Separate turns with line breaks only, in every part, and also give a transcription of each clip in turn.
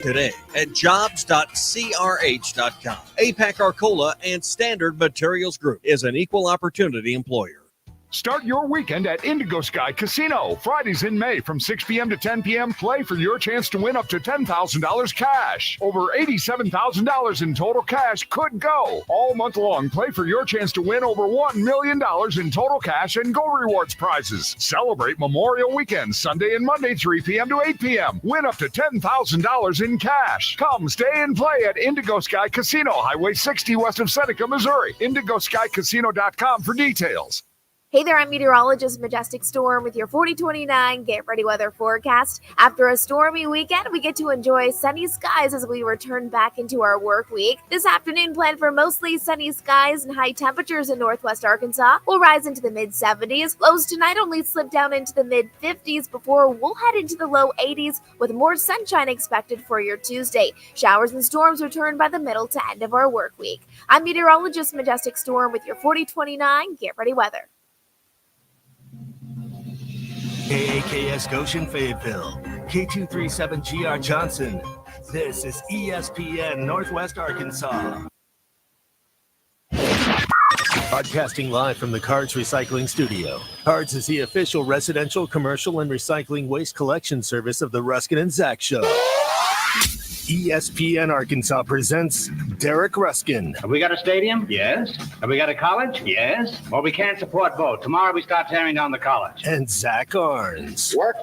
today at jobs.crh.com. APAC Arcola and Standard Materials Group is an equal opportunity employer.
Start your weekend at Indigo Sky Casino. Fridays in May from 6 p.m. to 10 p.m. Play for your chance to win up to $10,000 cash. Over $87,000 in total cash could go. All month long, play for your chance to win over $1 million in total cash and Go Rewards prizes. Celebrate Memorial Weekend, Sunday and Monday, 3 p.m. to 8 p.m. Win up to $10,000 in cash. Come, stay and play at Indigo Sky Casino, Highway 60 west of Seneca, Missouri. IndigoSkyCasino.com for details.
Hey there, I'm meteorologist Majestic Storm with your 4029 Get Ready Weather forecast. After a stormy weekend, we get to enjoy sunny skies as we return back into our work week. This afternoon, plan for mostly sunny skies and high temperatures in northwest Arkansas. We'll rise into the mid-70s. Lows tonight only slip down into the mid-50s before we'll head into the low 80s with more sunshine expected for your Tuesday. Showers and storms return by the middle to end of our work week. I'm meteorologist Majestic Storm with your 4029 Get Ready Weather.
KAKS Goshen Fayetteville, K237GR Johnson. This is ESPN Northwest Arkansas. Broadcasting live from the Cards Recycling Studio. Cards is the official residential, commercial, and recycling waste collection service of the Ruscin and Zach Show. ESPN Arkansas presents Derek Ruscin.
Have we got a stadium? Yes. Have we got a college? Yes. Well, we can't support both. Tomorrow we start tearing down the college.
And Zach Arns.
Work.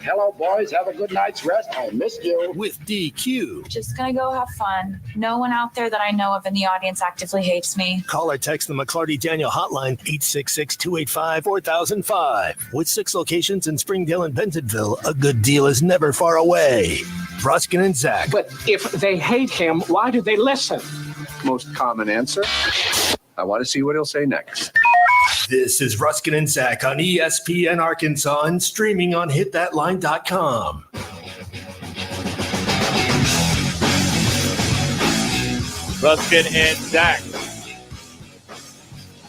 Hello, boys. Have a good night's rest. I missed you.
With DQ.
Just gonna go have fun. No one out there that I know of in the audience actively hates me.
Call or text the McClarty Daniel hotline 866-285-4005. With 6 locations in Springdale and Bentonville, a good deal is never far away. Ruscin and Zach.
But if they hate him, why do they listen?
Most common answer. I want to see what he'll say next.
This is Ruscin and Zach on ESPN Arkansas and streaming on hitthatline.com.
Ruscin and Zach.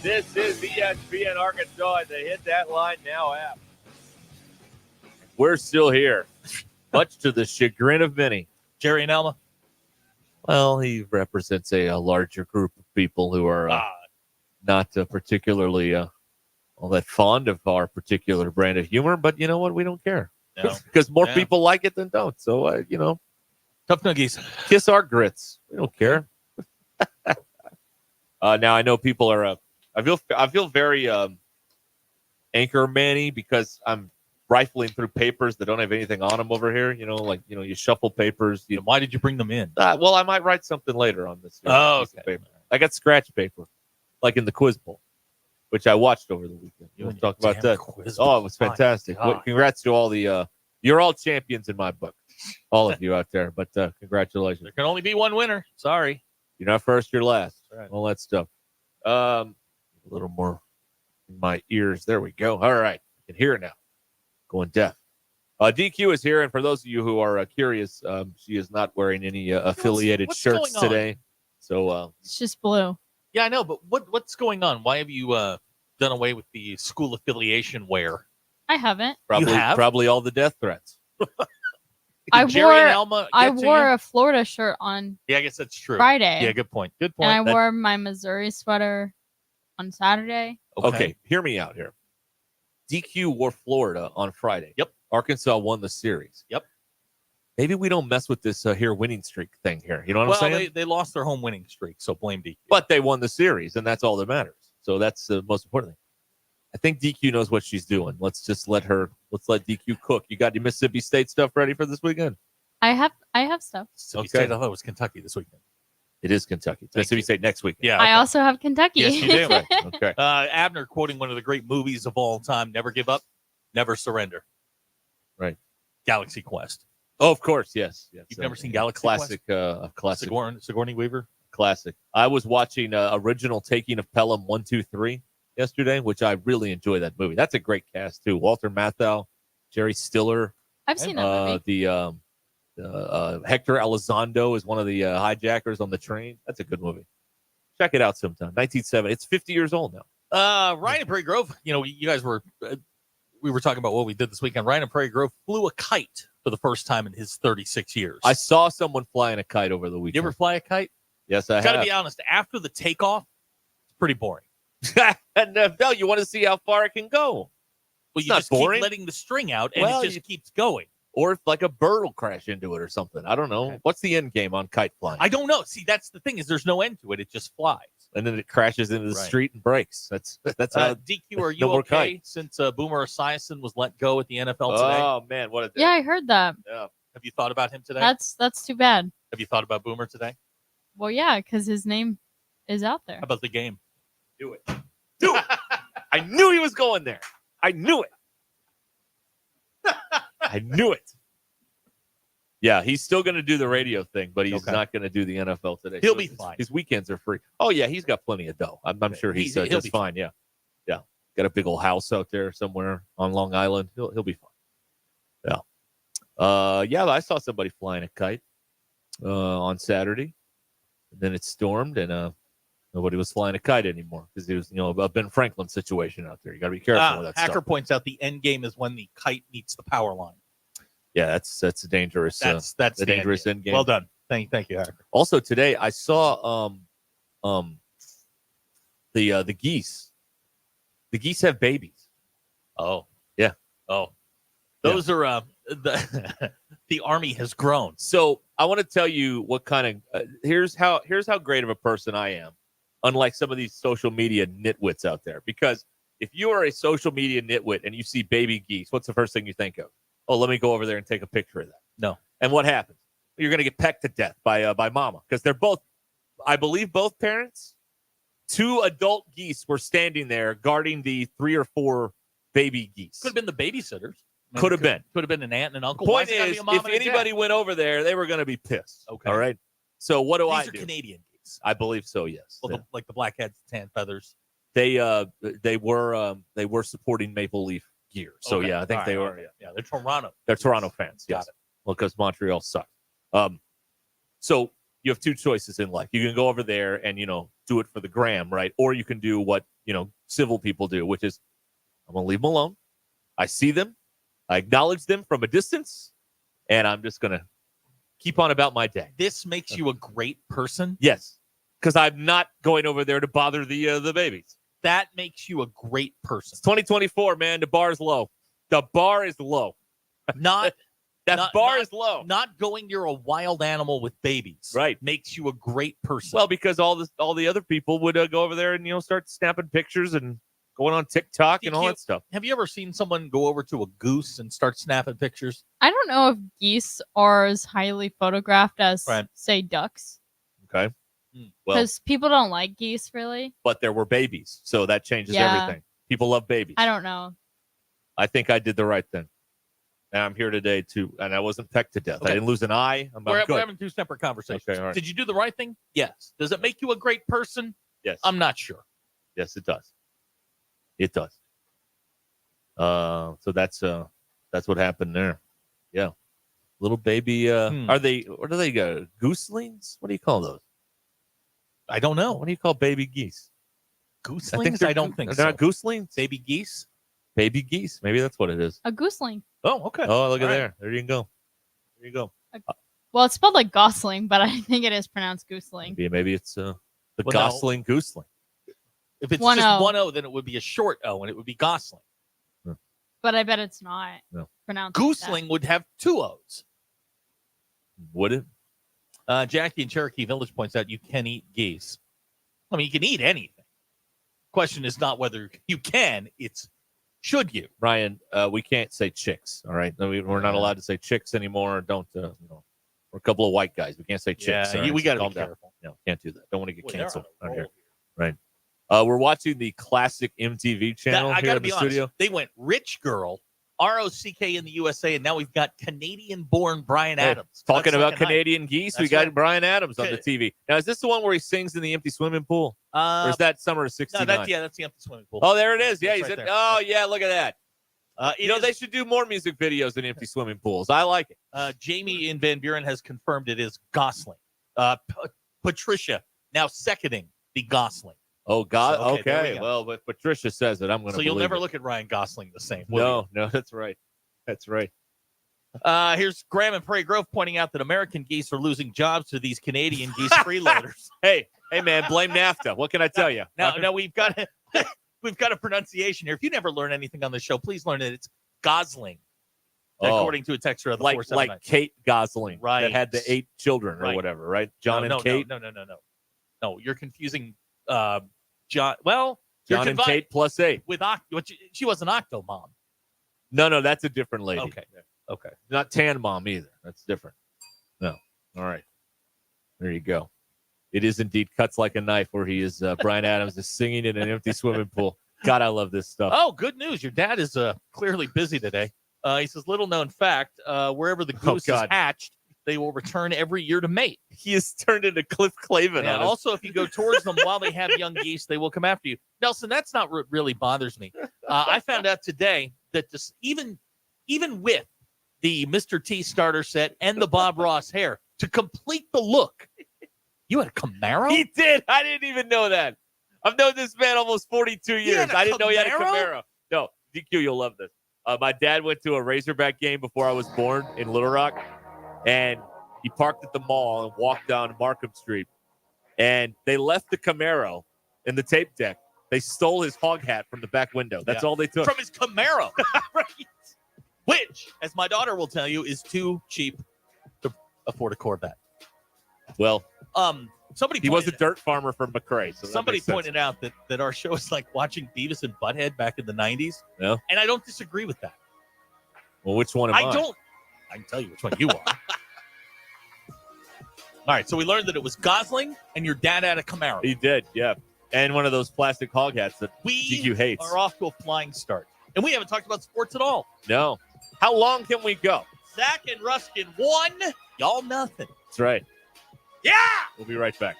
This is ESPN Arkansas at the Hit That Line Now app. We're still here, much to the chagrin of many.
Jerry and Alma?
Well, he represents a larger group of people who are not particularly all that fond of our particular brand of humor. But you know what? We don't care. Because more people like it than don't. So,
Tough nuggies.
Kiss our grits. We don't care. Now, I know people are... I feel very anchor man-y because I'm rifling through papers that don't have anything on them over here. You shuffle papers.
Why did you bring them in?
Well, I might write something later on this.
Okay.
Paper. I got scratch paper, like in the Quiz Bowl, which I watched over the weekend. You want to talk about that? Oh, it was fantastic. Congrats to all the you're all champions in my book, all of you out there. But congratulations.
There can only be one winner. Sorry.
You're not first, you're last.
Right.
All that stuff. A little more in my ears. There we go. All right. I can hear it now. Going deaf. DQ is here, and for those of you who are curious, she is not wearing any affiliated shirts today. So
it's just blue.
Yeah, I know, but what's going on? Why have you done away with the school affiliation wear?
I haven't.
Probably all the death threats.
I wore a Florida shirt on.
Yeah, I guess that's true.
Friday.
Yeah, good point. Good
And
point.
I wore my Missouri sweater on Saturday.
Okay, hear me out here. DQ wore Florida on Friday.
Yep.
Arkansas won the series.
Yep.
Maybe we don't mess with this winning streak thing here. You know what I'm saying?
They lost their home winning streak, so blame DQ.
But they won the series, and that's all that matters. So that's the most important thing. I think DQ knows what she's doing. Let's let DQ cook. You got your Mississippi State stuff ready for this weekend?
I have stuff.
Mississippi State, I thought it was Kentucky this weekend.
It is Kentucky. Mississippi State next week.
Yeah.
I also have Kentucky.
Yes, you do.
Right. Okay.
Abner quoting one of the great movies of all time: "Never give up, never surrender."
Right.
Galaxy Quest.
Oh, of course, yes.
You've never seen Galaxy
Quest?
Classic. Sigourney Weaver.
Classic. I was watching original Taking of Pelham 1, 2, 3 yesterday, which I really enjoy that movie. That's a great cast too. Walter Matthau, Jerry Stiller.
I've seen that movie.
Hector Elizondo is one of the hijackers on the train. That's a good movie. Check it out sometime. 1970. It's 50 years old now.
Ryan and Prairie Grove. You guys were we were talking about what we did this weekend. Ryan and Prairie Grove flew a kite for the first time in his 36 years.
I saw someone flying a kite over the
You
weekend.
ever fly a kite?
Yes, I
Got to
have.
be honest. After the takeoff, it's pretty boring.
And no, you want to see how far it can go.
Well,
It's
you
not
just
boring.
keep letting the string out, and
Well,
it just keeps going.
Or if like a bird will crash into it or something. I don't know.
Okay.
What's the end game on kite flying?
I don't know. See, that's the thing is there's no end to it. It just flies.
And then it crashes into the
Right.
street and breaks. That's how.
DQ, are you
no more
okay
kite.
since Boomer Esiason was let go at the NFL today?
Oh man, what a day!
Yeah, I heard that.
Yeah.
Have you thought about him today?
That's too bad.
Have you thought about Boomer today?
Well, yeah, because his name is out there.
How about the game?
Do it. Do it. I knew he was going there. I knew it. I knew it. Yeah, he's still going to do the radio thing, but he's not going to do the NFL today.
He'll be fine.
His weekends are free. Oh, yeah, he's got plenty of dough. I'm sure he's
He'll
just
be
fine. Yeah. Yeah. Got a big old house out there somewhere on Long Island. He'll be fine. Yeah. Yeah, I saw somebody flying a kite on Saturday. And then it stormed, and nobody was flying a kite anymore because it was, a Ben Franklin situation out there. You got to be careful with that
Hacker
stuff.
points out the end game is when the kite meets the power line.
Yeah, that's a dangerous.
That's
the dangerous end game.
Well done. Thank you, Hacker.
Also today, I saw the geese. The geese have babies.
Oh
yeah.
Oh, those are the Army has grown.
So I want to tell you what kind of here's how great of a person I am, unlike some of these social media nitwits out there. Because if you are a social media nitwit and you see baby geese, what's the first thing you think of? Oh, let me go over there and take a picture of that.
No.
And what happens? You're going to get pecked to death by mama because they're both, I believe, both parents. 2 adult geese were standing there guarding the 3 or 4 baby geese.
Could have been the babysitters.
Could have been.
Could have been an aunt and an uncle.
Point
Why is it gotta
is,
be a mom
if
and a dad?
anybody went over there, they were going to be pissed.
Okay.
All right. So what do I
These are
do?
Canadian geese.
I believe so. Yes.
Well,
Yeah.
like the blackheads, tan feathers.
They were supporting Maple Leaf gear. So
Okay.
yeah, I think
All
they
right,
were.
okay. Yeah, they're Toronto.
They're Toronto fans.
Got
Yes.
it.
Well, because Montreal sucks. So you have 2 choices in life. You can go over there and do it for the gram, right? Or you can do what civil people do, which is I'm gonna leave them alone. I see them, I acknowledge them from a distance, and I'm just gonna keep on about my day.
This makes you a great person.
Yes, because I'm not going over there to bother the babies.
That makes you a great person.
It's 2024, man. The bar is low. The bar is low.
Not
That bar is low.
Not going near a wild animal with babies.
Right.
Makes you a great person.
Well, because all the other people would go over there and start snapping pictures and going on TikTok and all that stuff.
Have you ever seen someone go over to a goose and start snapping pictures?
I don't know if geese are as highly photographed as,
Right.
say, ducks.
Okay. Well,
Because people don't like geese, really.
but there were babies, so that changes
Yeah.
everything. People love babies.
I don't know.
I think I did the right thing. And I'm here today and I wasn't pecked to death.
Okay.
I didn't lose an eye. I'm
We're
good.
having 2 separate conversations.
Okay, all right.
Did you do the right thing? Yes. Does it make you a great person?
Yes.
I'm not sure.
Yes, it does. It does. So that's what happened there. Yeah. Little baby what do they go? Gooselings? What do you call those?
I don't know.
What do you call baby geese?
Gooselings? I don't think
they're
so.
not gooselings?
Baby geese?
Baby geese. Maybe that's what it is.
A gooseling.
Oh, okay.
Oh, look at
All right.
there. There you go. There you go.
Well, it's spelled like gosling, but I think it is pronounced gooseling.
Maybe it's the
Well,
gosling gooseling.
If it's
1-0.
just 1-0, then it would be a short O, and it would be Gosling.
But I bet it's not
No.
pronounced like that.
Goosling would have 2 O's.
Would it?
Jackie in Cherokee Village points out you can eat geese. I mean, you can eat anything. Question is not whether you can, it's should you.
Ryan, we can't say chicks. All right. We're not allowed to say chicks anymore. Don't, we're a couple of white guys. We can't say chicks.
Yeah,
all right?
we got to
Calm
be
down.
careful.
No, can't do that. Don't want to get
Boy, they're
canceled
on a
out
roll
here. Right. We're watching the classic MTV channel
I
here
gotta
in
be
the
honest.
studio.
They went rich girl, ROCK in the USA, and now we've got Canadian-born Brian
Hey,
Adams.
Talking
That's
about
second night.
Canadian geese, we
That's
got
right.
Brian Adams on the
Okay.
TV. Now, is this the one where he sings in the empty swimming pool? Or is that Summer of
No,
'69?
that's the empty swimming pool.
Oh, there it is. Yeah,
That's
he's
right
in.
there.
Oh, yeah, look at that.
It
They
is-
should do more music videos in empty swimming pools. I like it.
Jamie in Van Buren has confirmed it is Gosling. Patricia now seconding the Gosling.
Oh, God.
So, okay, there we
Okay.
go.
Well, but Patricia says it. I'm going to
So you'll
believe
never
it.
look at Ryan Gosling the same. will you?
No, that's right. That's right.
Here's Graham in Prairie Grove pointing out that American geese are losing jobs to these Canadian geese freeloaders.
Hey, man, blame NAFTA. What can I tell you?
Now we've got a pronunciation here. If you never learn anything on the show, please learn that it's Gosling, according to a texter of the 479.
Like Kate Gosling,
right?
That had the 8 children or whatever, right? John and Kate.
No, you're confusing John. Well,
John and Kate plus 8
with she was an Octo mom.
No, that's a different lady.
Okay.
Not Tan Mom either. That's different. No. All right. There you go. It is indeed Cuts Like a Knife, where he is Bryan Adams is singing in an empty swimming pool. God, I love this stuff.
Oh, good news. Your dad is clearly busy today. He says, little known fact, wherever the goose is hatched, they will return every year to mate.
He has turned into Cliff Clavin.
And also, if you go towards them while they have young geese, they will come after you. Nelson, that's not what really bothers me. I found out today that even with the Mr. T starter set and the Bob Ross hair, to complete the look, you had a Camaro?
He did. I didn't even know that. I've known this man almost 42 years. I didn't know he had a Camaro. No, DQ, you'll love this. My dad went to a Razorback game before I was born in Little Rock, and he parked at the mall and walked down Markham Street, and they left the Camaro in the tape deck. They stole his hog hat from the back window. That's all they took.
From his Camaro. Right. Which, as my daughter will tell you, is too cheap to afford a Corvette.
Well,
he
was a dirt farmer from McRae. So
somebody pointed out that our show is like watching Beavis and Butthead back in the 90s.
Yeah.
And I don't disagree with that.
Well, which one am I?
I can tell you which one you are. All right, so we learned that it was Gosling and your dad had a Camaro.
He did, yeah. And one of those plastic hog hats that DQ hates.
We are off to a flying start. And we haven't talked about sports at all.
No. How long can we go?
Zach and Ruscin won. Y'all nothing.
That's right.
Yeah!
We'll be right back.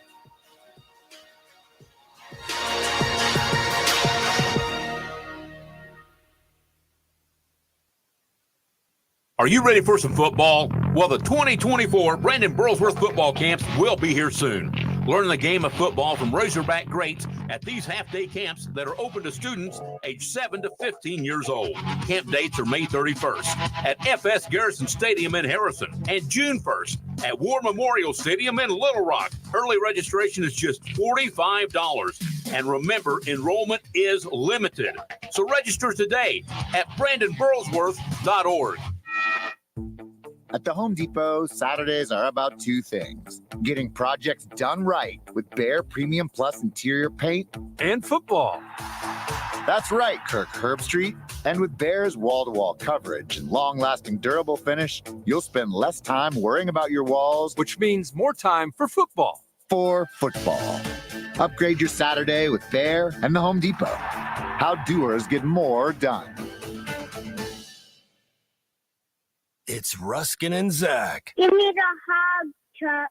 Are you ready for some football? Well, the 2024 Brandon Burlsworth football camps will be here soon. Learn the game of football from Razorback greats at these half-day camps that are open to students aged 7 to 15 years old. Camp dates are May 31st at FS Garrison Stadium in Harrison and June 1st at War Memorial Stadium in Little Rock. Early registration is just $45. And remember, enrollment is limited. So register today at BrandonBurlsworth.org.
At the Home Depot, Saturdays are about 2 things: getting projects done right with Behr Premium Plus interior paint
and football.
That's right, Kirk Herbstreit. And with Behr's wall-to-wall coverage and long-lasting durable finish, you'll spend less time worrying about your walls,
which means more time for football.
For football. Upgrade your Saturday with Behr and the Home Depot. How doers get more done.
It's Ruscin and Zach.
Give me the hog truck.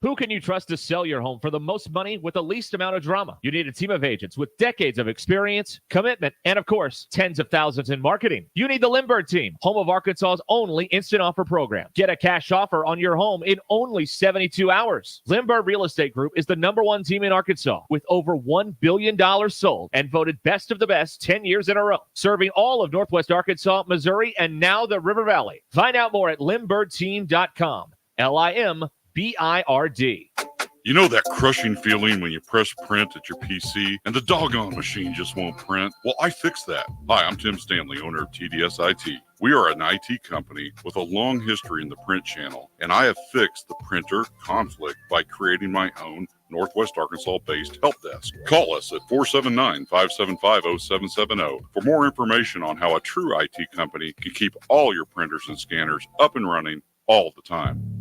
Who can you trust to sell your home for the most money with the least amount of drama? You need a team of agents with decades of experience, commitment, and of course, tens of thousands in marketing. You need the Lindbergh team, home of Arkansas's only instant offer program. Get a cash offer on your home in only 72 hours. Lindbergh Real Estate Group is the #1 team in Arkansas with over $1 billion sold and voted best of the best 10 years in a row, serving all of Northwest Arkansas, Missouri, and now the River Valley. Find out more at lindberghteam.com. LIMBIRD.
You know that crushing feeling when you press print at your PC and the doggone machine just won't print? Well, I fixed that. Hi, I'm Tim Stanley, owner of TDS IT. We are an IT company with a long history in the print channel, and I have fixed the printer conflict by creating my own Northwest Arkansas-based help desk. Call us at 479-575-0770 for more information on how a true IT company can keep all your printers and scanners up and running all the time.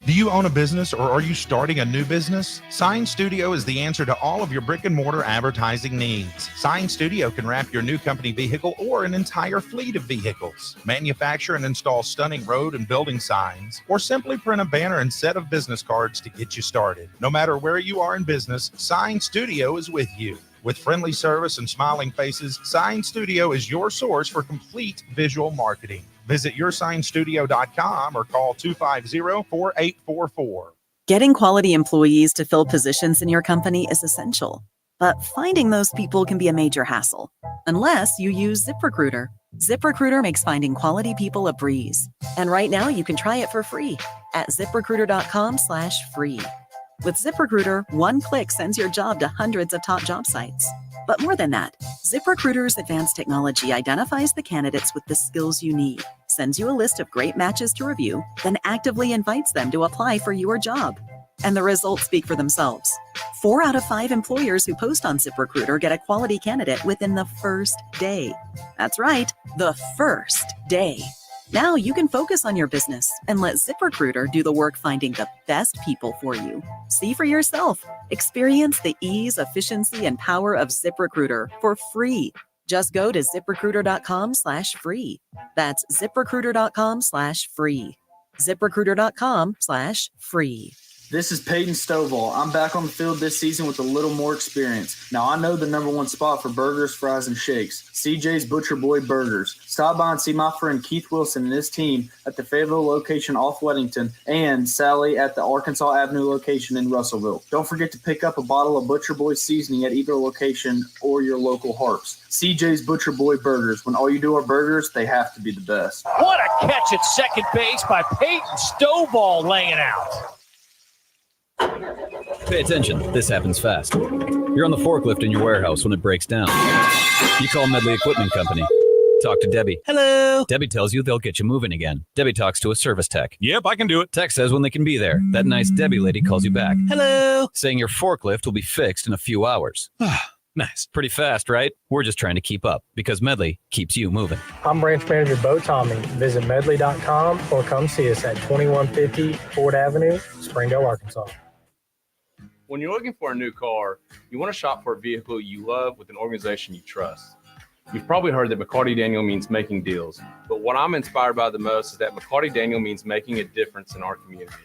Do you own a business or are you starting a new business? Sign Studio is the answer to all of your brick and mortar advertising needs. Sign Studio can wrap your new company vehicle or an entire fleet of vehicles, manufacture and install stunning road and building signs, or simply print a banner and set of business cards to get you started. No matter where you are in business, Sign Studio is with you. With friendly service and smiling faces, Sign Studio is your source for complete visual marketing. Visit yoursignstudio.com or call 250-4844.
Getting quality employees to fill positions in your company is essential, but finding those people can be a major hassle, unless you use ZipRecruiter. ZipRecruiter makes finding quality people a breeze. And right now you can try it for free at ziprecruiter.com/free. With ZipRecruiter, one click sends your job to hundreds of top job sites. But more than that, ZipRecruiter's advanced technology identifies the candidates with the skills you need, sends you a list of great matches to review, then actively invites them to apply for your job. And the results speak for themselves. 4 out of 5 employers who post on ZipRecruiter get a quality candidate within the first day. That's right, the first day. Now you can focus on your business and let ZipRecruiter do the work finding the best people for you. See for yourself. Experience the ease, efficiency, and power of ZipRecruiter for free. Just go to ziprecruiter.com/free. That's ziprecruiter.com/free. ziprecruiter.com/free.
This is Peyton Stovall. I'm back on the field this season with a little more experience. Now, I know the number one spot for burgers, fries, and shakes, CJ's Butcher Boy Burgers. Stop by and see my friend Keith Wilson and his team at the Fayetteville location off Weddington and Sally at the Arkansas Avenue location in Russellville. Don't forget to pick up a bottle of Butcher Boy seasoning at either location or your local Harps. CJ's Butcher Boy Burgers. When all you do are burgers, they have to be the best.
What a catch at second base by Peyton Stovall laying out.
Pay attention. This happens fast. You're on the forklift in your warehouse when it breaks down. You call Medley Equipment Company. Talk to Debbie.
Hello.
Debbie tells you they'll get you moving again. Debbie talks to a service tech.
Yep, I can do it.
Tech says when they can be there. That nice Debbie lady calls you back.
Hello.
Saying your forklift will be fixed in a few hours.
Nice.
Pretty fast, right? We're just trying to keep up because Medley keeps you moving.
I'm Branch Manager Bo Tommy. Visit medley.com or come see us at 2150 Ford Avenue, Springdale, Arkansas.
When you're looking for a new car, you want to shop for a vehicle you love with an organization you trust. You've probably heard that McCarty Daniel means making deals, but what I'm inspired by the most is that McCarty Daniel means making a difference in our community.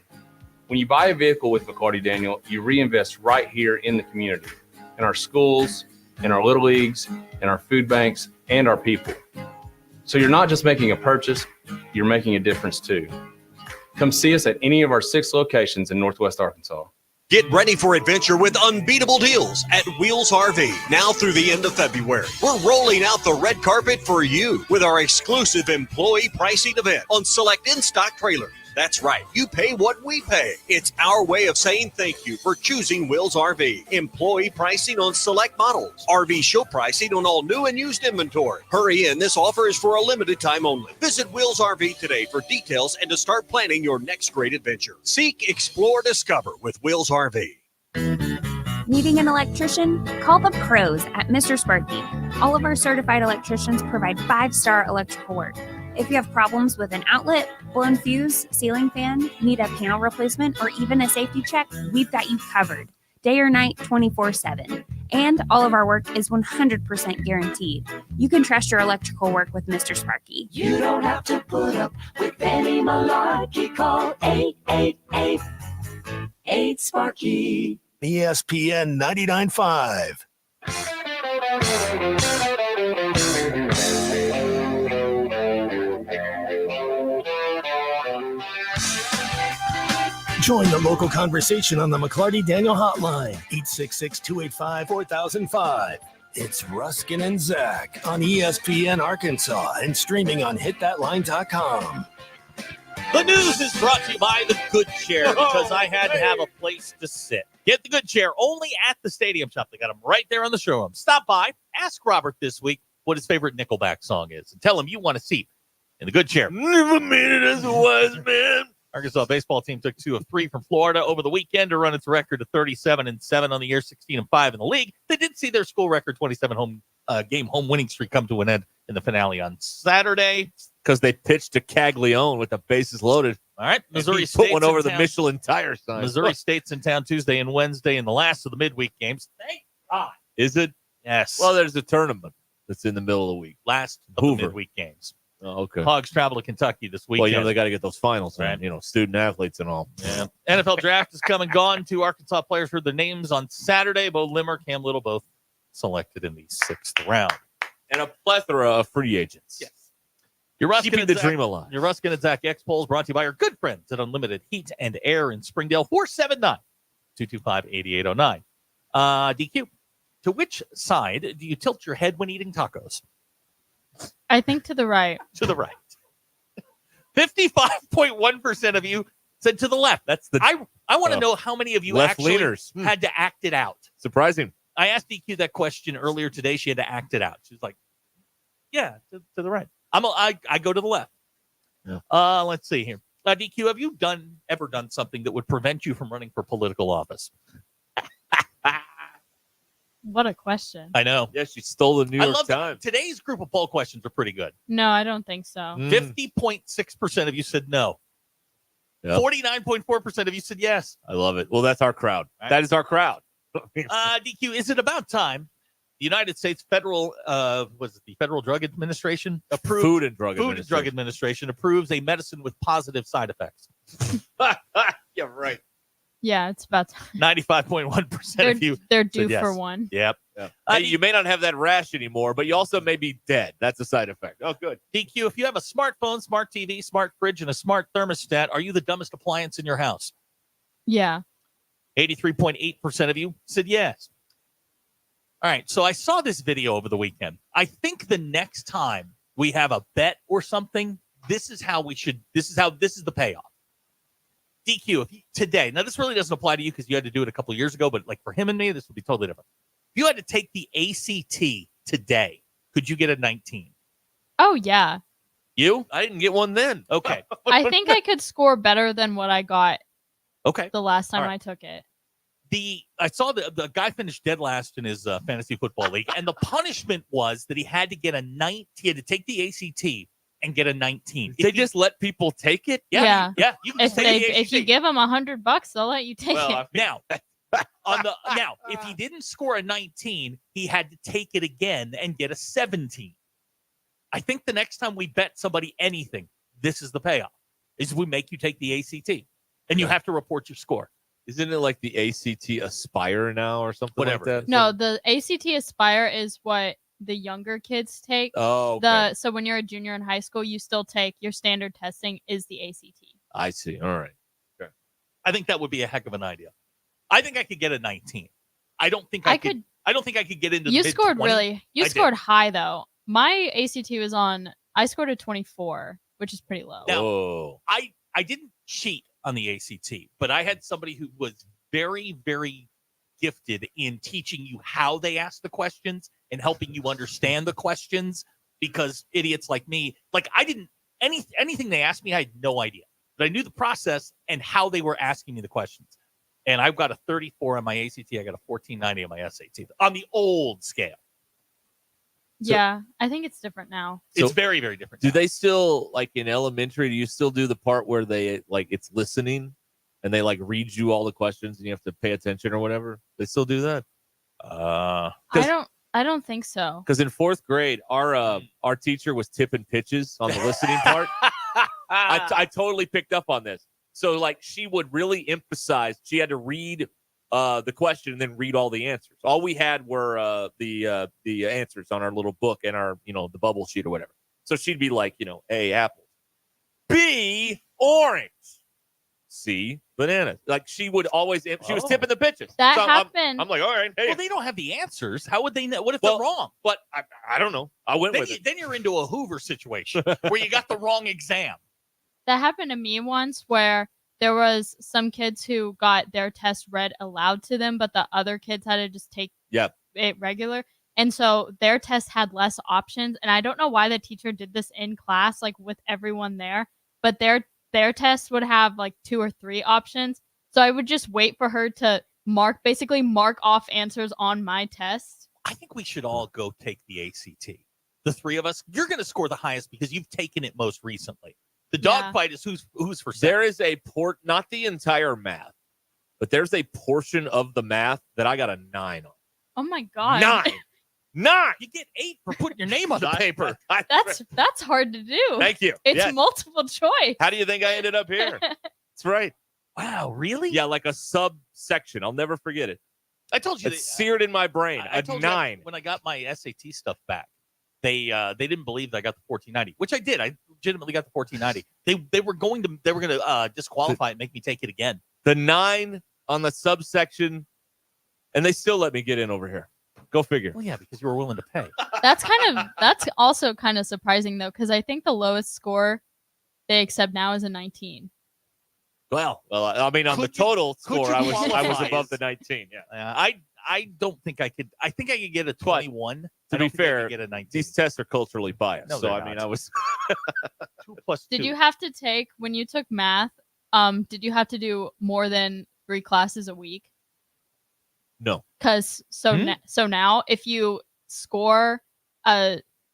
When you buy a vehicle with McCarty Daniel, you reinvest right here in the community, in our schools, in our little leagues, in our food banks, and our people. So you're not just making a purchase, you're making a difference too. Come see us at any of our 6 locations in Northwest Arkansas.
Get ready for adventure with unbeatable deals at Wheels RV now through the end of February. We're rolling out the red carpet for you with our exclusive employee pricing event on select in-stock trailers. That's right. You pay what we pay. It's our way of saying thank you for choosing Wheels RV. Employee pricing on select models. RV show pricing on all new and used inventory. Hurry in. This offer is for a limited time only. Visit Wheels RV today for details and to start planning your next great adventure. Seek, explore, discover with Wheels RV.
Needing an electrician? Call the pros at Mr. Sparky. All of our certified electricians provide 5-star electrical work. If you have problems with an outlet, blown fuse, ceiling fan, need a panel replacement, or even a safety check, we've got you covered. Day or night, 24/7. And all of our work is 100% guaranteed. You can trust your electrical work with Mr. Sparky.
You don't have to put up with any malarkey. Call 888-8-SPARKY.
ESPN 99.5. Join the local conversation on the McClarty Daniel Hotline, 866-285-4005. It's Ruscin and Zach on ESPN Arkansas and streaming on hitthatline.com.
The news is brought to you by the Good Chair because I had to have a place to sit. Get the Good Chair only at the Stadium Shop. They got them right there on the showroom. Stop by, ask Robert this week what his favorite Nickelback song is, and tell him you want a seat in the Good Chair. Never made it as a wise man. Arkansas baseball team took 2 of 3 from Florida over the weekend to run its record of 37-7 on the year, 16-5 in the league. They did see their school record 27 game home winning streak come to an end in the finale on Saturday
because they pitched to Caglione with the bases loaded.
All right,
Missouri State put one over the Michelin tire sign.
Missouri State's in town Tuesday and Wednesday in the last of the midweek games. Thank God.
Is it?
Yes.
Well, there's a tournament that's in the middle of the week.
Last of the midweek games.
Oh, okay.
Hogs travel to Kentucky this weekend.
Well, they got to get those finals,
right?
Student athletes and all.
Yeah. NFL draft is come and gone. 2 Arkansas players heard their names on Saturday. Bo Limmer, Cam Little, both selected in the 6th round.
And a plethora of free agents.
Yes. Your Ruscin
Keeping the dream alive.
Your Ruscin and Zach X polls brought to you by our good friends at Unlimited Heat and Air in Springdale. 479-225-8809. DQ, to which side do you tilt your head when eating tacos?
I think to the right.
To the right. 55.1% of you said to the left.
That's the.
I want to know how many of you
left
actually
leaners.
had to act it out.
Surprising.
I asked DQ that question earlier today. She had to act it out. She was like, "Yeah, to the right." I go to the left.
Yeah.
Let's see here. DQ, have you ever done something that would prevent you from running for political office?
What a question.
I know.
Yeah, she stole the New York Times.
Today's group of poll questions are pretty good.
No, I don't think so.
50.6% of you said no.
Yep.
49.4% of you said yes.
I love it. Well, that's our crowd. That is our crowd.
DQ, is it about time the United States Federal Drug Administration approved
Food and Drug
Administration approves a medicine with positive side effects?
Yeah, right.
Yeah, it's about time.
95.1% of you.
They're due
said yes.
for one.
Yep.
Hey, you may not have that rash anymore, but you also may be dead. That's a side effect. Oh, good.
DQ, if you have a smartphone, smart TV, smart fridge, and a smart thermostat, are you the dumbest appliance in your house?
Yeah.
83.8% of you said yes. All right, so I saw this video over the weekend. I think the next time we have a bet or something, this is the payoff. DQ, today, now this really doesn't apply to you because you had to do it a couple of years ago, but like for him and me, this would be totally different. If you had to take the ACT today, could you get a 19?
Oh, yeah.
You?
I didn't get one then.
Okay.
I think I could score better than what I got the last time I took it.
I saw the guy finished dead last in his fantasy football league, and the punishment was that he had to get a 19. He had to take the ACT and get a 19.
They just let people take it?
Yeah. You can
If you give them $100, they'll let you take it.
Now, if he didn't score a 19, he had to take it again and get a 17. I think the next time we bet somebody anything, this is the payoff: is we make you take the ACT, and you have to report your score.
Isn't it like the ACT Aspire now or something
Whatever.
like that?
No, the ACT Aspire is what the younger kids take.
Oh, okay.
So when you're a junior in high school, you still take your standard testing is the ACT.
I see. All right.
Okay. I think that would be a heck of an idea. I think I could get a 19. I don't think I could get into
you
the
scored
mid-20.
You scored high though. My ACT was I scored a 24, which is pretty low.
Now, I didn't cheat on the ACT, but I had somebody who was very, very gifted in teaching you how they ask the questions and helping you understand the questions, because idiots like me, anything they asked me, I had no idea. But I knew the process and how they were asking me the questions. And I've got a 34 on my ACT. I got a 1490 on my SAT on the old scale.
Yeah, I think it's different now.
It's very, very different.
Do they still, like in elementary, do you still do the part where they, like, it's listening and they, like, read you all the questions and you have to pay attention or whatever? They still do that?
I don't think so.
Because in fourth grade, our teacher was tipping pitches on the listening part. I totally picked up on this. So, like, she would really emphasize, she had to read the question and then read all the answers. All we had were the answers on our little book and our, the bubble sheet or whatever. So she'd be like, A, apples, B, orange, C, bananas. Like, she would always, she was tipping the pitches.
That
so
happened.
I'm like, all right. Hey.
Well, they don't have the answers. How would they know? What if they're wrong?
But I don't know. I went with it.
Then you're into a Hoover situation where you got the wrong exam.
That happened to me once where there was some kids who got their test read aloud to them, but the other kids had to just take it regular. And so their test had less options. And I don't know why the teacher did this in class, like with everyone there, but their test would have like 2 or 3 options. So I would just wait for her to mark off answers on my test.
I think we should all go take the ACT. The 3 of us. You're going to score the highest because you've taken it most recently. The dogfight is who's for second.
There is a not the entire math, but there's a portion of the math that I got a 9 on.
Oh my God.
9.
You get 8 for putting your name on the paper.
That's hard to do.
Thank you.
It's multiple choice.
How do you think I ended up here? That's right.
Wow, really?
Yeah, like a subsection. I'll never forget it.
I told you
it's seared in my brain.
I told
9.
You when I got my SAT stuff back, they didn't believe that I got the 1490, which I did. I legitimately got the 1490. They were going to disqualify it, make me take it again.
The 9 on the subsection, and they still let me get in over here. Go figure.
Well, yeah, because you were willing to pay.
That's also kind of surprising though, because I think the lowest score they accept now is a 19.
Well,
I mean, on the total score, I was above the 19. Yeah.
I don't think I could. I think I could get a 21.
To be fair,
get a 19.
these tests are culturally biased.
No,
so
they're
I mean,
not.
I was
2 plus 2.
Did you have to take when you took math? Did you have to do more than 3 classes a week?
No.
Because so now if you score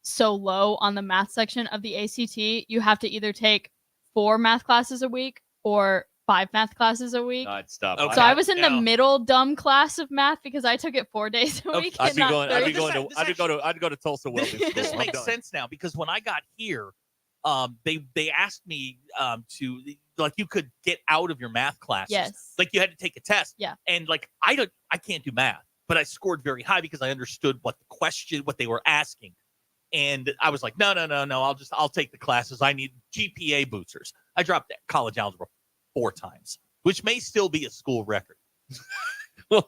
so low on the math section of the ACT, you have to either take 4 math classes a week or 5 math classes a week.
I'd stop.
So I was in the middle dumb class of math because I took it 4 days a week.
I'd go to Tulsa
This,
Welding School.
this makes sense now because when I got here, they asked me to like you could get out of your math classes.
Yes.
Like you had to take a test.
Yeah.
And like I can't do math, but I scored very high because I understood what they were asking. And I was like, no. I'll take the classes. I need GPA boosters. I dropped that college algebra 4 times, which may still be a school record.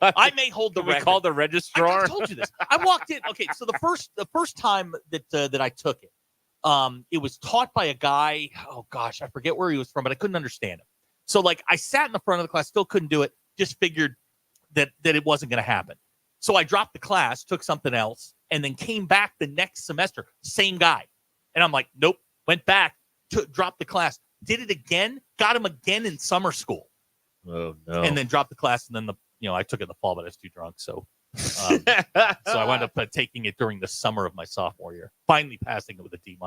I may hold the record.
We call the registrar.
I told you this. I walked in. Okay, so the first time that I took it, it was taught by a guy. Oh gosh, I forget where he was from, but I couldn't understand him. So like I sat in the front of the class, still couldn't do it. Just figured that it wasn't going to happen. So I dropped the class, took something else, and then came back the next semester. Same guy, and I'm like, nope. Went back, dropped the class, did it again, got him again in summer school.
Oh no!
And then dropped the class, and then I took it in the fall, but I was too drunk, so so I wound up taking it during the summer of my sophomore year. Finally passing it with a D-.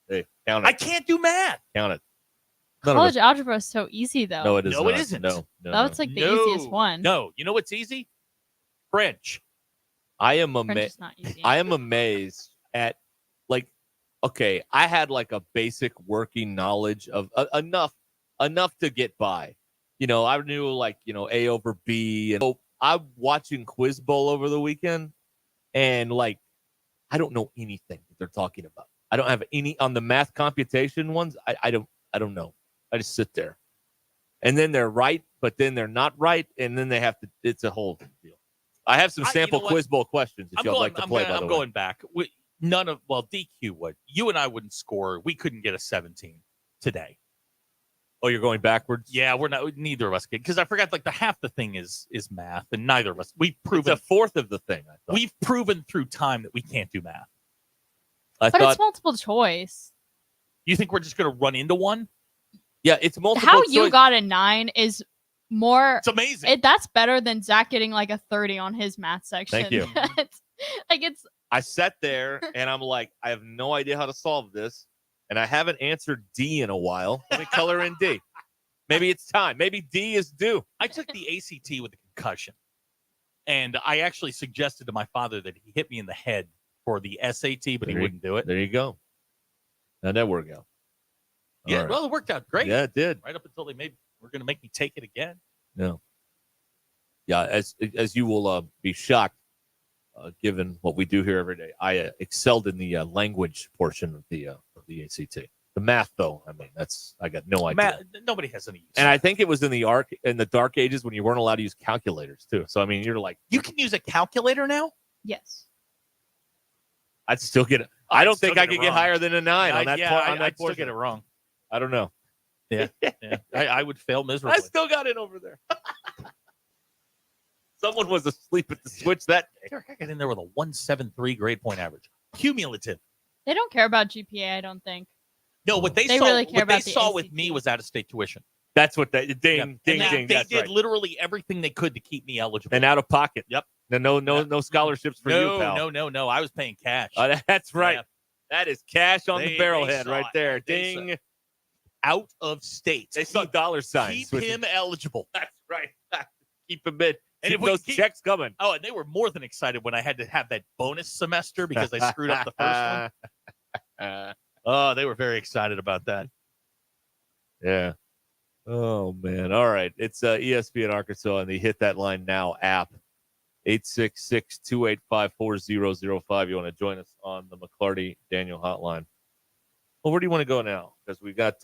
Hey, count it.
I can't do math.
Count it.
College algebra is so easy though.
No, it is.
No, it isn't.
No.
That's like the easiest one.
No, you know what's easy? French.
I am
French is not easy.
I am amazed at okay, I had like a basic working knowledge of enough to get by. I knew A over B, and so I'm watching Quiz Bowl over the weekend, and I don't know anything that they're talking about. I don't have any on the math computation ones. I don't know. I just sit there, and then they're right, but then they're not right, and then they have to. It's a whole deal. I have some sample Quiz Bowl questions if y'all like to play.
I'm going back. DQ would. You and I wouldn't score. We couldn't get a 17 today.
Oh, you're going backwards?
Yeah, we're not. Neither of us could, because I forgot the half the thing is math, and neither of us. We've proven
it's a fourth of the thing. I thought.
We've proven through time that we can't do math.
But it's multiple choice.
You think we're just going to run into one?
Yeah, it's multiple.
How
choice.
you got a 9 is more.
It's amazing.
That's better than Zach getting like a 30 on his math section.
Thank you.
it's.
I sat there and I'm like, I have no idea how to solve this, and I haven't answered D in a while. Let me color in D. Maybe it's time. Maybe D is due.
I took the ACT with a concussion, and I actually suggested to my father that he hit me in the head for the SAT, but he wouldn't do it.
There you go. How'd that work out?
Yeah,
right.
Well, it worked out great.
Yeah, it did.
Right up until we're going to make me take it again.
No. Yeah, as you will be shocked, given what we do here every day. I excelled in the language portion of the ACT. The math, though, I mean, I got no idea.
Nobody has any use.
And I think it was in the dark ages when you weren't allowed to use calculators too. So I mean, you're like,
you can use a calculator now.
Yes.
I'd still get it. I don't think I could get higher than a 9 on that.
I'd still get it wrong.
I don't know.
Yeah, I would fail miserably.
I still got it over there. Someone was asleep at the switch that day.
I got in there with a 173 grade point average. Cumulative.
They don't care about GPA, I don't think.
No, what they saw with me was out-of-state tuition.
That's what they ding.
They
That's
did
right.
literally everything they could to keep me eligible.
And out of pocket.
Yep.
No scholarships for you, pal.
No. I was paying cash.
That's right.
Yeah.
That is cash on the barrelhead right there. Ding.
Out of state.
They saw dollar signs.
Keep him eligible.
That's right. Keep him in.
And
keep those checks coming.
Oh, and they were more than excited when I had to have that bonus semester because I screwed up the first one. Oh, they were very excited about that.
Yeah. Oh, man. All right. It's ESPN Arkansas and the Hit That Line Now app. 866-285-4005. You want to join us on the McClarty Daniel hotline. Well, where do you want to go now? Because we got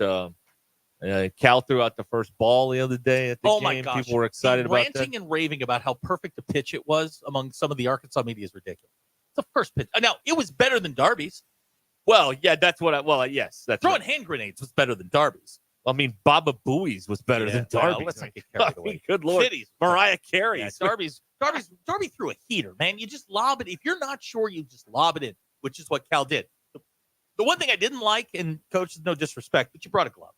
Cal threw out the first ball the other day at the game.
My gosh.
People were excited about that.
Ranting and raving about how perfect a pitch it was among some of the Arkansas media is ridiculous. It's the first pitch. Now, it was better than Darby's.
Well, yeah, that's what yes. That's
Throwing hand grenades was better than Darby's.
I mean, Baba Booey's was better than Darby's.
Let's not get carried away.
Good Lord.
Kitties.
Mariah Carey's.
Yeah, Darby threw a heater, man. You just lob it. If you're not sure, you just lob it in, which is what Cal did. The one thing I didn't like, and Coach, no disrespect, but you brought a glove.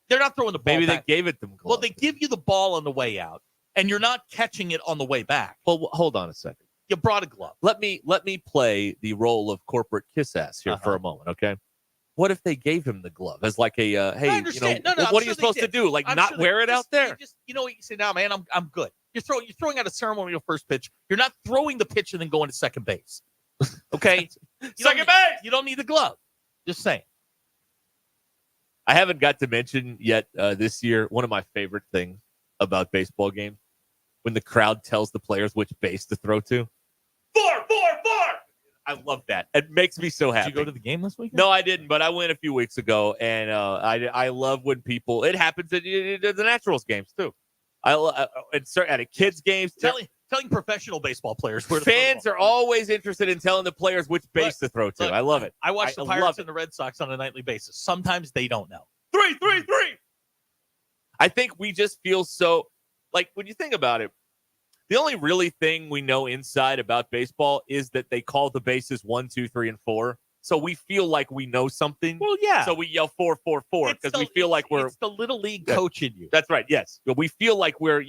They're not throwing the ball
Maybe
back.
they gave it them gloves.
Well, they give you the ball on the way out, and you're not catching it on the way back.
Well, hold on a second.
You brought a glove.
Let me play the role of corporate kiss ass here for a moment, okay? What if they gave him the glove as like a hey, what are you supposed to do? Like not wear it out there?
You say, "No, man, I'm good." You're throwing out a ceremonial first pitch. You're not throwing the pitch and then going to second base. Okay,
second base.
You don't need the glove. Just saying.
I haven't got to mention yet this year one of my favorite things about baseball games when the crowd tells the players which base to throw to. 4. I love that. It makes me so happy.
Did you go to the game this weekend?
No, I didn't, but I went a few weeks ago, and I love when people. It happens at the Naturals games too. At a kids' games.
Telling professional baseball players where
fans are always interested in telling the players which base to throw to. I love it.
I watch the Pirates and the Red Sox on a nightly basis. Sometimes they don't know.
3. I think we just feel so like when you think about it. The only really thing we know inside about baseball is that they call the bases 1, 2, 3, and 4. So we feel like we know something.
Well, yeah.
So we yell 4, 4, 4 because we feel like we're.
It's the little league coach in you.
That's right. Yes, but we feel like we're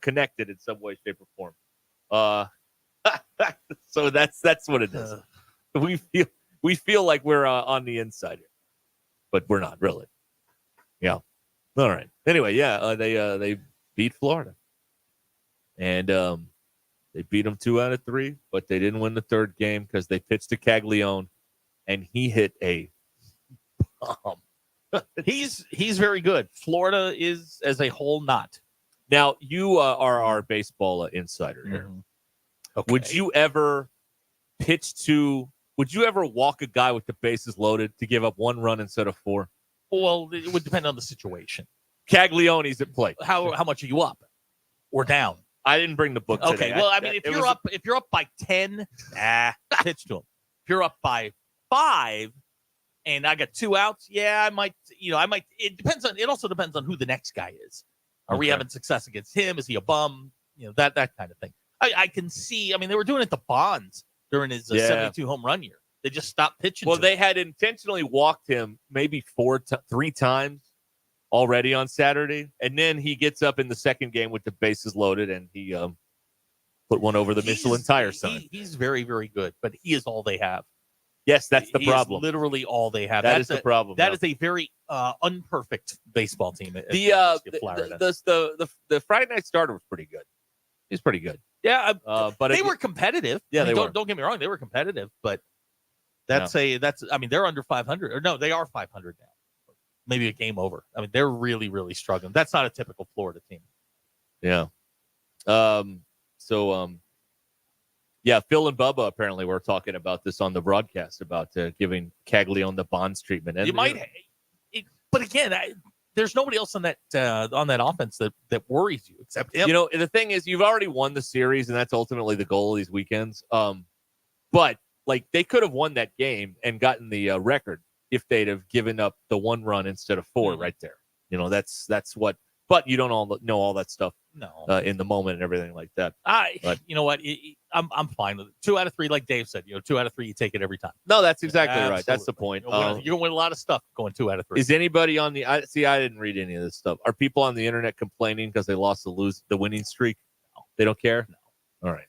connected in some way, shape, or form. So that's what it is. We feel like we're on the inside here, but we're not really. Yeah. All right. Anyway, yeah. They beat Florida. And they beat them 2 out of 3, but they didn't win the third game because they pitched to Caglione, and he hit a bomb.
He's very good. Florida is, as a whole, not.
Now, you are our baseball insider here.
Mm-hmm. Okay.
Would you ever walk a guy with the bases loaded to give up 1 run instead of 4?
Well, it would depend on the situation.
Caglione's at play.
How much are you up or down?
I didn't bring the book today.
Okay, well, I mean, if you're up by 10, pitch to him. If you're up by 5 and I got 2 outs, yeah, I might. It also depends on who the next guy is. Are we having success against him? Is he a bum? That kind of thing. I can see. I mean, they were doing it to Bonds during his 72 home run year. They just stopped pitching.
Well, they had intentionally walked him maybe 3 times already on Saturday, and then he gets up in the second game with the bases loaded, and he put one over the Michelin tire sign.
He's very, very good, but he is all they have.
Yes, that's the
He
problem.
is literally all they have.
That is the problem.
That is a very unperfect baseball team.
The Friday night starter was pretty good. He's pretty good.
Yeah,
but
they were competitive.
Yeah,
don't get me wrong, they were competitive, but I mean, they're under 500, or no, they are 500 now. Maybe a game over. I mean, they're really, really struggling. That's not a typical Florida team.
Yeah. Yeah, Phil and Bubba apparently were talking about this on the broadcast about giving Caglione the Bonds treatment. And,
but again, there's nobody else on that offense that worries you except him.
The thing is, you've already won the series, and that's ultimately the goal of these weekends. But like they could have won that game and gotten the record if they'd have given up the 1 run instead of 4 right there. That's what. But you don't all know all that stuff in the moment and everything like that.
You know what? I'm fine with it. 2 out of 3, like Dave said. 2 out of 3, you take it every time.
No, that's exactly right. That's the point.
You're gonna win a lot of stuff going 2 out of 3.
Is anybody on the? I didn't read any of this stuff. Are people on the internet complaining because they lost the winning streak? No, they don't care. No. All right.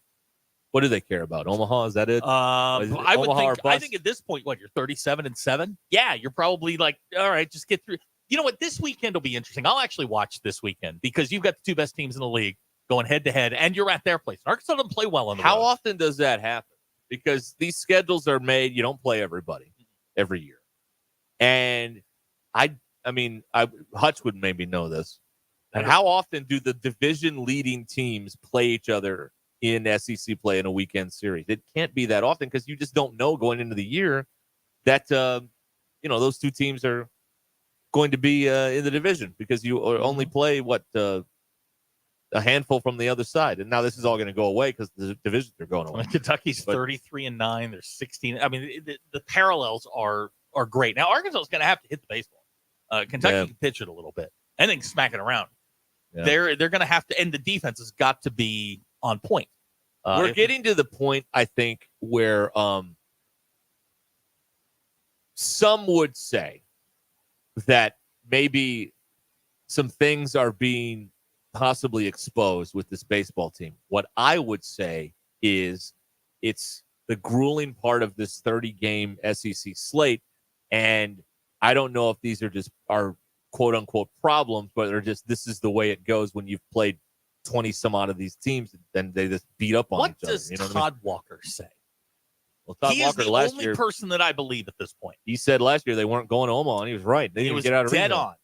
What do they care about? Omaha? Is that it?
I think at this point, you're 37-7. Yeah, you're probably like, all right, just get through. You know what? This weekend will be interesting. I'll actually watch this weekend because you've got the 2 best teams in the league going head to head, and you're at their place. Arkansas doesn't play well on the road.
How often does that happen? Because these schedules are made. You don't play everybody every year, and Hutch would maybe know this. And how often do the division leading teams play each other in SEC play in a weekend series? It can't be that often because you just don't know going into the year that those 2 teams are going to be in the division because you only play a handful from the other side, and now this is all going to go away because the divisions are going away.
Kentucky's 33-9. They're 16. I mean, the parallels are great. Now Arkansas is going to have to hit the baseball. Kentucky can pitch it a little bit and then smack it around. Yeah. They're going to have to, and the defense has got to be on point.
We're getting to the point, I think, where some would say that maybe some things are being possibly exposed with this baseball team. What I would say is it's the grueling part of this 30-game SEC slate, and I don't know if these are just our quote-unquote problems, but they're just this is the way it goes when you've played 20-some-odd of these teams, and they just beat up on each other.
What does Todd Walker say?
Well, Todd
he
Walker
is the
last
only
year,
person that I believe at this point.
He said last year they weren't going to Omaha, and he was right. They didn't get out of
dead
Reno.
on.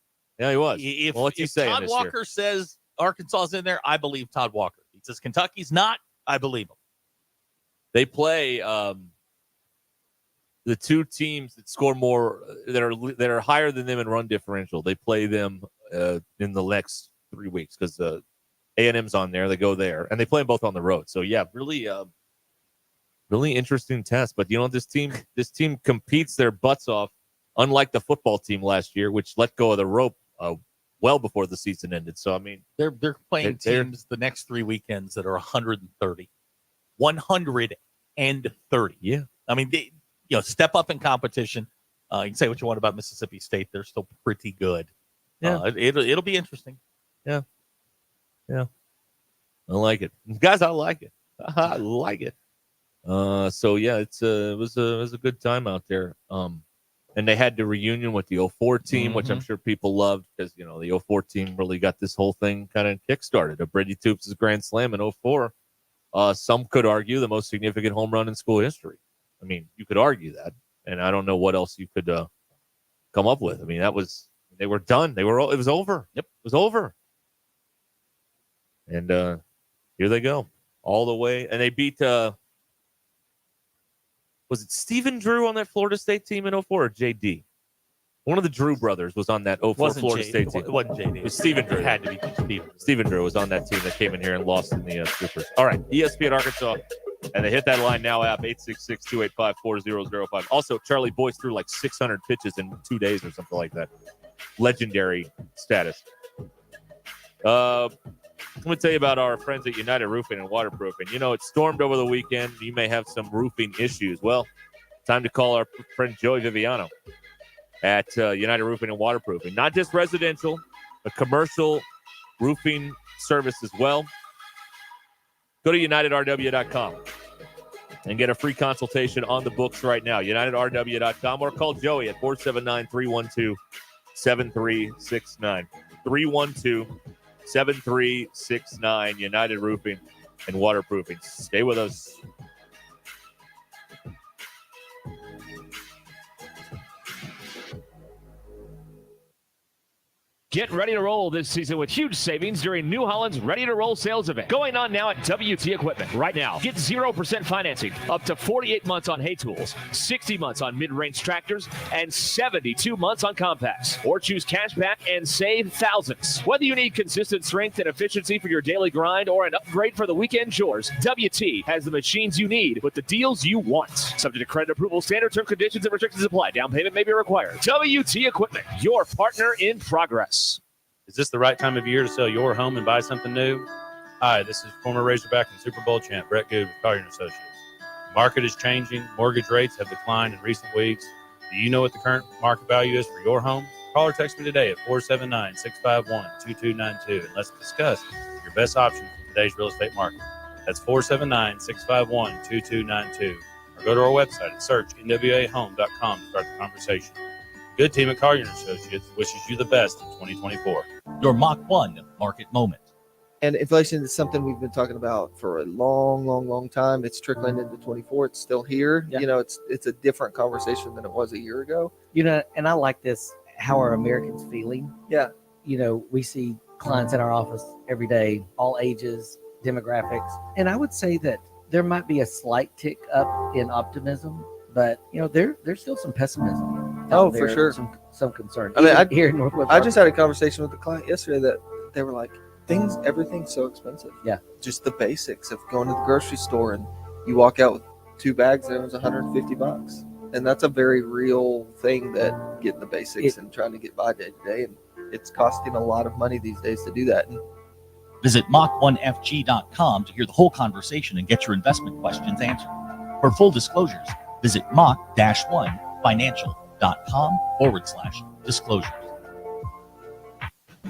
Yeah, he was.
If
what's he saying
Todd
this
Walker
year?
says Arkansas's in there, I believe Todd Walker. He says Kentucky's not, I believe him.
They play the two teams that score more that are higher than them in run differential. They play them in the next 3 weeks because A&M's on there. They go there, and they play them both on the road. So yeah, really interesting test. But this team competes their butts off, unlike the football team last year, which let go of the rope well before the season ended. So I mean,
they're playing teams the next 3 weekends that are 130. Yeah, I mean, they step up in competition. You can say what you want about Mississippi State; they're still pretty good. Yeah, it'll be interesting.
Yeah. I like it, guys. I like it. I like it. So yeah, it was a good time out there. And they had the reunion with the 04 team, which I'm sure people loved because the 04 team really got this whole thing kind of kickstarted. A Brady Toops' grand slam in 04. Some could argue the most significant home run in school history. I mean, you could argue that, and I don't know what else you could come up with. I mean, they were done. It was over. Yep, it was over. And here they go all the way, and they beat. Was it Stephen Drew on that Florida State team in 04 or JD? One of the Drew brothers was on that 04 Florida State team.
It wasn't JD.
It was Stephen Drew.
It had to be Stephen.
Stephen Drew was on that team that came in here and lost in the Supers. All right, ESPN Arkansas, and they hit that line now app 866-285-4005. Also, Charlie Boyce threw like 600 pitches in 2 days or something like that. Legendary status. Let me tell you about our friends at United Roofing and Waterproofing. It stormed over the weekend. You may have some roofing issues. Well, time to call our friend Joey Viviano at United Roofing and Waterproofing. Not just residential, but commercial roofing service as well. Go to UnitedRW.com and get a free consultation on the books right now. UnitedRW.com or call Joey at 479-312-7369. 312-7369, United Roofing and Waterproofing. Stay with us.
Get ready to roll this season with huge savings during New Holland's Ready to Roll sales event. Going on now at WT Equipment. Right now, get 0% financing, up to 48 months on hay tools, 60 months on mid-range tractors, and 72 months on compacts. Or choose cash back and save thousands. Whether you need consistent strength and efficiency for your daily grind or an upgrade for the weekend chores, WT has the machines you need with the deals you want. Subject to credit approval, standard term conditions and restrictions apply. Down payment may be required. WT Equipment, your partner in progress.
Is this the right time of year to sell your home and buy something new? Hi, this is former Razorback and Super Bowl champ Brett Good with Collier & Associates. The market is changing. Mortgage rates have declined in recent weeks. Do you know what the current market value is for your home? Call or text me today at 479-651-2292 and let's discuss your best option for today's real estate market. That's 479-651-2292. Or go to our website and search nwahome.com to start the conversation. Good team at Collier & Associates wishes you the best in 2024.
Your Mach 1 market moment.
And inflation is something we've been talking about for a long time. It's trickling into 24. It's still here. Yeah. It's a different conversation than it was a year ago.
And I like this, how are Americans feeling?
Yeah.
We see clients in our office every day, all ages, demographics. And I would say that there might be a slight tick up in optimism, but there's still some pessimism.
Oh, for sure.
Some concern.
I mean,
Here in Northwest
I just had a conversation with the client yesterday that they were like, everything's so expensive.
Yeah.
Just the basics of going to the grocery store and you walk out with 2 bags and it was $150. And that's a very real thing, that getting the basics and trying to get by day to day. And it's costing a lot of money these days to do that. And
Visit Mach1FG.com to hear the whole conversation and get your investment questions answered. For full disclosures, visit Mach-1Financial.com/disclosures.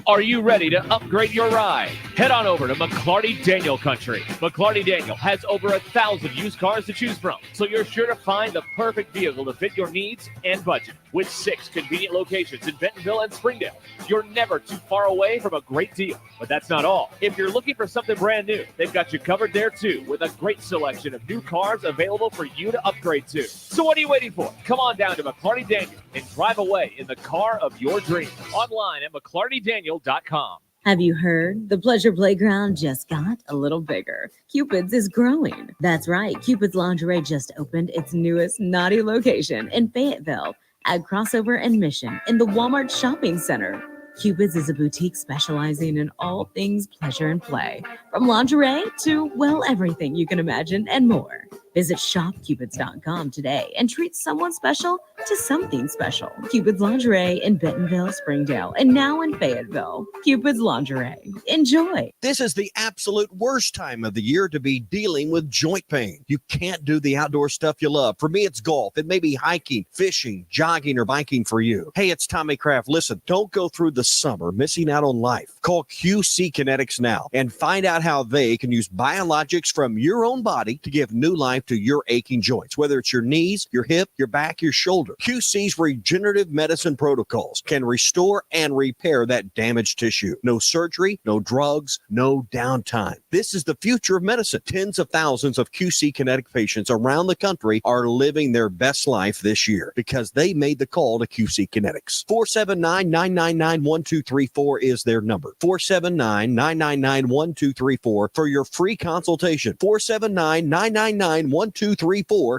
Are you ready to upgrade your ride? Head on over to McClarty Daniel Country. McClarty Daniel has over 1,000 used cars to choose from, so you're sure to find the perfect vehicle to fit your needs and budget. With 6 convenient locations in Bentonville and Springdale, you're never too far away from a great deal. But that's not all. If you're looking for something brand new, they've got you covered there too, with a great selection of new cars available for you to upgrade to. So what are you waiting for? Come on down to McClarty Daniel and drive away in the car of your dreams. Online at McClartyDaniel.com.
Have you heard? The Pleasure Playground just got a little bigger. Cupid's is growing. That's right. Cupid's Lingerie just opened its newest naughty location in Fayetteville at Crossover and Mission in the Walmart Shopping Center. Cupid's is a boutique specializing in all things pleasure and play, from lingerie to, well, everything you can imagine and more. Visit shopcupids.com today and treat someone special to something special. Cupid's Lingerie in Bentonville, Springdale, and now in Fayetteville. Cupid's Lingerie. Enjoy.
This is the absolute worst time of the year to be dealing with joint pain. You can't do the outdoor stuff you love. For me, it's golf. It may be hiking, fishing, jogging, or biking for you. Hey, it's Tommy Kraft. Listen, don't go through the summer missing out on life. Call QC Kinetics now and find out how they can use biologics from your own body to give new life to your aching joints, whether it's your knees, your hip, your back, your shoulder. QC's regenerative medicine protocols can restore and repair that damaged tissue. No surgery, no drugs, no downtime. This is the future of medicine. Tens of thousands of QC Kinetic patients around the country are living their best life this year because they made the call to QC Kinetics. 479-999-1234 is their number. 479-999-1234 for your free consultation. 479-999-1234.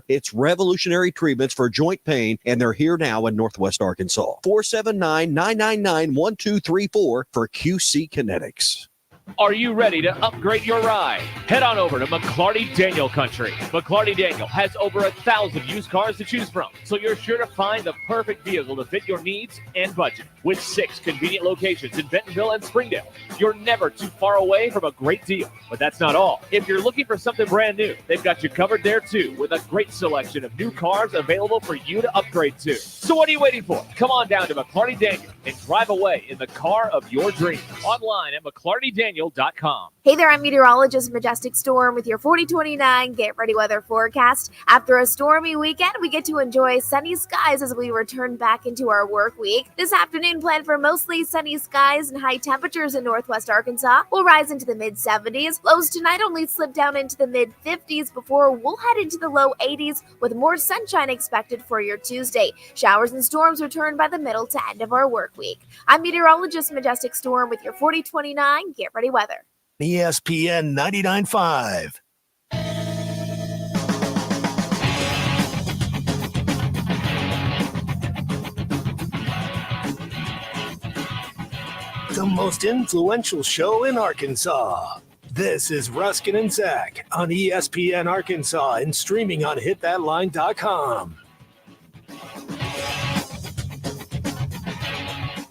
It's revolutionary treatments for joint pain, and they're here now in Northwest Arkansas. 479-999-1234 for QC Kinetics.
Are you ready to upgrade your ride? Head on over to McClarty Daniel Country. McClarty Daniel has over 1,000 used cars to choose from, so you're sure to find the perfect vehicle to fit your needs and budget. With 6 convenient locations in Bentonville and Springdale, you're never too far away from a great deal. But that's not all. If you're looking for something brand new, they've got you covered there too, with a great selection of new cars available for you to upgrade to. So what are you waiting for? Come on down to McClarty Daniel and drive away in the car of your dreams. Online at McClartyDaniel.com.
Hey there, I'm meteorologist Majestic Storm with your 4029 Get Ready Weather forecast. After a stormy weekend, we get to enjoy sunny skies as we return back into our work week. This afternoon, plan for mostly sunny skies and high temperatures in Northwest Arkansas. We'll rise into the mid-70s. Lows tonight only slip down into the mid-50s before we'll head into the low 80s with more sunshine expected for your Tuesday. Showers and storms return by the middle to end of our work week. I'm meteorologist Majestic Storm with your 4029 Get Ready Weather.
ESPN 99.5. The most influential show in Arkansas. This is Ruskin and Zach on ESPN Arkansas and streaming on hitthatline.com.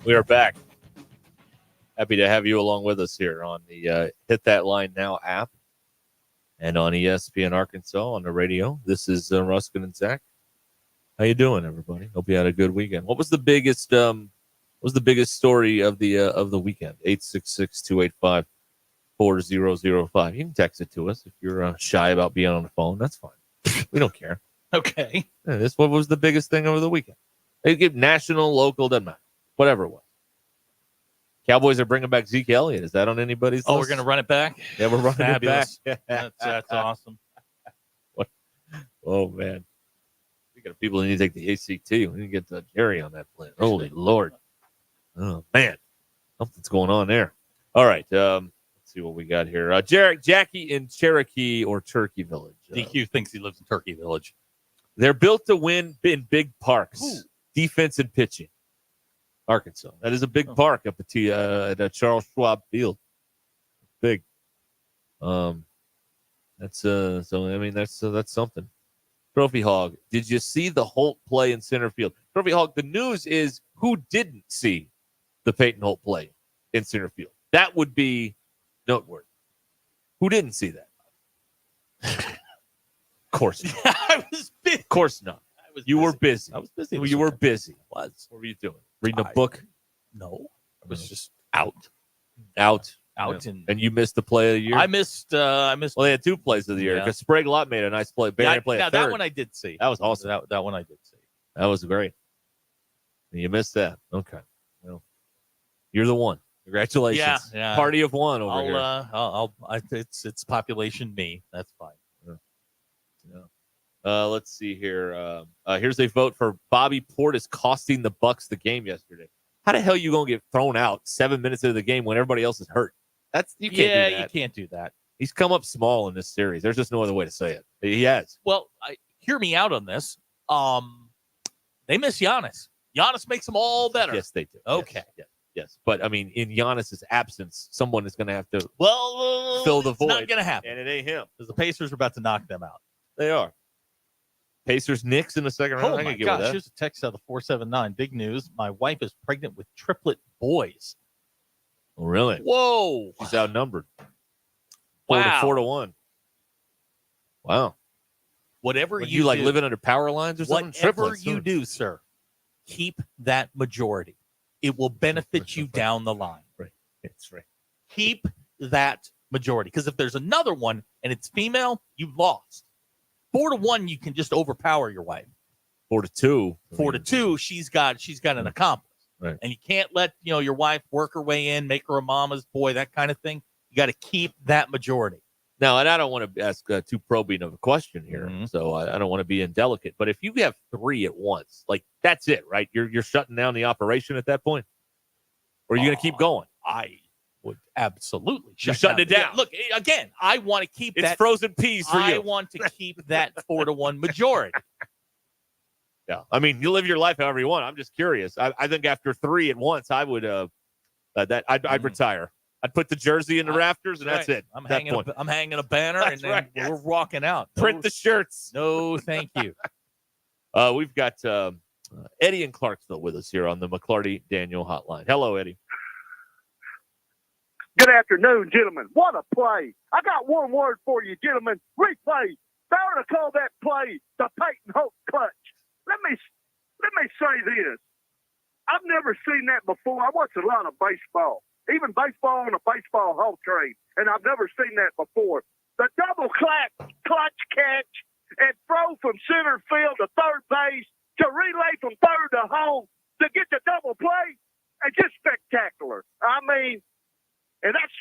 We are back. Happy to have you along with us here on the Hit That Line Now app and on ESPN Arkansas on the radio. This is Ruskin and Zach. How you doing, everybody? Hope you had a good weekend. What was the biggest story of the weekend? 866-285-4005. You can text it to us if you're shy about being on the phone. That's fine. We don't care.
Okay.
Yeah, what was the biggest thing over the weekend? They give national, local, doesn't matter. Whatever it was. Cowboys are bringing back Zeke Elliott. Is that on anybody's list?
Oh, we're going to run it back?
Yeah, we're running
Fabulous.
it back.
That's awesome.
What? Oh, man. Speaking of people who need to take the ACT, we need to get Jerry on that plan. Holy Lord. Oh, man. Something's going on there. All right. Let's see what we got here. Jackie in Cherokee or Turkey Village.
DQ thinks he lives in Turkey Village.
They're built to win in big parks.
Ooh.
defense and pitching. Arkansas. That is a big park up at Charles Schwab Field. Big. That's something. Trophy Hog. Did you see the Holt play in center field? Trophy Hog. The news is who didn't see the Peyton Holt play in center field. That would be noteworthy. Who didn't see that? Of course not.
I was busy.
Of course not. You were busy.
I was busy.
You were busy.
Was.
What were you doing? Reading a book?
No. I was just out.
And you missed the play of the year?
I missed.
Well, they had 2 plays of the year because Sprague Lott made a nice play. Barry played a third.
That one I did see.
That was awesome.
That one I did see.
That was great. You missed that. Okay. Well, you're the one. Congratulations.
Yeah.
Party of one over here.
It's population me. That's fine.
Let's see here. Here's a vote for Bobby Portis costing the Bucks the game yesterday. How the hell are you going to get thrown out 7 minutes into the game when everybody else is hurt? You can't do that.
You can't do that.
He's come up small in this series. There's just no other way to say it. He has.
Well, hear me out on this. They miss Giannis. Giannis makes them all better.
Yes, they do.
Okay.
Yes. But, I mean, in Giannis's absence, someone is going to have to
fill
the void.
It's not going to happen.
And it ain't him.
Because the Pacers are about to knock them out.
They are. Pacers Knicks in the second round.
Oh, my gosh. Here's a text out of 479. Big news. My wife is pregnant with triplet boys.
Oh, really?
Whoa.
She's outnumbered.
Wow.
4-1. Wow.
Whatever
you
do,
living under power lines or something?
Whatever you do, sir, keep that majority. It will benefit you down the line.
Right. That's right.
Keep that majority. Because if there's another one and it's female, you've lost. 4-1, you can just overpower your wife.
4-2.
4-2, she's got an accomplice.
Right.
And you can't let your wife work her way in, make her a mama's boy, that kind of thing. You got to keep that majority.
Now, and I don't want to ask too probing of a question here, so I don't want to be indelicate. But if you have 3 at once, that's it, right? You're shutting down the operation at that point, or are you going to keep going?
I would absolutely.
You're shutting it down.
Yeah, look, again, I want to keep
it's
that
frozen peas for you.
I want to keep that 4-1 majority.
Yeah, I mean, you live your life however you want. I'm just curious. I think after 3 at once, I would I'd retire. I'd put the jersey in the rafters, and that's it.
I'm hanging a banner, and then we're walking out.
Print the shirts.
No, thank you.
We've got Eddie in Clarksville with us here on the McClarty Daniel Hotline. Hello, Eddie.
Good afternoon, gentlemen. What a play. I got one word for you, gentlemen. Replay. They ought to call that play the Peyton Holt clutch. Let me say this. I've never seen that before. I watch a lot of baseball, even baseball on a baseball hall train, and I've never seen that before. The double clutch catch and throw from center field to third base to relay from third to home to get the double play, and just spectacular. I mean, and that's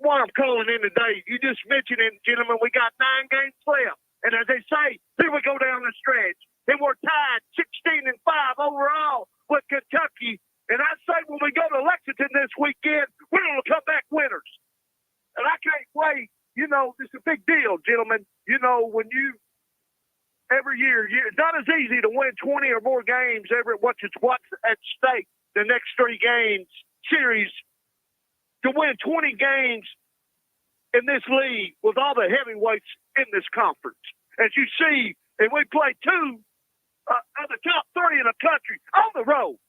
what I'm calling in today. You just mentioned it, gentlemen. We got 9 games left. And as they say, here we go down the stretch. And we're tied 16-5 overall with Kentucky. And I say when we go to Lexington this weekend, we're going to come back winners. And I can't wait. It's a big deal, gentlemen. When you every year, it's not as easy to win 20 or more games what's at stake the next 3 games series. To win 20 games in this league with all the heavyweights in this conference. As you see, and we play 2 of the top 3 in the country on the road.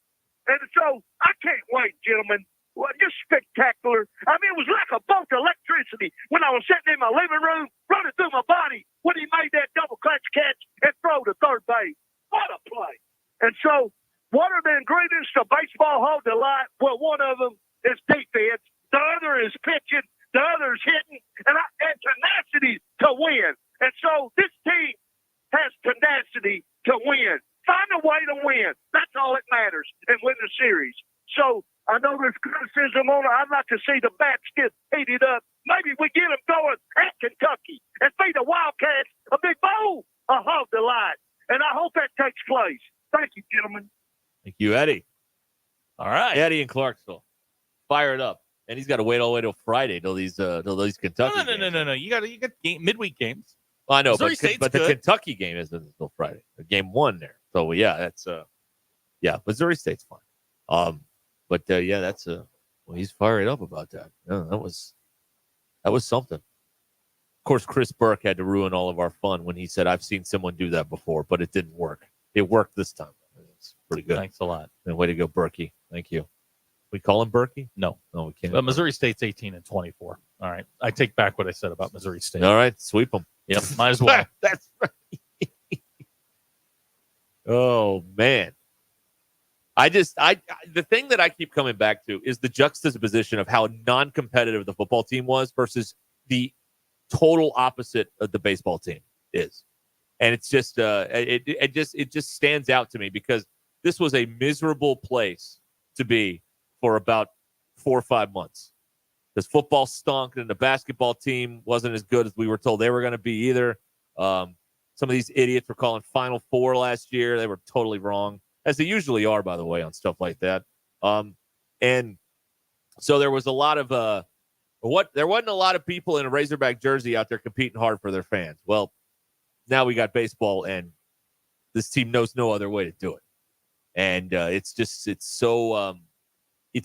And so I can't wait, gentlemen. Well, just spectacular. I mean, it was like a bolt of electricity when I was sitting in my living room, running through my body when he made that double clutch catch and throw to third base. What a play. And so what are the ingredients to baseball hall delight? Well, one of them is defense. The other is pitching. The other is hitting. And tenacity to win. And so this team has tenacity to win. Find a way to win. That's all that matters and win the series. So I know there's criticism on it. I'd like to see the bats get heated up. Maybe we get them going at Kentucky and feed the Wildcats a big bowl of Hog Delight. And I hope that takes place. Thank you, gentlemen.
Thank you, Eddie.
All right.
Eddie in Clarksville. Fire it up. And he's got to wait all the way till Friday till these Kentucky games.
No. You got midweek games.
Well, I know,
Missouri State's
but the Kentucky game isn't until Friday. Game 1 there. So yeah, that's Yeah, Missouri State's fine. But yeah, that's well, he's fired up about that. Yeah, that was something. Of course, Chris Burke had to ruin all of our fun when he said, "I've seen someone do that before, but it didn't work. It worked this time." It's pretty good.
Thanks a lot.
And way to go, Berkey. Thank you. We call him Berkey?
No,
we can't.
But Missouri State's 18-24. All right, I take back what I said about Missouri State.
All right, sweep them.
Yep, might as well.
That's right. Oh man. The thing that I keep coming back to is the juxtaposition of how non-competitive the football team was versus the total opposite of the baseball team is. And it's just it just stands out to me because this was a miserable place to be for about 4 or 5 months. Because football stunk and the basketball team wasn't as good as we were told they were going to be either. Some of these idiots were calling Final Four last year. They were totally wrong, as they usually are, by the way, on stuff like that. And so there was a lot of there wasn't a lot of people in a Razorback jersey out there competing hard for their fans. Well, now we got baseball, and this team knows no other way to do it. And it's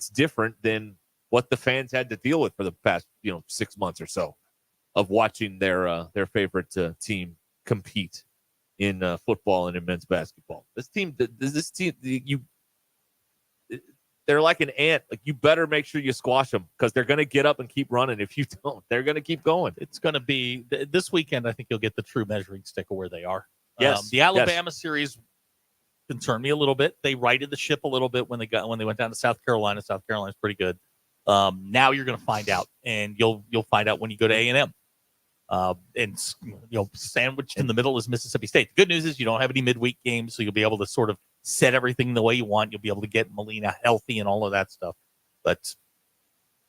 different than what the fans had to deal with for the past 6 months or so of watching their favorite team compete in football and in men's basketball. This team, they're like an ant. Like, you better make sure you squash them because they're going to get up and keep running. If you don't, they're going to keep going.
It's going to be this weekend. I think you'll get the true measuring stick of where they are.
Yes,
the Alabama series concerned me a little bit. They righted the ship a little bit when they went down to South Carolina. South Carolina's pretty good. Now you're going to find out, and you'll find out when you go to A&M. And sandwiched in the middle is Mississippi State. The good news is you don't have any midweek games, so you'll be able to sort of set everything the way you want. You'll be able to get Molina healthy and all of that stuff. But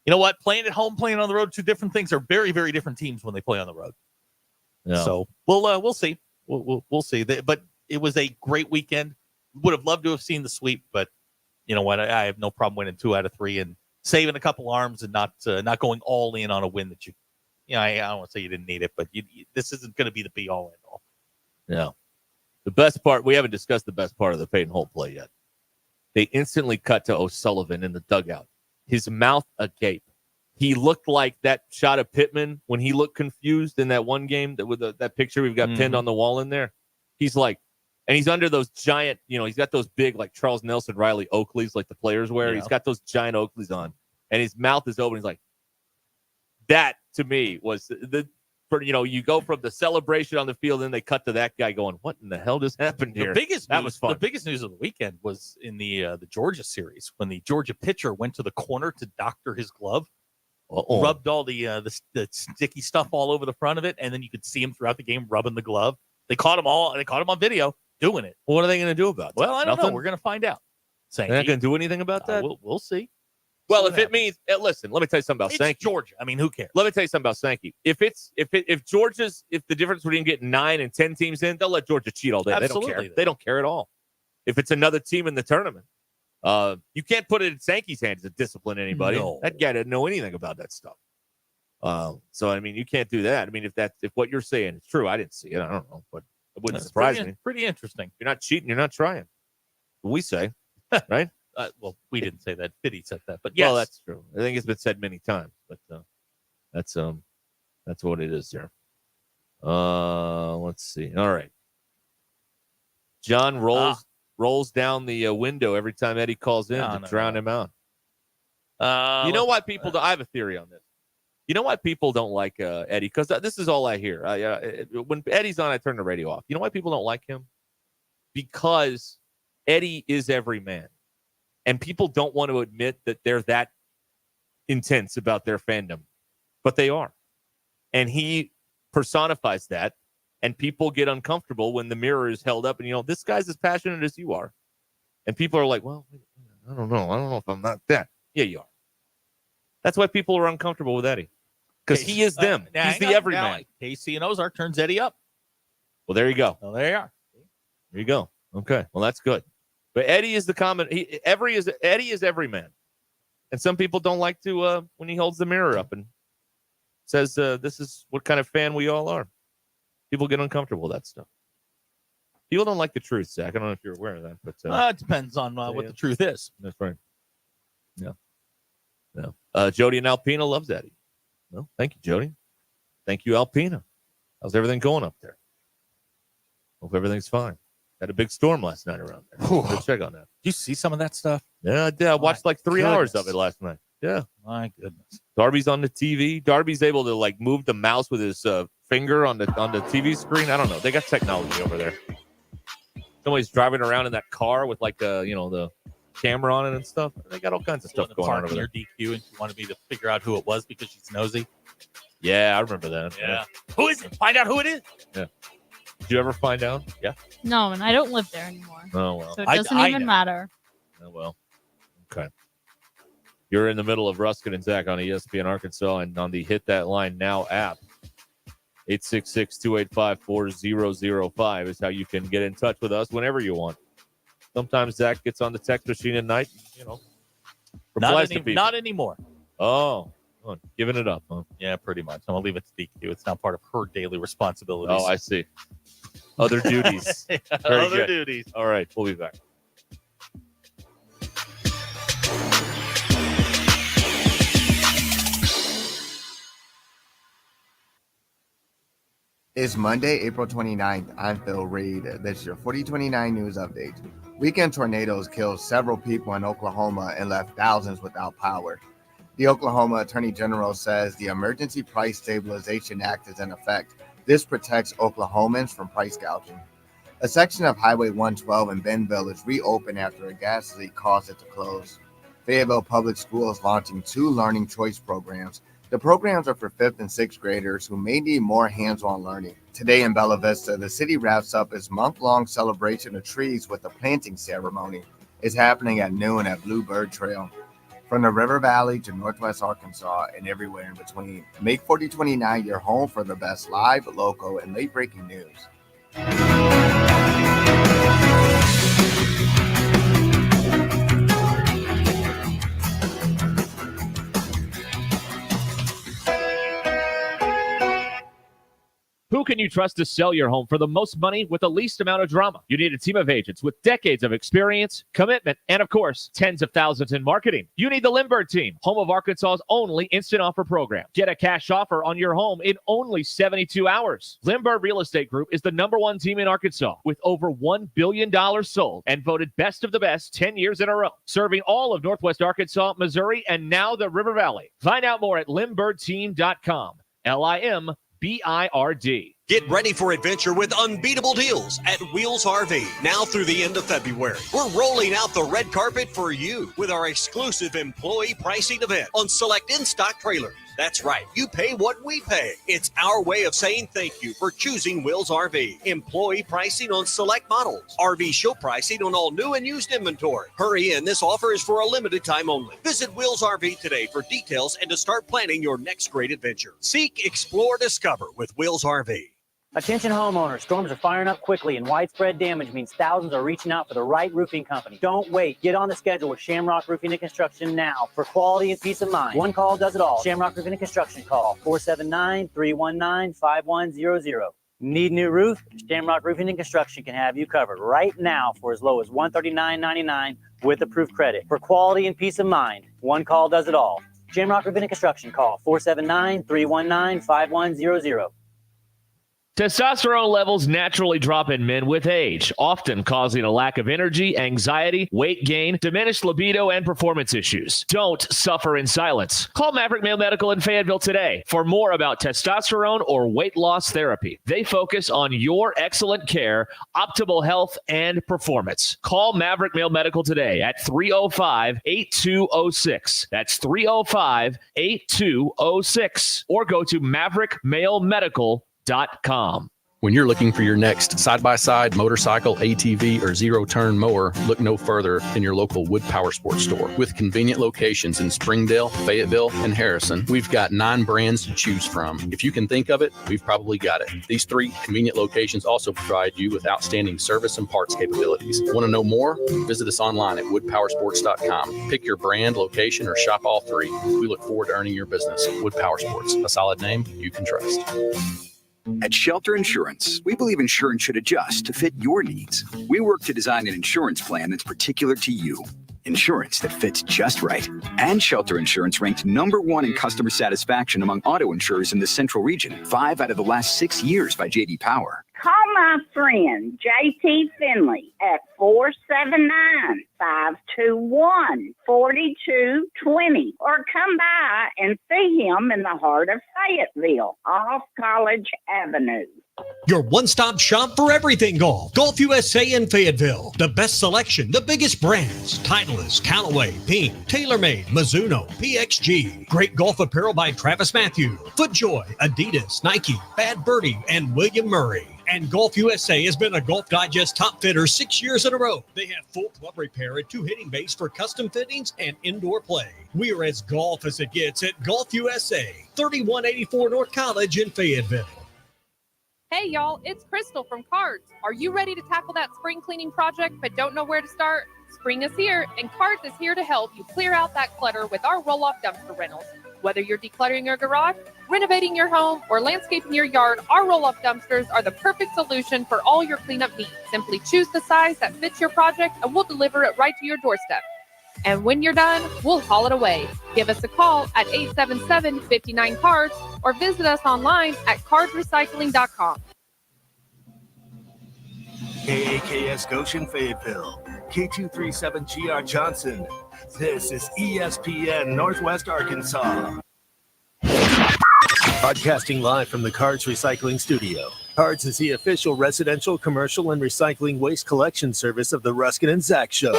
you know what? Playing at home, playing on the road, two different things. Are very, very different teams when they play on the road.
Yeah.
So we'll see. We'll see. But it was a great weekend. Would have loved to have seen the sweep, but you know what? I have no problem winning 2 out of 3 and saving a couple arms and not going all in on a win that I don't want to say you didn't need it, but this isn't going to be the be all end all.
No. The best part, we haven't discussed the best part of the Peyton Holt play yet. They instantly cut to O'Sullivan in the dugout. His mouth agape. He looked like that shot of Pittman when he looked confused in that one game with that picture we've got pinned on the wall in there. He's like, and he's under those giant, he's got those big, like Charles Nelson, Riley Oakleys, like the players wear. Yeah. He's got those giant Oakleys on, and his mouth is open. He's like, that to me was you go from the celebration on the field, and then they cut to that guy going, "What in the hell just happened here?"
Was fun. The biggest news of the weekend was in the Georgia series when the Georgia pitcher went to the corner to doctor his glove, rubbed all the sticky stuff all over the front of it, and then you could see him throughout the game rubbing the glove. They caught him on video doing it.
Well, what are they going to do about it?
Well, I don't know. We're going to find out.
They're not going to do anything about that?
We'll see.
Well, if it means, listen, let me tell you something about Sankey.
It's Georgia. I mean, who cares?
Let me tell you something about Sankey. If the difference between getting 9 and 10 teams in, they'll let Georgia cheat all day.
Absolutely.
They don't care. They don't care at all. If it's another team in the tournament, you can't put it in Sankey's hands to discipline anybody.
No.
That guy didn't know anything about that stuff. So I mean, you can't do that. I mean, if what you're saying is true, I didn't see it. I don't know, but it wouldn't surprise me.
Pretty interesting.
If you're not cheating, you're not trying. We say, right?
Well, we didn't say that. Fitty said that, but yes.
Well, that's true. I think it's been said many times, but that's what it is there. Let's see. All right. John rolls down the window every time Eddie calls in to drown him out. You know why people? I have a theory on this. You know why people don't like Eddie? Because this is all I hear. When Eddie's on, I turn the radio off. You know why people don't like him? Because Eddie is every man. And people don't want to admit that they're that intense about their fandom, but they are. And he personifies that, and people get uncomfortable when the mirror is held up and, this guy's as passionate as you are. And people are like, well, I don't know. I don't know if I'm not that. Yeah, you are. That's why people are uncomfortable with Eddie, because he is them. He's the everyman.
KC and Ozark turns Eddie up.
Well, there you go.
Well, there you are.
There you go. Okay. Well, that's good. But Eddie is the common. Eddie is every man, and some people don't like to when he holds the mirror up and says, "This is what kind of fan we all are." People get uncomfortable with that stuff. People don't like the truth, Zach. I don't know if you're aware of that, but
It depends on what the truth is.
That's right. Yeah. No. Jody and Alpena loves Eddie. Well, thank you, Jody. Thank you, Alpena. How's everything going up there? Hope everything's fine. Had a big storm last night around there. Go check on that.
Did you see some of that stuff?
Yeah, I did. I watched like 3 hours of it last night. Yeah.
My goodness.
Darby's on the TV. Darby's able to like move the mouse with his finger on the TV screen. I don't know. They got technology over there. Somebody's driving around in that car with like the camera on it and stuff. They got all kinds of stuff going on over there.
Your DQ and you wanted me to figure out who it was because she's nosy.
Yeah, I remember that.
Yeah. Who is it? Find out who it is.
Yeah. Did you ever find out? Yeah.
No, and I don't live there anymore.
Oh well.
So it doesn't even matter.
Oh well. Okay. You're in the middle of Ruscin and Zach on ESPN Arkansas and on the Hit That Line Now app. 866-285-4005 is how you can get in touch with us whenever you want. Sometimes Zach gets on the text machine at night, replies to people.
Not anymore.
Oh, giving it up, huh?
Yeah, pretty much. I'm going to leave it to DQ. It's not part of her daily responsibilities.
Oh, I see. Other duties.
Other duties.
All right, we'll be back.
It's Monday, April 29th. I'm Phil Reed. This is your 4029 News Update. Weekend tornadoes killed several people in Oklahoma and left thousands without power. The Oklahoma Attorney General says the Emergency Price Stabilization Act is in effect. This protects Oklahomans from price gouging. A section of Highway 112 in Bentonville is reopened after a gas leak caused it to close. Fayetteville Public Schools launching 2 learning choice programs. The programs are for 5th and 6th graders who may need more hands-on learning. Today in Bella Vista, the city wraps up its month-long celebration of trees with a planting ceremony. It's happening at noon at Bluebird Trail. From the River Valley to Northwest Arkansas and everywhere in between, make 4029 your home for the best live, local, and late-breaking news.
Who can you trust to sell your home for the most money with the least amount of drama? You need a team of agents with decades of experience, commitment, and of course, tens of thousands in marketing. You need the Limbird team, home of Arkansas's only instant offer program. Get a cash offer on your home in only 72 hours. Limbird Real Estate Group is the #1 team in Arkansas with over $1 billion sold and voted best of the best 10 years in a row, serving all of Northwest Arkansas, Missouri, and now the River Valley. Find out more at limbirdteam.com. LIMBIRD.
Get ready for adventure with unbeatable deals at Wheels RV now through the end of February. We're rolling out the red carpet for you with our exclusive employee pricing event on select in-stock trailers. That's right. You pay what we pay. It's our way of saying thank you for choosing Wheels RV. Employee pricing on select models. RV show pricing on all new and used inventory. Hurry in. This offer is for a limited time only. Visit Wheels RV today for details and to start planning your next great adventure. Seek, explore, discover with Wheels RV.
Attention homeowners, storms are firing up quickly and widespread damage means thousands are reaching out for the right roofing company. Don't wait. Get on the schedule with Shamrock Roofing and Construction now for quality and peace of mind. One call does it all. Shamrock Roofing and Construction. Call 479-319-5100. Need new roof? Shamrock Roofing and Construction can have you covered right now for as low as $139.99 with approved credit. For quality and peace of mind, one call does it all. Shamrock Roofing and Construction. Call 479-319-5100.
Testosterone levels naturally drop in men with age, often causing a lack of energy, anxiety, weight gain, diminished libido, and performance issues. Don't suffer in silence. Call Maverick Male Medical in Fayetteville today for more about testosterone or weight loss therapy. They focus on your excellent care, optimal health, and performance. Call Maverick Male Medical today at 305-8206. That's 305-8206. Or go to maverickmalemedical.com.
When you're looking for your next side-by-side, motorcycle, ATV, or zero-turn mower, look no further than your local Wood Power Sports store. With convenient locations in Springdale, Fayetteville, and Harrison, we've got 9 brands to choose from. If you can think of it, we've probably got it. These 3 convenient locations also provide you with outstanding service and parts capabilities. Want to know more? Visit us online at woodpowersports.com. Pick your brand, location, or shop all 3. We look forward to earning your business. Wood Power Sports, a solid name you can trust.
At Shelter Insurance, we believe insurance should adjust to fit your needs. We work to design an insurance plan that's particular to you. Insurance that fits just right. And Shelter Insurance ranked #1 in customer satisfaction among auto insurers in the Central Region 5 out of the last 6 years by J.D. Power.
Call my friend J.T. Finley at 479-521-4220 or come by and see him in the heart of Fayetteville off College Avenue.
Your one-stop shop for everything golf. Golf USA in Fayetteville. The best selection, the biggest brands. Titleist, Callaway, Pink, TaylorMade, Mizuno, PXG. Great golf apparel by Travis Matthew, FootJoy, Adidas, Nike, Bad Birdie, and William Murray. And Golf USA has been a Golf Digest top fitter 6 years in a row. They have full club repair and 2 hitting bays for custom fittings and indoor play. We are as golf as it gets at Golf USA, 3184 North College in Fayetteville.
Hey y'all, it's Crystal from Cards. Are you ready to tackle that spring cleaning project but don't know where to start? Spring is here, and Cards is here to help you clear out that clutter with our roll-off dumpster rentals. Whether you're decluttering your garage, renovating your home, or landscaping your yard, our roll-off dumpsters are the perfect solution for all your cleanup needs. Simply choose the size that fits your project, and we'll deliver it right to your doorstep. And when you're done, we'll haul it away. Give us a call at 877-59-CARDS or visit us online at cardsrecycling.com.
KAKS Goshen Fayetteville, K237GR Johnson. This is ESPN Northwest Arkansas. Broadcasting live from the Cards Recycling Studio. Cards is the official residential, commercial, and recycling waste collection service of the Ruscin and Zach Show.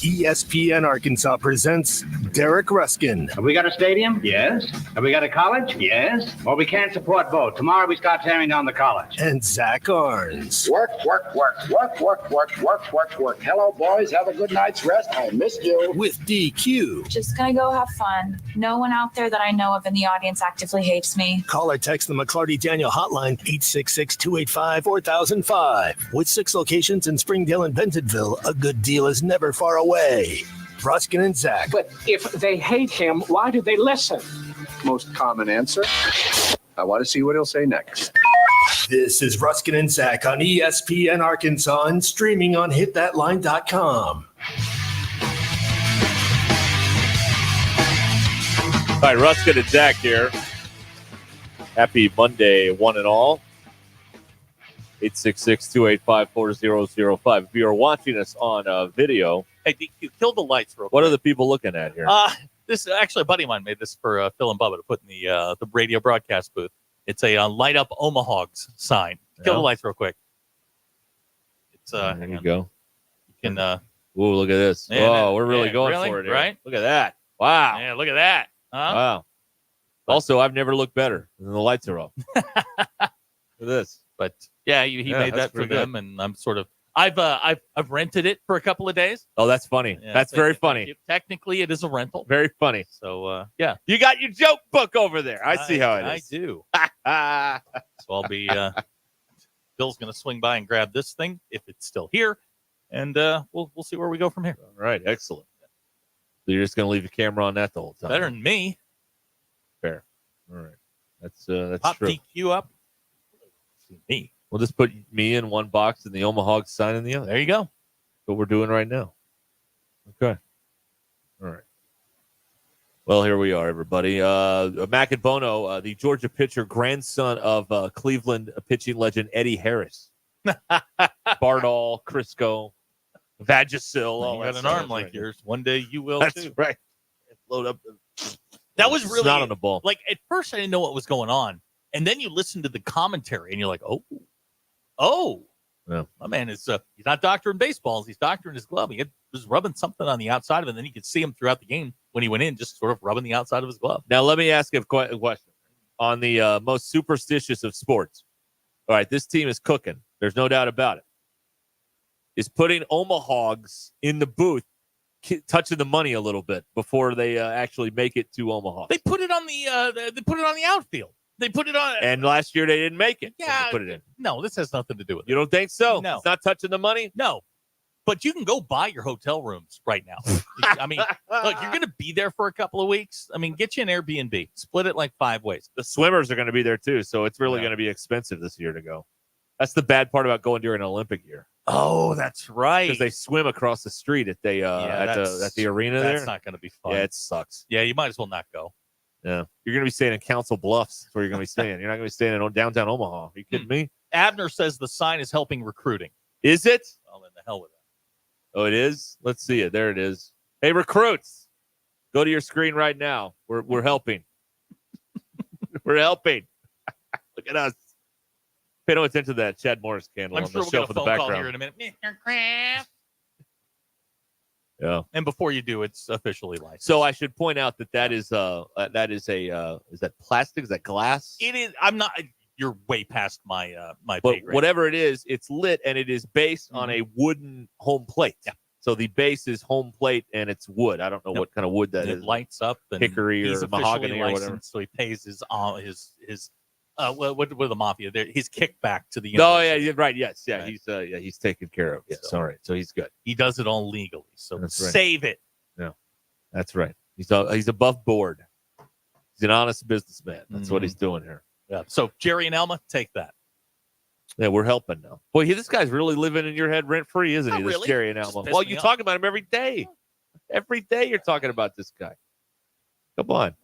ESPN Arkansas presents Derek Ruscin.
Have we got a stadium? Yes. Have we got a college? Yes. Well, we can't support both. Tomorrow we start tearing down the college.
And Zach Arns.
Work. Hello, boys. Have a good night's rest. I missed you.
With DQ.
Just gonna go have fun. No one out there that I know of in the audience actively hates me.
Call or text the McClarty Daniel hotline 866-285-4005. With 6 locations in Springdale and Bentonville, a good deal is never far away. Ruscin and Zach.
But if they hate him, why do they listen? Most common answer. I want to see what he'll say next.
This is Ruscin and Zach on ESPN Arkansas and streaming on hitthatline.com.
All right, Ruscin and Zach here. Happy Monday, one and all. 866-285-4005. If you are watching us on video,
hey, DQ, kill the lights real quick.
What are the people looking at here?
This actually a buddy of mine made this for Phil and Bubba to put in the radio broadcast booth. It's a light up Omaha's sign. Kill the lights real quick. It's
there you go.
You can
ooh, look at this. Whoa, we're really going for it here.
Right?
Look at that. Wow.
Yeah, look at that. Huh?
Wow. Also, I've never looked better than the lights are off. Look at this.
But yeah, he made that for them, and I'm sort of I've rented it for a couple of days.
Oh, that's funny.
Yeah,
that's very funny.
Technically, it is a rental.
Very funny.
So yeah,
you got your joke book over there. I see how it is.
I do. So I'll be. Bill's going to swing by and grab this thing if it's still here, and we'll see where we go from here.
All right, excellent. So you're just going to leave the camera on that the whole time.
Better than me.
Fair. All right. That's
Pop
true.
DQ up. Me.
We'll just put me in one box and the Omaha sign in the other.
There you go.
That's what we're doing right now. Okay. All right. Well, here we are, everybody. Mac and Bono, the Georgia pitcher, grandson of Cleveland pitching legend Eddie Harris. Bardall, Crisco, Vagisil.
You got an arm like yours. One day you will,
That's
too.
right. Load up.
That was really
not on the ball.
Like, at first, I didn't know what was going on. And then you listen to the commentary, and you're like, oh.
Yeah.
My man is, he's not doctoring baseballs. He's doctoring his glove. He was rubbing something on the outside of it, and then you could see him throughout the game when he went in, just sort of rubbing the outside of his glove.
Now, let me ask you a question. On the most superstitious of sports. All right, this team is cooking. There's no doubt about it. Is putting Omaha's in the booth touching the money a little bit before they actually make it to Omaha.
They put it on the outfield. They put it on.
And last year they didn't make it.
Yeah.
Put it in.
No, this has nothing to do with it.
You don't think so?
No.
It's not touching the money?
No. But you can go buy your hotel rooms right now. I mean, look, you're going to be there for a couple of weeks. I mean, get you an Airbnb. Split it like 5 ways.
The swimmers are going to be there too, so it's really going to be expensive this year to go. That's the bad part about going during an Olympic year.
Oh, that's right.
Because they swim across the street at the at the arena there.
That's not going to be fun.
Yeah, it sucks.
Yeah, you might as well not go.
Yeah, you're going to be staying in Council Bluffs. That's where you're going to be staying. You're not going to be staying in downtown Omaha. Are you kidding me?
Abner says the sign is helping recruiting.
Is it?
Oh, then the hell with that.
Oh, it is? Let's see it. There it is. Hey, recruits, go to your screen right now. We're helping. We're helping. Look at us. Pay no attention to that Chad Morris candle
I'm
on
sure
the
we'll
shelf
get a
in the
phone call
background.
here in a minute. Mr. Kraft.
Yeah.
And before you do, it's officially licensed.
So I should point out that is that plastic? Is that glass?
It is. I'm not. You're way past my my
But
pay grade.
whatever it is, it's lit and it is based on a wooden home plate. Yeah. So the base is home plate and it's wood. I don't know what kind of wood that
it
is.
lights up. And
Hickory
he's
or
officially
mahogany or
licensed,
whatever.
So he pays his what the mafia there? His kickback to the
Oh
university.
yeah, you're right. Yes, yeah,
Right.
he's taken care of. Yes,
So-
all right. So he's good.
He does it all legally. So
That's right.
save it.
Yeah, that's right. He's above board. He's an honest businessman. That's what he's doing here.
Yeah. So Jerry and Elma, take that.
Yeah, we're helping now. Boy, this guy's really living in your head rent free, isn't he?
Not
This
really.
Jerry and
Just
Alma.
pissed
Well,
me
you
off.
talk about him every day. Every day you're talking about this guy. Come on.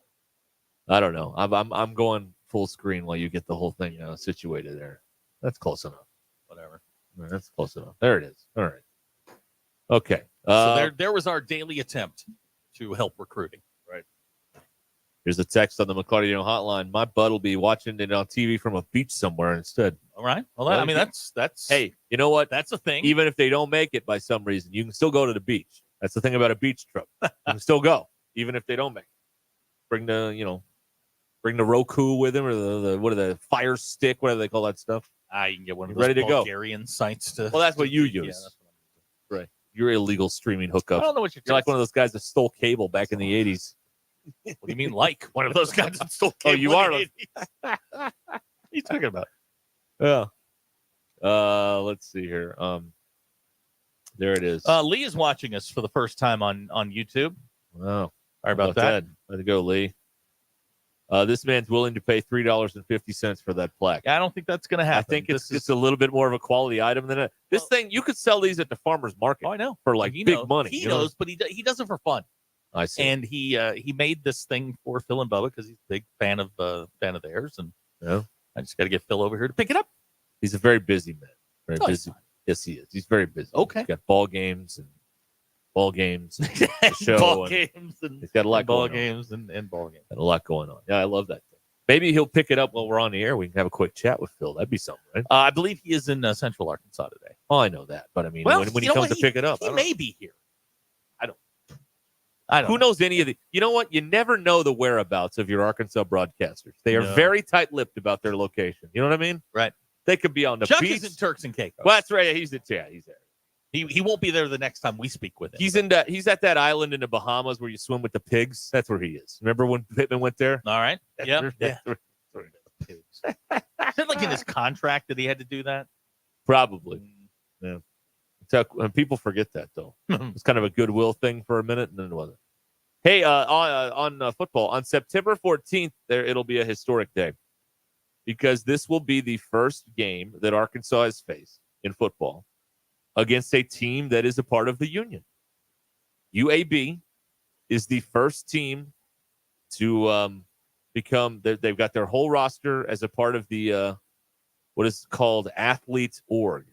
I don't know. I'm going full screen while you get the whole thing situated there. That's close enough.
Whatever.
That's close enough. There it is. All right. Okay.
So there was our daily attempt to help recruiting.
Right. Here's a text on the McCarty hotline. My bud will be watching it on TV from a beach somewhere instead.
All right. Well, I mean that's
Hey, you know what?
that's a thing.
Even if they don't make it by some reason, you can still go to the beach. That's the thing about a beach trip. You can still go, even if they don't make it. Bring the Roku with him or the Fire Stick, whatever they call that stuff.
You can get one of
You're
those
ready to go.
Bulgarian sites to.
Well, that's what you
Yeah,
use.
that's what
Right. Your illegal streaming hookup.
I don't know what you're
like one of those guys that stole cable back in the 80s.
What do you mean, like one of those guys that stole
Oh,
cable?
you are.
in the 80s? What are you talking about?
Yeah. Let's see here. There it is.
Lee is watching us for the first time on YouTube.
Wow.
Sorry about that.
Way to go, Lee. This man's willing to pay $3.50 for that plaque.
I don't think that's going to happen.
I think it's just a little bit more of a quality item than it. This thing, you could sell these at the farmer's market.
Oh, I know.
For like
He
big
knows.
money.
He
you know?
knows, but he does it for fun.
I see.
And he made this thing for Phil and Bubba because he's a big fan of theirs. And
Yeah.
I just got to get Phil over here to pick it up.
He's a very busy man. Very
No, he's
busy. Yes, he is. He's very busy.
Okay.
He's got ball games and the show.
ball
and
games and
he's got a lot
ball
going
games and ball games.
on. Got a lot going on. Yeah, I love that thing. Maybe he'll pick it up while we're on the air. We can have a quick chat with Phil. That'd be something, right?
I believe he is in Central Arkansas today.
Oh, I know that. But I mean,
Well,
when he
you know
comes
what?
to pick it up,
He
I don't
may be here. I don't.
Who knows any of the? You know what? You never know the whereabouts of your Arkansas broadcasters. They are
No.
very tight-lipped about their location. You know what I mean?
Right.
They could be on the
Chuck
beach.
is in Turks and Caicos.
Well, that's right. He's there.
He won't be there the next time we speak with him.
He's at that island in the Bahamas where you swim with the pigs. That's where he is. Remember when Pittman went there?
All right. Yeah.
That's where-
Is it like in his contract that he had to do that?
Probably. Yeah. And people forget that though. It's kind of a goodwill thing for a minute, and then it wasn't. Hey, on football on September 14th, it'll be a historic day because this will be the first game that Arkansas has faced in football against a team that is a part of the Union. UAB is the first team to become. They've got their whole roster as a part of the what is called Athletes Org.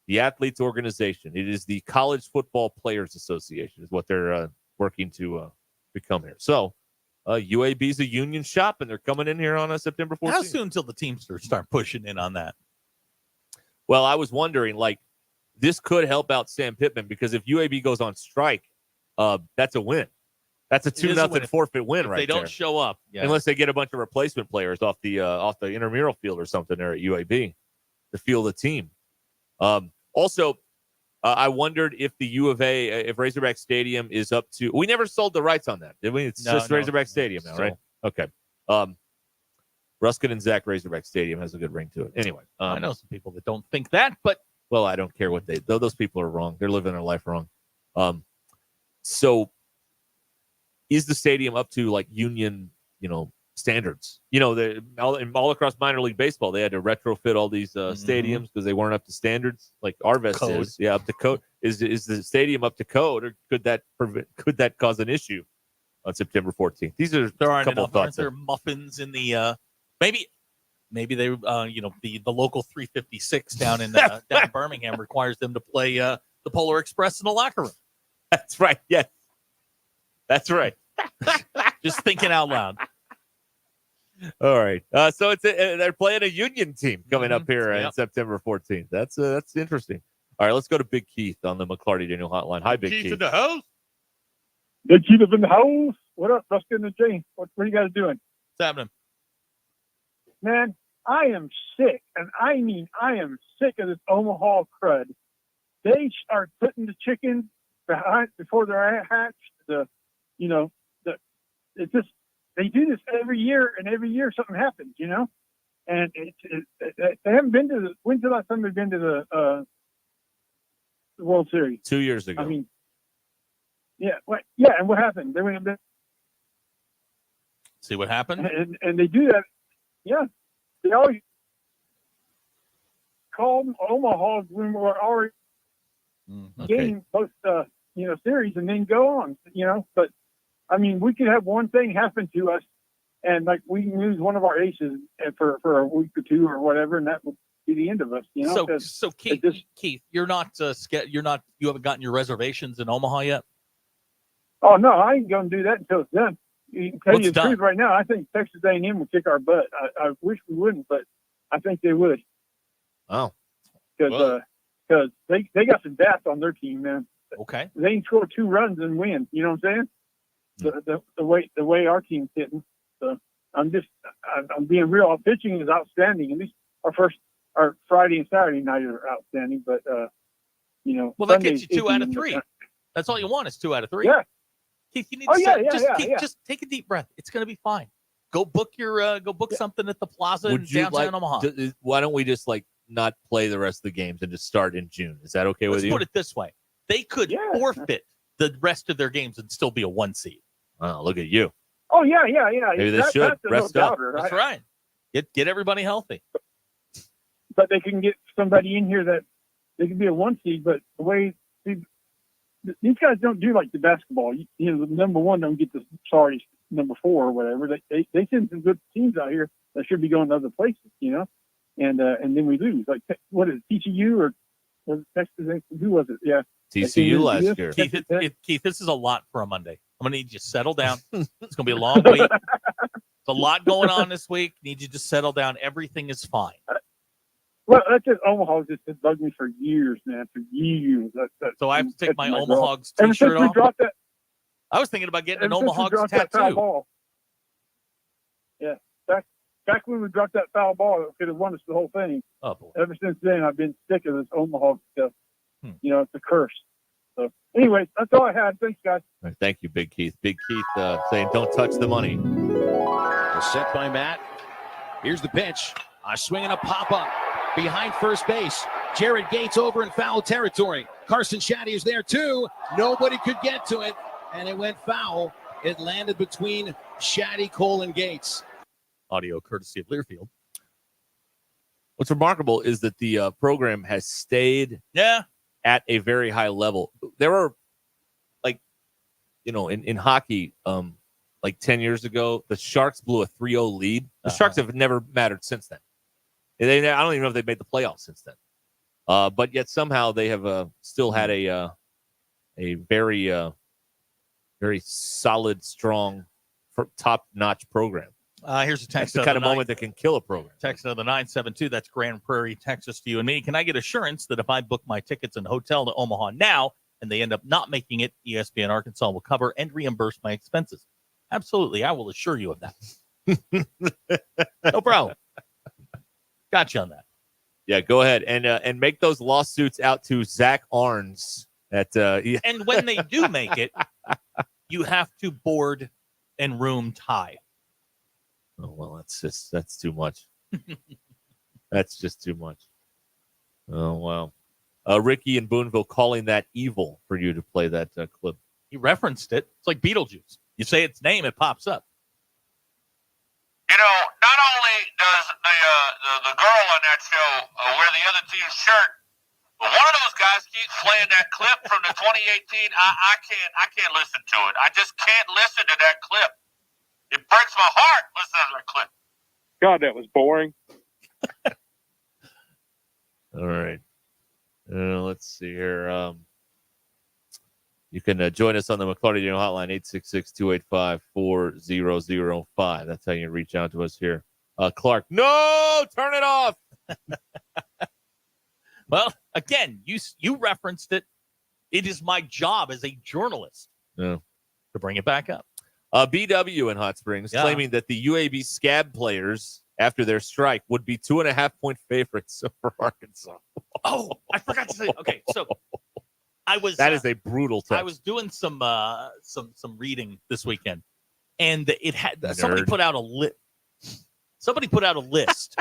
The Athletes Organization. It is the College Football Players Association is what they're working to become here. So UAB is a union shop, and they're coming in here on September 14th.
How soon until the Teamsters start pushing in on that?
Well, I was wondering, this could help out Sam Pittman because if UAB goes on strike, that's a win. That's a 2-0 forfeit win right
They don't
there.
show up.
Unless they get a bunch of replacement players off the intramural field or something there at UAB to field the team. Also, I wondered if the U of A, if Razorback Stadium is up to. We never sold the rights on that, did we? It's just Razorback Stadium now, right? Okay. Ruscin and Zach Razorback Stadium has a good ring to it. Anyway,
I know some people that don't think that, but
Well, I don't care what those people are wrong. They're living their life wrong. So is the stadium up to like union, standards? All across minor league baseball, they had to retrofit all these stadiums because they weren't up to standards like Arvest
Code.
is. Yeah, up to code. Is the stadium up to code, or could that cause an issue on September 14th? These are
There
a
aren't
couple
enough.
of
Aren't
thoughts.
there muffins in the maybe they the local 356 down in Birmingham requires them to play the Polar Express in the locker room.
That's right. Yes, that's right.
Just thinking out loud.
All right. So they're playing a union team coming up here on September 14th. That's interesting. All right, let's go to Big Keith on the McClarty Daniel Hotline. Hi, Big Keith.
in the house.
Big Keith up in the house. What up, Ruscin and Jane? What are you guys doing?
What's happening?
Man, I am sick, and I mean I am sick of this Omaha crud. They start putting the chickens before they're hatched. It's just they do this every year, and every year something happens, And they haven't been to when's the last time they've been to the World Series?
2 years ago.
I mean, and what happened? They went up
See what happened?
and they do that. Yeah, they always call them Omaha when we're already game post series and then go on, But I mean, we could have one thing happen to us, and like we can lose one of our aces for a week or two or whatever, and that would be the end of us.
So Keith, you're not you haven't gotten your reservations in Omaha yet?
Oh no, I ain't going to do that until it's done. You can tell
What's
you the
done?
truth right now. I think Texas A&M would kick our butt. I wish we wouldn't, but I think they would.
Oh,
because they got some bats on their team, man.
Okay,
they can score 2 runs and win. You know what I'm saying? The way our team's hitting. So I'm being real. Our pitching is outstanding. At least our Friday and Saturday night are outstanding. But
well, that gets you 2 out of 3. That's all you want is 2 out of 3.
Yeah.
Keith, you need to just take a deep breath. It's going to be fine. Go book your something at the Plaza in downtown Omaha.
Why don't we just not play the rest of the games and just start in June? Is that okay with you?
Let's put it this way: they could forfeit the rest of their games and still be a 1 seed.
Oh, look at you!
Oh yeah.
Maybe they should rest up.
That's right. Get everybody healthy.
But they can get somebody in here that they can be a 1 seed. But the way these guys don't do like the basketball. The number 1 don't get the number 4 or whatever. They send some good teams out here that should be going to other places, and then we lose. Like what is it, TCU or was it Texas? Who was it? Yeah,
TCU last year.
Keith, this is a lot for a Monday. I'm gonna need you to settle down. It's gonna be a long week. There's a lot going on this week. Need you to settle down. Everything is fine.
Well, that's just Omaha's just bugged me for years, man. For years.
So I have to take my Omaha's t-shirt off. I was thinking about getting an Omaha's tattoo.
Yeah, back when we dropped that foul ball, it could have won us the whole thing.
Oh boy!
Ever since then, I've been sick of this Omaha stuff. It's a curse. So, anyway, that's all I had. Thanks, guys.
All right, thank you, Big Keith. Big Keith saying, "Don't touch the money."
Set by Matt. Here's the pitch. A swing and a pop up behind first base. Jared Gates over in foul territory. Carson Shaddy is there too. Nobody could get to it, and it went foul. It landed between Shaddy, Cole, and Gates.
Audio courtesy of Learfield.
What's remarkable is that the program has stayed at a very high level. There were, in hockey, 10 years ago, the Sharks blew a 3-0 lead. The Sharks have never mattered since then. I don't even know if they've made the playoffs since then. But yet somehow they have still had a very, very solid, strong, top-notch program.
Here's a text.
That's the kind of moment that can kill a program.
Text of the 972. That's Grand Prairie, Texas, to you and me. Can I get assurance that if I book my tickets and hotel to Omaha now and they end up not making it, ESPN Arkansas will cover and reimburse my expenses? Absolutely. I will assure you of that. No problem. Got you on that.
Yeah, go ahead and make those lawsuits out to Zach Arns.
And when they do make it, you have to board and room tie.
Oh, well, that's too much. That's just too much. Oh, wow. Ricky in Boonville calling that evil for you to play that clip.
He referenced it. It's like Beetlejuice. You say its name, it pops up.
You know, not only does the girl on that show wear the other team's shirt, but one of those guys keeps playing that clip from the 2018. I can't listen to it. I just can't listen to that clip. It breaks my heart listening to that clip.
God, that was boring.
All right. Let's see here. You can join us on the McClarty Daniel Hotline, 866-285-4005. That's how you reach out to us here. Clark, no, turn it off.
Well, again, you referenced it. It is my job as a journalist to bring it back up.
BW in Hot Springs claiming that the UAB Scab players, after their strike, would be 2.5-point favorites for Arkansas.
Oh, I forgot to say. Okay, so
that is a brutal text.
I was doing some reading this weekend, and it had somebody put out a list. Somebody put out a list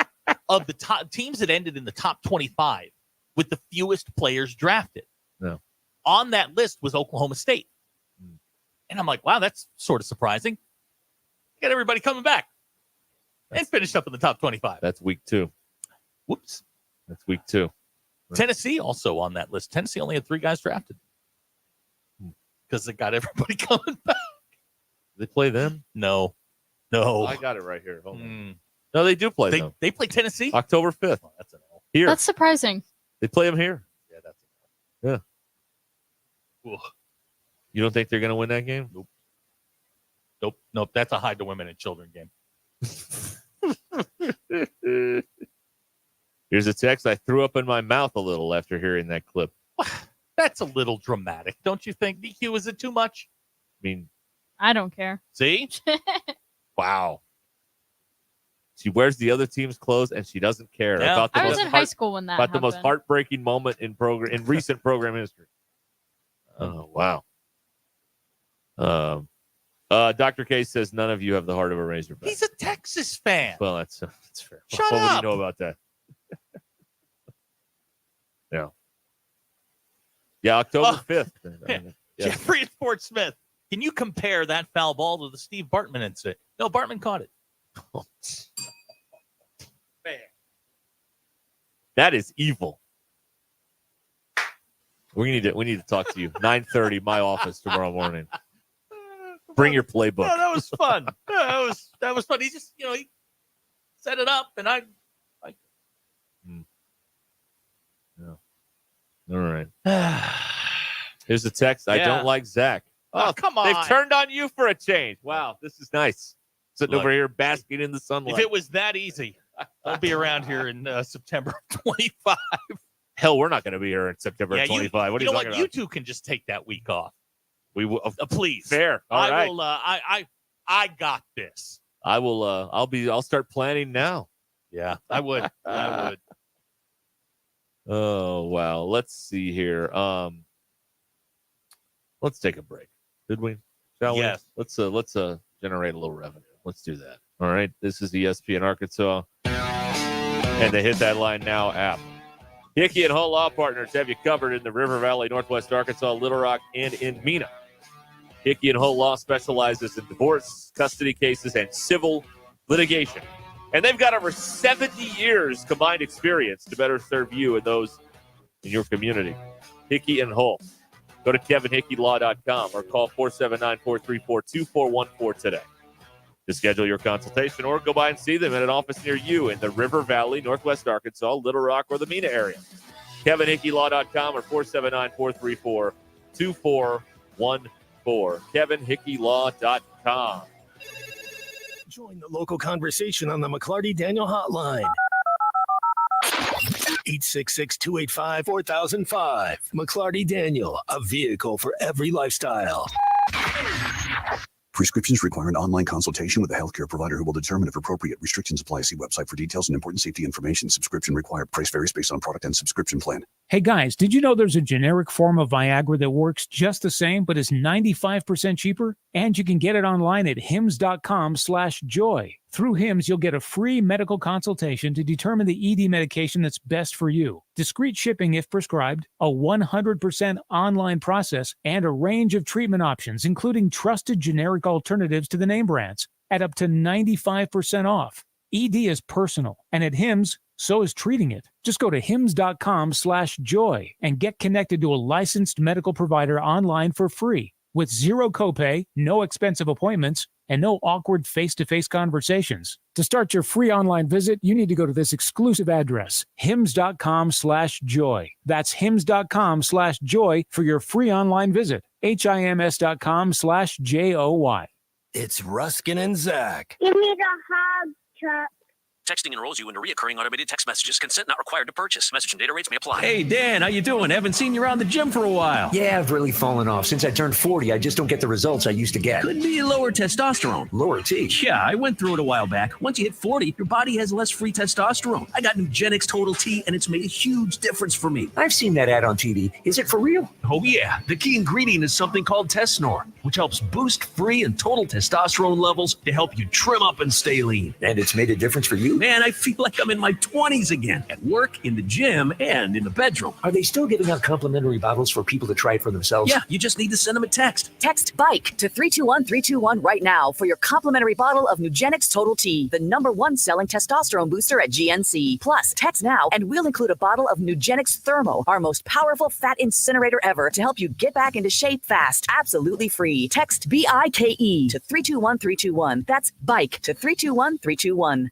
of the top teams that ended in the top 25 with the fewest players drafted.
No.
On that list was Oklahoma State, and I'm like, wow, that's sort of surprising. Got everybody coming back and finished up in the top 25.
That's week 2.
Whoops.
That's week 2.
Tennessee also on that list. Tennessee only had 3 guys drafted because they got everybody coming back.
They play them?
No.
I got it right here. Hold on. No, they do play them.
They play Tennessee?
October 5th.
Oh, that's an L.
Here.
That's surprising.
They play them here.
Yeah, that's an
L. Yeah.
Ooh.
You don't think they're going to win that game?
Nope. That's a hide to women and children game.
Here's a text. I threw up in my mouth a little after hearing that clip.
That's a little dramatic, don't you think? DQ, is it too much?
I mean,
I don't care.
See?
Wow. She wears the other team's clothes and she doesn't care about the
I was in high school when that
about
happened.
the most heartbreaking moment in recent program history. Oh wow. Dr. K says none of you have the heart of a Razorback.
He's a Texas fan.
Well, that's fair.
Shut
what
up.
do you know about that? Yeah. Yeah, October 5th. Yeah.
Jeffrey and Fort Smith. Can you compare that foul ball to the Steve Bartman incident? No, Bartman caught it. Man.
That is evil. We need to talk to you. 9:30, my office tomorrow morning. Bring your playbook.
Oh, that was fun. That was fun. He just, he set it up, and I.
Yeah. All right. Here's a text. I don't like Zach.
Oh, come on.
They've turned on you for a change. Wow, this is nice. Sitting over here basking in the sunlight.
If it was that easy, I'll be around here in September 25.
Hell, we're not going to be here in September 25. What are you talking about?
You two can just take that week off.
We will,
please.
Fair. All right.
Will. I got this.
I will. I'll start planning now.
Yeah, I would. I would.
Oh wow. Let's see here. Let's take a break. Did we? Shall we?
Yes.
Let's generate a little revenue. Let's do that. All right. This is ESPN Arkansas and the Hit That Line Now app. Hickey and Hull Law Partners have you covered in the River Valley, Northwest Arkansas, Little Rock, and in Mena. Hickey and Hull Law specializes in divorce, custody cases, and civil litigation. And they've got over 70 years combined experience to better serve you and those in your community. Hickey and Hull. Go to kevinhickeylaw.com or call 479-434-2414 today to schedule your consultation, or go by and see them at an office near you in the River Valley, Northwest Arkansas, Little Rock, or the Mena area. kevinhickeylaw.com or 479-434-2414. kevinhickeylaw.com.
Join the local conversation on the McClarty Daniel Hotline. 866-285-4005. McClarty Daniel, a vehicle for every lifestyle.
Prescriptions require an online consultation with a healthcare provider who will determine if appropriate. Restrictions apply. See website for details and important safety information. Subscription required. Price varies based on product and subscription plan.
Hey guys, did you know there's a generic form of Viagra that works just the same but is 95% cheaper? And you can get it online at hims.com/joy. Through Hims, you'll get a free medical consultation to determine the ED medication that's best for you. Discreet shipping if prescribed, a 100% online process, and a range of treatment options, including trusted generic alternatives to the name brands, at up to 95% off. ED is personal, and at Hims, so is treating it. Just go to hims.com/joy and get connected to a licensed medical provider online for free with zero copay, no expensive appointments, and no awkward face-to-face conversations. To start your free online visit, you need to go to this exclusive address, hims.com/joy. That's hims.com/joy for your free online visit. HIMS.com/JOY.
It's Ruscin and Zach.
Give me the hug, Chuck.
Texting enrolls you into recurring automated text messages. Consent not required to purchase. Message and data rates may apply.
Hey, Dan, how you doing? Haven't seen you around the gym for a while.
Yeah, I've really fallen off. Since I turned 40, I just don't get the results I used to get.
Could be lower testosterone.
Lower T.
Yeah, I went through it a while back. Once you hit 40, your body has less free testosterone. I got Nugenix Total T, and it's made a huge difference for me.
I've seen that ad on TV. Is it for real?
Oh, yeah. The key ingredient is something called Tesnor, which helps boost free and total testosterone levels to help you trim up and stay lean.
And it's made a difference for you?
Man, I feel like I'm in my 20s again, at work, in the gym, and in the bedroom.
Are they still giving out complimentary bottles for people to try it for themselves?
Yeah, you just need to send them a text.
Text BIKE to 321-321 right now for your complimentary bottle of Nugenix Total T, the #1 selling testosterone booster at GNC. Plus, text now and we'll include a bottle of Nugenix Thermo, our most powerful fat incinerator ever, to help you get back into shape fast. Absolutely free. Text BIKE to 321-321. That's BIKE to 321-321.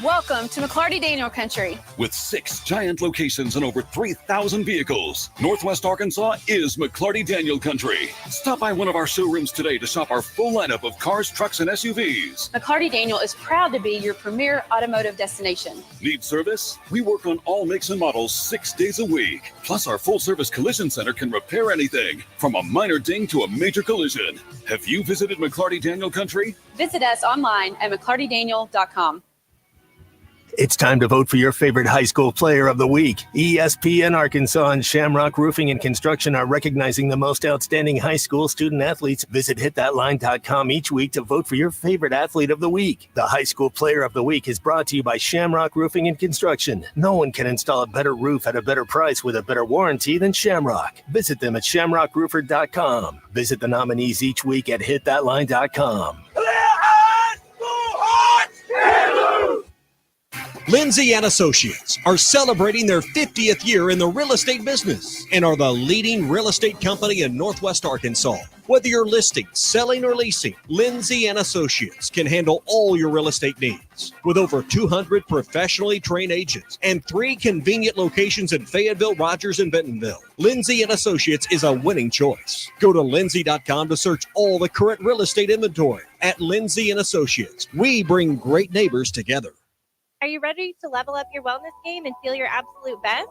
Welcome to McClarty Daniel Country.
With 6 giant locations and over 3,000 vehicles, Northwest Arkansas is McClarty Daniel Country. Stop by one of our showrooms today to shop our full lineup of cars, trucks, and SUVs.
McClarty Daniel is proud to be your premier automotive destination.
Need service? We work on all makes and models 6 days a week. Plus, our full-service collision center can repair anything, from a minor ding to a major collision. Have you visited McClarty Daniel Country?
Visit us online at McClartyDaniel.com.
It's time to vote for your favorite high school player of the week. ESPN Arkansas and Shamrock Roofing and Construction are recognizing the most outstanding high school student athletes. Visit hitthatline.com each week to vote for your favorite athlete of the week. The high school player of the week is brought to you by Shamrock Roofing and Construction. No one can install a better roof at a better price with a better warranty than Shamrock. Visit them at shamrockroofer.com. Visit the nominees each week at hitthatline.com.
Lindsay and Associates are celebrating their 50th year in the real estate business and are the leading real estate company in Northwest Arkansas. Whether you're listing, selling, or leasing, Lindsay and Associates can handle all your real estate needs. With over 200 professionally trained agents and 3 convenient locations in Fayetteville, Rogers, and Bentonville, Lindsay and Associates is a winning choice. Go to lindsay.com to search all the current real estate inventory. At Lindsay and Associates, we bring great neighbors together.
Are you ready to level up your wellness game and feel your absolute best?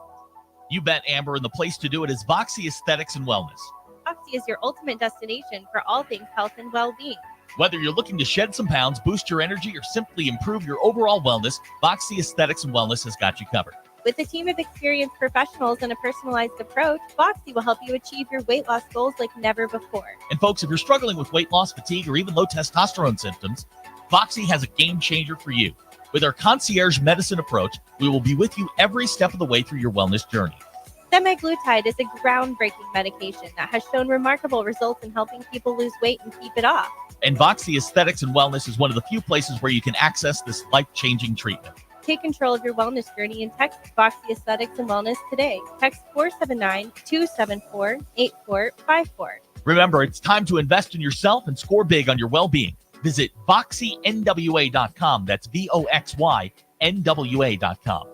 You bet, Amber, and the place to do it is Voxy Aesthetics and Wellness.
Voxy is your ultimate destination for all things health and well-being.
Whether you're looking to shed some pounds, boost your energy, or simply improve your overall wellness, Voxy Aesthetics and Wellness has got you covered.
With a team of experienced professionals and a personalized approach, Voxy will help you achieve your weight loss goals like never before.
And folks, if you're struggling with weight loss, fatigue, or even low testosterone symptoms, Voxy has a game changer for you. With our concierge medicine approach, we will be with you every step of the way through your wellness journey.
Semaglutide is a groundbreaking medication that has shown remarkable results in helping people lose weight and keep it off.
And Voxy Aesthetics and Wellness is one of the few places where you can access this life-changing treatment.
Take control of your wellness journey and text Voxy Aesthetics and Wellness today. Text 479-274-8454.
Remember, it's time to invest in yourself and score big on your well-being. Visit VoxyNWA.com. That's VoxyNWA.com.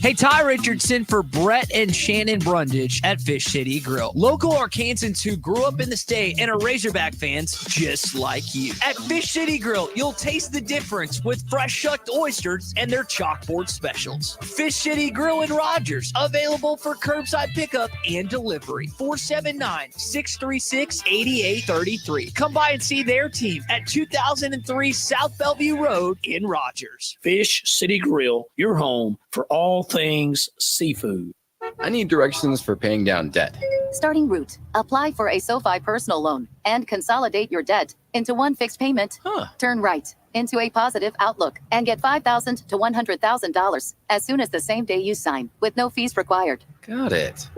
Hey, Ty Richardson for Brett and Shannon Brundage at Fish City Grill. Local Arkansans who grew up in the state and are Razorback fans just like you. At Fish City Grill, you'll taste the difference with fresh shucked oysters and their chalkboard specials. Fish City Grill in Rogers, available for curbside pickup and delivery. 479-636-8833. Come by and see their team at 2003 South Bellevue Road in Rogers.
Fish City Grill, your home for all things seafood.
I need directions for paying down debt.
Starting route. Apply for a SoFi personal loan and consolidate your debt into one fixed payment. Turn right into a positive outlook and get $5,000 to $100,000 as soon as the same day you sign with no fees required.
Got it.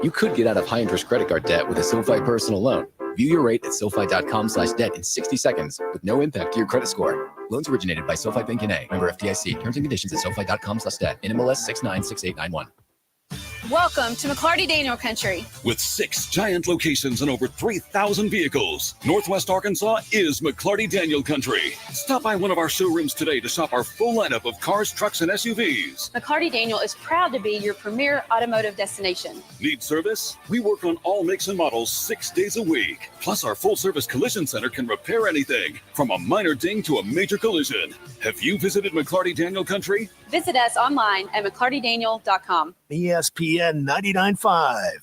You could get out of high-interest credit card debt with a SoFi personal loan. View your rate at SoFi.com/debt in 60 seconds with no impact to your credit score. Loans originated by SoFi Bank N.A. Member FDIC. Terms and conditions at SoFi.com/debt. NMLS 696891.
Welcome to McClarty Daniel Country.
With 6 giant locations and over 3,000 vehicles, Northwest Arkansas is McClarty Daniel Country. Stop by one of our showrooms today to shop our full lineup of cars, trucks, and SUVs.
McClarty Daniel is proud to be your premier automotive destination.
Need service? We work on all makes and models 6 days a week. Plus, our full-service collision center can repair anything, from a minor ding to a major collision. Have you visited McClarty Daniel Country?
Visit us online at McClartyDaniel.com.
ESPN 99.5.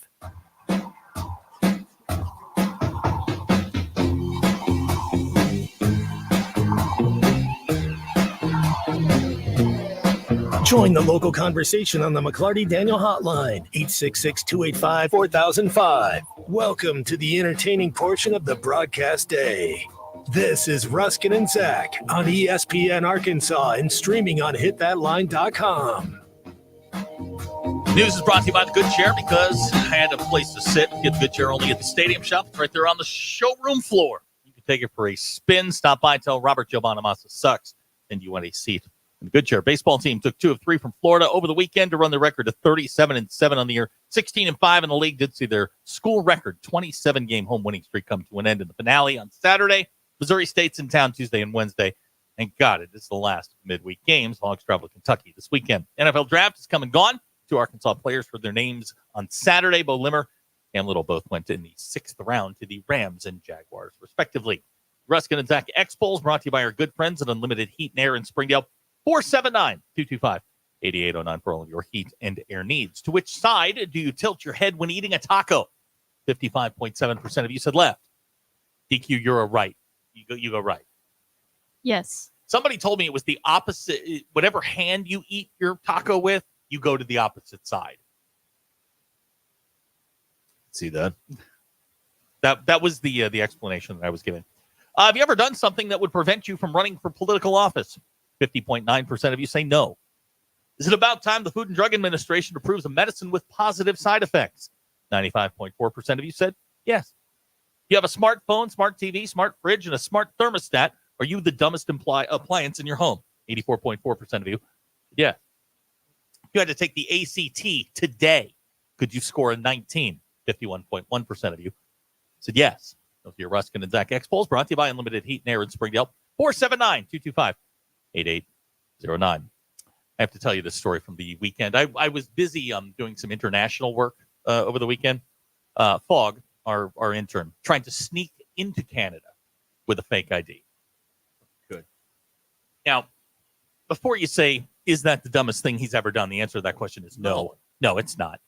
Join the local conversation on the McClarty Daniel hotline, 866-285-4005. Welcome to the entertaining portion of the broadcast day. This is Ruscin and Zach on ESPN Arkansas and streaming on hitthatline.com.
News is brought to you by the Good Chair because I had a place to sit. Get the Good Chair only at the stadium shop. It's right there on the showroom floor. You can take it for a spin. Stop by, tell Robert Joe Bonamassa sucks, and you want a seat. And the Good Chair baseball team took 2 of 3 from Florida over the weekend to run their record to 37-7 on the year. 16-5 in the league. Did see their school record 27-game home winning streak come to an end in the finale on Saturday. Missouri State's in town Tuesday and Wednesday. Thank God it is the last of midweek games. Hogs travel to Kentucky this weekend. NFL draft is come and gone. 2 Arkansas players heard their names on Saturday. Bo Limmer and Little both went in the 6th round to the Rams and Jaguars, respectively. Ruscin and Zach X-Polls brought to you by our good friends at Unlimited Heat and Air in Springdale. 479-225-8809 for all of your heat and air needs. To which side do you tilt your head when eating a taco? 55.7% of you said left. DQ, you're a right. You go right.
Yes.
Somebody told me it was the opposite. Whatever hand you eat your taco with, you go to the opposite side.
See that?
That was the explanation that I was given. Have you ever done something that would prevent you from running for political office? 50.9% of you say no. Is it about time the Food and Drug Administration approves a medicine with positive side effects? 95.4% of you said yes. You have a smartphone, smart TV, smart fridge, and a smart thermostat. Are you the dumbest appliance in your home? 84.4% of you. Yeah. If you had to take the ACT today, could you score a 19? 51.1% of you said yes. Those are your Ruscin and Zach X-Polls brought to you by Unlimited Heat and Air in Springdale. 479-225-8809. I have to tell you this story from the weekend. I was busy doing some international work over the weekend. Fogg, our intern, trying to sneak into Canada with a fake ID. Good. Now, before you say, is that the dumbest thing he's ever done? The answer to that question is no. No, it's not.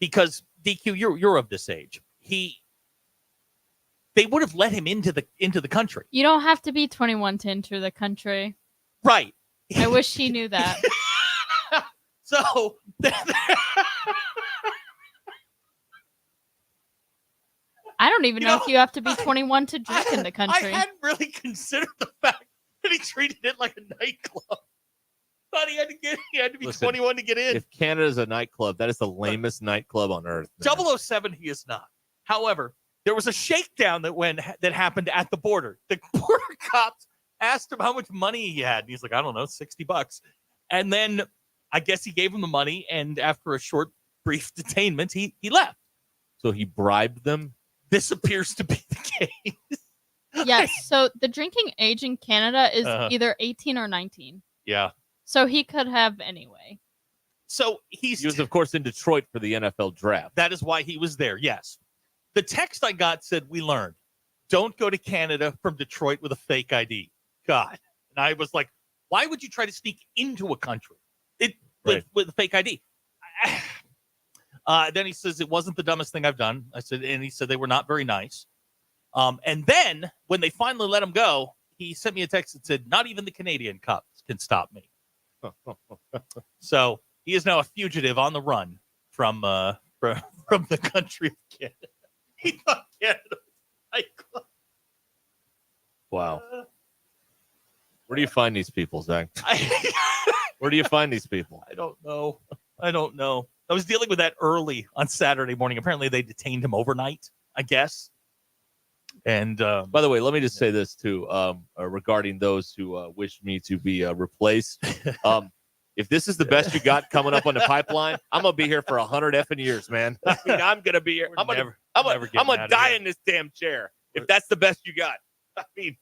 Because DQ, you're of this age. They would have let him into the country.
You don't have to be 21 to enter the country.
Right.
I wish he knew that.
So
I don't even know if you have to be 21 to drink in the country.
I hadn't really considered the fact that he treated it like a nightclub. Thought he had to be 21 to get in.
If Canada's a nightclub, that is the lamest nightclub on earth. Man.
007, he is not. However, there was a shakedown that happened at the border. The border cops asked him how much money he had, and he's like, I don't know, $60. And then I guess he gave him the money, and after a short, brief detainment, he left.
So he bribed them?
This appears to be the case.
Yes. So the drinking age in Canada is either 18 or 19.
Yeah.
So he could have anyway.
So
he was, of course, in Detroit for the NFL draft.
That is why he was there. Yes. The text I got said, we learned. Don't go to Canada from Detroit with a fake ID. God. And I was like, why would you try to sneak into a country with a fake ID? Then he says, it wasn't the dumbest thing I've done. And he said they were not very nice. And then when they finally let him go, he sent me a text that said, not even the Canadian cops can stop me. So he is now a fugitive on the run from the country of Canada. He thought Canada was a nightclub.
Wow. Where do you find these people, Zach? Where do you find these people?
I don't know. I was dealing with that early on Saturday morning. Apparently, they detained him overnight, I guess. And
by the way, let me just say this too, regarding those who wish me to be replaced. If this is the best you got coming up on the pipeline, I'm gonna be here for 100 effing years, man. I mean, I'm gonna be here. I'm gonna die in this damn chair if that's the best you got. I mean,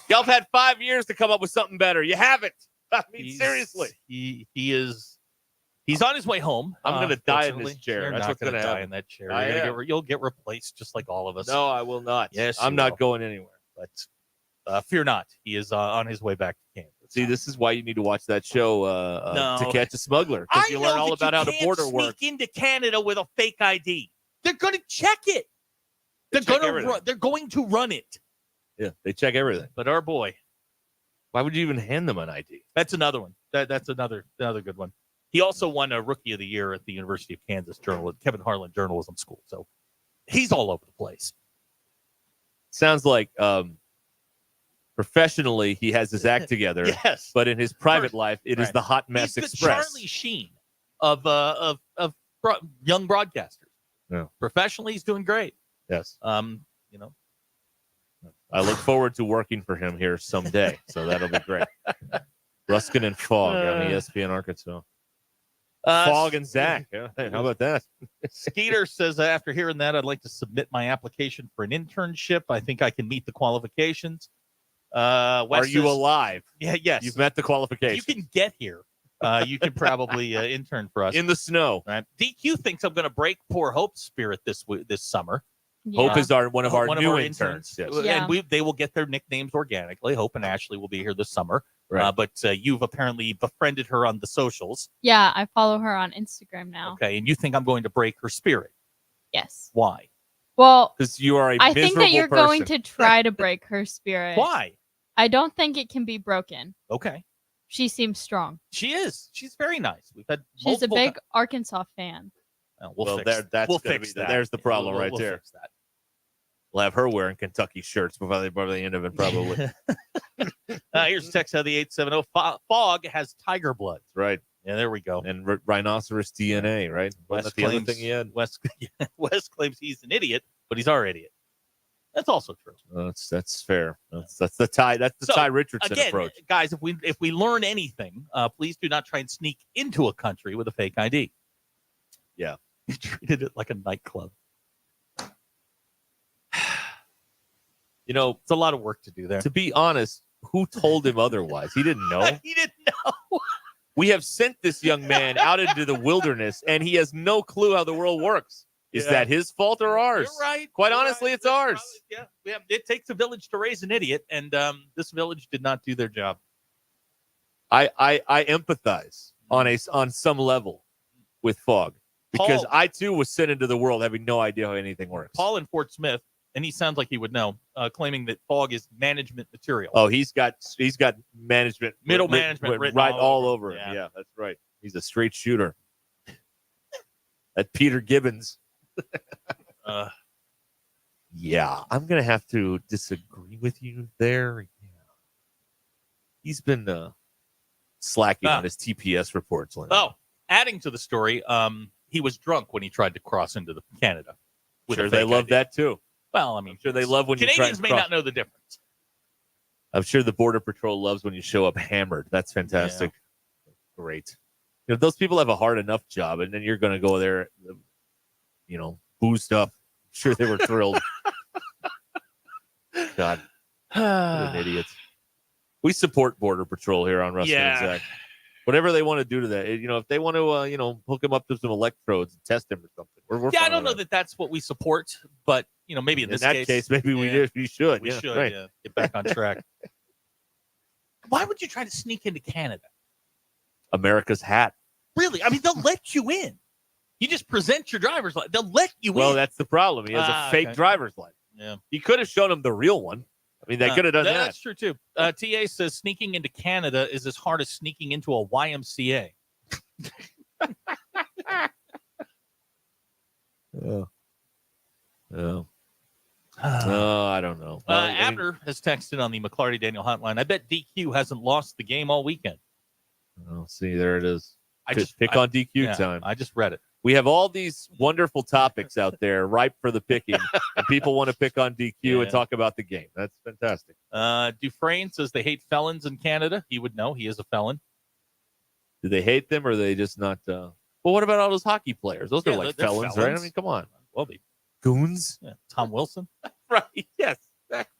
y'all have had 5 years to come up with something better. You haven't. I mean, seriously.
He's on his way home.
I'm going to die in this chair.
You're
That's
not
what's going to happen.
die in that chair. You'll get replaced just like all of us.
No, I will not.
Yes,
I'm not going anywhere.
But fear not. He is on his way back to Kansas.
See, this is why you need to watch that show, To Catch a Smuggler, because you learn all about how the border works.
Sneak into Canada with a fake ID. They're going to check it. They're going to run it.
Yeah, they check everything.
But our boy,
why would you even hand them an ID?
That's another one. That's another good one. He also won a Rookie of the Year at the University of Kansas Kevin Harlan Journalism School. So he's all over the place.
Sounds like professionally he has his act together.
Yes,
but in his private life, it is the Hot Mess
he's
Express.
The Charlie Sheen of young broadcasters.
Yeah.
Professionally, he's doing great.
Yes. I look forward to working for him here someday, so that'll be great. Ruscin and Fogg on ESPN Arkansas. Fogg and Zach. Hey, how about that?
Skeeter says, after hearing that, I'd like to submit my application for an internship. I think I can meet the qualifications. Wes
Are you alive?
Yeah, yes.
You've met the qualifications.
You can get here. You can probably intern for us.
In the snow.
Right. DQ thinks I'm going to break poor Hope's spirit this summer.
Yeah. Hope is one of our new interns. Yes.
And they will get their nicknames organically. Hope and Ashley will be here this summer.
Right.
But you've apparently befriended her on the socials.
Yeah, I follow her on Instagram now.
Okay, and you think I'm going to break her spirit?
Yes.
Why?
Well,
because you are
I think that you're going to try to break her spirit.
Why?
I don't think it can be broken.
Okay.
She seems strong.
She is. She's very nice. We've had.
She's a big Arkansas fan.
We'll fix that.
There's the problem
we'll
there.
Fix that.
We'll have her wearing Kentucky shirts by the end of it, probably.
Here's a text out of the 870. Fogg has tiger blood.
Right.
Yeah, there we go.
And rhinoceros DNA, right?
Wes
the other thing he had.
Wes claims he's an idiot, but he's our idiot. That's also true.
That's fair. That's the Ty. That's the Ty Richardson
again,
approach,
guys. If we learn anything, please do not try and sneak into a country with a fake ID.
Yeah,
he treated it like a nightclub. It's a lot of work to do there.
To be honest, who told him otherwise? He didn't know.
He didn't know.
We have sent this young man out into the wilderness, and he has no clue how the world works. Is that his fault or ours?
You're right.
Quite honestly, it's ours.
Yeah. It takes a village to raise an idiot, and this village did not do their job.
I empathize on some level with Fogg because
Paul,
I too was sent into the world having no idea how anything works.
Paul in Fort Smith, and he sounds like he would know, claiming that Fogg is management material.
Oh, he's got management,
middle management written
right
all
over him. Yeah, that's right. He's a straight shooter. That Peter Gibbons. Yeah, I'm gonna have to disagree with you there. Yeah. He's been slacking on his TPS reports lately.
Oh, adding to the story, he was drunk when he tried to cross into Canada.
Sure, they love that too.
Well, I mean,
I'm sure they love when
Canadians may not know the difference.
I'm sure the Border Patrol loves when you show up hammered. That's fantastic. Yeah. Great. Those people have a hard enough job, and then you're going to go there, boozed up. I'm sure they were thrilled. God, what an idiot. We support Border Patrol here on Ruscin and Zach. Whatever they want to do to that, if they want to, hook him up to some electrodes and test him or something. We're
I don't know that that's what we support, but maybe in this
case, maybe we should.
We should right. Get back on track. Why would you try to sneak into Canada?
America's hat.
Really? I mean, they'll let you in. You just present your driver's license. They'll let you in.
Well, that's the problem. He has a fake driver's license.
Yeah.
He could have shown him the real one. I mean, they could have done that.
That's true, too. TA says sneaking into Canada is as hard as sneaking into a YMCA.
Oh. I don't know.
Abner has texted on the McClarty Daniel hotline. I bet DQ hasn't lost the game all weekend.
Oh, see, there it is. Pick on DQ time.
I just read it.
We have all these wonderful topics out there ripe for the picking, and people want to pick on DQ and talk about the game. That's fantastic.
Dufresne says they hate felons in Canada. He would know. He is a felon.
Do they hate them, or are they just not? Well, what about all those hockey players? Those are like felons,
felons,
right? I mean, come on.
Well, they
goons.
Yeah. Tom Wilson.
Right. Yes. Exactly.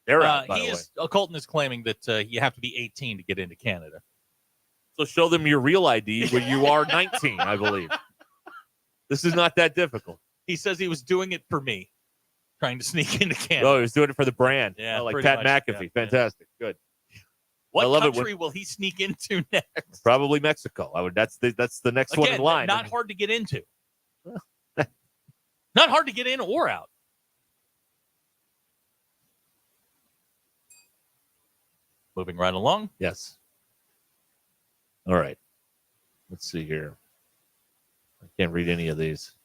They're out, by the way.
Colton is claiming that you have to be 18 to get into Canada.
So show them your real ID when you are 19, I believe. This is not that difficult.
He says he was doing it for me, trying to sneak into Canada.
Oh, he was doing it for the brand.
Yeah,
like Pat
much,
McAfee. Fantastic. Good.
What
I love
country will he sneak into next?
Probably Mexico. That's the next one in line.
Not hard to get into. Not hard to get in or out. Moving right along.
Yes. All right. Let's see here. I can't read any of these.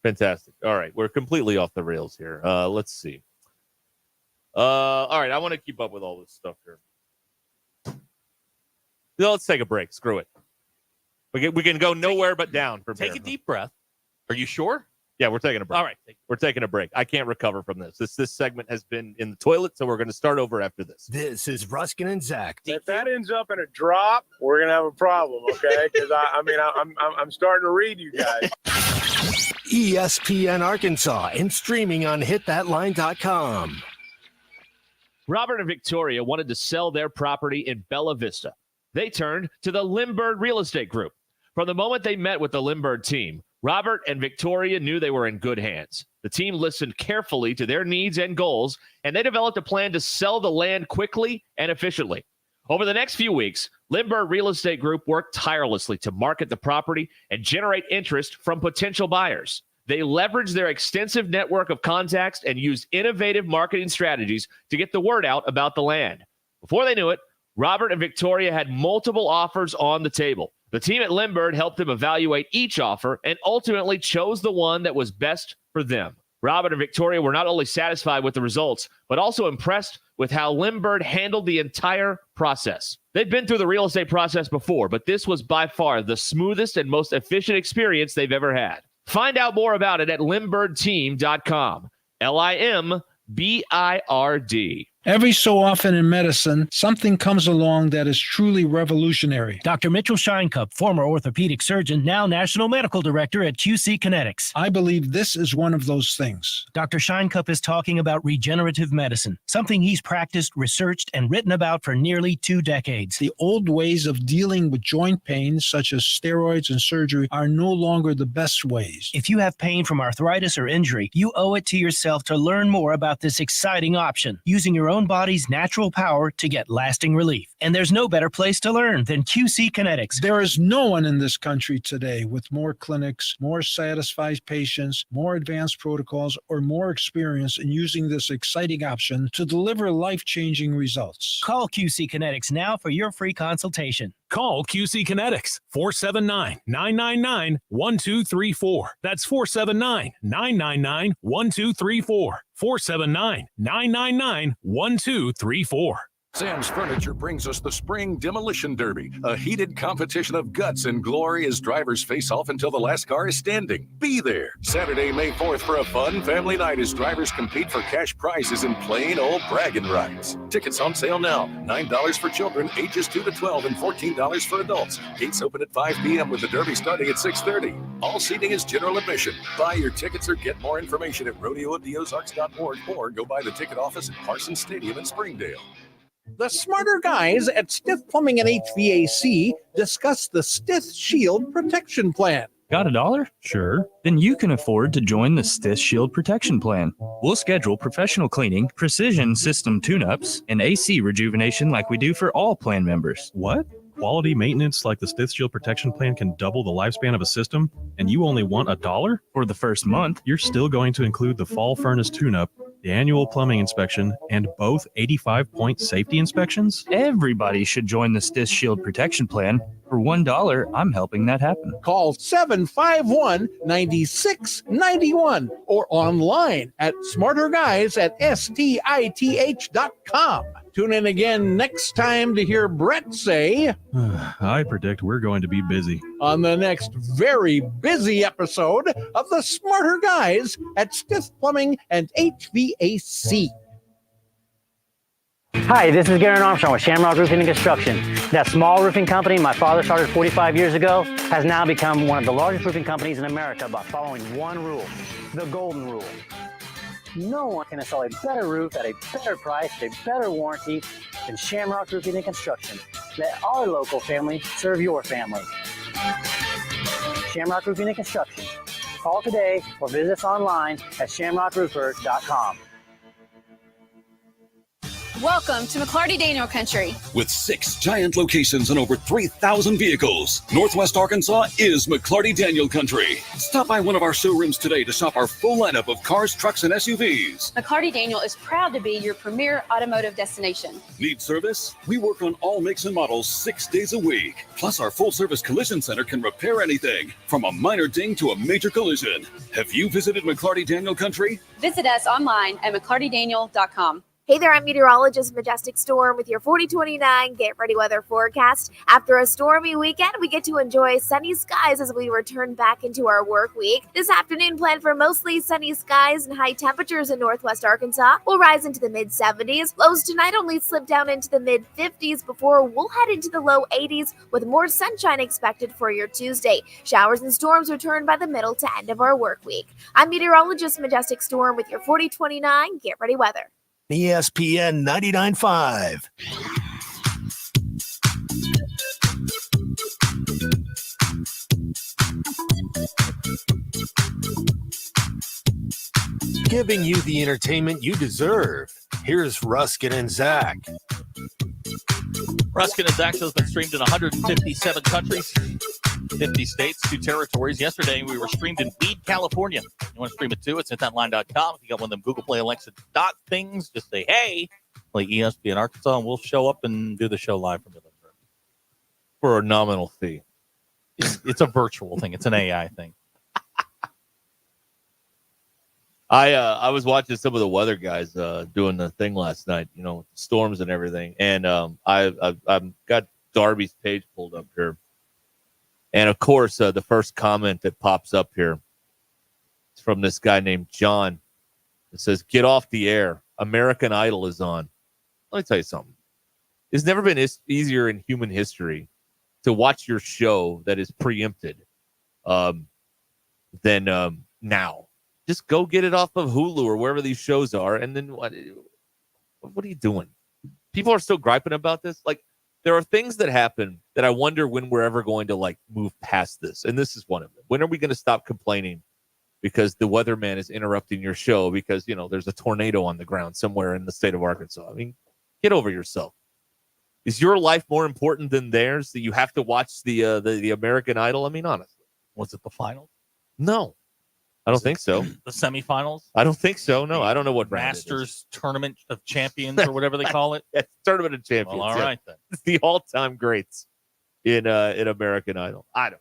Fantastic. All right. We're completely off the rails here. Let's see. All right. I want to keep up with all this stuff here. No, let's take a break. Screw it. We can go nowhere but down from here.
Take a deep breath. Are you sure?
Yeah, we're taking a break.
All right.
We're taking a break. I can't recover from this. This segment has been in the toilet, so we're going to start over after this.
This is Ruscin and Zach.
If that ends up in a drop, we're going to have a problem, okay? Because, I'm starting to read you guys.
ESPN Arkansas and streaming on hitthatline.com.
Robert and Victoria wanted to sell their property in Bella Vista. They turned to the Limbird Real Estate Group. From the moment they met with the Limbird team, Robert and Victoria knew they were in good hands. The team listened carefully to their needs and goals, and they developed a plan to sell the land quickly and efficiently. Over the next few weeks, Limbird Real Estate Group worked tirelessly to market the property and generate interest from potential buyers. They leveraged their extensive network of contacts and used innovative marketing strategies to get the word out about the land. Before they knew it, Robert and Victoria had multiple offers on the table. The team at Limbird helped them evaluate each offer and ultimately chose the one that was best for them. Robert and Victoria were not only satisfied with the results, but also impressed with how Limbird handled the entire process. They've been through the real estate process before, but this was by far the smoothest and most efficient experience they've ever had. Find out more about it at limbirdteam.com. LIMBIRD.
Every so often in medicine, something comes along that is truly revolutionary.
Dr. Mitchell Scheinkup, former orthopedic surgeon, now National Medical Director at QC Kinetics.
I believe this is one of those things.
Dr. Scheinkup is talking about regenerative medicine, something he's practiced, researched, and written about for nearly 2 decades.
The old ways of dealing with joint pain, such as steroids and surgery, are no longer the best ways.
If you have pain from arthritis or injury, you owe it to yourself to learn more about this exciting option, using your own body's natural power to get lasting relief. And there's no better place to learn than QC Kinetics.
There is no one in this country today with more clinics, more satisfied patients, more advanced protocols, or more experience in using this exciting option to deliver life-changing results.
Call QC Kinetics now for your free consultation.
Call QC Kinetics, 479-999-1234. That's 479-999-1234. 479-999-1234.
Sam's Furniture brings us the Spring Demolition Derby, a heated competition of guts and glory as drivers face off until the last car is standing. Be there Saturday, May 4th for a fun family night as drivers compete for cash prizes and plain old bragging rights. Tickets on sale now. $9 for children ages 2 to 12 and $14 for adults. Gates open at 5 p.m. with the derby starting at 6:30. All seating is general admission. Buy your tickets or get more information at rodeooftheozarks.org or go by the ticket office at Parsons Stadium in Springdale.
The smarter guys at Stith Plumbing and HVAC discuss the Stith Shield Protection Plan. Got $1? Sure. Then you can afford to join the Stith Shield Protection Plan. We'll schedule professional cleaning, precision system tune-ups, and AC rejuvenation like we do for all plan members.
What? Quality maintenance like the Stith Shield Protection Plan can double the lifespan of a system, and you only want $1?
For the first month.
You're still going to include the fall furnace tune-up, the the annual plumbing inspection, and both 85-point safety inspections?
Everybody should join the Stith Shield Protection Plan. For $1, I'm helping that happen.
Call 751-9691 or online at smarterguys@stith.com. Tune in again next time to hear Brett say,
I predict we're going to be busy.
on the next very busy episode of the Smarter Guys at Stith Plumbing and HVAC.
Hi, this is Garen Armstrong with Shamrock Roofing and Construction. That small roofing company my father started 45 years ago has now become one of the largest roofing companies in America by following one rule, the golden rule. No one can install a better roof at a better price, a better warranty than Shamrock Roofing and Construction. Let our local family serve your family. Shamrock Roofing and Construction. Call today or visit us online at shamrockroofer.com.
Welcome to McClarty Daniel Country.
With 6 giant locations and over 3,000 vehicles, Northwest Arkansas is McClarty Daniel Country. Stop by one of our showrooms today to shop our full lineup of cars, trucks, and SUVs.
McClarty Daniel is proud to be your premier automotive destination.
Need service? We work on all makes and models 6 days a week. Plus, our full-service collision center can repair anything, from a minor ding to a major collision. Have you visited McClarty Daniel Country?
Visit us online at McClartyDaniel.com.
Hey there, I'm meteorologist Majestic Storm with your 4029 Get Ready Weather forecast. After a stormy weekend, we get to enjoy sunny skies as we return back into our work week. This afternoon, planned for mostly sunny skies and high temperatures in northwest Arkansas. We'll rise into the mid-70s. Lows tonight only slip down into the mid-50s before we'll head into the low 80s with more sunshine expected for your Tuesday. Showers and storms return by the middle to end of our work week. I'm meteorologist Majestic Storm with your 4029 Get Ready Weather.
ESPN 99.5. Giving you the entertainment you deserve. Here's Ruscin and Zach.
Ruscin and Zach has been streamed in 157 countries, 50 states, 2 territories. Yesterday, we were streamed in Weed, California. You want to stream it too? It's hitthatline.com. If you got one of them Google Play, Alexa dot things, just say, hey, play ESPN Arkansas, and we'll show up and do the show live from the living room.
For a nominal fee.
It's a virtual thing. It's an AI thing.
I was watching some of the weather guys doing the thing last night, you know, storms and everything. And I've got Darby's page pulled up here. And, of course, the first comment that pops up here is from this guy named John. It says, get off the air. American Idol is on. Let me tell you something. It's never been easier in human history to watch your show that is preempted than now. Just go get it off of Hulu or wherever these shows are. And then what are you doing? People are still griping about this. Like, there are things that happen that I wonder when we're ever going to, like, move past this. And this is one of them. When are we going to stop complaining because the weatherman is interrupting your show because, you know, there's a tornado on the ground somewhere in the state of Arkansas? I mean, get over yourself. Is your life more important than theirs that you have to watch the American Idol? I mean, honestly.
Was it the finals?
No. I don't think so.
The semifinals?
I don't think so. No, I don't know what
Masters Tournament of Champions or whatever they call it.
It's Tournament of Champions.
Well, all right then.
It's the all-time greats in American Idol. I don't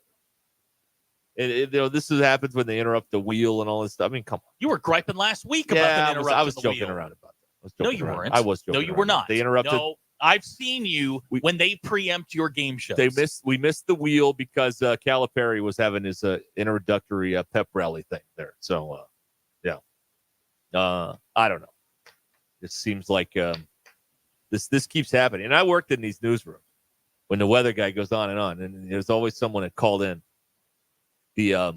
know. You know, this happens when they interrupt the wheel and all this stuff. I mean, come on.
You were griping last week about them interrupting
I was
the
joking
wheel.
around about that.
No, you weren't.
I was joking.
No, you were not.
They interrupted.
No, I've seen you when they preempt your game shows.
We missed the wheel because Calipari was having his introductory pep rally thing there. So, yeah. I don't know. It seems like this keeps happening. And I worked in these newsrooms when the weather guy goes on, and there's always someone that called in. The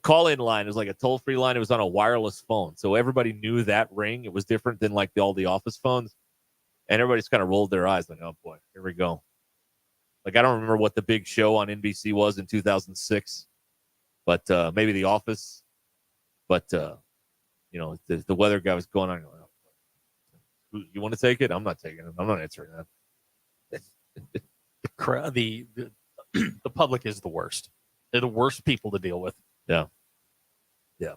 call-in line is like a toll-free line. It was on a wireless phone, so everybody knew that ring. It was different than like all the office phones. And everybody's kind of rolled their eyes like, oh, boy, here we go. Like, I don't remember what the big show on NBC was in 2006, but maybe The Office. But, you know, the weather guy was going on. Oh, you want to take it? I'm not taking it. I'm not answering that.
The public is the worst. They're the worst people to deal with.
Yeah. Yeah.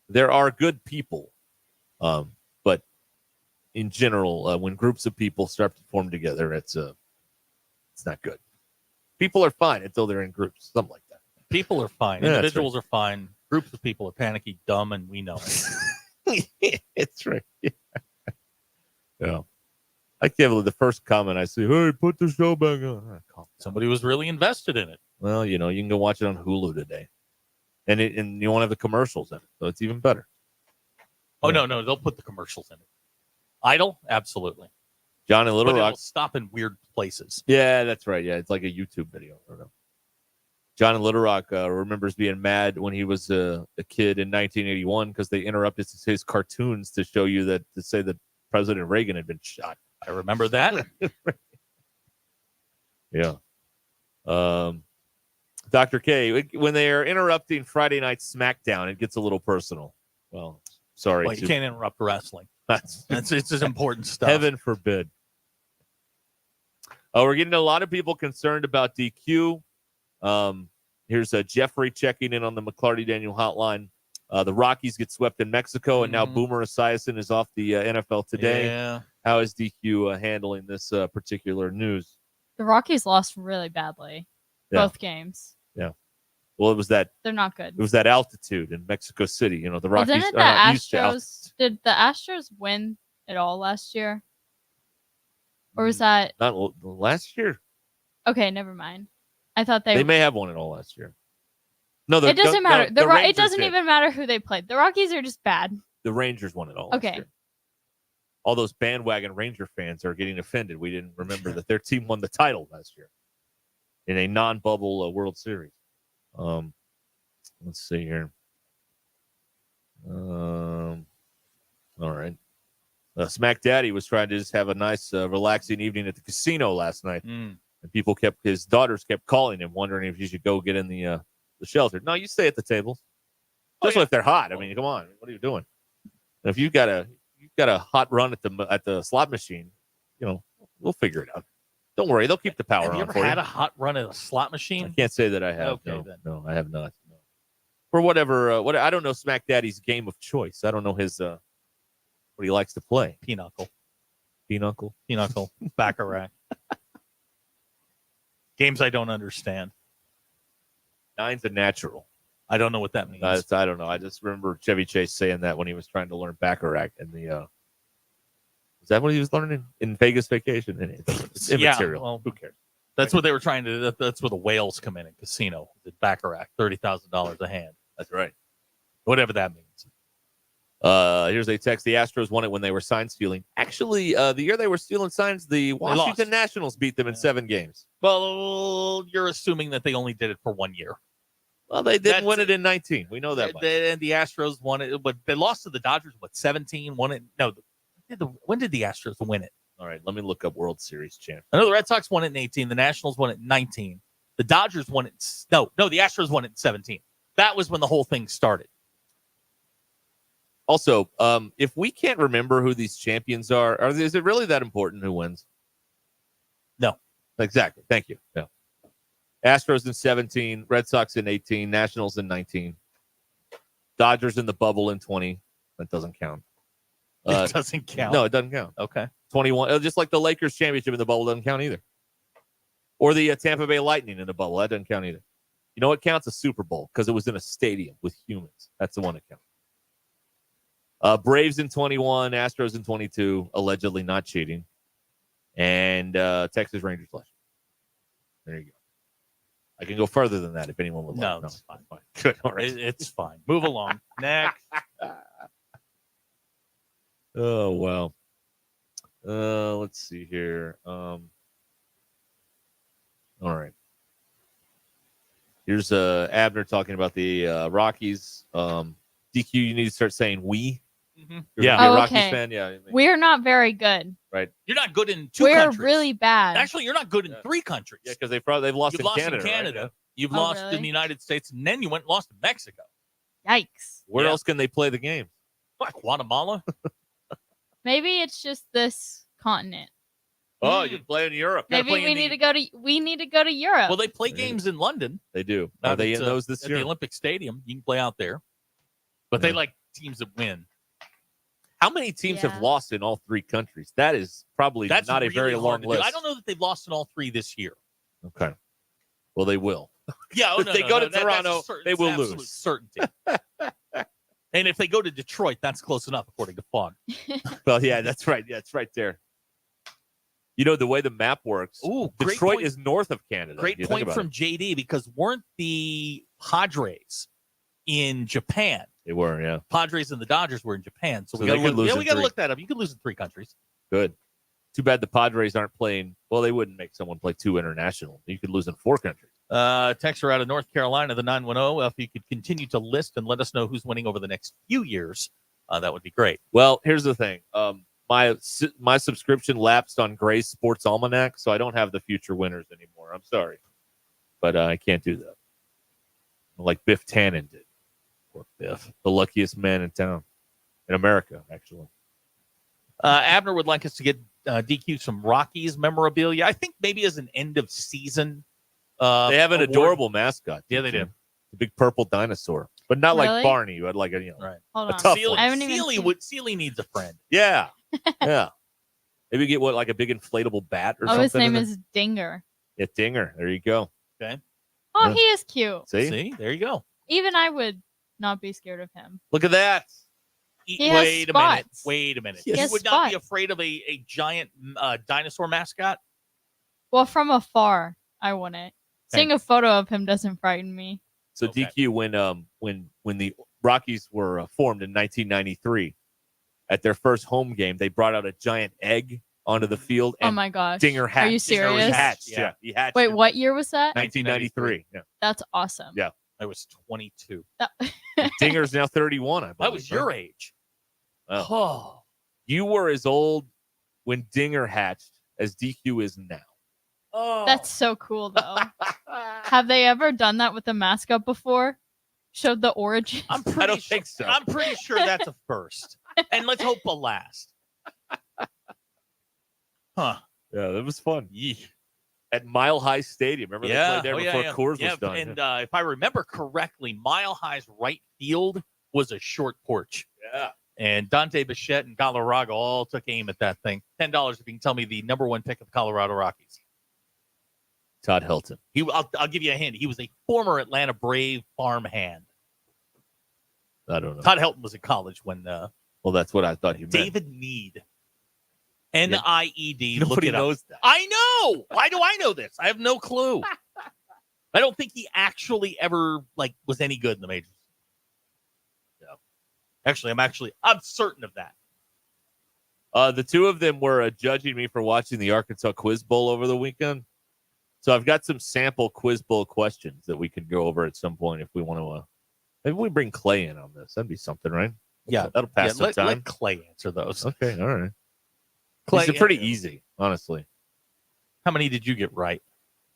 There are good people, but in general, when groups of people start to form together, it's not good. People are fine until they're in groups, something like that.
People are fine.
Yeah, that's
Individuals are fine. Groups of people are panicky, dumb, and we know it.
It's right. Yeah. I can't believe the first comment I see, hey, put the show back on.
Somebody was really invested in it.
Well, you can go watch it on Hulu today. And you won't have the commercials in it, so it's even better.
Oh, no, they'll put the commercials in it. Idle? Absolutely.
John and Little
but
Rock.
It'll stop in weird places.
Yeah, that's right. Yeah, it's like a YouTube video. I don't know. John in Little Rock remembers being mad when he was a kid in 1981 because they interrupted his cartoons to show you to say that President Reagan had been shot.
I remember that.
Yeah. Dr. K, when they are interrupting Friday Night SmackDown, it gets a little personal. Well, sorry.
Well, you can't interrupt wrestling. It's just important stuff.
Heaven forbid. We're getting a lot of people concerned about DQ. Here's Jeffrey checking in on the McClarty Daniel hotline. The Rockies get swept in Mexico, and now Boomer Esiason is off the NFL Today.
Yeah.
How is DQ handling this particular news?
The Rockies lost really badly. Both games.
Yeah. Well, it was that.
They're not good.
It was that altitude in Mexico City. The Rockies
didn't
are not used to
Astros? Did the Astros win it all last year? Or was that
not last year?
Okay, never mind. I thought they
may have won it all last year. No,
it doesn't matter. It doesn't
did.
even matter who they played. The Rockies are just bad.
The Rangers won it all. Last year. All those bandwagon Ranger fans are getting offended. We didn't remember that their team won the title last year in a non-bubble World Series. Let's see here. All right. Smack Daddy was trying to just have a nice, relaxing evening at the casino last night, and his daughters kept calling him, wondering if he should go get in the shelter. No, you stay at the tables, especially if they're hot. I mean, come on, what are you doing? And if you've got a hot run at the slot machine, we'll figure it out. Don't worry, they'll keep the power on.
Have you ever had a hot run at a slot machine?
I can't say that I have.
Okay,
no, I have not. No. For whatever, I don't know Smack Daddy's game of choice. I don't know his what he likes to play.
Pinochle,
Baccarat.
Games I don't understand.
Nine's a natural.
I don't know what that means.
I don't know. I just remember Chevy Chase saying that when he was trying to learn Baccarat in the. Is that what he was learning in Vegas Vacation? It's immaterial.
Yeah, well,
who cares?
That's what they were trying to. That's where the whales come in casino. The Baccarat, $30,000 a hand.
That's right.
Whatever that means.
Here's a text. The Astros won it when they were sign stealing. Actually, the year they were stealing signs, the Washington Nationals beat them in 7 games.
Well, you're assuming that they only did it for 1 year.
Well, they didn't win it in 19. We know that much.
And the Astros won it, but they lost to the Dodgers. 17? Won it? No. When did the Astros win it?
All right, let me look up World Series champ.
I know the Red Sox won it in 18. The Nationals won it in 19. The Dodgers won it. No, the Astros won it in 17. That was when the whole thing started.
Also, if we can't remember who these champions are, is it really that important who wins?
No.
Exactly. Thank you. No. Astros in 17, Red Sox in 18, Nationals in 19, Dodgers in the bubble in 20. That doesn't count.
It doesn't count.
No, it doesn't count.
Okay.
21. Just like the Lakers championship in the bubble doesn't count either. Or the Tampa Bay Lightning in the bubble. That doesn't count either. You know what counts? A Super Bowl, because it was in a stadium with humans. That's the one that counts. Braves in 21, Astros in 22, allegedly not cheating. And Texas Rangers last year. There you go. I can go further than that if anyone would like.
No, it's fine.
Good. All right.
It's fine. Move along. Next.
Oh, wow. Let's see here. All right. Here's Abner talking about the Rockies. DQ, you need to start saying we.
Mm-hmm.
Yeah.
Oh,
Rockies
okay.
fan? Yeah.
We're not very good.
Right.
You're not good in 2
We're
countries.
really bad.
Actually, you're not good in 3 countries.
Yeah, because they've lost
You've
in
lost
Canada.
in Canada.
Right?
You've
Oh,
lost
really?
in the United States, and then you went and lost in Mexico.
Yikes.
Where else can they play the game?
What, Guatemala?
Maybe it's just this continent.
Oh, you play in Europe.
Maybe we need to go to Europe.
Well, they play games in London.
They do. Are they in those this
at
year?
the Olympic Stadium. You can play out there. But they like teams that win.
How many teams have lost in all three countries? That is probably not a
really
very
hard
long
to do.
list.
I don't know that they've lost in all three this year.
Okay. Well, they will.
Yeah,
if they go to Toronto, they will lose.
Certainty. And if they go to Detroit, that's close enough, according to Fogg.
Well, yeah, that's right. Yeah, it's right there. You know, the way the map works, Detroit is north of Canada.
Great point from JD, because weren't the Padres in Japan?
They were, yeah.
Padres and the Dodgers were in Japan. So we
they
got
could lose in
we got to
three.
look that up. You could lose in three countries.
Good. Too bad the Padres aren't playing. Well, they wouldn't make someone play two international. You could lose in four countries.
Texter out of North Carolina, the 910. If you could continue to list and let us know who's winning over the next few years, that would be great.
Well, here's the thing. My subscription lapsed on Gray's Sports Almanac, so I don't have the future winners anymore. I'm sorry. But I can't do that. Like Biff Tannen did. Poor Biff. The luckiest man in town. In America, actually.
Abner would like us to get DQ some Rockies memorabilia. I think maybe as an end of season.
They have an
award.
adorable mascot.
Yeah, they do.
The big purple dinosaur. But not
Really?
like Barney, who had like a,
Right.
Hold
a
on.
tough
Sealy,
I haven't even
Sealy,
seen-
Sealy needs a friend.
Yeah. Yeah. Maybe get like a big inflatable bat or
Oh,
something.
his name
in
is Dinger.
there. Yeah, Dinger. There you go.
Okay.
Oh,
Yeah.
he is cute.
See?
There you go.
Even I would not be scared of him.
Look at that.
He has
Wait a
spots.
minute.
He
You
has
would not be
spots.
afraid of a giant dinosaur mascot?
Well, from afar, I wouldn't. Seeing a photo of him doesn't frighten me.
So DQ, when the Rockies were formed in 1993, at their first home game, they brought out a giant egg onto the field.
Oh
And
my gosh.
Dinger hatched.
Are you serious?
He hatched. Yeah, he hatched.
Wait,
in
what year was that?
1993. Yeah.
That's awesome.
Yeah.
I was 22.
Dinger's now 31. I believe.
That was your
right?
age.
Well,
Oh.
you were as old when Dinger hatched as DQ is now.
Oh.
That's so cool, though. Have they ever done that with a mascot before? Showed the origin?
I don't think so. I'm pretty sure that's a first. And let's hope a last. Huh.
Yeah, that was fun. At Mile High Stadium. Remember they played there before Coors was done.
And if I remember correctly, Mile High's right field was a short porch.
Yeah.
And Dante Bichette and Galarraga all took aim at that thing. $10 if you can tell me the number one pick of the Colorado Rockies.
Todd Helton.
I'll give you a hint. He was a former Atlanta Brave farmhand.
I don't know.
Todd Helton was in college when
Well, that's what I thought he meant.
David Meade. N-I-E-D.
Nobody
Look it up.
knows that.
I know. Why do I know this? I have no clue. I don't think he actually ever was any good in the majors. No. Actually, I'm certain of that.
The two of them were judging me for watching the Arkansas Quiz Bowl over the weekend. So I've got some sample Quiz Bowl questions that we could go over at some point if we want to. Maybe we bring Clay in on this. That'd be something, right?
Yeah,
that'll pass some time.
Let Clay answer those.
Okay, all right.
Clay,
These are pretty easy, honestly.
How many did you get right?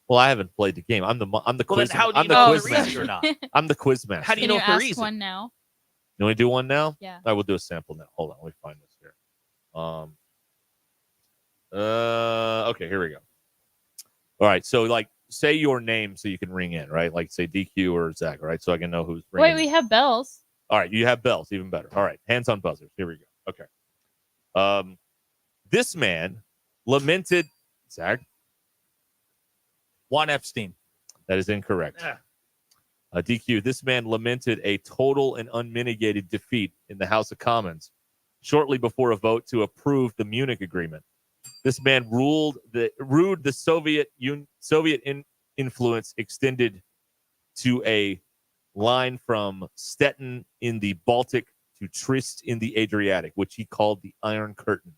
Well, I haven't played the game. I'm the quiz.
Then how do you
I'm the
know
quiz
if they're easy
master.
or not?
I'm the quiz master.
How do you
Can
know
you
if they're
ask
easy?
one now?
You want to do one now?
Yeah.
I will do a sample now. Hold on, let me find this here. Okay, here we go. All right, so say your name so you can ring in, right? Like say DQ or Zach, right? So I can know who's ringing.
Wait, we have bells.
All right, you have bells, even better. All right, hands on buzzers. Here we go. Okay. This man lamented Zach.
Juan Epstein.
That is incorrect.
Yeah.
DQ. This man lamented a total and unmitigated defeat in the House of Commons shortly before a vote to approve the Munich Agreement. This man ruled the Soviet influence extended to a line from Stettin in the Baltic to Trieste in the Adriatic, which he called the Iron Curtain.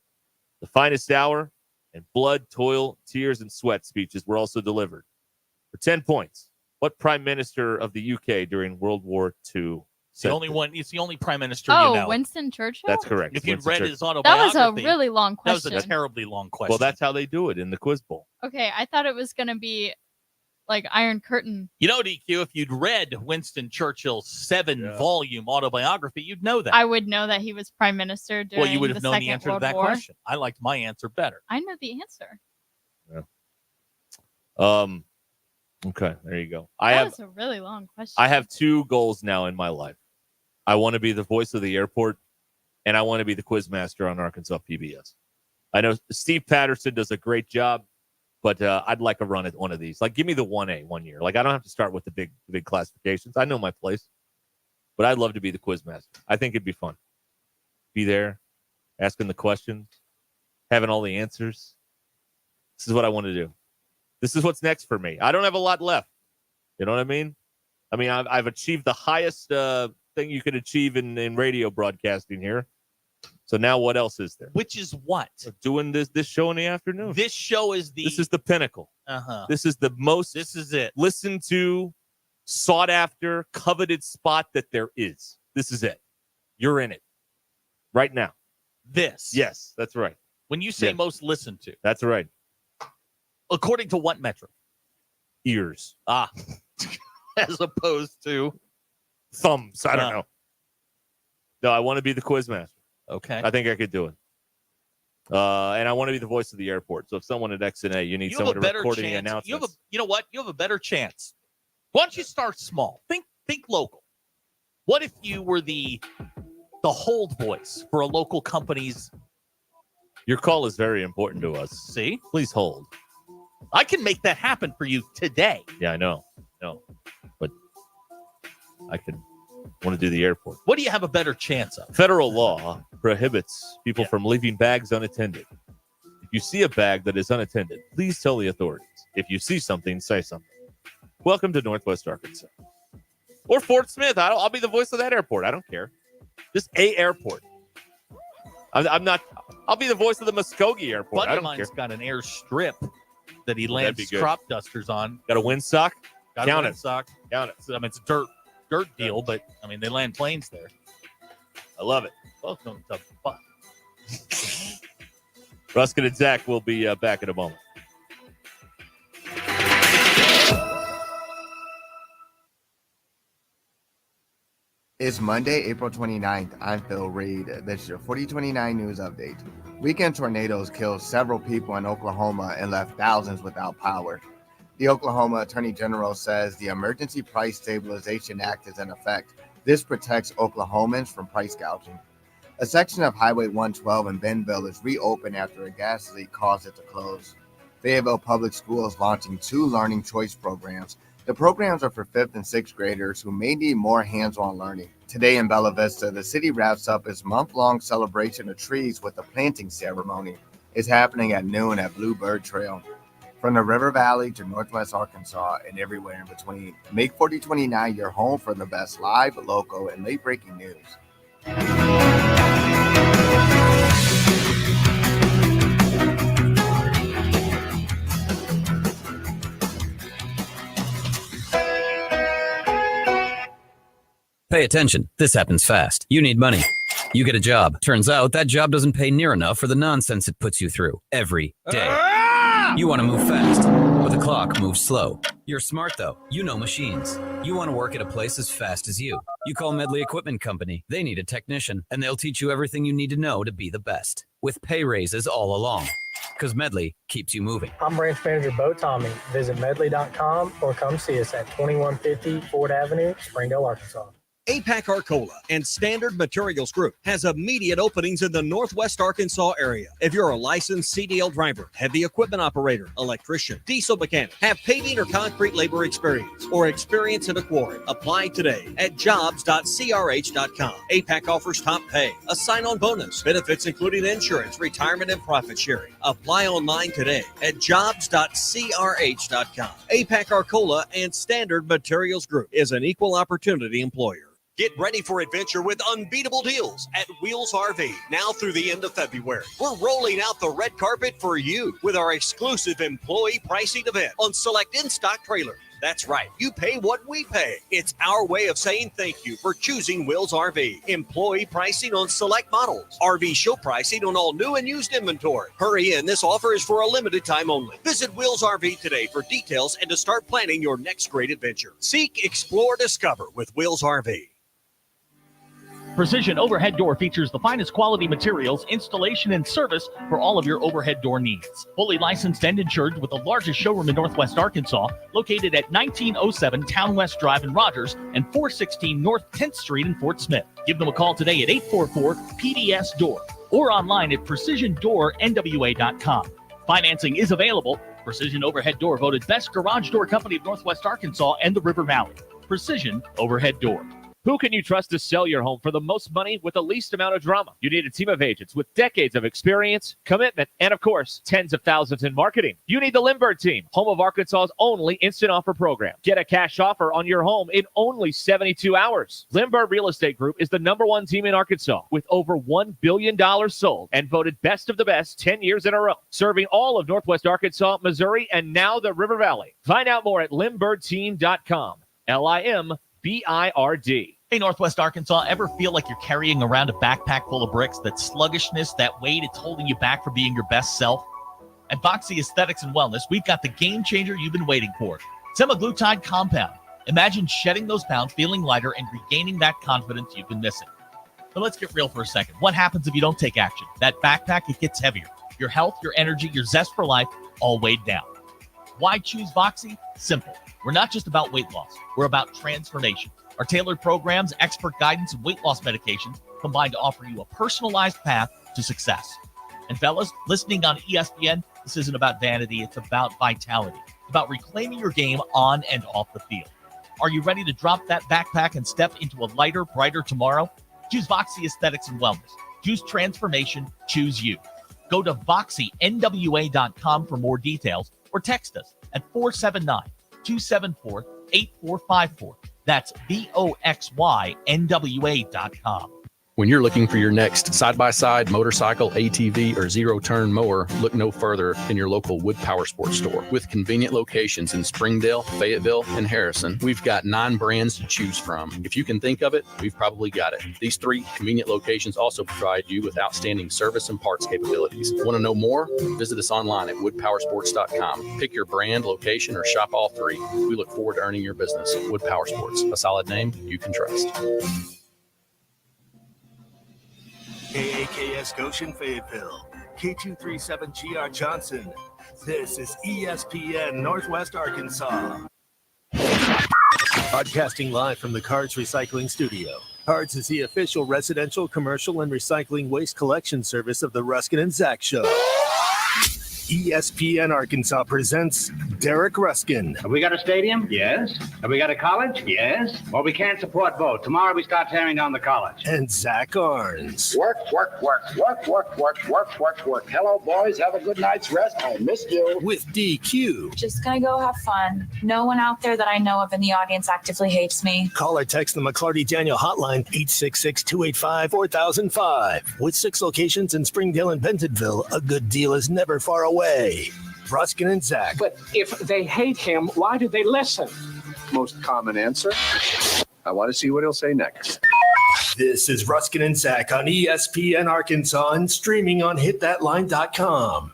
The finest hour and blood, toil, tears, and sweat speeches were also delivered. For 10 points, what prime minister of the UK during World War II
The only one. It's the only prime minister
Oh,
you know.
Winston Churchill?
That's correct.
If you'd
Winston
read
Churchill.
his
That
autobiography,
was a really long
that was
question.
a terribly long question.
Well, that's how they do it in the Quiz Bowl.
Okay, I thought it was going to be like Iron Curtain.
You know, DQ, if you'd read Winston Churchill's 7-volume autobiography, you'd know that.
I would know that he was prime minister during
Well, you would have
the
known
Second
the answer
World
to that
War.
question. I liked my answer better.
I know the answer.
Okay, there you go.
That was a really long question.
I have 2 goals now in my life. I want to be the voice of the airport, and I want to be the quiz master on Arkansas PBS. I know Steve Patterson does a great job, but I'd like a run at one of these. Like, give me the 1A one year. Like, I don't have to start with the big classifications. I know my place, but I'd love to be the quiz master. I think it'd be fun. Be there, asking the questions, having all the answers. This is what I want to do. This is what's next for me. I don't have a lot left. You know what I mean? I mean, I've achieved the highest thing you could achieve in radio broadcasting here. So now what else is there?
Which is what?
Doing this show in the afternoon.
This show is
This is the pinnacle.
Uh-huh.
This is the most
This is it.
listened to, sought after, coveted spot that there is. This is it. You're in it right now.
This.
Yes, that's right.
When you say most listened to.
That's right.
According to what metric?
Ears.
Ah. As opposed to
thumbs. I don't know. No, I want to be the quiz master.
Okay.
I think I could do it. And I want to be the voice of the airport. So if someone at XNA, you need someone to record the announcements.
You know what? You have a better chance. Why don't you start small? Think local. What if you were the hold voice for a local company's?
Your call is very important to us.
See?
Please hold.
I can make that happen for you today.
Yeah, I know. No. But I could want to do the airport.
What do you have a better chance of?
Federal law prohibits people from leaving bags unattended. If you see a bag that is unattended, please tell the authorities. If you see something, say something. Welcome to Northwest Arkansas. Or Fort Smith. I'll be the voice of that airport. I don't care. Just a airport. I'm not. I'll be the voice of the Muskogee Airport.
Buddy
I
of
don't care.
mine's got an air strip that he
Well, that'd
lands
be good.
crop dusters on.
Got a windsock?
Got
Count
a
it.
windsock.
Count it.
So, I mean, it's a dirt deal, but I mean, they land planes there.
I love it.
Welcome to fun.
Ruscin and Zach will be back in a moment.
It's Monday, April 29th. I'm Phil Reed. This is your 4029 News Update. Weekend tornadoes killed several people in Oklahoma and left thousands without power. The Oklahoma Attorney General says the Emergency Price Stabilization Act is in effect. This protects Oklahomans from price gouging. A section of Highway 112 in Bentonville is reopened after a gas leak caused it to close. Fayetteville Public Schools launching 2 learning choice programs. The programs are for 5th and 6th graders who may need more hands-on learning. Today in Bella Vista, the city wraps up its month-long celebration of trees with a planting ceremony. It's happening at noon at Bluebird Trail. From the River Valley to Northwest Arkansas and everywhere in between, make 4029 your home for the best live, local, and late-breaking news.
Pay attention. This happens fast. You need money. You get a job. Turns out that job doesn't pay near enough for the nonsense it puts you through every day. You want to move fast, but the clock moves slow. You're smart, though. You know machines. You want to work at a place as fast as you. You call Medley Equipment Company. They need a technician, and they'll teach you everything you need to know to be the best, with pay raises all along. Because Medley keeps you moving.
I'm Branch Manager Bo Tommy. Visit medley.com or come see us at 2150 Ford Avenue, Springdale, Arkansas.
APAC Arcola and Standard Materials Group has immediate openings in the Northwest Arkansas area. If you're a licensed CDL driver, heavy equipment operator, electrician, diesel mechanic, have paving or concrete labor experience, or experience in a quarry, apply today at jobs.crh.com. APAC offers top pay, a sign-on bonus, benefits including insurance, retirement, and profit sharing. Apply online today at jobs.crh.com. APAC Arcola and Standard Materials Group is an equal opportunity employer. Get ready for adventure with unbeatable deals at Wheels RV now through the end of February. We're rolling out the red carpet for you with our exclusive employee pricing event on select in-stock trailers. That's right. You pay what we pay. It's our way of saying thank you for choosing Wheels RV. Employee pricing on select models. RV show pricing on all new and used inventory. Hurry in. This offer is for a limited time only. Visit Wheels RV today for details and to start planning your next great adventure. Seek, explore, discover with Wheels RV.
Precision Overhead Door features the finest quality materials, installation, and service for all of your overhead door needs. Fully licensed and insured with the largest showroom in Northwest Arkansas, located at 1907 Town West Drive in Rogers and 416 North 10th Street in Fort Smith. Give them a call today at 844-PDS-DOOR or online at precisiondoornwa.com. Financing is available. Precision Overhead Door voted Best Garage Door Company of Northwest Arkansas and the River Valley. Precision Overhead Door.
Who can you trust to sell your home for the most money with the least amount of drama? You need a team of agents with decades of experience, commitment, and of course, tens of thousands in marketing. You need the Limbird team, home of Arkansas's only instant offer program. Get a cash offer on your home in only 72 hours. Limbird Real Estate Group is the #1 team in Arkansas with over $1 billion sold and voted best of the best 10 years in a row, serving all of Northwest Arkansas, Missouri, and now the River Valley. Find out more at limbirdteam.com. LIMBIRD.
Hey, Northwest Arkansas, ever feel like you're carrying around a backpack full of bricks? That sluggishness, that weight, it's holding you back from being your best self? At Voxy Aesthetics and Wellness, we've got the game changer you've been waiting for. Semaglutide Compound. Imagine shedding those pounds, feeling lighter, and regaining that confidence you've been missing. So let's get real for a second. What happens if you don't take action? That backpack, it gets heavier. Your health, your energy, your zest for life, all weighed down. Why choose Voxy? Simple. We're not just about weight loss. We're about transformation. Our tailored programs, expert guidance, and weight loss medications combine to offer you a personalized path to success. And fellas, listening on ESPN, this isn't about vanity. It's about vitality. It's about reclaiming your game on and off the field. Are you ready to drop that backpack and step into a lighter, brighter tomorrow? Choose Voxy Aesthetics and Wellness. Choose transformation. Choose you. Go to VoxyNWA.com for more details or text us at 479-274-8454. That's VoxyNWA.com.
When you're looking for your next side-by-side, motorcycle, ATV, or zero-turn mower, look no further than your local Wood Power Sports store. With convenient locations in Springdale, Fayetteville, and Harrison, we've got 9 brands to choose from. If you can think of it, we've probably got it. These 3 convenient locations also provide you with outstanding service and parts capabilities. Want to know more? Visit us online at woodpowersports.com. Pick your brand, location, or shop all 3. We look forward to earning your business. Wood Power Sports, a solid name you can trust.
KAKS Goshen Fayetteville, K237GR Johnson. This is ESPN Northwest Arkansas. Broadcasting live from the Cards Recycling Studio. Cards is the official residential, commercial, and recycling waste collection service of the Ruscin and Zach Show. ESPN Arkansas presents Derek Ruscin.
Have we got a stadium? Yes. Have we got a college? Yes. Well, we can't support both. Tomorrow we start tearing down the college.
And Zach Arns.
Work. Hello, boys. Have a good night's rest. I missed you.
With DQ.
Just gonna go have fun. No one out there that I know of in the audience actively hates me.
Call or text the McClarty Daniel hotline, 866-285-4005. With 6 locations in Springdale and Bentonville, a good deal is never far away. Ruscin and Zach.
But if they hate him, why do they listen?
Most common answer. I want to see what he'll say next.
This is Ruscin and Zach on ESPN Arkansas and streaming on hitthatline.com.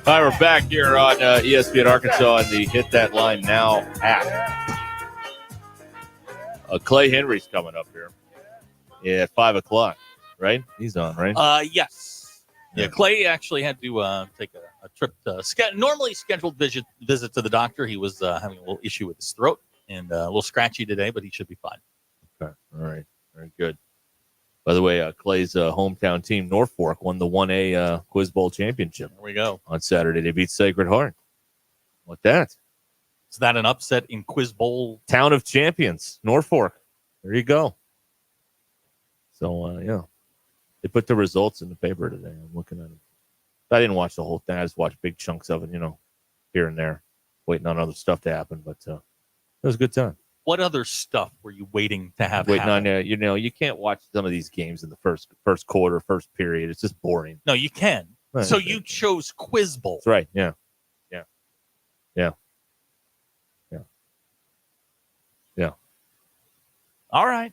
All right, we're back here on ESPN Arkansas and the Hit That Line Now app. Clay Henry's coming up here. Yeah, at 5 o'clock, right? He's on, right?
Yes. Yeah, Clay actually had to take a trip to normally scheduled visit to the doctor. He was having a little issue with his throat and a little scratchy today, but he should be fine.
Okay, all right, very good. By the way, Clay's hometown team, Norfolk, won the 1A Quiz Bowl championship.
There we go.
On Saturday, they beat Sacred Heart. What that?
Is that an upset in Quiz Bowl?
Town of Champions, Norfolk. There you go. So, yeah, they put the results in the paper today. I'm looking at them. I didn't watch the whole thing. I just watched big chunks of it, here and there, waiting on other stuff to happen. But it was a good time.
What other stuff were you waiting to have
waiting
happen?
on, you can't watch some of these games in the first quarter, first period. It's just boring.
No, you can.
Right.
So you chose Quiz Bowl.
That's right. Yeah.
All right.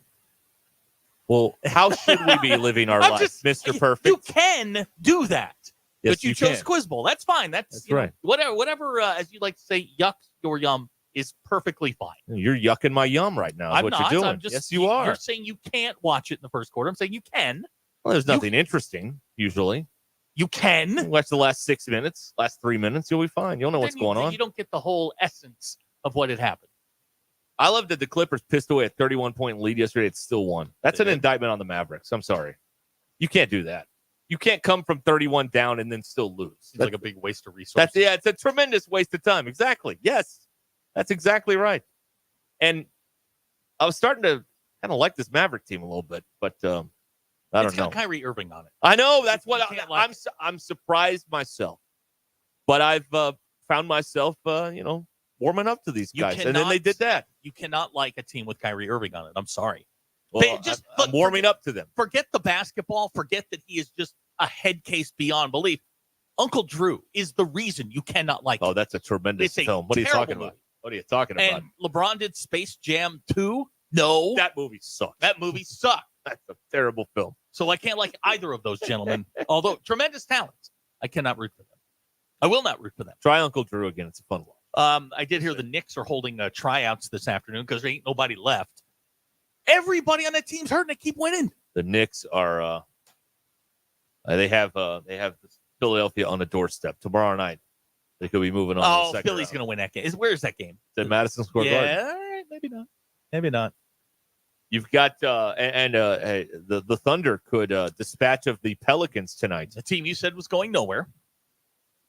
Well, how should we be living our life, Mr. Perfect?
You can do that,
yes,
but you chose Quiz Bowl. That's fine. That's
right.
Whatever, as you like to say, yuck or yum is perfectly fine.
You're yucking my yum right now. Is
I'm
what
not.
you're doing.
I'm just,
yes, you are.
You're saying you can't watch it in the first quarter. I'm saying you can.
Well, there's nothing interesting usually.
You can
watch the last 6 minutes, last 3 minutes. You'll be fine. You'll know what's going on.
You don't get the whole essence of what had happened.
I love that the Clippers pissed away a 31-point lead yesterday. It's still won. That's an indictment on the Mavericks. I'm sorry. You can't do that. You can't come from 31 down and then still lose.
Seems like a big waste of resources.
It's a tremendous waste of time. Exactly. Yes, that's exactly right. And I was starting to kind of like this Maverick team a little bit, but I don't know.
It's got Kyrie Irving on it.
I know. That's what I'm surprised myself. But I've found myself, warming up to these guys. And then they did that.
You cannot like a team with Kyrie Irving on it. I'm sorry.
Well, I'm warming up to them.
Forget the basketball. Forget that he is just a head case beyond belief. Uncle Drew is the reason you cannot like him.
Oh, that's a tremendous film. What are you talking about? What are you talking about?
And LeBron did Space Jam 2? No.
That movie sucked.
That movie sucked.
That's a terrible film.
So I can't like either of those gentlemen, although tremendous talents. I cannot root for them. I will not root for them.
Try Uncle Drew again. It's a fun one.
I did hear the Knicks are holding tryouts this afternoon because there ain't nobody left. Everybody on that team's hurt and they keep winning.
The Knicks are they have Philadelphia on the doorstep tomorrow night. They could be moving on.
Oh,
to the second
Philly's going to win that game. Where's that game?
It's at Madison Square Garden.
Yeah, all right, maybe not. Maybe not.
You've got the Thunder could dispatch of the Pelicans tonight.
The team you said was going nowhere.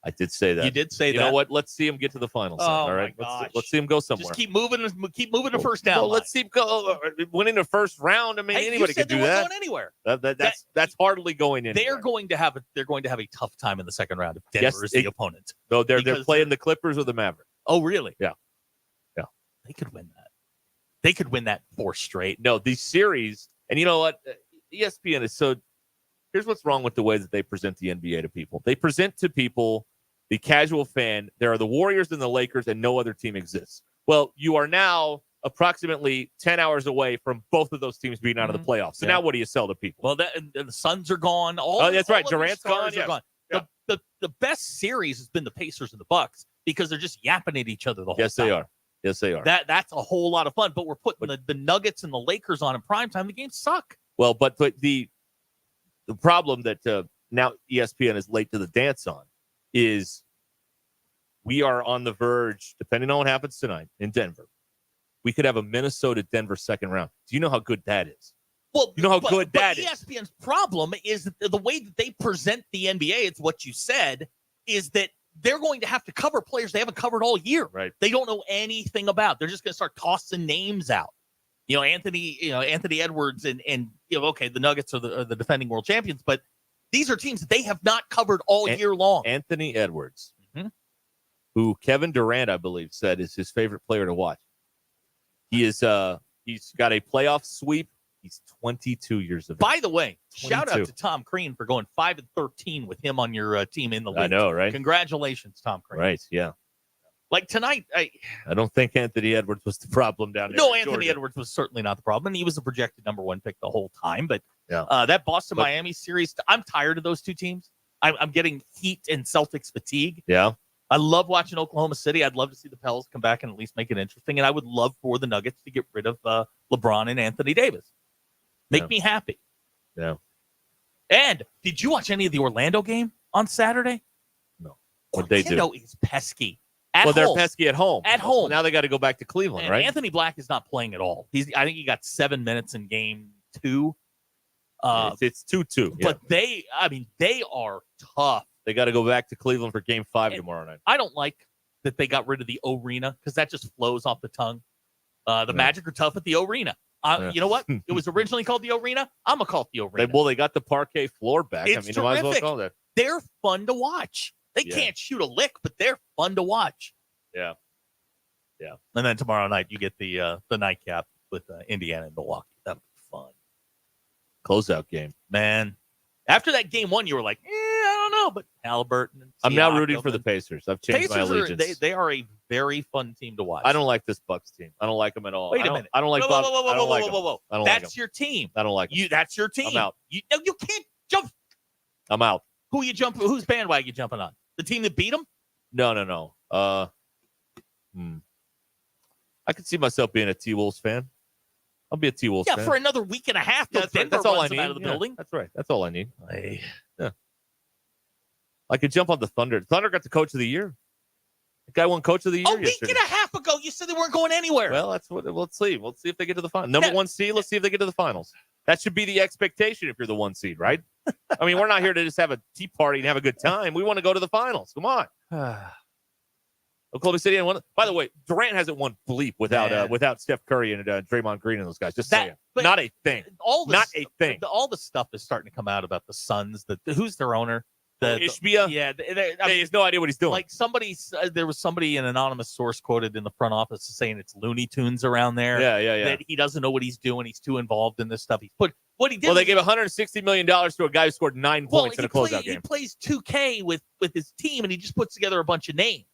I did say that.
You did say that.
You know what? Let's see him get to the finals. All right. Let's see him go somewhere.
Just keep moving the first down.
Well, let's see him go winning the first round. I mean, anybody could do that.
Going anywhere.
That's hardly going anywhere.
They're going to have a tough time in the second round if Denver is the opponent.
No, they're playing the Clippers or the Mavericks.
Oh, really?
Yeah.
They could win that. They could win that 4 straight.
No, these series, and you know what? ESPN is so. Here's what's wrong with the way that they present the NBA to people. They present to people, the casual fan, there are the Warriors and the Lakers, and no other team exists. Well, you are now approximately 10 hours away from both of those teams being out of the playoffs. So now what do you sell to people?
Well, the Suns are gone.
That's right. Durant's gone.
Are gone. Yeah. The best series has been the Pacers and the Bucks because they're just yapping at each other the whole time.
Yes, they are.
That's a whole lot of fun. But we're putting the Nuggets and the Lakers on in primetime. The games suck.
Well, but the problem that now ESPN is late to the dance on is we are on the verge, depending on what happens tonight in Denver, we could have a Minnesota-Denver second round. Do you know how good that is?
Well,
you know how good that is.
ESPN's problem is the way that they present the NBA. It's what you said, is that they're going to have to cover players they haven't covered all year.
Right.
They don't know anything about. They're just going to start tossing names out. Anthony Edwards and okay, the Nuggets are the defending world champions, but these are teams that they have not covered all year long.
Anthony Edwards, who Kevin Durant, I believe, said is his favorite player to watch. He is he's got a playoff sweep. He's 22 years of age.
By the way,
22.
shout out to Tom Crean for going 5-13 with him on your team in the league.
I know, right?
Congratulations, Tom Crean.
Right, yeah.
Like tonight, I
don't think Anthony Edwards was the problem down there.
No, Anthony Edwards was certainly not the problem, and he was a projected number 1 pick the whole time. But that Boston-Miami series, I'm tired of those two teams. I'm getting Heat and Celtics fatigue.
Yeah.
I love watching Oklahoma City. I'd love to see the Pels come back and at least make it interesting. And I would love for the Nuggets to get rid of LeBron and Anthony Davis. Make me happy.
Yeah.
And did you watch any of the Orlando game on Saturday?
No. What they do?
Orlando is pesky.
They're pesky at home.
At home.
Well, now they got to go back to Cleveland,
and
right?
Anthony Black is not playing at all. I think he got 7 minutes in game 2.
It's 2-2.
But they are tough.
They got to go back to Cleveland for game 5 tomorrow night.
I don't like that they got rid of the arena because that just flows off the tongue. The Magic are tough at the arena. You know what? It was originally called the arena. I'm going to call it the arena.
They got the parquet floor back.
It's
you might as well call that.
They're fun to watch. They can't shoot a lick, but they're fun to watch.
Yeah. Yeah.
And then tomorrow night, you get the nightcap with Indiana and Milwaukee. That'll be fun.
Closeout game.
Man. After that game 1, you were like, I don't know, but Halliburton. And
I'm now rooting for the Pacers. I've changed my allegiance.
They are a very fun team to watch.
I don't like this Bucks team. I don't like them at all.
Wait a minute.
I don't like Bob. I don't like them. I don't like
That's your team.
I don't like them.
That's your team.
I'm out.
You can't jump.
I'm out.
Whose bandwagon you jumping on? The team that beat them?
No. I could see myself being a T-Wolves fan. I'll be a T-Wolves fan.
Yeah, for another week and a half.
Yeah,
Denver
all I
runs them
need.
out of the
Yeah,
building.
That's right. That's all I need. Yeah. I could jump on the Thunder. Thunder got the coach of the year. The guy won coach of the year
A week
yesterday.
and a half ago, you said they weren't going anywhere.
Well, that's what. Let's see. We'll see if they get to the final. Number one seed. Let's see if they get to the finals. That should be the expectation if you're the one seed, right? I mean, we're not here to just have a tea party and have a good time. We want to go to the finals. Come on. Oklahoma City and one. By the way, Durant hasn't won bleep without Steph Curry and Draymond Green and those guys. Just saying, not a thing. Not a thing.
All the stuff is starting to come out about the Suns. Who's their owner?
Ishbia.
Yeah,
he has no idea what he's doing.
Like there was somebody, an anonymous source quoted in the front office saying it's Looney Tunes around there.
Yeah.
That he doesn't know what he's doing. He's too involved in this stuff. What he did.
Well, they gave $160 million to a guy who scored 9 points in a closeout game.
He plays 2K with his team, and he just puts together a bunch of names.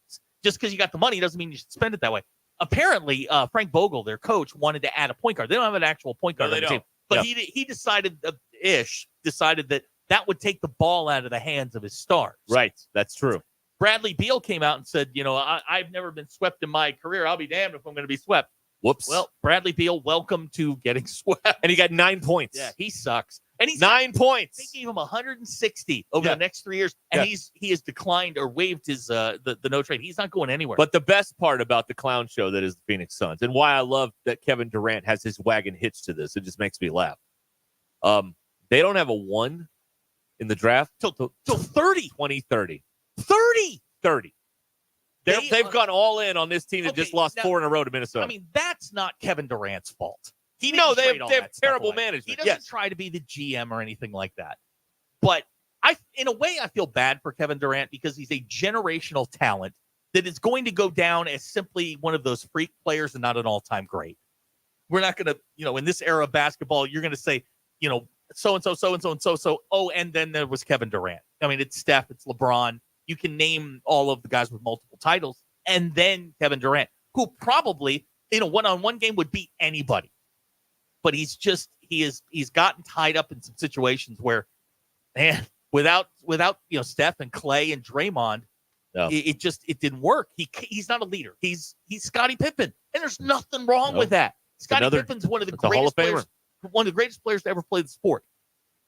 Just because you got the money doesn't mean you should spend it that way. Apparently, Frank Vogel, their coach, wanted to add a point guard. They don't have an actual point guard on the team, but he decided that would take the ball out of the hands of his stars.
Right. That's true.
Bradley Beal came out and said, I've never been swept in my career. I'll be damned if I'm going to be swept.
Whoops.
Well, Bradley Beal, welcome to getting swept.
And he got 9 points.
Yeah, he sucks. And he's
9 points.
They gave him 160 over the next 3 years, and he has declined or waived his the no trade. He's not going anywhere.
But the best part about the clown show that is the Phoenix Suns, and why I love that Kevin Durant has his wagon hitched to this, it just makes me laugh. They don't have a 1 in the draft
till 30.
2030.
30.
They've gone all in on this team that just lost 4 in a row to Minnesota.
I mean, that's not Kevin Durant's fault.
They have terrible management.
He doesn't try to be the GM or anything like that. But in a way, I feel bad for Kevin Durant because he's a generational talent that is going to go down as simply one of those freak players and not an all-time great. We're not going to, in this era of basketball, you're going to say, so-and-so, so-and-so, and so-so. Oh, and then there was Kevin Durant. I mean, it's Steph, it's LeBron. You can name all of the guys with multiple titles. And then Kevin Durant, who probably in a one-on-one game would beat anybody. But he's gotten tied up in some situations where, man, without Steph and Clay and Draymond, it didn't work. He's not a leader. He's Scottie Pippen, and there's nothing wrong with that. Scottie Pippen's one of the greatest players, one of the greatest players to ever play the sport.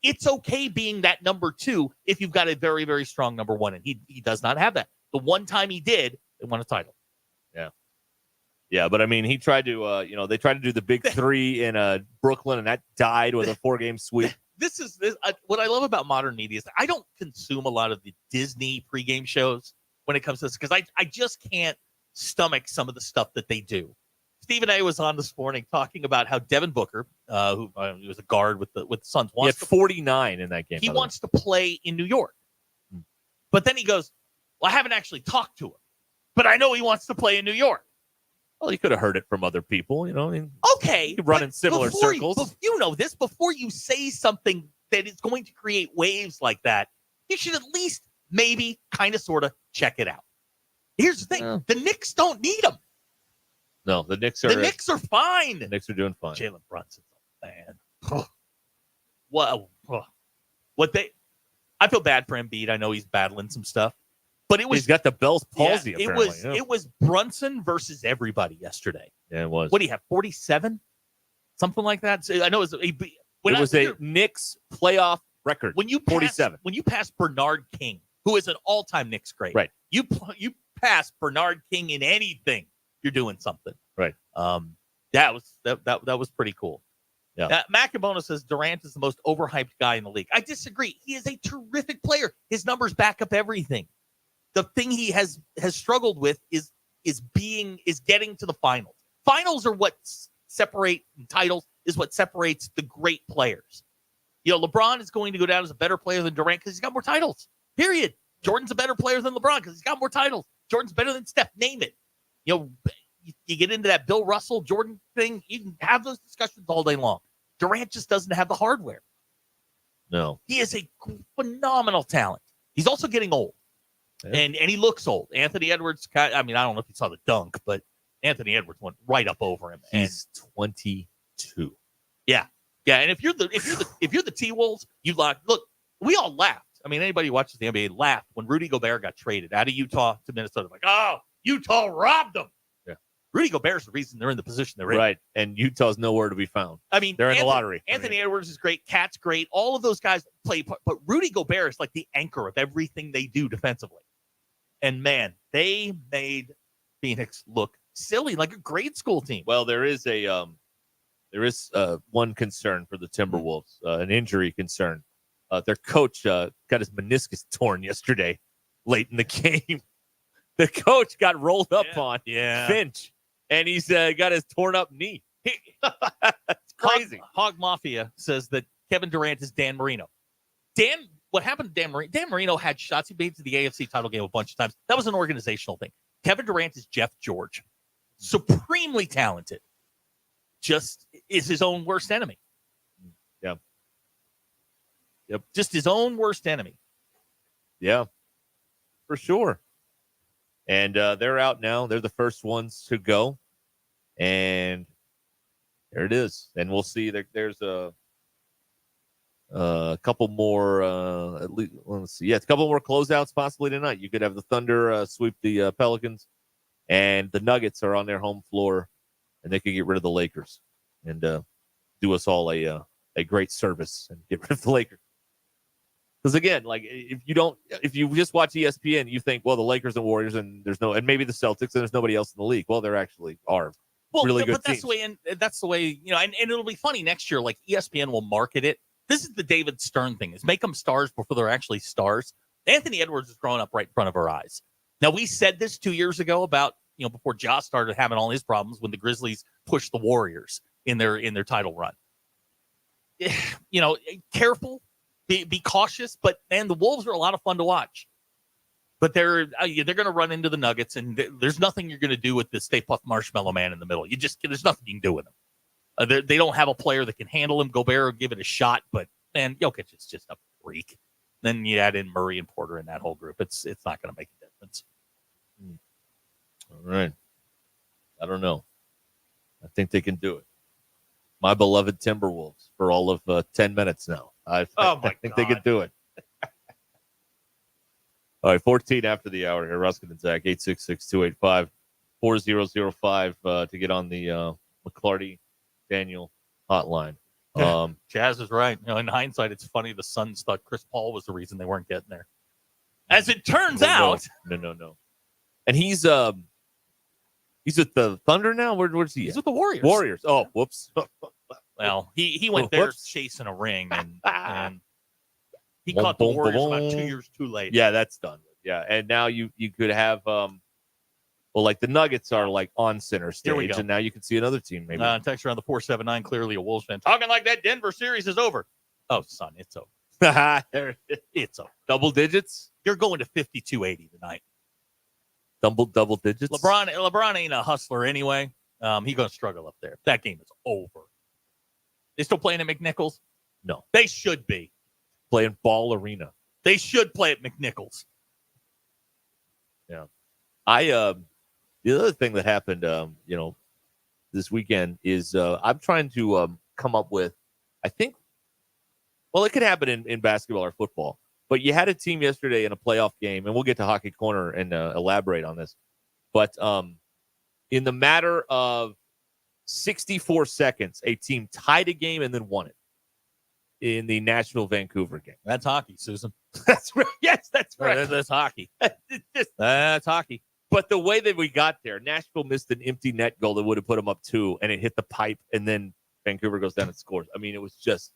It's okay being that number 2 if you've got a very, very strong number 1, and he does not have that. The one time he did, they won a title.
Yeah, but I mean, he tried to, they tried to do the big 3 in Brooklyn, and that died with a 4-game sweep.
This is what I love about modern media is I don't consume a lot of the Disney pregame shows when it comes to this because I just can't stomach some of the stuff that they do. Stephen A. was on this morning talking about how Devin Booker, who was a guard with the Suns,
he had 49 in that game.
He wants to play in New York, but then he goes, "Well, I haven't actually talked to him, but I know he wants to play in New York."
Well, you could have heard it from other people,
Okay.
You run in similar circles.
You know this. Before you say something that is going to create waves like that, you should at least maybe kind of sort of check it out. Here's the thing. The Knicks don't need him.
No, the Knicks are
fine.
The Knicks are doing fine.
Jalen Brunson's a man. I feel bad for Embiid. I know he's battling some stuff. But he's
got the Bell's palsy. Apparently.
It was Brunson versus everybody yesterday.
Yeah, it was.
What do you have? 47, something like that. So I know it was
a Knicks playoff record.
When you
47.
When you pass Bernard King, who is an all-time Knicks great,
right?
You pass Bernard King in anything, you're doing something,
right?
That was pretty cool.
Yeah.
Macabona says Durant is the most overhyped guy in the league. I disagree. He is a terrific player. His numbers back up everything. The thing he has struggled with is getting to the finals. Finals are what separate titles, is what separates the great players. LeBron is going to go down as a better player than Durant because he's got more titles. Period. Jordan's a better player than LeBron because he's got more titles. Jordan's better than Steph. Name it. You get into that Bill Russell, Jordan thing, you can have those discussions all day long. Durant just doesn't have the hardware.
No.
He is a phenomenal talent. He's also getting old. Yeah. And he looks old. Anthony Edwards, I don't know if you saw the dunk, but Anthony Edwards went right up over him.
He's 22.
Yeah. And if you're the T-Wolves, look, we all laughed. I mean, anybody who watches the NBA laughed when Rudy Gobert got traded out of Utah to Minnesota. Like, oh, Utah robbed them.
Yeah.
Rudy Gobert's the reason they're in the position they're in.
Right, and Utah's nowhere to be found.
I mean,
they're in the lottery.
Anthony Edwards is great. Cat's great. All of those guys play, but Rudy Gobert is like the anchor of everything they do defensively. And, man, they made Phoenix look silly, like a grade school team.
Well, there is one concern for the Timberwolves, an injury concern. Their coach got his meniscus torn yesterday late in the game. The coach got rolled up on Finch, and he's got his torn up knee. That's crazy.
Hog Mafia says that Kevin Durant is Dan Marino. What happened to Dan Marino? Dan Marino had shots. He made it to the AFC title game a bunch of times. That was an organizational thing. Kevin Durant is Jeff George. Supremely talented. Just is his own worst enemy.
Yeah.
Yep. Just his own worst enemy.
Yeah, for sure. And they're out now. They're the first ones to go. And there it is. And we'll see. There's a couple more. At least, let's see. Yeah, it's a couple more closeouts possibly tonight. You could have the Thunder sweep the Pelicans. And the Nuggets are on their home floor. And they could get rid of the Lakers. And do us all a great service and get rid of the Lakers. Because again, like if you just watch ESPN, you think, well, the Lakers and Warriors and maybe the Celtics and there's nobody else in the league. Well, there actually are really good
but that's
teams.
the way, and that's the way, and it'll be funny next year. Like ESPN will market it. This is the David Stern thing: is make them stars before they're actually stars. Anthony Edwards is growing up right in front of our eyes. Now we said this 2 years ago about before Ja started having all his problems when the Grizzlies pushed the Warriors in their title run. Careful. Be cautious, but man, the Wolves are a lot of fun to watch. But they're going to run into the Nuggets, and there's nothing you're going to do with the Stay Puft Marshmallow Man in the middle. There's nothing you can do with him. They don't have a player that can handle him. Gobert will give it a shot, but man, Jokic is just a freak. Then you add in Murray and Porter in that whole group. It's not going to make a difference.
All right. I don't know. I think they can do it. My beloved Timberwolves for all of 10 minutes now. I think they could do it. All right, 14 after the hour here. Ruscin and Zach, 866-285-4005 to get on the McClarty Daniel hotline.
Jazz is right. In hindsight, it's funny the Suns thought Chris Paul was the reason they weren't getting there. As it turns out.
No. And he's at the Thunder now? Where's he at?
He's with the Warriors.
Warriors. Oh, whoops.
Well, he went there chasing a ring, and he caught the Warriors about 2 years too late.
Yeah, that's done. Yeah, and now you could have like the Nuggets are like on center stage, and now you can see another team maybe.
Text around the 479, clearly a Wolves fan. Talking like that Denver series is over. Oh, son, it's over. It's over.
Double digits?
You're going to 52-80 tonight.
Double digits?
LeBron ain't a hustler anyway. He's going to struggle up there. That game is over. They still playing at McNichols?
No.
They should be.
Playing Ball Arena.
They should play at McNichols.
Yeah. The other thing that happened, this weekend is I'm trying to come up with, I think, well, it could happen in basketball or football, but you had a team yesterday in a playoff game, and we'll get to Hockey Corner and elaborate on this. But in the matter of 64 seconds, a team tied a game and then won it in the Nashville-Vancouver game.
That's hockey, Susan.
That's right. Yes, that's right.
That's hockey. That's hockey.
But the way that we got there, Nashville missed an empty net goal that would have put them up 2, and it hit the pipe, and then Vancouver goes down and scores. I mean, it was just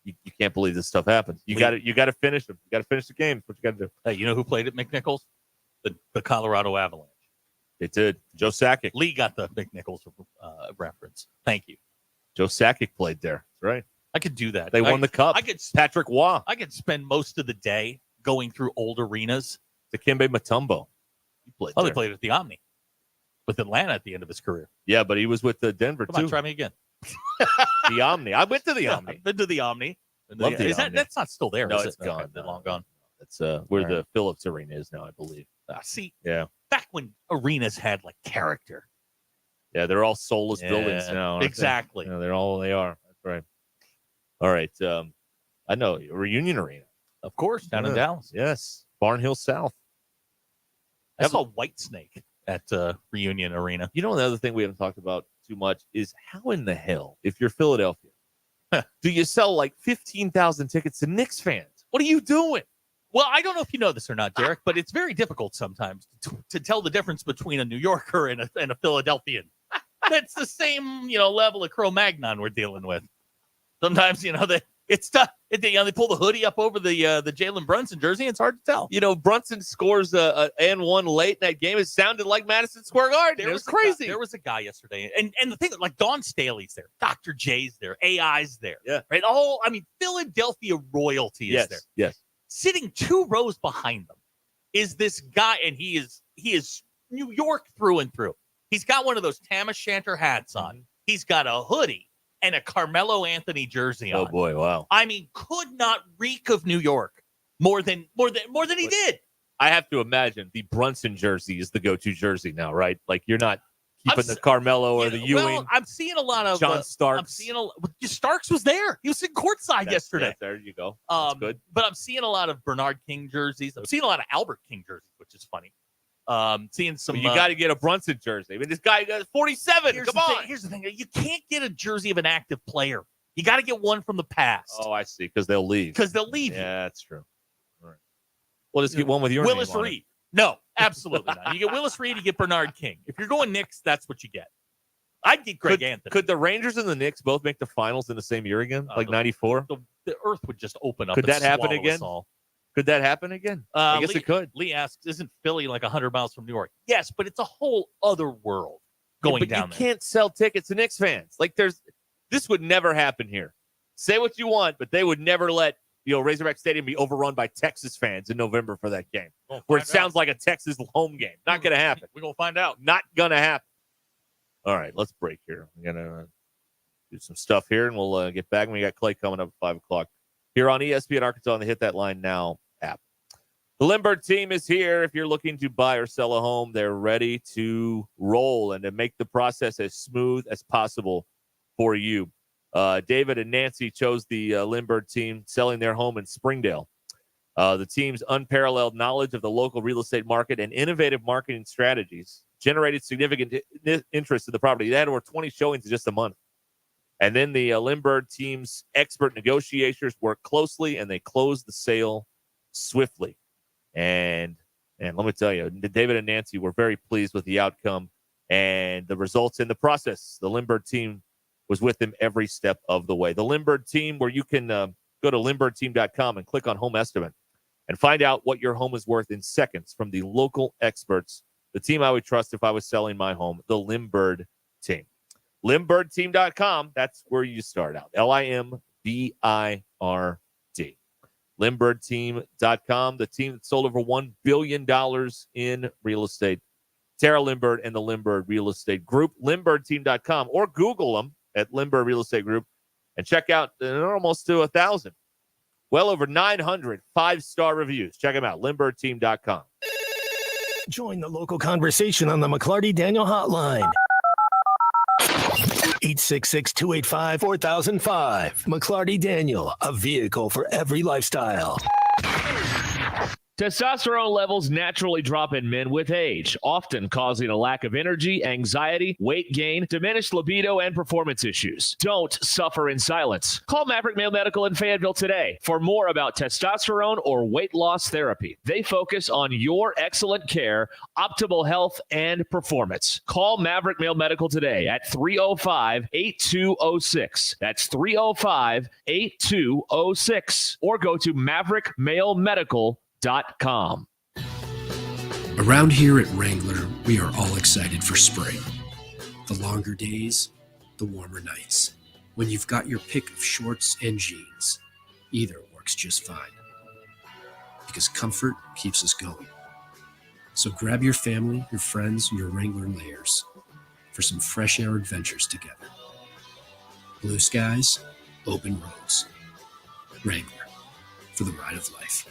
you can't believe this stuff happens. You got to finish them. You got to finish the game. That's what you got to do.
Hey, you know who played at McNichols? The Colorado Avalanche.
They did. Joe Sakic.
Lee got the McNichols reference. Thank you.
Joe Sakic played there. That's right.
I could do that.
They won the cup. Patrick Waugh.
I could spend most of the day going through old arenas.
Dikembe Mutombo.
He played at the Omni with Atlanta at the end of his career.
Yeah, but he was with the Denver
Come
too.
on, try me again.
The Omni. I went to the Omni.
I've been to the Omni.
Love the Omni.
That's not still there.
No,
is
it's
it?
gone.
Okay, long gone.
That's where the Phillips Arena is now, I believe.
See,
yeah.
Back when arenas had like character.
Yeah, they're all soulless buildings now.
Exactly.
They are. That's right. All right. I know Reunion Arena,
of course, down in Dallas.
Yes, Barnhill South.
I saw White Snake at Reunion Arena.
You know, another thing we haven't talked about too much is how in the hell, if you're Philadelphia, do you sell like 15,000 tickets to Knicks fans? What are you doing?
Well, I don't know if you know this or not, Derek, but it's very difficult sometimes to tell the difference between a New Yorker and a Philadelphian. That's the same, level of Cro-Magnon we're dealing with. Sometimes, it's tough. They pull the hoodie up over the Jalen Brunson jersey. It's hard to tell.
Brunson scores and one late in that game. It sounded like Madison Square Garden. It was crazy.
There was a guy yesterday, and the thing, like Dawn Staley's there, Dr. J's there, AI's there.
Yeah.
Right. Philadelphia royalty is there.
Yes.
Sitting 2 rows behind them is this guy, and he is New York through and through. He's got one of those Tam O'Shanter hats on. He's got a hoodie and a Carmelo Anthony jersey on.
Oh boy, wow.
Could not reek of New York more than he did.
I have to imagine the Brunson jersey is the go-to jersey now, right? Like you're not keeping the Carmelo or the Ewing.
Well, I'm seeing a lot of
John Starks.
Starks was there. He was sitting courtside yesterday.
Yeah, there you go. That's good.
But I'm seeing a lot of Bernard King jerseys. I'm seeing a lot of Albert King jerseys, which is funny. Seeing some.
You got to get a Brunson jersey. This guy got 47. Come on.
Here's the thing. You can't get a jersey of an active player. You got to get one from the past.
Oh, I see. Because they'll leave.
you.
Yeah, that's true. All right. Well, let's get one with your
Willis
name on
Reed. No, absolutely not. You get Willis Reed, you get Bernard King. If you're going Knicks, that's what you get. I'd get Greg Anthony.
Could the Rangers and the Knicks both make the finals in the same year again, like 94?
The earth would just open up.
Could that happen again? Could that happen again? I guess it could.
It asks, isn't Philly like 100 miles from New York? Yes, but it's a whole other world going down there.
You can't sell tickets to Knicks fans. This would never happen here. Say what you want, but they would never let Razorback Stadium be overrun by Texas fans in November for that game, where it sounds like a Texas home game. Not going to happen.
We're going to find out.
Not going to happen. All right, let's break here. We're going to do some stuff here, and we'll get back. We got Clay coming up at 5 o'clock here on ESPN Arkansas on the Hit That Line Now app. The Lindbergh team is here. If you're looking to buy or sell a home, they're ready to roll and to make the process as smooth as possible for you. David and Nancy chose the Lindbergh team, selling their home in Springdale. The team's unparalleled knowledge of the local real estate market and innovative marketing strategies generated significant interest in the property. They had over 20 showings in just a month. And then the Lindbergh team's expert negotiators worked closely, and they closed the sale swiftly. And let me tell you, David and Nancy were very pleased with the outcome and the results in the process. The Lindbergh team was with them every step of the way. The Lindbergh team, where you can go to lindberghteam.com and click on Home Estimate and find out what your home is worth in seconds from the local experts. The team I would trust if I was selling my home, the Lindbergh team. lindberghteam.com, that's where you start out. LIMBIRD. lindberghteam.com, the team that sold over $1 billion in real estate. Tara Lindbergh and the Lindbergh Real Estate Group, lindberghteam.com, or Google them at Lindbergh Real Estate Group and check out almost to 1,000. Well over 900 5-star reviews. Check them out, lindberghteam.com.
Join the local conversation on the McClarty Daniel Hotline. 866-285-4005. McClarty Daniel, a vehicle for every lifestyle.
Testosterone levels naturally drop in men with age, often causing a lack of energy, anxiety, weight gain, diminished libido, and performance issues. Don't suffer in silence. Call Maverick Male Medical in Fayetteville today for more about testosterone or weight loss therapy. They focus on your excellent care, optimal health, and performance. Call Maverick Male Medical today at 305-8206. That's 305-8206. Or go to maverickmalemedical.com.
Around here at Wrangler, we are all excited for spring. The longer days, the warmer nights. When you've got your pick of shorts and jeans, either works just fine. Because comfort keeps us going. So grab your family, your friends, and your Wrangler layers for some fresh air adventures together. Blue skies, open roads. Wrangler, for the ride of life.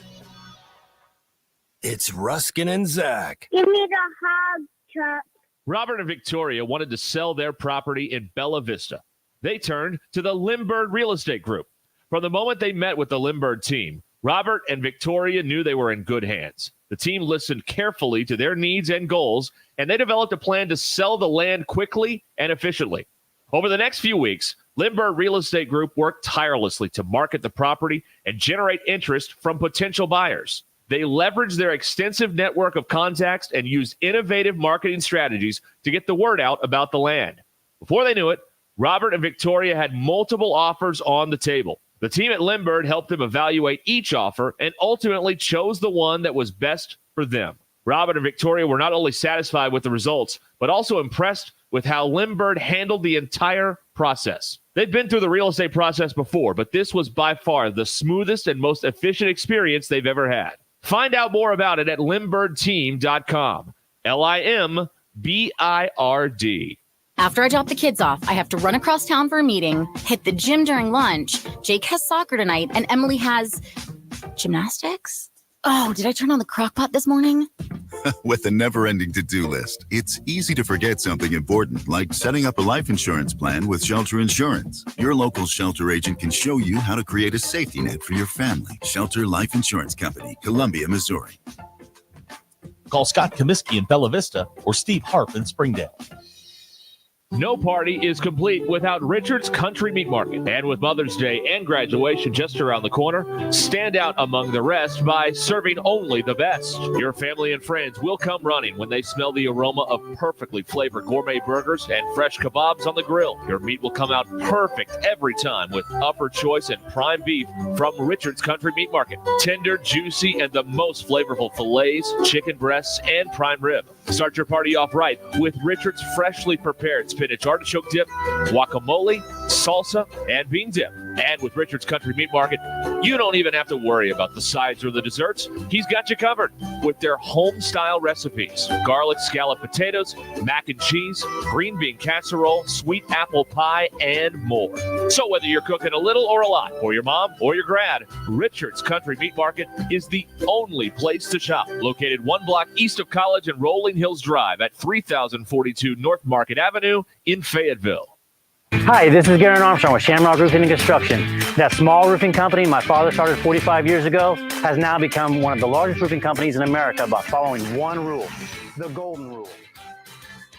It's Ruscin and Zach.
Give me the hog truck.
Robert and Victoria wanted to sell their property in Bella Vista. They turned to the Lindbergh Real Estate Group. From the moment they met with the Lindbergh team, Robert and Victoria knew they were in good hands. The team listened carefully to their needs and goals, and they developed a plan to sell the land quickly and efficiently. Over the next few weeks, Limbird Real Estate Group worked tirelessly to market the property and generate interest from potential buyers. They leveraged their extensive network of contacts and used innovative marketing strategies to get the word out about the land. Before they knew it, Robert and Victoria had multiple offers on the table. The team at Limbird helped them evaluate each offer and ultimately chose the one that was best for them. Robert and Victoria were not only satisfied with the results, but also impressed with how Limbird handled the entire process. They'd been through the real estate process before, but this was by far the smoothest and most efficient experience they've ever had. Find out more about it at limbirdteam.com. LIMBIRD.
After I drop the kids off, I have to run across town for a meeting, hit the gym during lunch. Jake has soccer tonight, and Emily has gymnastics. Oh, did I turn on the crock pot this morning?
With a never-ending to-do list, it's easy to forget something important, like setting up a life insurance plan with Shelter Insurance. Your local Shelter agent can show you how to create a safety net for your family. Shelter Life Insurance Company, Columbia, Missouri.
Call Scott Comiskey in Bella Vista or Steve Harp in Springdale.
No party is complete without Richard's Country Meat Market. And with Mother's Day and graduation just around the corner, stand out among the rest by serving only the best. Your family and friends will come running when they smell the aroma of perfectly flavored gourmet burgers and fresh kebabs on the grill. Your meat will come out perfect every time with upper choice and prime beef from Richard's Country Meat Market. Tender, juicy, and the most flavorful fillets, chicken breasts, and prime rib. Start your party off right with Richard's freshly prepared spinach artichoke dip, guacamole, salsa, and bean dip. And with Richard's Country Meat Market, you don't even have to worry about the sides or the desserts. He's got you covered with their home-style recipes. Garlic scallop potatoes, mac and cheese, green bean casserole, sweet apple pie, and more. So whether you're cooking a little or a lot, for your mom or your grad, Richard's Country Meat Market is the only place to shop. Located 1 block east of College and Rolling Hills Drive at 3042 North Market Avenue in Fayetteville.
Hi, this is Garen Armstrong with Shamrock Roofing and Construction. That small roofing company my father started 45 years ago has now become one of the largest roofing companies in America by following one rule, the golden rule.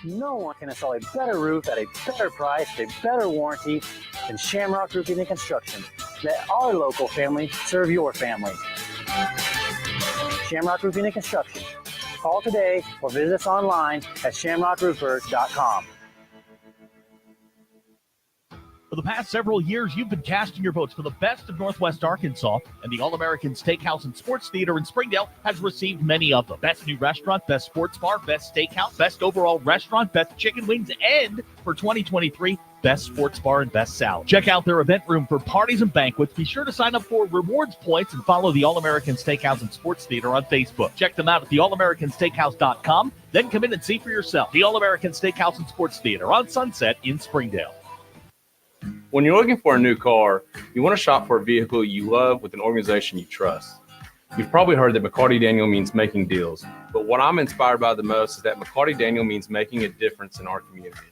No one can install a better roof at a better price, a better warranty than Shamrock Roofing and Construction. Let our local family serve your family. Shamrock Roofing and Construction. Call today or visit us online at shamrockroofer.com.
For the past several years, you've been casting your votes for the best of Northwest Arkansas, and the All-American Steakhouse and Sports Theater in Springdale has received many of them. Best new restaurant, best sports bar, best steakhouse, best overall restaurant, best chicken wings, and for 2023, best sports bar and best salad. Check out their event room for parties and banquets. Be sure to sign up for rewards points and follow the All-American Steakhouse and Sports Theater on Facebook. Check them out at theallamericansteakhouse.com. Then come in and see for yourself. The All-American Steakhouse and Sports Theater on Sunset in Springdale.
When you're looking for a new car, you want to shop for a vehicle you love with an organization you trust. You've probably heard that McCarty Daniel means making deals, but what I'm inspired by the most is that McCarty Daniel means making a difference in our community.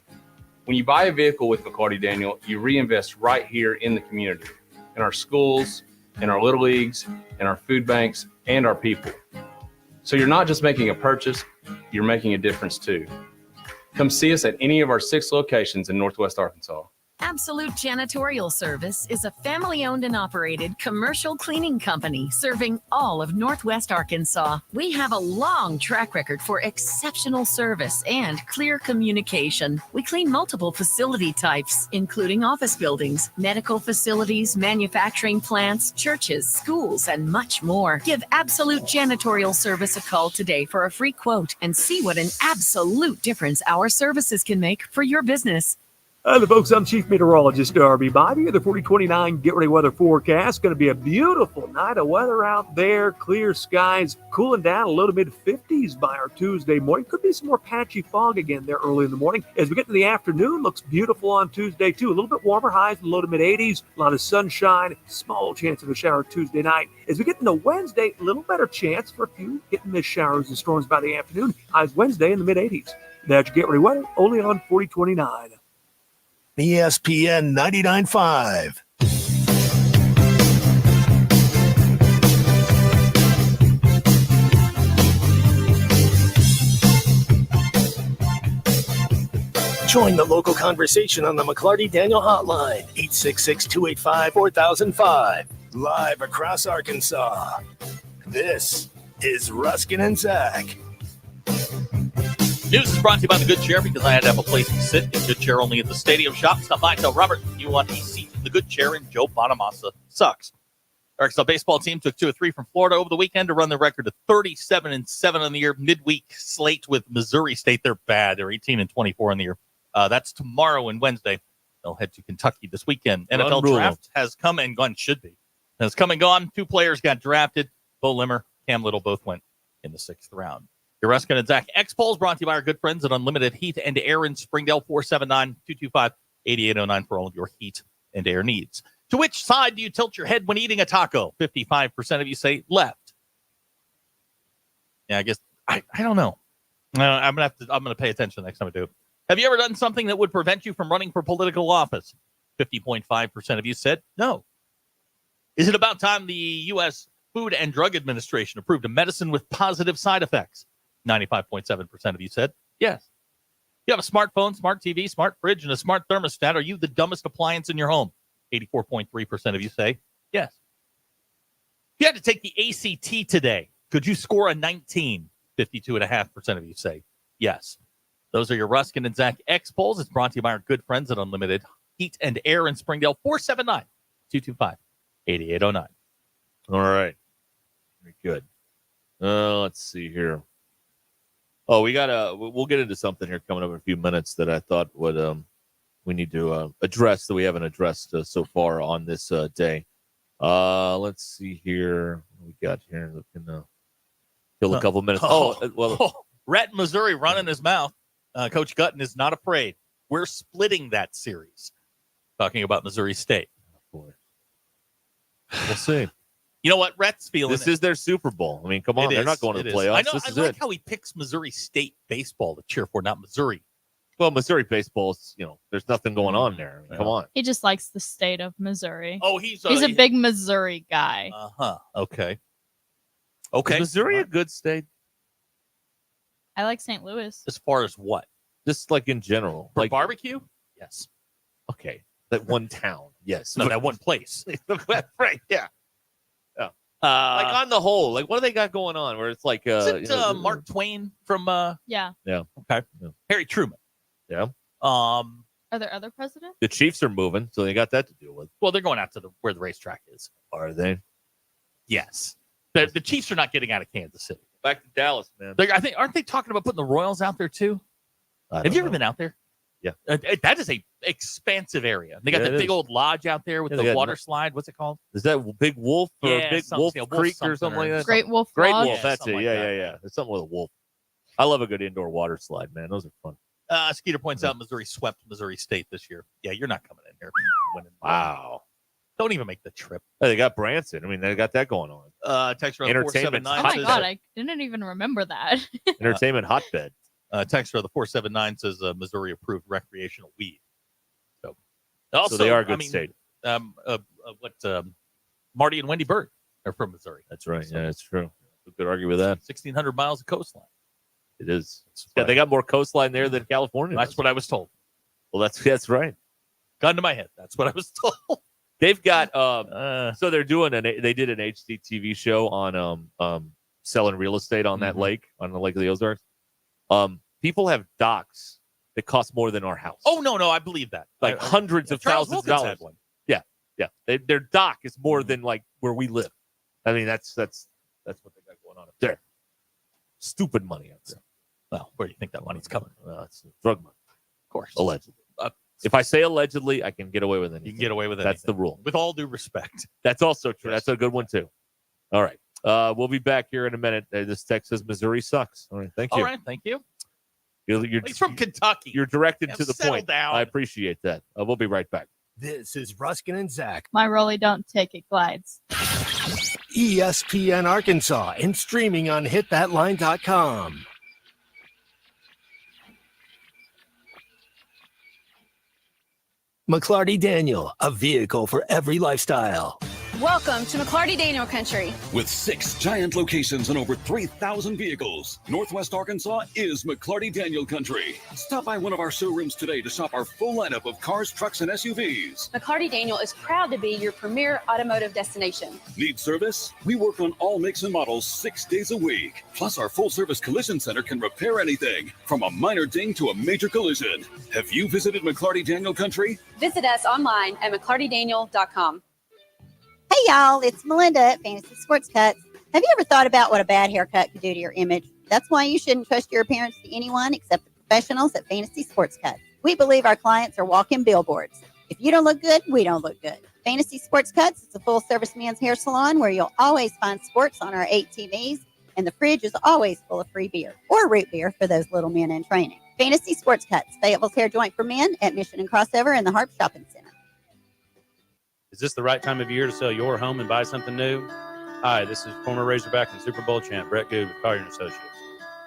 When you buy a vehicle with McCarty Daniel, you reinvest right here in the community, in our schools, in our little leagues, in our food banks, and our people. So you're not just making a purchase, you're making a difference too. Come see us at any of our 6 locations in Northwest Arkansas.
Absolute Janitorial Service is a family-owned and operated commercial cleaning company serving all of Northwest Arkansas. We have a long track record for exceptional service and clear communication. We clean multiple facility types, including office buildings, medical facilities, manufacturing plants, churches, schools, and much more. Give Absolute Janitorial Service a call today for a free quote and see what an absolute difference our services can make for your business.
Hi, folks. I'm Chief Meteorologist Darby Bobby. The 4029 Get Ready Weather Forecast. Going to be a beautiful night of weather out there. Clear skies, cooling down a low to mid-50s by our Tuesday morning. Could be some more patchy fog again there early in the morning. As we get to the afternoon, looks beautiful on Tuesday, too. A little bit warmer, highs in the low to mid-80s. A lot of sunshine, small chance of a shower Tuesday night. As we get into Wednesday, a little better chance for a few hit-and-miss showers and storms by the afternoon. Highs Wednesday in the mid-80s. That's your Get Ready Weather, only on 4029.
ESPN 99.5. Join the local conversation on the McClarty Daniel Hotline, 866-285-4005. Live across Arkansas. This is Ruskin and Zach.
News is brought to you by the Good Chair because I had to have a place to sit. Get Good Chair only at the Stadium Shop. Stop by and tell Robert you want a seat in the Good Chair, and Joe Bonamassa sucks. Arkansas baseball team took 2 of 3 from Florida over the weekend to run their record to 37-7 on the year. Midweek slate with Missouri State. They're bad. They're 18-24 on the year. That's tomorrow and Wednesday. They'll head to Kentucky this weekend. NFL draft has come and gone. Should be. Has come and gone. 2 players got drafted. Bo Limmer, Cam Little both went in the 6th round. Your Ruskin and Zach X polls brought to you by our good friends at Unlimited Heat and Air in Springdale. 479-225-8809 for all of your heat and air needs. To which side do you tilt your head when eating a taco? 55% of you say left. Yeah, I guess I don't know. I'm gonna pay attention next time I do. Have you ever done something that would prevent you from running for political office? 50.5% of you said no. Is it about time the U.S. Food and Drug Administration approved a medicine with positive side effects? 95.7% of you said yes. You have a smartphone, smart TV, smart fridge, and a smart thermostat. Are you the dumbest appliance in your home? 84.3% of you say yes. If you had to take the ACT today, could you score a 19? 52.5% of you say yes. Those are your Ruskin and Zach X polls. It's brought to you by our good friends at Unlimited Heat and Air in Springdale. 479-225-8809.
All right. Very good. Let's see here. Oh, we'll get into something here coming up in a few minutes that I thought would we need to address that we haven't addressed so far on this day. Let's see here. What we got here? We can kill a couple minutes.
Rhett in Missouri running his mouth. Coach Gutton is not afraid. We're splitting that series. Talking about Missouri State.
Oh, boy. We'll see.
You know what? Rhett's feeling
this is their Super Bowl. I mean, come on. They're not going to the playoffs.
I like how he picks Missouri State baseball to cheer for, not Missouri.
Well, Missouri baseball is, there's nothing going on there. I mean, come on.
He just likes the state of Missouri.
Oh, he's
a big Missouri guy.
Okay.
Is Missouri a good state?
I like St. Louis.
As far as what?
Just like in general.
For
like
barbecue? Yes.
Okay. That one town. Yes.
No, that one place.
Right. Yeah. Like on the whole, like what do they got going on where it's like
is it Mark Twain from
Yeah.
Okay. Yeah. Harry Truman.
Yeah.
Are there other presidents?
The Chiefs are moving, so they got that to deal with.
Well, they're going out to where the racetrack is.
Are they?
Yes. The Chiefs are not getting out of Kansas City.
Back to Dallas, man.
Aren't they talking about putting the Royals out there too? Have you ever been out there?
Yeah.
That is a expansive area. They got that big old lodge out there with the water slide. What's it called?
Is that Big Wolf or Big Wolf Creek or something like that?
Great Wolf
Great
Lodge?
Wolf, that's it. Yeah. There's something with a wolf. I love a good indoor water slide, man. Those are fun.
Skeeter points out Missouri swept Missouri State this year. Yeah, you're not coming in here winning.
Wow.
Don't even make the trip.
Hey, they got Branson. I mean, they got that going on.
Text around
Entertainment.
479.
Oh my God, I didn't even remember that.
Entertainment hotbed.
Text around the 479 says Missouri approved recreational weed. So
they are a good state.
Marty and Wendy Bird are from Missouri.
That's right. Yeah, that's true. We could argue with that.
1,600 miles of coastline.
It is. Yeah, they got more coastline there than California.
That's what I was told.
Well, that's right.
Gun to my head. That's what I was told.
They've got so they're doing they did an HGTV show on selling real estate on that lake, on the Lake of the Ozarks. People have docks that cost more than our house.
Oh no, I believe that.
Like hundreds of thousands of dollars. Yeah. Their dock is more than like where we live. I mean, that's what they got going on up there. Stupid money out there.
Well, where do you think that money's coming?
It's drug money,
of course.
Allegedly. If I say allegedly, I can get away with anything.
You can get away with anything.
That's the rule.
With all due respect.
That's also true. Yes. That's a good one too. All right. We'll be back here in a minute. This text says Missouri sucks. All right. Thank you.
All right. Thank you.
He's
from Kentucky.
You're directed to the point.
Down.
I appreciate that. We'll be right back.
This is Ruskin and Zach.
My rolly don't take it glides.
ESPN Arkansas and streaming on hitthatline.com. McClarty Daniel, a vehicle for every lifestyle.
Welcome to McClarty Daniel Country.
With 6 giant locations and over 3,000 vehicles, Northwest Arkansas is McClarty Daniel Country. Stop by one of our showrooms today to shop our full lineup of cars, trucks, and SUVs.
McClarty Daniel is proud to be your premier automotive destination.
Need service? We work on all makes and models 6 days a week. Plus, our full-service collision center can repair anything, from a minor ding to a major collision. Have you visited McClarty Daniel Country?
Visit us online at McClartyDaniel.com.
Hey y'all, it's Melinda at Fantasy Sports Cuts. Have you ever thought about what a bad haircut could do to your image? That's why you shouldn't trust your appearance to anyone except the professionals at Fantasy Sports Cuts. We believe our clients are walking billboards. If you don't look good, we don't look good. Fantasy Sports Cuts is a full-service men's hair salon where you'll always find sports on our 8 TVs, and the fridge is always full of free beer, or root beer for those little men in training. Fantasy Sports Cuts, Fayetteville's hair joint for men at Mission and Crossover in the Harp Shopping Center.
Is this the right time of year to sell your home and buy something new? Hi, this is former Razorback and Super Bowl champ Brett Goode with Collier & Associates.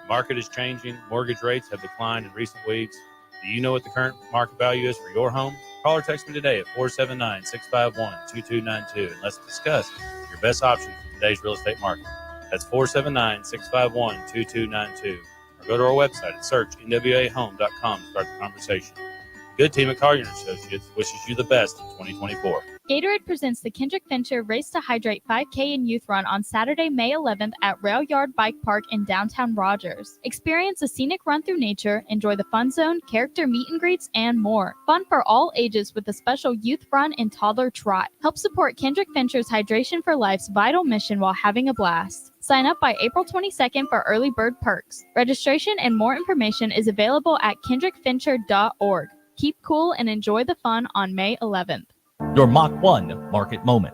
The market is changing. Mortgage rates have declined in recent weeks. Do you know what the current market value is for your home? Call or text me today at 479-651-2292 and let's discuss your best options in today's real estate market. That's 479-651-2292. Or go to our website and search nwahome.com to start the conversation. The good team at Collier & Associates wishes you the best in 2024.
Gatorade presents the Kendrick Venture Race to Hydrate 5K and Youth Run on Saturday, May 11th at Rail Yard Bike Park in downtown Rogers. Experience a scenic run through nature, enjoy the fun zone, character meet and greets, and more. Fun for all ages with a special youth run and toddler trot. Help support Kendrick Venture's Hydration for Life's vital mission while having a blast. Sign up by April 22nd for early bird perks. Registration and more information is available at kendrickventure.org. Keep cool and enjoy the fun on May 11th.
Your Mach 1 market moment.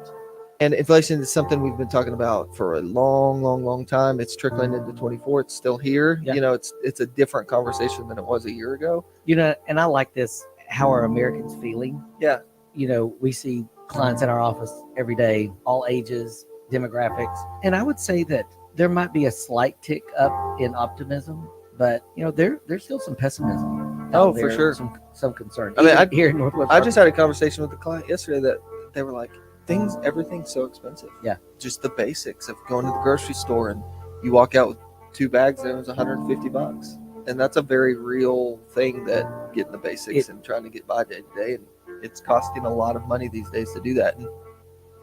And inflation is something we've been talking about for a long time. It's trickling into 24. It's still here.
Yeah.
You know, it's a different conversation than it was a year ago.
You know, and I like this. How are Americans feeling?
Yeah.
You know, we see clients in our office every day, all ages, demographics. And I would say that there might be a slight tick up in optimism, but, you know, there's still some pessimism.
Oh, for sure.
Some concern.
I mean,
here in Northwest
I just had a conversation with a client yesterday that they were like, everything's so expensive.
Yeah.
Just the basics of going to the grocery store and you walk out with 2 bags and it was $150. And that's a very real thing, that getting the basics and trying to get by day to day. And it's costing a lot of money these days to do that. And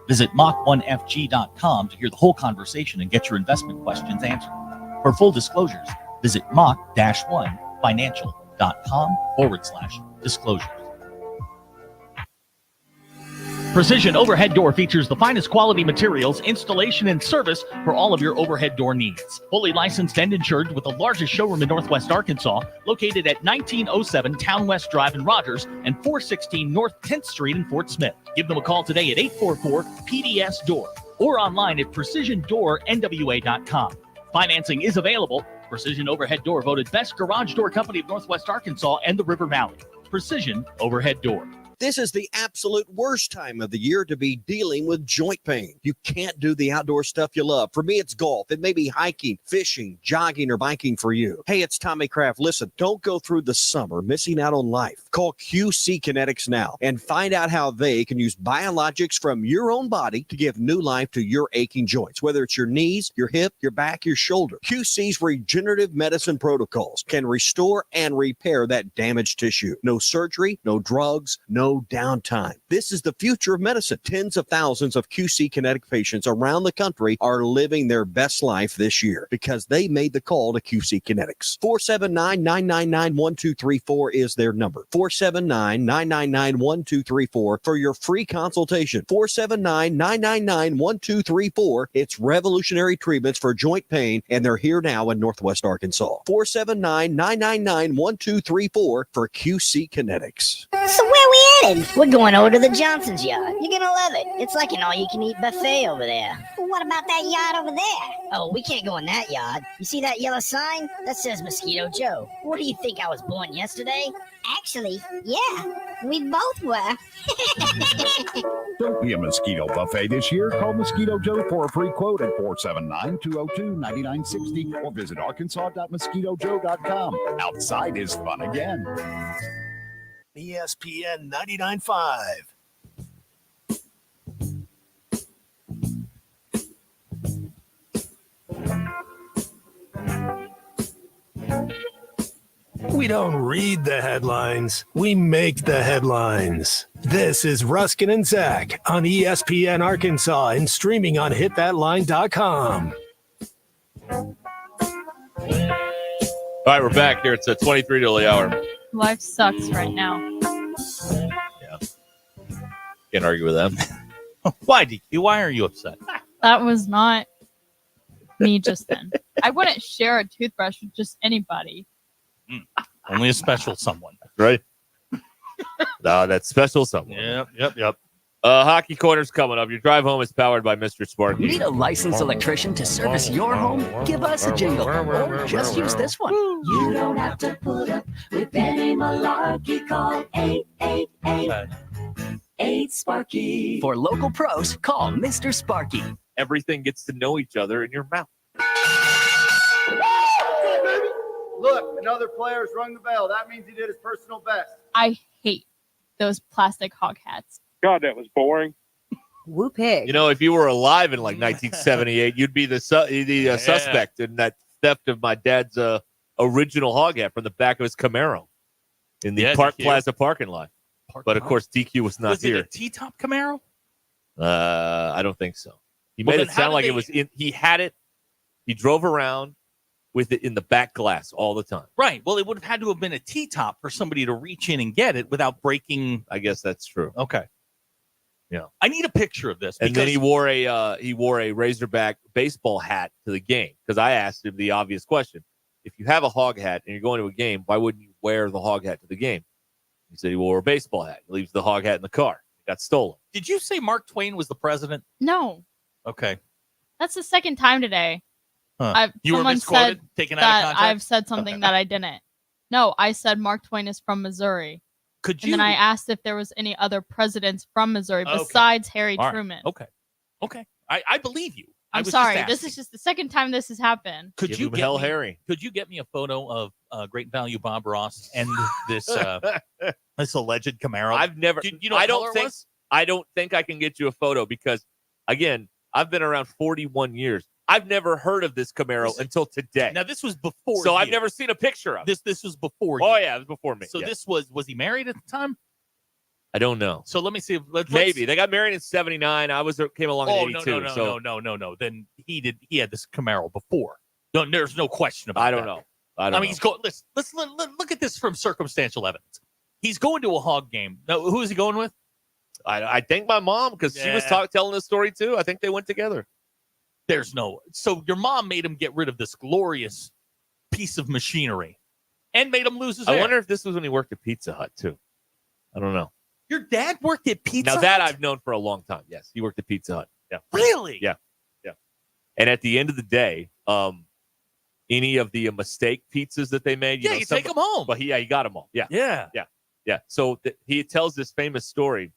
Visit Mach1FG.com to hear the whole conversation and get your investment questions answered. For full disclosures, visit Mach-1financial.com/disclosures. Precision Overhead Door features the finest quality materials, installation, and service for all of your overhead door needs. Fully licensed and insured with the largest showroom in Northwest Arkansas, located at 1907 Town West Drive in Rogers and 416 North 10th Street in Fort Smith. Give them a call today at 844-PDS-DOOR or online at PrecisionDoorNWA.com. Financing is available. Precision Overhead Door voted Best Garage Door Company of Northwest Arkansas and the River Valley. Precision Overhead Door.
This is the absolute worst time of the year to be dealing with joint pain. You can't do the outdoor stuff you love. For me, it's golf. It may be hiking, fishing, jogging, or biking for you. Hey, it's Tommy Kraft. Listen, don't go through the summer missing out on life. Call QC Kinetics now and find out how they can use biologics from your own body to give new life to your aching joints, whether it's your knees, your hip, your back, your shoulder. QC's regenerative medicine protocols can restore and repair that damaged tissue. No surgery, no drugs, no downtime. This is the future of medicine. Tens of thousands of QC Kinetic patients around the country are living their best life this year because they made the call to QC Kinetics. 479-999-1234 is their number. 479-999-1234 for your free consultation. 479-999-1234. It's revolutionary treatments for joint pain, and they're here now in Northwest Arkansas. 479-999-1234 for QC Kinetics.
So where we headed? We're going over to the Johnson's yard. You're gonna love it. It's like an all-you-can-eat buffet over there. Well, what about that yard over there? Oh, we can't go in that yard. You see that yellow sign? That says Mosquito Joe. What do you think, I was born yesterday? Actually, yeah, we both were.
Don't be a mosquito buffet this year. Call Mosquito Joe for a free quote at 479-202-9960 or visit arkansas.mosquitojoe.com. Outside is fun again.
ESPN 99.5. We don't read the headlines, we make the headlines. This is Ruskin and Zach on ESPN Arkansas and streaming on hitthatline.com.
All right, we're back here. It's 23 till the hour.
Life sucks right now.
Yeah. Can't argue with them.
Why, DQ? Why are you upset?
That was not me just then. I wouldn't share a toothbrush with just anybody.
Only a special someone.
Right? No, that's special someone.
Yep.
Hockey Corner's coming up. Your drive home is powered by Mr. Sparky.
Need a licensed electrician to service your home? Give us a jingle. Or just use this one.
You don't have to put up with any malarkey. Call 888-8
For local pros, call Mr. Sparky.
Everything gets to know each other in your mouth.
Look, another player's rung the bell. That means he did his personal best.
I hate those plastic hog hats.
God, that was boring.
Woo pig.
You know, if you were alive in like 1978, you'd be the suspect in that theft of my dad's original hog hat from the back of his Camaro in the Park
DQ.
Plaza parking lot. But of course, DQ was not
Was
here.
it a T-top Camaro?
I don't think so. He
Well,
made
then
it
how
sound
did
like
they-
it was in. He had it. He drove around with it in the back glass all the time.
Right. Well, it would have had to have been a T-top for somebody to reach in and get it without breaking.
I guess that's true.
Okay.
Yeah.
I need a picture of this.
And then
because-
he wore a Razorback baseball hat to the game because I asked him the obvious question: if you have a hog hat and you're going to a game, why wouldn't you wear the hog hat to the game? He said he wore a baseball hat. He leaves the hog hat in the car. It got stolen.
Did you say Mark Twain was the president?
No,
Okay.
that's the second time today.
Huh. You were
Someone
misquoted,
said
taken out of
that
context?
I've said something that I didn't. No, I said Mark Twain is from Missouri.
Could
And then I asked if there was any other presidents from Missouri
Okay.
besides Harry
All right.
Truman.
Okay. I believe you. I
I'm
was
sorry.
just
This
asking.
is just the second time this has happened.
Could
Give
you
him
get
hell,
me,
Harry.
Could you get me a photo of Great Value Bob Ross and this this alleged Camaro?
I've never.
You know
I
what color
don't
it
think.
was?
I don't think I can get you a photo because, again, I've been around 41 years. I've never heard of this Camaro until today.
Now this was before.
So I've
you.
never seen a picture of it.
This was before.
Oh
you.
yeah, it was before me.
So
yeah.
this was he married at the time?
I don't know.
So let me see.
Maybe they got married in '79. I came along in '82.
No. Then he had this Camaro before. No, there's no question about.
I don't
that.
know. I don't know.
he's going. Let's look at this from circumstantial evidence. He's going to a hog game. Now, who is he going with?
I think my mom, because she was telling the story too. I think they went together.
There's no. So your mom made him get rid of this glorious piece of machinery, and made him lose his.
I
hair.
wonder if this was when he worked at Pizza Hut too. I don't know.
Your dad worked at Pizza
Now
Hut?
that I've known for a long time. Yes, he worked at Pizza Hut. Yeah.
Really?
Yeah. And at the end of the day, any of the mistake pizzas that they made,
you take them home.
But he got them all. Yeah.
Yeah.
So he tells this famous story.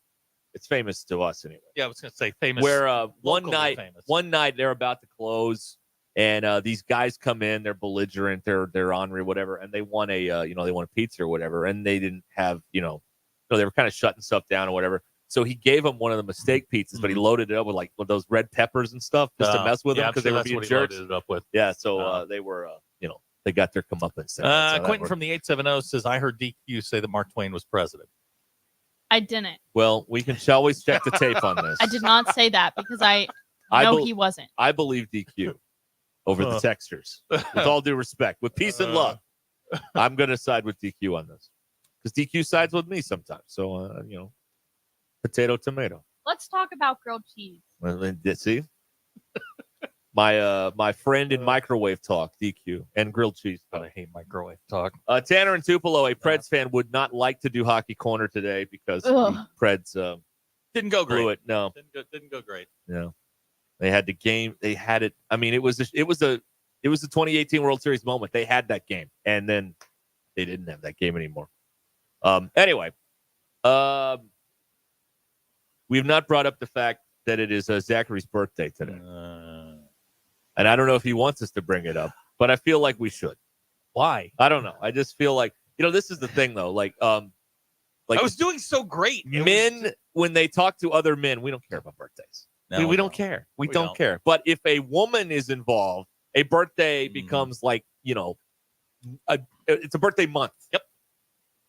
It's famous to us anyway.
Yeah, I was going to say famous.
Where one
locally
night they're about to close, and these guys come in. They're belligerent. They're ornery, whatever, and they want they want a pizza or whatever, and they didn't have they were kind of shutting stuff down or whatever. So he gave them one of the mistake pizzas, but he loaded it up with like those red peppers and stuff just to mess with them because they were being jerks.
Loaded it up with.
Yeah, so they were they got their comeuppance.
Quentin from the 870 says, I heard DQ say that Mark Twain was president.
I didn't.
Well, we can always check the tape on this.
I did not say that because I know he wasn't.
I believe DQ over the texters. With all due respect, with peace and love, I'm going to side with DQ on this because DQ sides with me sometimes. So, potato, tomato.
Let's talk about grilled cheese.
Well, see? My friend in microwave talk, DQ, and grilled cheese.
I hate microwave talk.
Tanner and Tupelo, a Preds fan, would not like to do Hockey Corner today because the Preds
didn't go great.
blew it. No,
didn't go great.
no. They had the game. They had it. I mean, it was the 2018 World Series moment. They had that game, and then they didn't have that game anymore. Anyway, we've not brought up the fact that it is Zachary's birthday today. And I don't know if he wants us to bring it up, but I feel like we should.
Why?
I don't know. I just feel like, this is the thing though. Like
I was doing so great.
When they talk to other men, we don't care about birthdays.
No,
we don't care. We don't care. But if a woman is involved, a birthday becomes like, it's a birthday month.
Yep.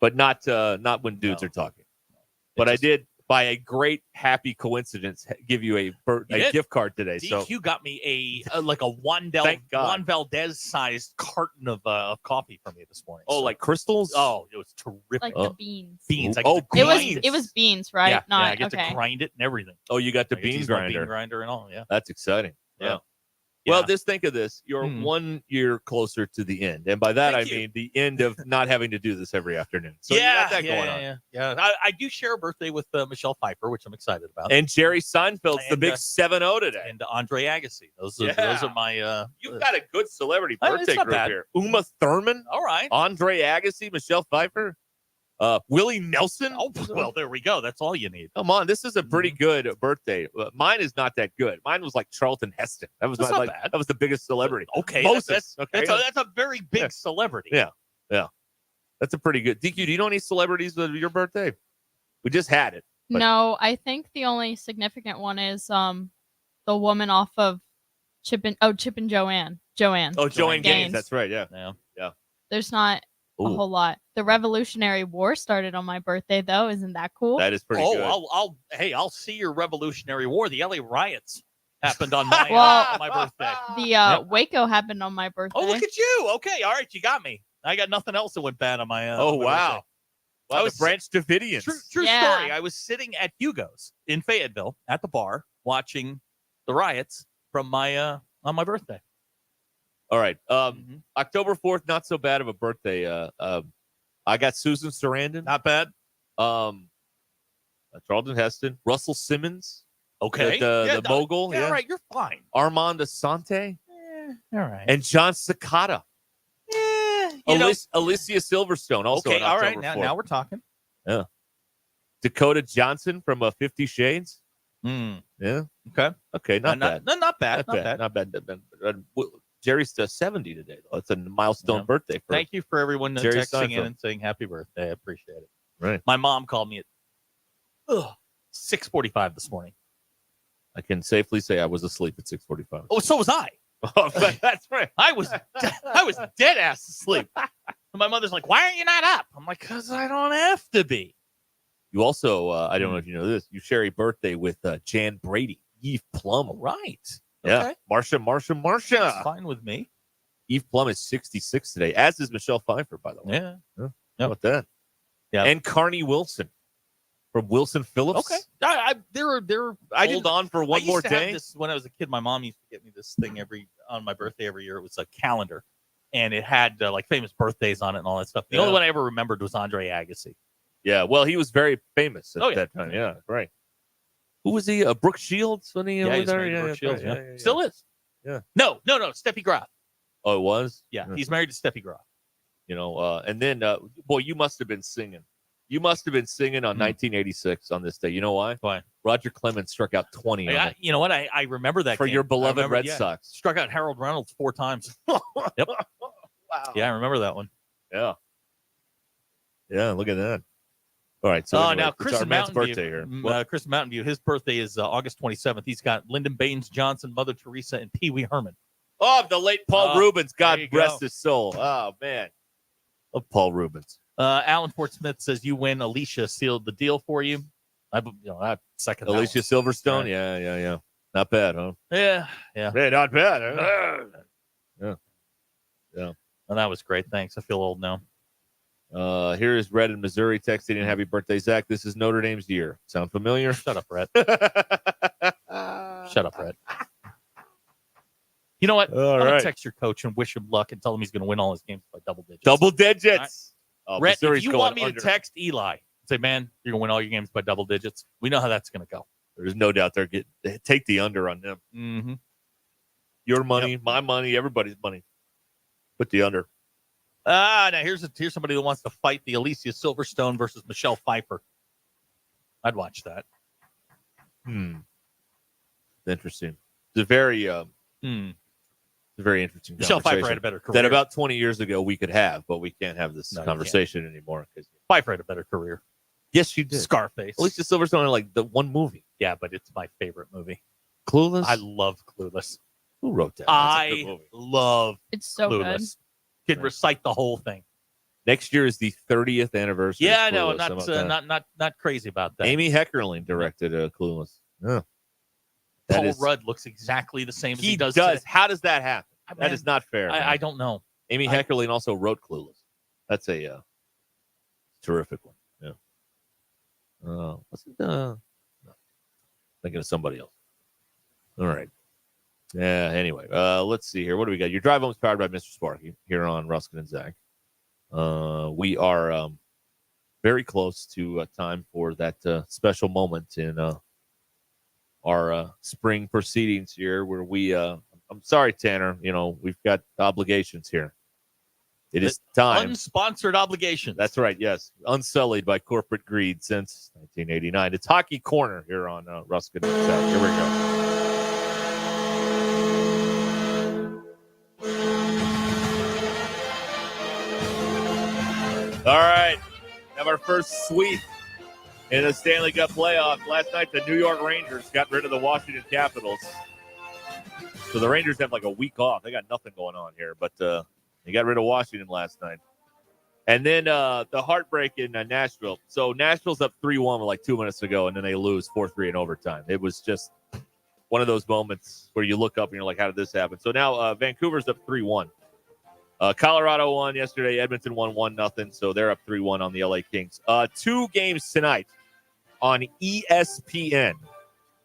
But not when dudes are talking. But I did, by a great happy coincidence, give you a gift card today.
DQ
So
got me a Juan Valdez sized carton of coffee from you this morning.
Oh, like crystals?
Oh, it was terrific.
Like the beans.
Beans.
It was beans, right?
Yeah,
Not
I get to grind it and everything.
Oh, you got the
I get to
bean
use my
grinder.
bean grinder and all. Yeah,
that's exciting.
Yeah.
Well, just think of this. You're 1 year closer to the end. And by that, I mean the end of not having to do this every afternoon. So you got that going on.
Yeah. I do share a birthday with Michelle Pfeiffer, which I'm excited about.
And Jerry Seinfeld's the big 7-0 today.
And Andre Agassi. Those are my...
You've got a good celebrity
It's
birthday
not
group
bad.
here. Uma Thurman.
All right.
Andre Agassi, Michelle Pfeiffer. Willie Nelson.
Oh, well, there we go. That's all you need.
Come on, this is a pretty good birthday. Mine is not that good. Mine was like Charlton Heston. That was
That's
not
not
like
bad.
that was the biggest celebrity.
Okay,
Moses.
that's a very big celebrity.
Yeah. That's a pretty good. DQ, do you know any celebrities with your birthday? We just had it. but-
No, I think the only significant one is the woman off of Chip and Joanne.
Oh, Joanne Gaines. That's right. Yeah.
There's not a whole lot. The Revolutionary War started on my birthday, though. Isn't that cool?
That is pretty good.
I'll see your Revolutionary War. The LA riots happened on my
Well,
my birthday.
The Waco happened on my birthday.
Oh, look at you. Okay, all right, you got me. I got nothing else that went bad on my.
Oh,
on my
wow.
birthday.
Wow,
I was
the Branch Davidians.
True story. I was sitting at Hugo's in Fayetteville at the bar watching the riots from my on my birthday.
All right. October 4th, not so bad of a birthday. I got Susan Sarandon.
Not bad.
Charlton Heston. Russell Simmons.
Okay.
The mogul.
Yeah, all right. You're fine.
Armand Asante.
All right.
And John Cicada. Alicia Silverstone. Also
okay.
on
All right.
October 4th.
Now we're talking.
Yeah. Dakota Johnson from 50 Shades. Yeah. Okay. Not bad.
Not bad.
Not bad. Jerry's 70 today, though. It's a milestone birthday.
Thank you for everyone
Jerry
texting in
Seinfeld.
and saying happy birthday. I appreciate it.
Right.
My mom called me at 6:45 this morning.
I can safely say I was asleep at 6:45.
Oh, so was I.
Oh, that's right.
I was dead ass asleep. And my mother's like, "Why are you not up?" I'm like, "Cause I don't have to be."
You also, I don't know if you know this, you share a birthday with Jan Brady, Eve Plum.
Right.
Yeah.
Okay.
Marsha.
That's fine with me.
Eve Plum is 66 today, as is Michelle Pfeiffer, by the way.
Yeah.
How about that?
Yeah.
And Carney Wilson from Wilson Phillips.
Okay. They're
I hold on for one more
used to have
day.
this, when I was a kid, my mom used to get me this thing on my birthday every year. It was a calendar, and it had like famous birthdays on it and all that stuff. The only one I ever remembered was Andre Agassi.
Yeah, well, he was very famous at
Oh, yeah.
that time. Yeah, right. Who was he? Brooke Shields when he
Yeah,
was
he's
there?
married to
Yeah,
Brooke Shields,
right.
yeah. Still is.
Yeah.
No, Steffi Graf.
Oh, it was?
Yeah, he's married to Steffi Graf.
You know, and then, boy, you must have been singing. You must have been singing on 1986 on this day. You know why?
Why?
Roger Clemens struck out 20 on it
You know what? I remember that
for
game.
your
I
beloved
remember-
Red
yeah.
Sox.
Struck out Harold Reynolds 4 times. Yep.
Wow.
Yeah, I remember that one.
Yeah. Yeah, look at that. All right. So anyway,
now
it's
Chris
our
in
man's
Mountain
birthday
View.
here.
Chris in Mountain View. His birthday is August 27th. He's got Lyndon Baines Johnson, Mother Teresa, and Pee Wee Herman.
Oh, the late Paul Rubens. God
there you
rest
go.
his soul. Oh, man. Love Paul Rubens.
Alan Fort Smith says you win. Alicia sealed the deal for you. I second that
Alicia
one.
Silverstone.
Right.
Yeah. Not bad, huh?
Yeah.
Yeah, not bad. Huh? Yeah.
And that was great. Thanks. I feel old now.
Here is Red in Missouri texting in happy birthday, Zach. This is Notre Dame's year. Sound familiar?
Shut up, Red. Shut up, Red. You know what?
All
I'm going
right.
to text your coach and wish him luck and tell him he's going to win all his games by double digits.
Double digits.
All right?
Oh,
Red,
Missouri's
if you
going
want me
under.
to text Eli, say, man, you're going to win all your games by double digits, we know how that's going to go.
There's no doubt they take the under on them.
Mm-hmm.
Your money, my money, everybody's money. Put the under.
Now here's somebody who wants to fight the Alicia Silverstone versus Michelle Pfeiffer. I'd watch that.
Interesting. It's a very interesting
Michelle Pfeiffer
conversation
had a better career.
that about 20 years ago we could have, but we can't have this
No, you
conversation anymore.
Pfeiffer had a better career.
Yes, she did.
Scarface.
Alicia Silverstone had like the one movie.
Yeah, but it's my favorite movie.
Clueless?
I love Clueless.
Who wrote that? That's a good
I
movie.
love
It's so
Clueless.
good.
could recite the whole thing.
Next year is the 30th anniversary.
Yeah, I know.
Clueless.
I'm not crazy about that.
Amy Heckerling directed Clueless. Yeah.
Paul Rudd looks exactly the same as he does.
Does. How does that happen? That is not fair.
I don't know.
Amy Heckerling also wrote Clueless. That's a terrific one. Yeah. No. Thinking of somebody else. All right. Yeah. Anyway, let's see here. What do we got? Your drive home is powered by Mr. Sparky here on Ruscin and Zach. We are very close to time for that special moment in our spring proceedings here, where we. I'm sorry, Tanner. We've got obligations here. It is time.
Unsponsored obligations.
That's right. Yes, unsullied by corporate greed since 1989. It's Hockey Corner here on Ruscin and Zach. Here we go. All right. Have our first sweep in the Stanley Cup playoff. Last night, the New York Rangers got rid of the Washington Capitals. So the Rangers have like a week off. They got nothing going on here, but they got rid of Washington last night. And then the heartbreak in Nashville. So Nashville's up 3-1 with like 2 minutes to go, and then they lose 4-3 in overtime. It was just one of those moments where you look up and you're like, how did this happen? So now Vancouver's up 3-1. Colorado won yesterday. Edmonton won 1-0. So they're up 3-1 on the LA Kings. 2 games tonight on ESPN,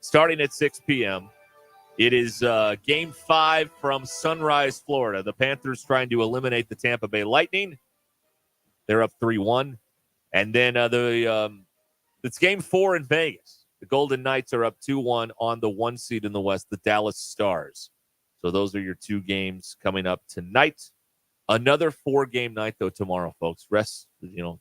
starting at 6 p.m. It is Game 5 from Sunrise, Florida. The Panthers trying to eliminate the Tampa Bay Lightning. They're up 3-1. And then it's Game 4 in Vegas. The Golden Knights are up 2-1 on the 1 seed in the West, the Dallas Stars. So those are your 2 games coming up tonight. Another 4-game night, though, tomorrow, folks. Rest, you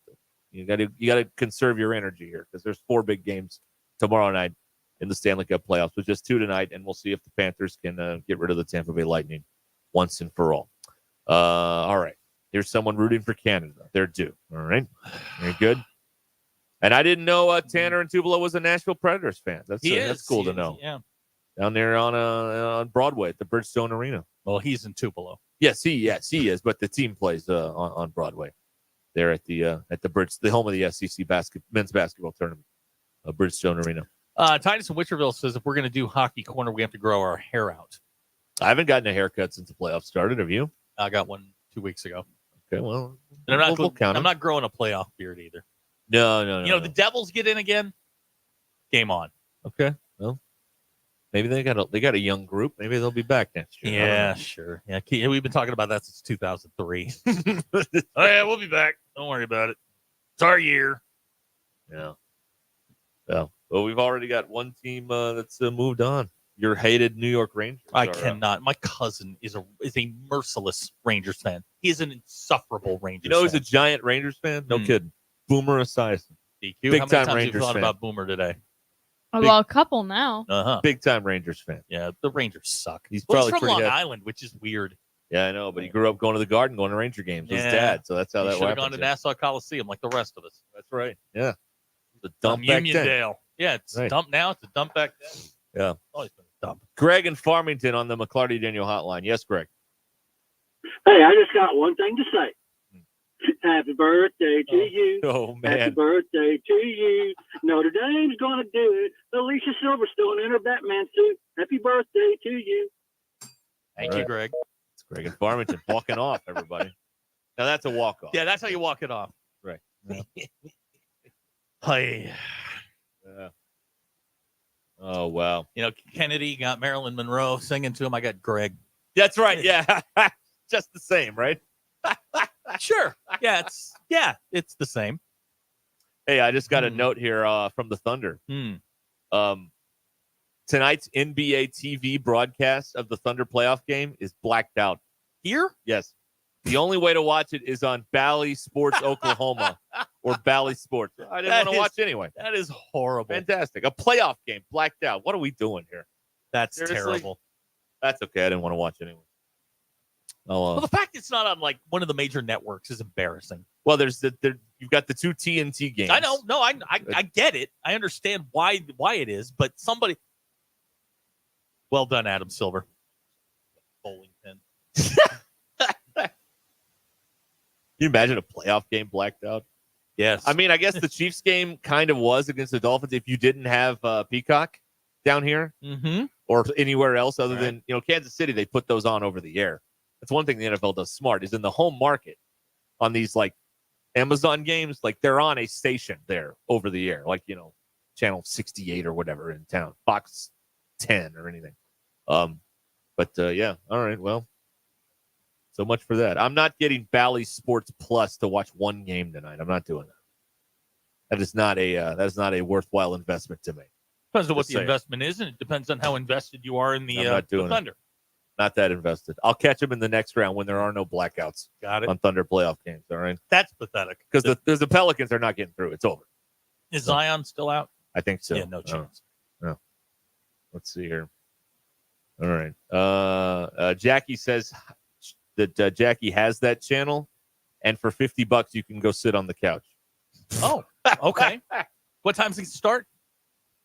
got to conserve your energy here, because there's 4 big games tomorrow night in the Stanley Cup playoffs, with just 2 tonight, and we'll see if the Panthers can get rid of the Tampa Bay Lightning once and for all. All right. Here's someone rooting for Canada. They're due. All right. Very good. And I didn't know Tanner and Tupelo was a Nashville Predators fan. That's cool to know.
Yeah.
Down there on Broadway at the Bridgestone Arena.
Well, he's in Tupelo.
Yes, he is. But the team plays on Broadway. There at the home of the SEC men's basketball tournament, Bridgestone Arena.
Titus in Witcherville says if we're going to do Hockey Corner, we have to grow our hair out.
I haven't gotten a haircut since the playoffs started. Have you?
I got one 2 weeks ago.
Okay, well,
and I'm not growing a playoff beard either.
No.
The Devils get in again. Game on.
Okay. Well, maybe they got a young group. Maybe they'll be back next year.
Yeah, sure. Yeah, we've been talking about that since 2003. Oh yeah, we'll be back. Don't worry about it. It's our year.
Yeah. Well, we've already got one team that's moved on. Your hated New York Rangers.
I cannot. My cousin is a merciless Rangers fan. He is an insufferable Rangers fan.
He's a giant Rangers fan? No kidding. Boomer Esiason.
DQ,
big
how many
time
times
Rangers
you thought
fan.
about Boomer today?
Well, a couple now.
Big time Rangers fan.
Yeah, the Rangers suck.
He's
Well,
probably
he's from
pretty
Long
happy.
Island, which is weird.
Yeah, I know, but he grew up going to the Garden, going to Ranger games with his
Yeah.
dad. So that's how
He
that
should have
happened.
gone to Nassau Coliseum like the rest of us.
That's right. Yeah. The dump
From
back then.
Uniondale. Yeah, it's
Right.
dump now. It's a dump back then.
Yeah.
Always been a dump.
Greg in Farmington on the McClarty Daniel hotline. Yes, Greg.
Hey, I just got one thing to say. Happy birthday to you.
Oh,
Happy
man.
birthday to you. Notre Dame's going to do it. Alicia Silverstone in her Batman suit. Happy birthday to you.
Thank
All
you,
right.
Greg.
It's Greg in Farmington walking off, everybody. Now, that's a walk-off.
Yeah, that's how you walk it off.
Right.
Hey.
Yeah. Oh, wow.
Kennedy got Marilyn Monroe singing to him. I got Greg.
That's right. Yeah. Just the same, right?
Sure. Yeah, it's the same.
Hey, I just got a note here from the Thunder. Tonight's NBA TV broadcast of the Thunder playoff game is blacked out.
Here?
Yes. The only way to watch it is on Bally Sports Oklahoma or Bally Sports. I didn't want to watch anyway.
That is horrible.
Fantastic. A playoff game blacked out. What are we doing here?
That's
Seriously?
terrible.
That's okay. I didn't want to watch anyway.
Well, the fact it's not on like one of the major networks is embarrassing.
Well, you've got the 2 TNT games.
I know. No, I get it. I understand why it is, but somebody. Well done, Adam Silver. Bowling pin.
you imagine a playoff game blacked out?
Yes.
I mean, I guess the Chiefs game kind of was against the Dolphins if you didn't have Peacock down here or anywhere else other than, Kansas City. They put those on over the air. That's one thing the NFL does smart is in the home market on these like Amazon games, like they're on a station there over the air, like, channel 68 or whatever in town, Fox 10 or anything. But yeah. All right. Well, so much for that. I'm not getting Bally Sports Plus to watch one game tonight. I'm not doing that. That is not a worthwhile investment to me.
Depends on what the investment is, and it depends on how invested you are in the Thunder.
Not that invested. I'll catch them in the next round when there are no blackouts.
Got it.
On Thunder playoff games. All right.
That's pathetic.
Because the Pelicans are not getting through. It's over.
Is Zion still out?
I think so.
Yeah, no chance.
No. Let's see here. All right. Jackie says that Jackie has that channel, and for $50 you can go sit on the couch.
Oh, okay. What time does it start?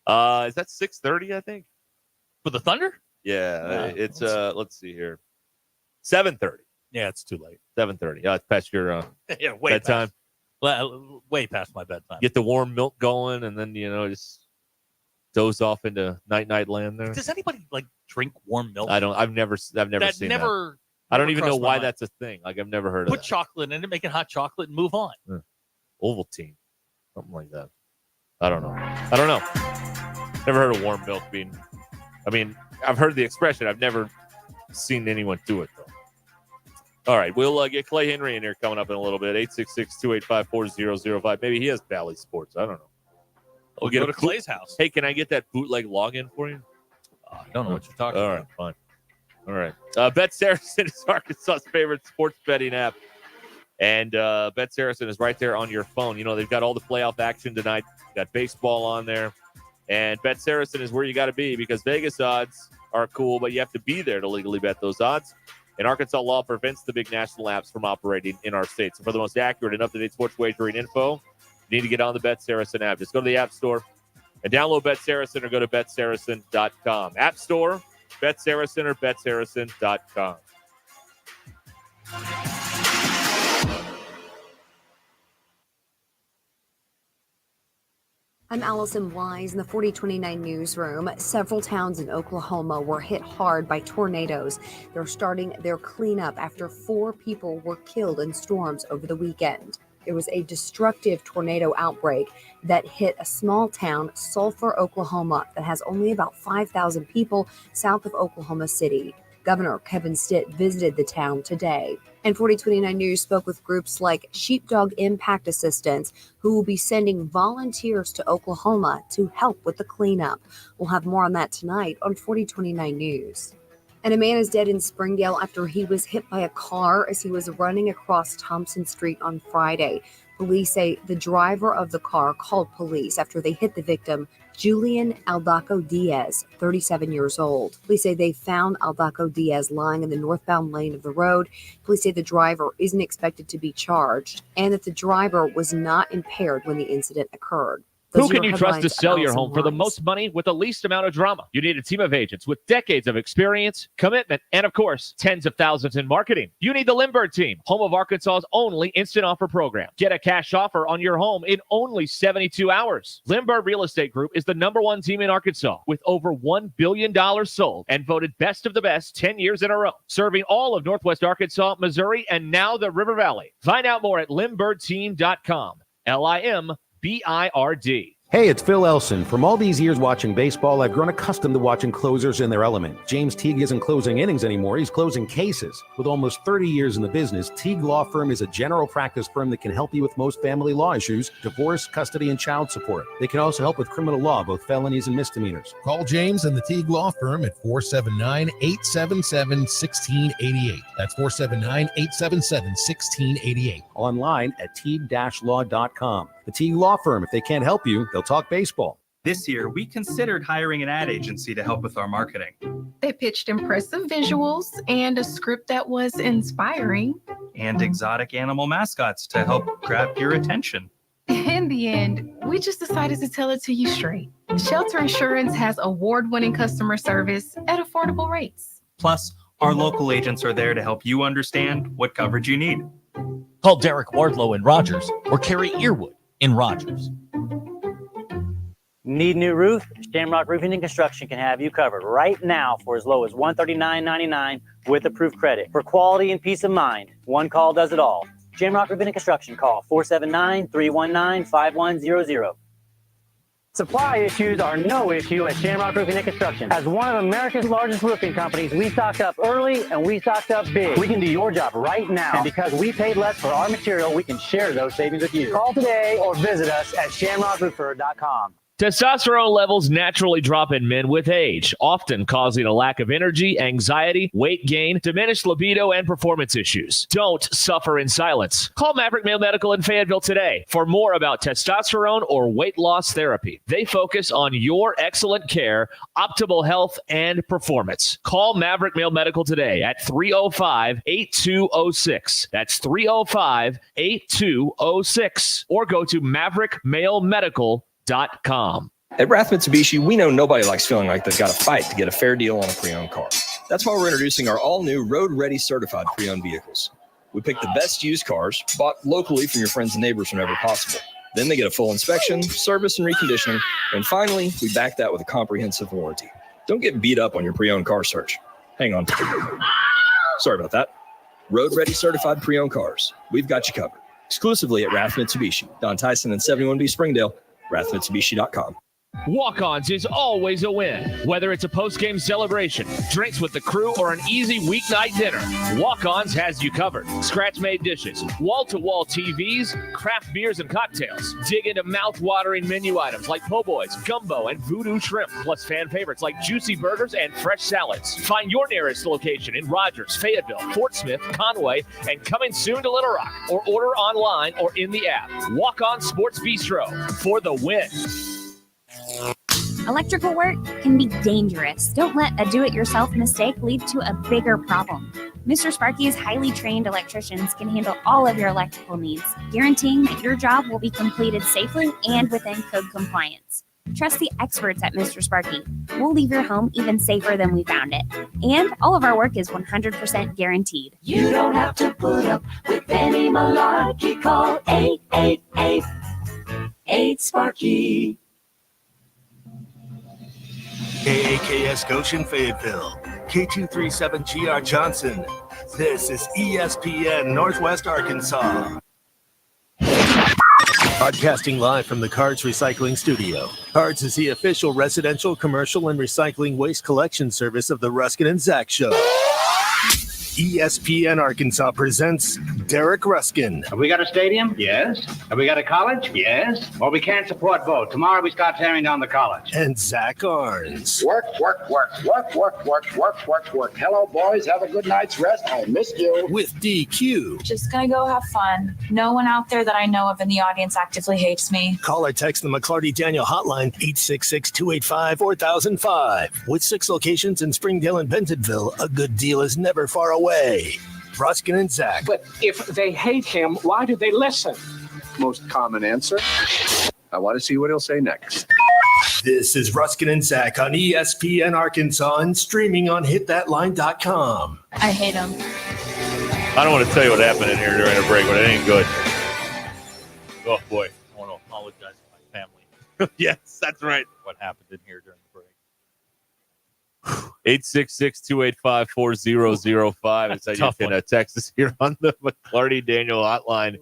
Is that 6:30? I think
for the Thunder.
Yeah, it's let's see here, 7:30.
Yeah, it's too late.
7:30. It's past your
way
bedtime.
Way past my bedtime.
Get the warm milk going, and then just doze off into night land there.
Does anybody like drink warm milk?
I've never seen that. I don't even know why that's a thing. Like I've never heard of
Put
that.
chocolate in it, make it hot chocolate, and move on.
Ovaltine, something like that. I don't know. Never heard of warm milk being. I mean, I've heard the expression. I've never seen anyone do it though. All right, we'll get Clay Henry in here coming up in a little bit. 866-285-4005. Maybe he has Bally Sports. I don't know.
We'll go to Clay's house.
Hey, can I get that bootleg login for you?
I don't know what you're talking about.
All right, fine. All right. Bet Saracen is Arkansas's favorite sports betting app. And Bet Saracen is right there on your phone. They've got all the playoff action tonight. Got baseball on there. And Bet Saracen is where you got to be because Vegas odds are cool, but you have to be there to legally bet those odds. And Arkansas law prevents the big national apps from operating in our state. So for the most accurate and up-to-date sports wagering info, you need to get on the Bet Saracen app. Just go to the App Store and download Bet Saracen or go to BetSaracen.com. App Store, Bet Saracen or BetSaracen.com.
I'm Allison Wise in the 4029 newsroom. Several towns in Oklahoma were hit hard by tornadoes. They're starting their cleanup after 4 people were killed in storms over the weekend. There was a destructive tornado outbreak that hit a small town, Sulphur, Oklahoma, that has only about 5,000 people south of Oklahoma City. Governor Kevin Stitt visited the town today. And 4029 News spoke with groups like Sheepdog Impact Assistance, who will be sending volunteers to Oklahoma to help with the cleanup. We'll have more on that tonight on 4029 News. And a man is dead in Springdale after he was hit by a car as he was running across Thompson Street on Friday. Police say the driver of the car called police after they hit the victim, Julian Aldaco Diaz, 37 years old. Police say they found Aldaco Diaz lying in the northbound lane of the road. Police say the driver isn't expected to be charged and that the driver was not impaired when the incident occurred.
Who can you trust to sell your home for the most money with the least amount of drama? You need a team of agents with decades of experience, commitment, and of course, tens of thousands in marketing. You need the Lindbergh team, home of Arkansas's only instant offer program. Get a cash offer on your home in only 72 hours. Lindbergh Real Estate Group is the #1 team in Arkansas with over $1 billion sold and voted best of the best 10 years in a row, serving all of Northwest Arkansas, Missouri, and now the River Valley. Find out more at LindberghTeam.com. LIMBIRD.
Hey, it's Phil Elson. From all these years watching baseball, I've grown accustomed to watching closers in their element. James Teague isn't closing innings anymore. He's closing cases. With almost 30 years in the business, Teague Law Firm is a general practice firm that can help you with most family law issues, divorce, custody, and child support. They can also help with criminal law, both felonies and misdemeanors.
Call James and the Teague Law Firm at 479-877-1688. That's 479-877-1688.
Online at teague-law.com. The Teague Law Firm. If they can't help you, they'll talk baseball.
This year, we considered hiring an ad agency to help with our marketing.
They pitched impressive visuals and a script that was inspiring.
And exotic animal mascots to help grab your attention.
In the end, we just decided to tell it to you straight. Shelter Insurance has award-winning customer service at affordable rates.
Plus, our local agents are there to help you understand what coverage you need.
Call Derek Wardlow in Rogers or Kerry Earwood in Rogers.
Need new roof? Shamrock Roofing and Construction can have you covered right now for as low as $139.99 with approved credit. For quality and peace of mind, one call does it all. Shamrock Roofing and Construction. Call 479-319-5100. Supply issues are no issue at Shamrock Roofing and Construction. As one of America's largest roofing companies, we stocked up early and we stocked up big. We can do your job right now. And because we paid less for our material, we can share those savings with you. Call today or visit us at shamrockroofer.com.
Testosterone levels naturally drop in men with age, often causing a lack of energy, anxiety, weight gain, diminished libido, and performance issues. Don't suffer in silence. Call Maverick Male Medical in Fayetteville today for more about testosterone or weight loss therapy. They focus on your excellent care, optimal health, and performance. Call Maverick Male Medical today at 305-8206. That's 305-8206. Or go to maverickmalemedical.com.
At Rath Mitsubishi, we know nobody likes feeling like they've got to fight to get a fair deal on a pre-owned car. That's why we're introducing our all-new road-ready certified pre-owned vehicles. We pick the best used cars, bought locally from your friends and neighbors whenever possible. Then they get a full inspection, service, and reconditioning. And finally, we back that with a comprehensive warranty. Don't get beat up on your pre-owned car search. Hang on. Sorry about that. Road-ready certified pre-owned cars. We've got you covered. Exclusively at Rath Mitsubishi, Don Tyson and 71B Springdale. RathMitsubishi.com.
Walk-Ons is always a win. Whether it's a post-game celebration, drinks with the crew, or an easy weeknight dinner, Walk-Ons has you covered. Scratch-made dishes, wall-to-wall TVs, craft beers and cocktails. Dig into mouth-watering menu items like po' boys, gumbo, and voodoo shrimp, plus fan favorites like juicy burgers and fresh salads. Find your nearest location in Rogers, Fayetteville, Fort Smith, Conway, and coming soon to Little Rock, or order online or in the app. Walk-On Sports Bistro for the win.
Electrical work can be dangerous. Don't let a do-it-yourself mistake lead to a bigger problem. Mr. Sparky's highly trained electricians can handle all of your electrical needs, guaranteeing that your job will be completed safely and within code compliance. Trust the experts at Mr. Sparky. We'll leave your home even safer than we found it. And all of our work is 100% guaranteed.
You don't have to put up with any malarkey. Call 888-8-SPARKY.
KAKS Goshen Fayetteville, K237GR Johnson. This is ESPN Northwest Arkansas. Broadcasting live from the Cards Recycling Studio. Cards is the official residential, commercial, and recycling waste collection service of the Ruscin and Zach Show. ESPN Arkansas presents Derek Ruscin.
Have we got a stadium? Yes. Have we got a college? Yes. Well, we can't support both. Tomorrow we start tearing down the college.
And Zach Arns.
Work. Hello, boys. Have a good night's rest. I missed you.
With DQ.
Just gonna go have fun. No one out there that I know of in the audience actively hates me.
Call or text the McClarty Daniel hotline 866-285-4005. With 6 locations in Springdale and Bentonville, a good deal is never far away. Ruscin and Zach.
But if they hate him, why do they listen? Most common answer. I want to see what he'll say next.
This is Ruscin and Zach on ESPN Arkansas and streaming on hitthatline.com.
I hate him.
I don't want to tell you what happened in here during a break, but it ain't good. Oh, boy.
I want to apologize to my family.
Yes, that's right.
What happened in here during the break.
866-285-4005 is how you can text us here on the McClarty Daniel hotline.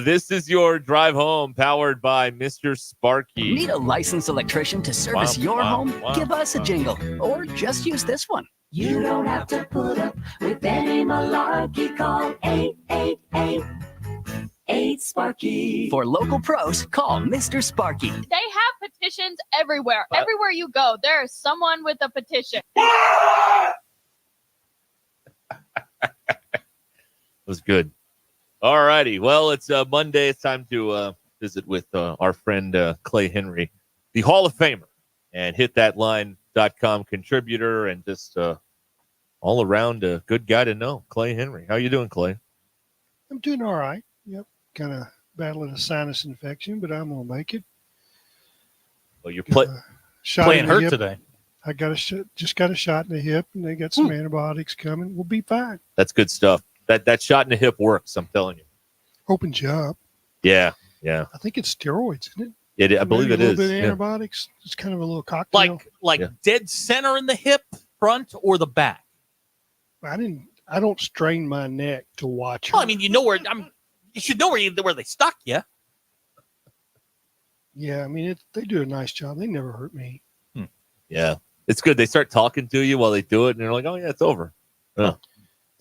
This is your drive home powered by Mr. Sparky.
Need a licensed electrician to service your home? Give us a jingle or just use this one.
You don't have to put up with any malarkey. Call 888-8-SPARKY.
For local pros, call Mr. Sparky.
They have petitions everywhere. Everywhere you go, there is someone with a petition.
That was good. All righty. Well, it's Monday. It's time to visit with our friend Clay Henry, the Hall of Famer and hitthatline.com contributor and just all around a good guy to know. Clay Henry. How you doing, Clay?
I'm doing all right. Yep. Kind of battling a sinus infection, but I'm going to make it.
Well, you're
playing hurt today.
I got just got a shot in the hip, and they got some antibiotics coming. We'll be fine.
That's good stuff. That shot in the hip works, I'm telling you.
opens you up.
Yeah, yeah.
I think it's steroids, isn't it?
I believe it
Maybe a
is.
little bit of
Yeah.
antibiotics. It's kind of a little cocktail.
Like dead center in the hip, front, or the back.
I don't strain my neck to watch.
Well, I mean, you know where you should know where they stuck you.
Yeah, I mean, they do a nice job. They never hurt me.
Yeah, it's good. They start talking to you while they do it, and they're like, "Oh yeah, it's over." Oh,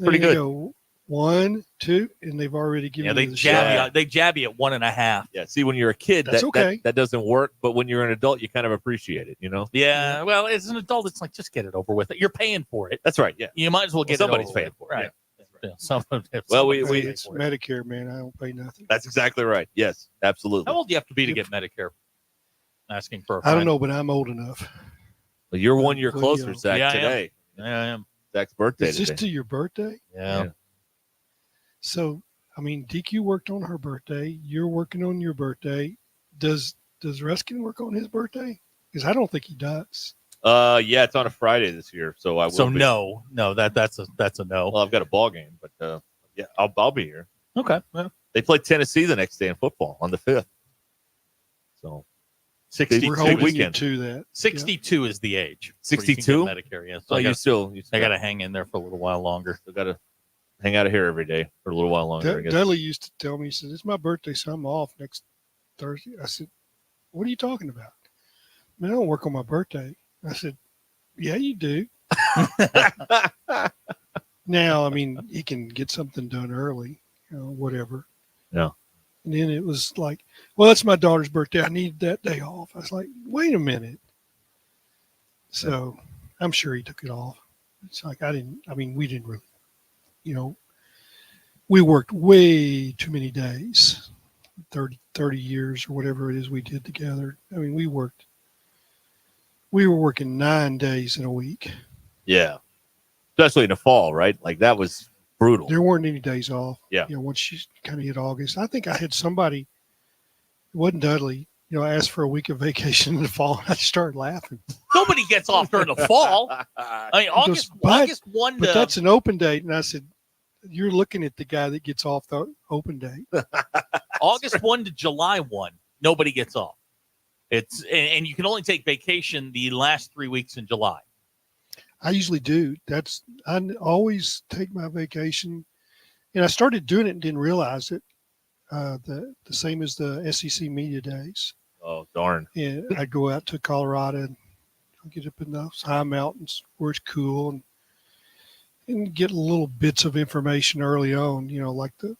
pretty
There you
good.
go. 1, 2, and they've already given
They
you the shot.
jab you at 1.5.
Yeah. See, when you're a kid,
That's okay.
that doesn't work. But when you're an adult, you kind of appreciate it. You know.
Yeah. Well, as an adult, it's like just get it over with. You're paying for it.
That's right. Yeah.
You might as well get
somebody's
it over
paying
with.
for it.
Right.
Yeah.
It's Medicare, man. I don't pay nothing.
That's exactly right. Yes, absolutely.
How old do you have to be to get Medicare? Asking for a
I
friend.
don't know, but I'm old enough.
Well, you're 1 year
Well,
closer,
yeah.
Zach.
Yeah, I am.
Today.
Yeah, I am.
Zach's birthday
Is this
today.
to your birthday?
Yeah.
So, I mean, DQ worked on her birthday. You're working on your birthday. Does Ruscin work on his birthday? Because I don't think he does.
Yeah, it's on a Friday this year, so I will.
So
be.
no, that's a no.
Well, I've got a ball game, but yeah, I'll be here.
Okay. Well,
They play Tennessee the next day in football on the 5th. So
62
We're holding
weekend.
you to that.
62 is the age. where you can get
62?
Medicare. Yeah.
So
I
you
got to hang in there for a little while longer.
Still got to hang out of here every day for a little while longer. I guess.
Dudley used to tell me, he said, "It's my birthday, so I'm off next Thursday." I said, "What are you talking about?" "Man, I don't work on my birthday." I said, "Yeah, you do." Now, I mean, he can get something done early, whatever.
Yeah.
And then it was like, "Well, it's my daughter's birthday. I need that day off." I was like, "Wait a minute." So I'm sure he took it off. It's like we didn't really, we worked way too many days, 30 years or whatever it is we did together. I mean, we were working 9 days in a week.
Yeah, especially in the fall, right? Like that was brutal.
There weren't any days off.
Yeah.
Once you kind of hit August, I think I had somebody, it wasn't Dudley, asked for a week of vacation in the fall. And I started laughing.
Nobody gets off during the fall. I mean, August 1
But
to
that's an open date. And I said, "You're looking at the guy that gets off the open date."
August 1 to July 1. Nobody gets off. And you can only take vacation the last 3 weeks in July.
I usually do. I always take my vacation, and I started doing it and didn't realize it. The same as the SEC media days.
Oh, darn.
And I'd go out to Colorado and get up in those high mountains where it's cool and get little bits of information early on, like the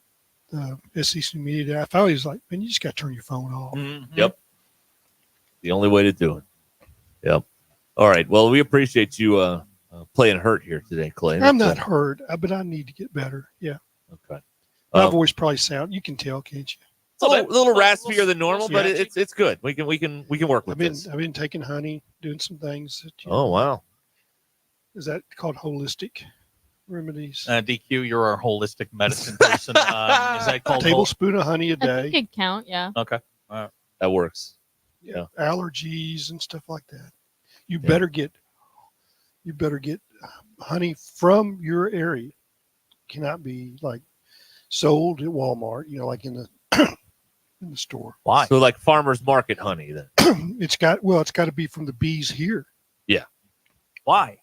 SEC media day. I finally was like, "Man, you just got to turn your phone off."
Mm-hmm.
Yep. The only way to do it. Yep. All right. Well, we appreciate you playing hurt here today, Clay.
I'm not hurt, but I need to get better. Yeah.
Okay.
My voice probably you can tell, can't you?
It's a little raspier than normal, but
Yeah.
it's good. We can work with this.
I've been taking honey, doing some things.
Oh, wow.
Is that called holistic remedies?
DQ, you're our holistic medicine person. Is that called
tablespoon of honey a
I
day?
think it'd count, yeah.
Okay.
That works. Yeah.
Allergies and stuff like that. You better get honey from your area. Cannot be like sold at Walmart, like in the in the store.
Why?
So like farmers market honey then.
It's got to be from the bees here.
Yeah.
Why?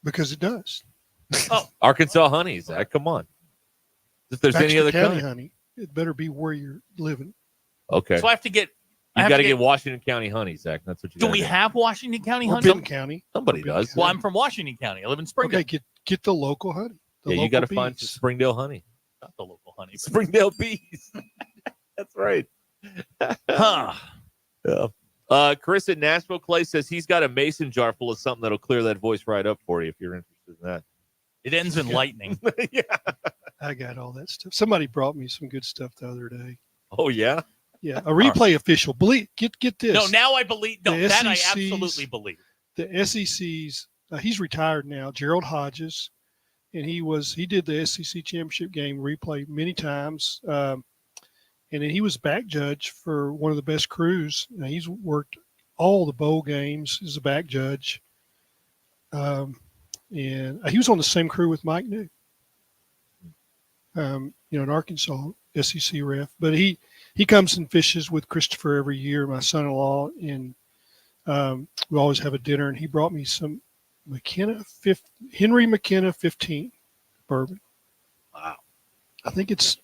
Because it does.
Oh,
Arkansas honey, Zach. Come on. If there's any
Baxter
other
County
kind.
honey, it better be where you're living.
Okay.
So I have to get.
You got to get Washington County honey, Zach. That's what you.
Do we have Washington County
Or
honey?
Benton County.
Somebody does.
Well, I'm from Washington County. I live in Springdale.
Okay, get the local honey. The
Yeah, you got to
local
find
bees.
some Springdale honey.
Not the local honey. But
Springdale bees. That's right.
huh.
Yeah. Chris in Nashville, Clay says he's got a mason jar full of something that'll clear that voice right up for you if you're interested in that.
It ends in lightning.
Yeah.
I got all that stuff. Somebody brought me some good stuff the other day.
Oh yeah.
Yeah, a replay official. Believe get this.
No, now I believe. No,
The
that I
SEC's
absolutely believe.
The SEC's. He's retired now. Gerald Hodges, and he did the SEC championship game replay many times. And then he was back judge for one of the best crews. Now, he's worked all the bowl games as a back judge. And he was on the same crew with Mike New. in Arkansas, SEC ref. But he comes and fishes with Christopher every year, my son-in-law, and we always have a dinner. And he brought me some Henry McKenna 15 bourbon.
Wow.
I think it's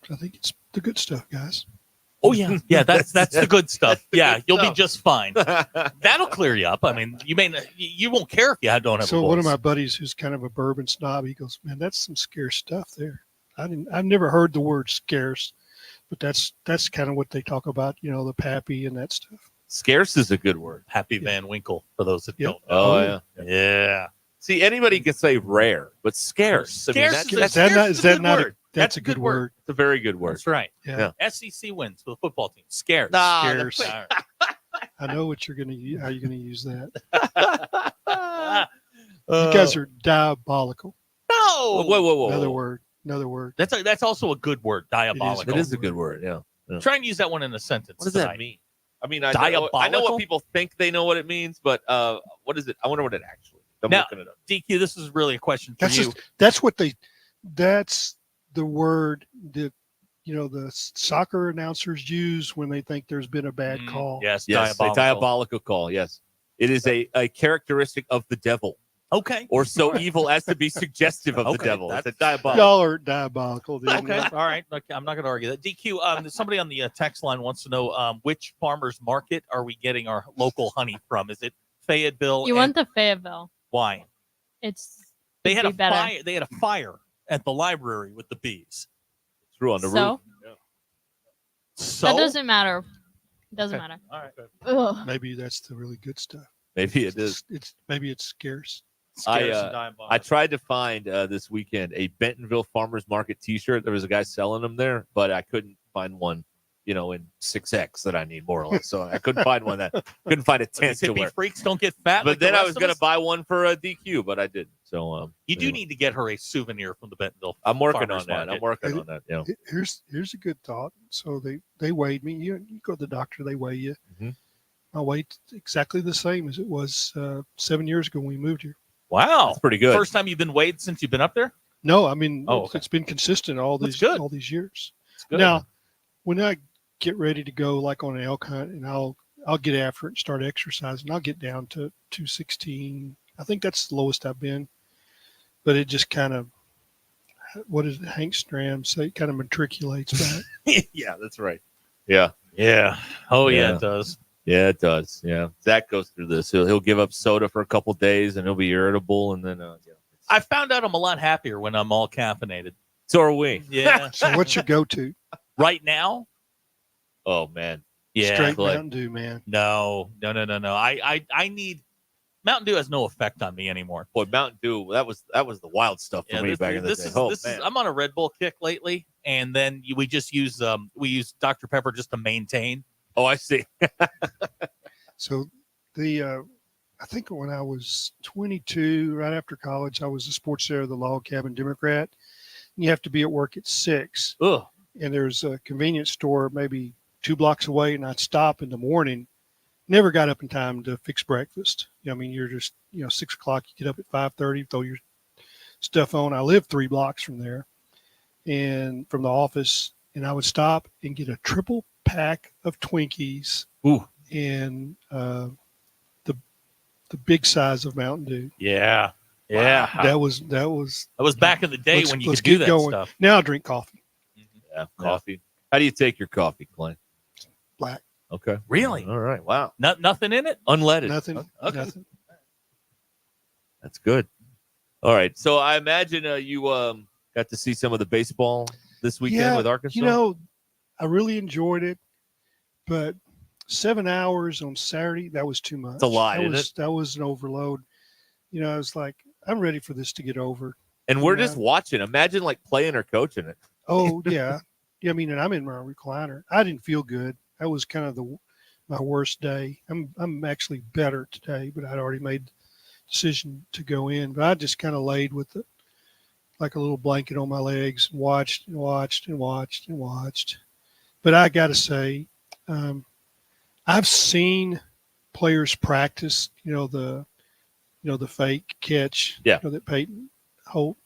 the good stuff, guys.
Oh yeah, yeah. That's the good stuff. Yeah, you'll be
stuff.
just fine. That'll clear you up. I mean, you won't care if you don't have.
So
a voice.
one of my buddies, who's kind of a bourbon snob, he goes, "Man, that's some scarce stuff there." I've never heard the word scarce, but that's kind of what they talk about. The pappy and that stuff.
Scarce is a good word.
Happy Van Winkle for those that don't know.
Oh yeah. See, anybody can say rare, but scarce.
Scarce
That's a good word.
It's a very good word.
That's right.
Yeah.
SEC wins for the football team. Scarce.
Scarce.
All right.
I know what how you're gonna use that. You guys are diabolical.
No.
Whoa.
Another word.
That's also a good word. Diabolical.
It is a good word. Yeah.
Try and use that one in a sentence.
What does
tonight.
that mean? I mean, I know what people think they know what it means, but what is it? I wonder what it actually means. I'm
now,
looking it up.
DQ, this is really a question for you.
That's the word that the soccer announcers use when they think there's been a bad call.
Yes,
a diabolical call. Yes, it is a characteristic of the devil.
Okay,
or so evil as to be suggestive of the devil. It's a diabolical.
Y'all are diabolical.
Okay, all right. Okay, I'm not going to argue that. DQ, somebody on the text line wants to know which farmers market are we getting our local honey from? Is it Fayetteville?
You want the Fayetteville?
Why?
They had a
fire. They had a fire at the library with the bees.
Threw on the roof.
So
that doesn't matter. It doesn't matter.
All right.
Ugh.
Maybe that's the really good stuff.
Maybe it is.
Maybe it's scarce.
I tried to find this weekend a Bentonville Farmers Market T-shirt. There was a guy selling them there, but I couldn't find one, in 6X that I need more or less. So I couldn't find one couldn't find a tent to wear.
Freaks don't get fat.
But
like
then
the
I
rest
was
of
going to
us?
buy one for a DQ, but I didn't. So
You do need to get her a souvenir from the Bentonville.
I'm working
Farmers
on that.
Market.
I'm working on that. Yeah.
Here's a good thought. So they weighed me. You go to the doctor, they weigh you.
Mm-hmm.
My weight's exactly the same as it was 7 years ago when we moved here.
Wow,
that's pretty good.
First time you've been weighed since you've been up there?
No, I mean
okay.
It's been consistent all these years.
That's good.
Now, when I get ready to go like on an elk hunt, and I'll get after it and start exercising, I'll get down to 216. I think that's the lowest I've been, but it just kind of, what does Hank Stram say? It kind of matriculates back.
Yeah, that's right. Yeah.
Oh yeah, it does.
Yeah, it does. Yeah, Zach goes through this. He'll give up soda for a couple days, and he'll be irritable, and then
I found out I'm a lot happier when I'm all caffeinated.
So are we.
Yeah.
So what's your go-to
right now?
Oh man,
yeah,
straight Mountain Dew, man.
No. I need Mountain Dew has no effect on me anymore.
Boy, Mountain Dew, that was the wild stuff for me back in the day.
I'm on a Red Bull kick lately, and then we just use Dr. Pepper just to maintain.
Oh, I see.
So I think when I was 22, right after college, I was a sports editor of the Log Cabin Democrat. And you have to be at work at 6.
Ugh.
And there's a convenience store maybe 2 blocks away, and I'd stop in the morning. Never got up in time to fix breakfast. I mean, you're just 6 o'clock. You get up at 5:30, throw your stuff on. I live 3 blocks from there, and from the office, and I would stop and get a triple pack of Twinkies.
Ooh.
And the big size of Mountain Dew.
Yeah. Yeah.
That was
back in the day when you could do that stuff.
Now I drink coffee.
Yeah, coffee. How do you take your coffee, Clint?
Black.
Okay.
Really?
All right. Wow.
Nothing in it?
Unleaded.
Nothing.
Okay.
Nothing.
That's good. All right. So I imagine you got to see some of the baseball this weekend with Arkansas.
I really enjoyed it, but 7 hours on Saturday, that was too much.
It's a lot, isn't it?
That was an overload. I was like, I'm ready for this to get over.
And we're just watching. Imagine like playing or coaching it.
Oh, yeah. Yeah, I mean, and I'm in my recliner. I didn't feel good. That was kind of my worst day. I'm actually better today, but I'd already made the decision to go in. But I just kind of laid with it like a little blanket on my legs, and watched and watched and watched and watched. But I got to say, I've seen players practice, the fake catch, that Peyton Holt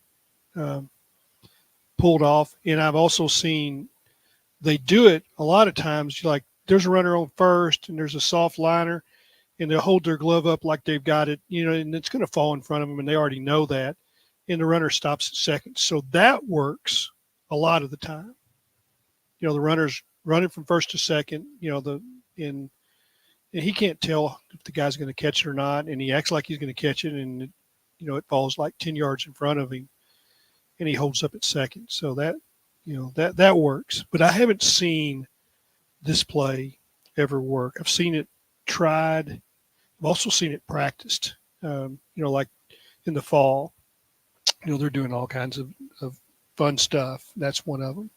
pulled off. And I've also seen they do it a lot of times. Like there's a runner on first and there's a soft liner, and they'll hold their glove up like they've got it, and it's going to fall in front of them, and they already know that. And the runner stops at second. So that works a lot of the time. The runner's running from first to second, and he can't tell if the guy's going to catch it or not, and he acts like he's going to catch it, and it falls like 10 yards in front of him, and he holds up at second. So that works. But I haven't seen this play ever work. I've seen it tried. I've also seen it practiced. Like in the fall, they're doing all kinds of fun stuff. That's one of them.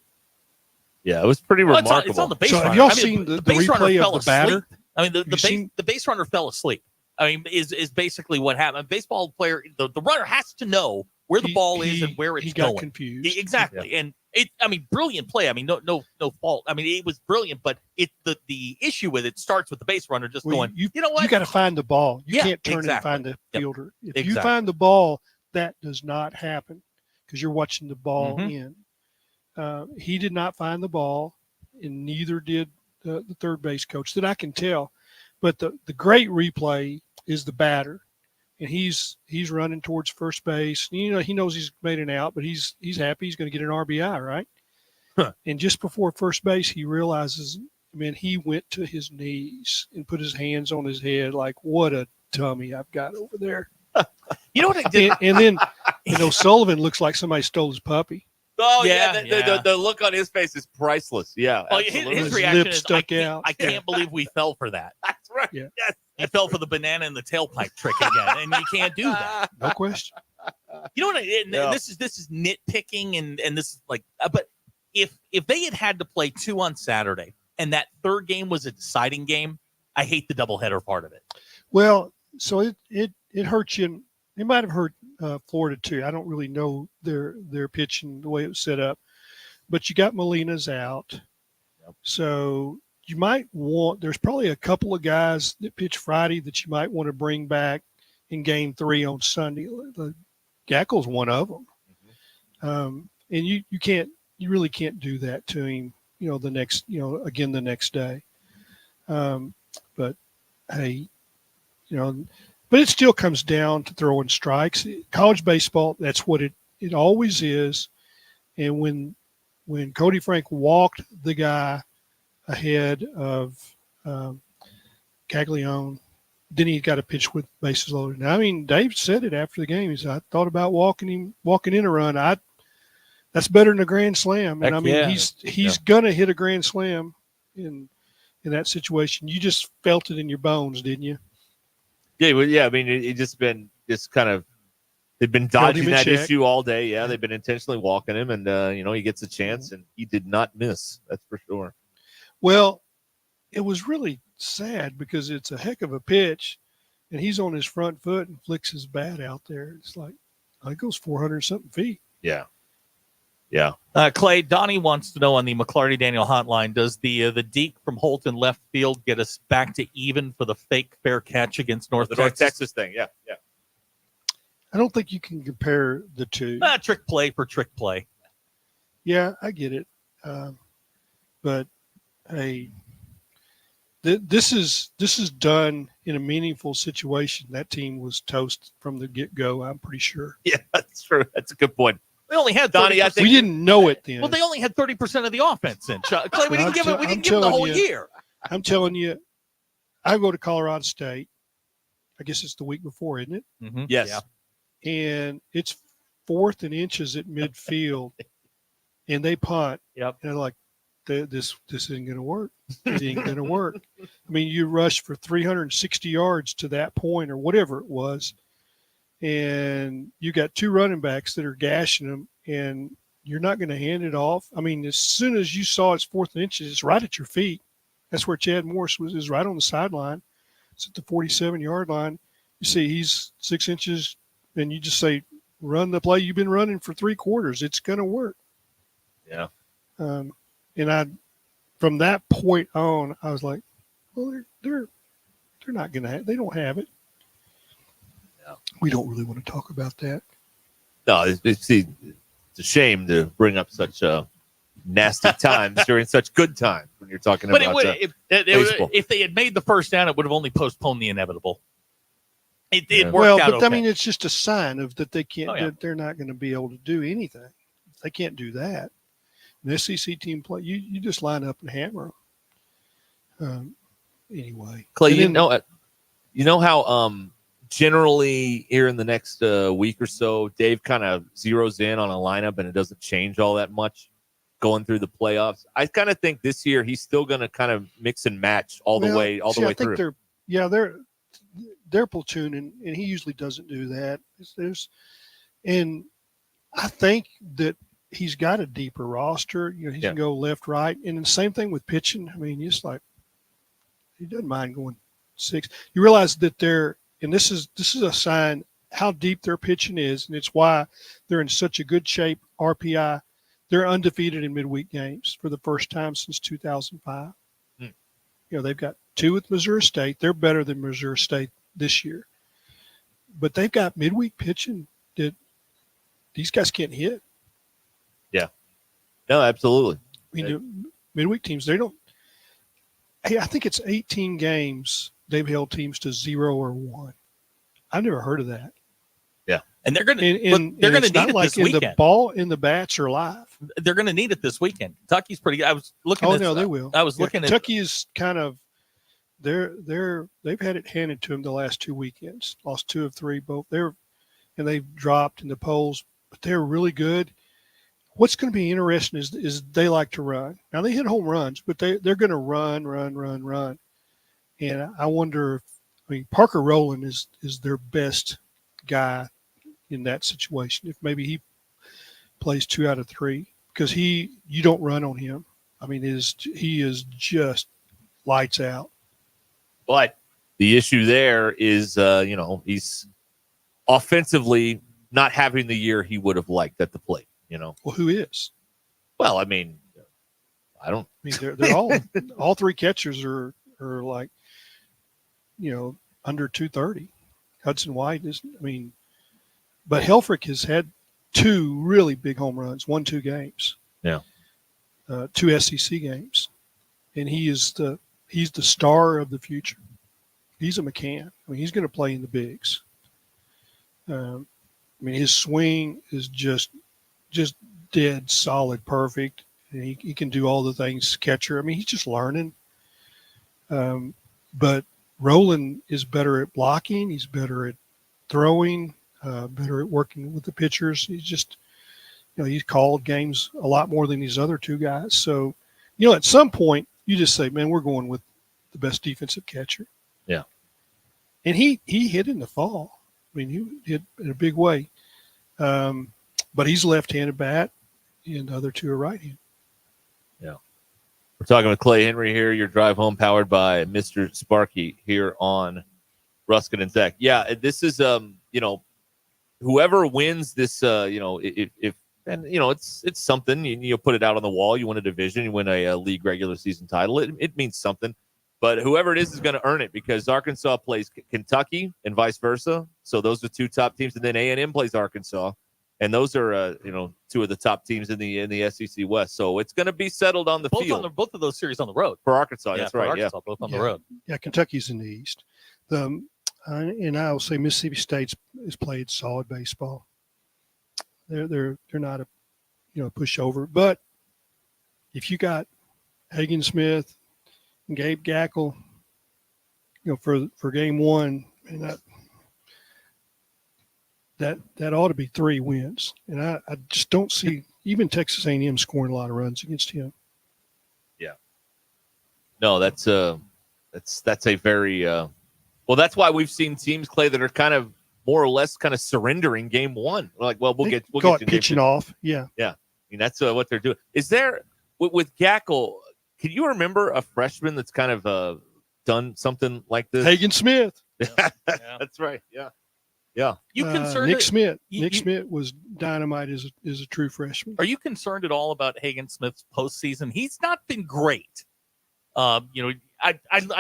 Yeah, it was pretty remarkable.
It's on the base
So
runner.
have y'all
I mean,
seen
the
the
base runner
replay
fell
of the batter?
asleep. I mean, the base runner fell asleep. I mean, is basically what happened. A baseball player, the runner has to know where the ball is and where it's
he got
going.
confused.
Exactly. And brilliant play. I mean, no fault. I mean, it was brilliant, but the issue with it starts with the base runner just going, you know what?
You got to find the ball. You can't turn
exactly.
and find the fielder. If you
Exactly.
find the ball, that does not happen because you're watching the ball
Mm-hmm.
in. He did not find the ball, and neither did the third base coach that I can tell. But the great replay is the batter, and he's running towards first base. He knows he's made an out, but he's happy he's going to get an RBI, right?
Huh.
And just before first base, he realizes, man, he went to his knees and put his hands on his head like, what a dummy I've got over there.
You know what I did?
And then Sullivan looks like somebody stole his puppy.
Oh yeah, the look on his face is priceless. Yeah,
Well,
absolutely.
his
His
reaction
lip
is,
stuck out.
I can't believe we fell for that.
That's right.
Yeah.
Yes.
He fell for the banana in the tailpipe trick again, and you can't do that.
No question.
You know what? This is nitpicking, and this is like, but if they had to play 2 on Saturday, and that third game was a deciding game, I hate the doubleheader part of it.
Well, so it hurts you. It might have hurt Florida too. I don't really know their pitching the way it was set up, but you got Molina's out, so you might want. There's probably a couple of guys that pitch Friday that you might want to bring back in Game 3 on Sunday. The Gackel's one of them, and you really can't do that to him. The next day. But hey, but it still comes down to throwing strikes. College baseball, that's what it always is. And when Cody Frank walked the guy ahead of Caglione, then he got a pitch with bases loaded. Now, I mean, Dave said it after the game. He said, I thought about walking in a run. That's better than a grand slam. And I mean, he's gonna hit a grand slam in that situation. You just felt it in your bones, didn't you?
Yeah, well, yeah. I mean, they've been dodging that issue all day. Yeah, they've been intentionally walking him, and he gets a chance, and he did not miss. That's for sure.
Well, it was really sad because it's a heck of a pitch, and he's on his front foot and flicks his bat out there. It's like it goes 400 something feet.
Yeah. Yeah.
Clay, Donnie wants to know on the McClarty Daniel hotline, does the Deke from Holton left field get us back to even for the fake fair catch against North Texas?
Thing? Yeah.
I don't think you can compare the two.
Trick play for trick play.
Yeah, I get it. But hey, this is done in a meaningful situation. That team was toast from the get-go, I'm pretty sure.
Yeah, that's true. That's a good point.
They only had
Donnie. I think
we didn't know it then.
Well, they only had 30% of the offense in. Clay, we didn't give them the whole year.
I'm telling you, I go to Colorado State. I guess it's the week before, isn't it?
Mm-hmm.
Yes.
Yeah. And it's 4th and inches at midfield, and they punt.
Yep.
And they're like, this isn't going to work. It ain't going to work. I mean, you rushed for 360 yards to that point or whatever it was, and you got 2 running backs that are gashing them, and you're not going to hand it off. I mean, as soon as you saw it's 4th and inches, it's right at your feet. That's where Chad Morris is right on the sideline. It's at the 47-yard line. You see he's 6 inches, and you just say, run the play you've been running for 3 quarters. It's going to work.
Yeah.
And from that point on, I was like, well, they're not going to have – they don't have it. We don't really want to talk about that.
No, it's a shame to bring up such nasty times during such good times when you're talking
But
about baseball.
if they had made the first down, it would have only postponed the inevitable. It worked
Well,
out
but
okay.
I mean, it's just a sign of that they can't.
Oh, yeah.
That they're not going to be able to do anything. They can't do that. An SEC team play. You just line up and hammer them. Anyway,
Clay,
and then,
you know how generally here in the next week or so, Dave kind of zeroes in on a lineup and it doesn't change all that much going through the playoffs. I kind of think this year he's still going to kind of mix and match all the way
I think
through.
They're platoon, and he usually doesn't do that. And I think that he's got a deeper roster. He can go left, right, and the same thing with pitching. I mean, just like he doesn't mind going 6. You realize that and this is a sign how deep their pitching is, and it's why they're in such a good shape. RPI, they're undefeated in midweek games for the first time since 2005. They've got 2 with Missouri State. They're better than Missouri State this year, but they've got midweek pitching that these guys can't hit.
Yeah, no, absolutely.
I mean, midweek teams, they don't. Hey, I think it's 18 games they've held teams to 0 or 1. I've never heard of that.
Yeah,
and they're going to need
it's not
it
like
this weekend.
The ball and the bats are live.
They're going to need it this weekend. Kentucky's pretty good. I was looking.
Oh
at,
no, they will.
I was looking
Kentucky is kind of. They've had it handed to them the last 2 weekends. Lost 2 of 3, both. They've dropped in the polls, but they're really good. What's going to be interesting is they like to run. Now they hit home runs, but they're going to run. And I wonder Parker Rowland is their best guy in that situation. If maybe he plays 2 out of 3, because you don't run on him. I mean, he is just lights out.
But the issue there is, he's offensively not having the year he would have liked at the plate. Well,
who is?
Well, I mean, I don't.
I mean, they're all 3 catchers are like, under 230. Hudson White is. I mean, but Helfrich has had 2 really big home runs, 1-2 games.
Yeah.
2 SEC games, and he's the star of the future. He's a McCann. I mean, he's going to play in the bigs. His swing is just dead solid, perfect. And he can do all the things catcher. I mean, he's just learning. But Rowland is better at blocking. He's better at throwing. Better at working with the pitchers. He's just, he's called games a lot more than these other 2 guys. So, at some point you just say, man, we're going with the best defensive catcher.
Yeah.
And he hit in the fall. I mean, he hit in a big way. But he's a left-handed bat, and the other 2 are right-handed.
Yeah. We're talking with Clay Henry here. Your drive home powered by Mr. Sparky here on Ruscin and Zach. Yeah, this is whoever wins this, if it's something. You put it out on the wall. You win a division. You win a league regular season title. It means something. But whoever it is going to earn it, because Arkansas plays Kentucky and vice versa. So those are 2 top teams, and then A&M plays Arkansas, and those are 2 of the top teams in the SEC West. So it's going to be settled on the field.
Both of those series on the road
for Arkansas. That's right.
Arkansas, both on the road.
Yeah, Kentucky's in the East. And I will say Mississippi State has played solid baseball. They're not a pushover, but if you got Hagen Smith and Gabe Gackle, for game 1, and that ought to be 3 wins. And I just don't see even Texas A&M scoring a lot of runs against him.
Yeah. No, that's a very well, that's why we've seen teams, Clay, that are kind of more or less kind of surrendering game 1. We're like, well, we'll get
pitching off. Yeah.
Yeah. I mean, that's what they're doing. Is there with Gackle? Can you remember a freshman that's kind of done something like this?
Hagen Smith.
That's right. Yeah. Yeah.
You concerned?
Nick Smith. Nick Smith was dynamite as a true freshman.
Are you concerned at all about Hagen Smith's postseason? He's not been great. I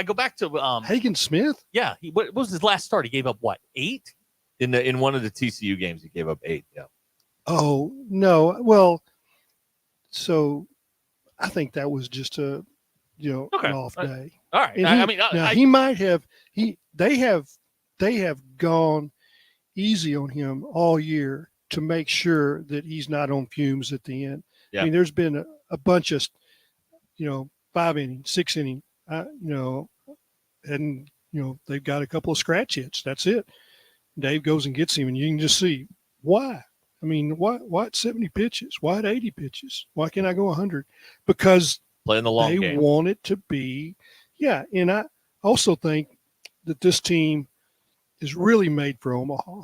go back to
Hagen Smith.
Yeah, what was his last start? He gave up what, 8?
In one of the TCU games, he gave up 8. Yeah.
Oh, no. Well, so I think that was just an off day.
All right.
And he might have they have gone easy on him all year to make sure that he's not on fumes at the end.
Yeah.
I mean, there's been a bunch of 5 inning, 6 inning, and they've got a couple of scratch hits. That's it. Dave goes and gets him, and you can just see why. I mean, why at 70 pitches? Why at 80 pitches? Why can't I go 100? Because
playing the long
they
game.
want it to be, yeah. And I also think that this team is really made for Omaha.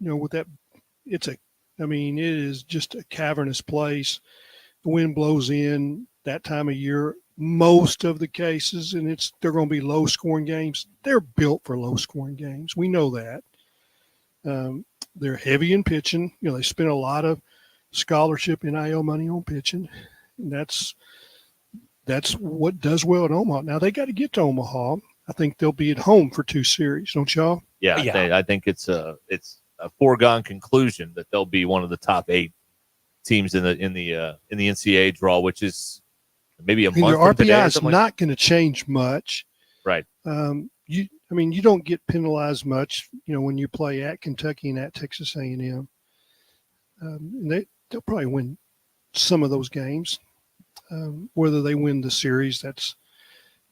With that, it is just a cavernous place. The wind blows in that time of year, most of the cases, and they're going to be low scoring games. They're built for low scoring games. We know that. They're heavy in pitching. They spend a lot of scholarship NIL money on pitching. And that's what does well at Omaha. Now they got to get to Omaha. I think they'll be at home for 2 series, don't y'all?
Yeah, I think it's a foregone conclusion that they'll be one of the top 8 teams in the NCAA draw, which is maybe a month
their
from today or
RPI is
something
not going to change much.
Right.
You don't get penalized much, when you play at Kentucky and at Texas A&M. And they'll probably win some of those games. Whether they win the series, that's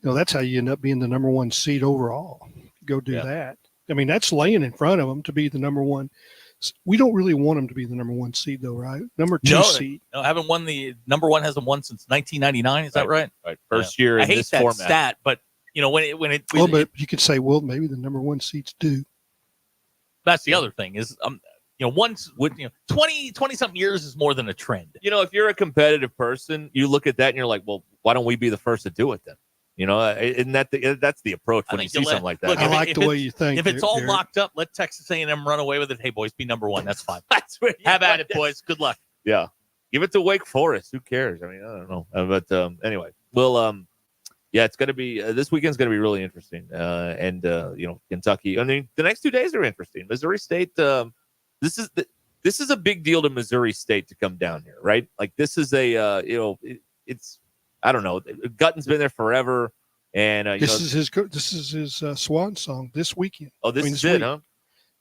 how you end up being the number 1 seed overall. Go do that. I mean, that's laying in front of them to be the number 1. We don't really want them to be the number 1 seed, though, right? Number 2 seed.
No, haven't won the number 1 hasn't won since 1999. Is that right?
Right. First year in
I hate
this
that
format.
stat, but
but you could say, well, maybe the number 1 seeds do.
That's the other thing is, 20 something years is more than a trend.
If you're a competitive person, you look at that and you're like, well, why don't we be the first to do it then? Isn't that's the approach when you see something like that?
Look,
I like the way you think.
If it's all
Derek.
locked up, let Texas A&M run away with it. Hey, boys, be number 1. That's fine. Have at it, boys. Good luck.
Yeah. Give it to Wake Forest. Who cares? I mean, I don't know. But anyway, it's going to be this weekend's going to be really interesting. And Kentucky. I mean, the next 2 days are interesting. Missouri State. This is a big deal to Missouri State to come down here, right? Like this is it's I don't know. Gutton's been there forever, and
this is his swan song this weekend.
Oh, this is it, huh?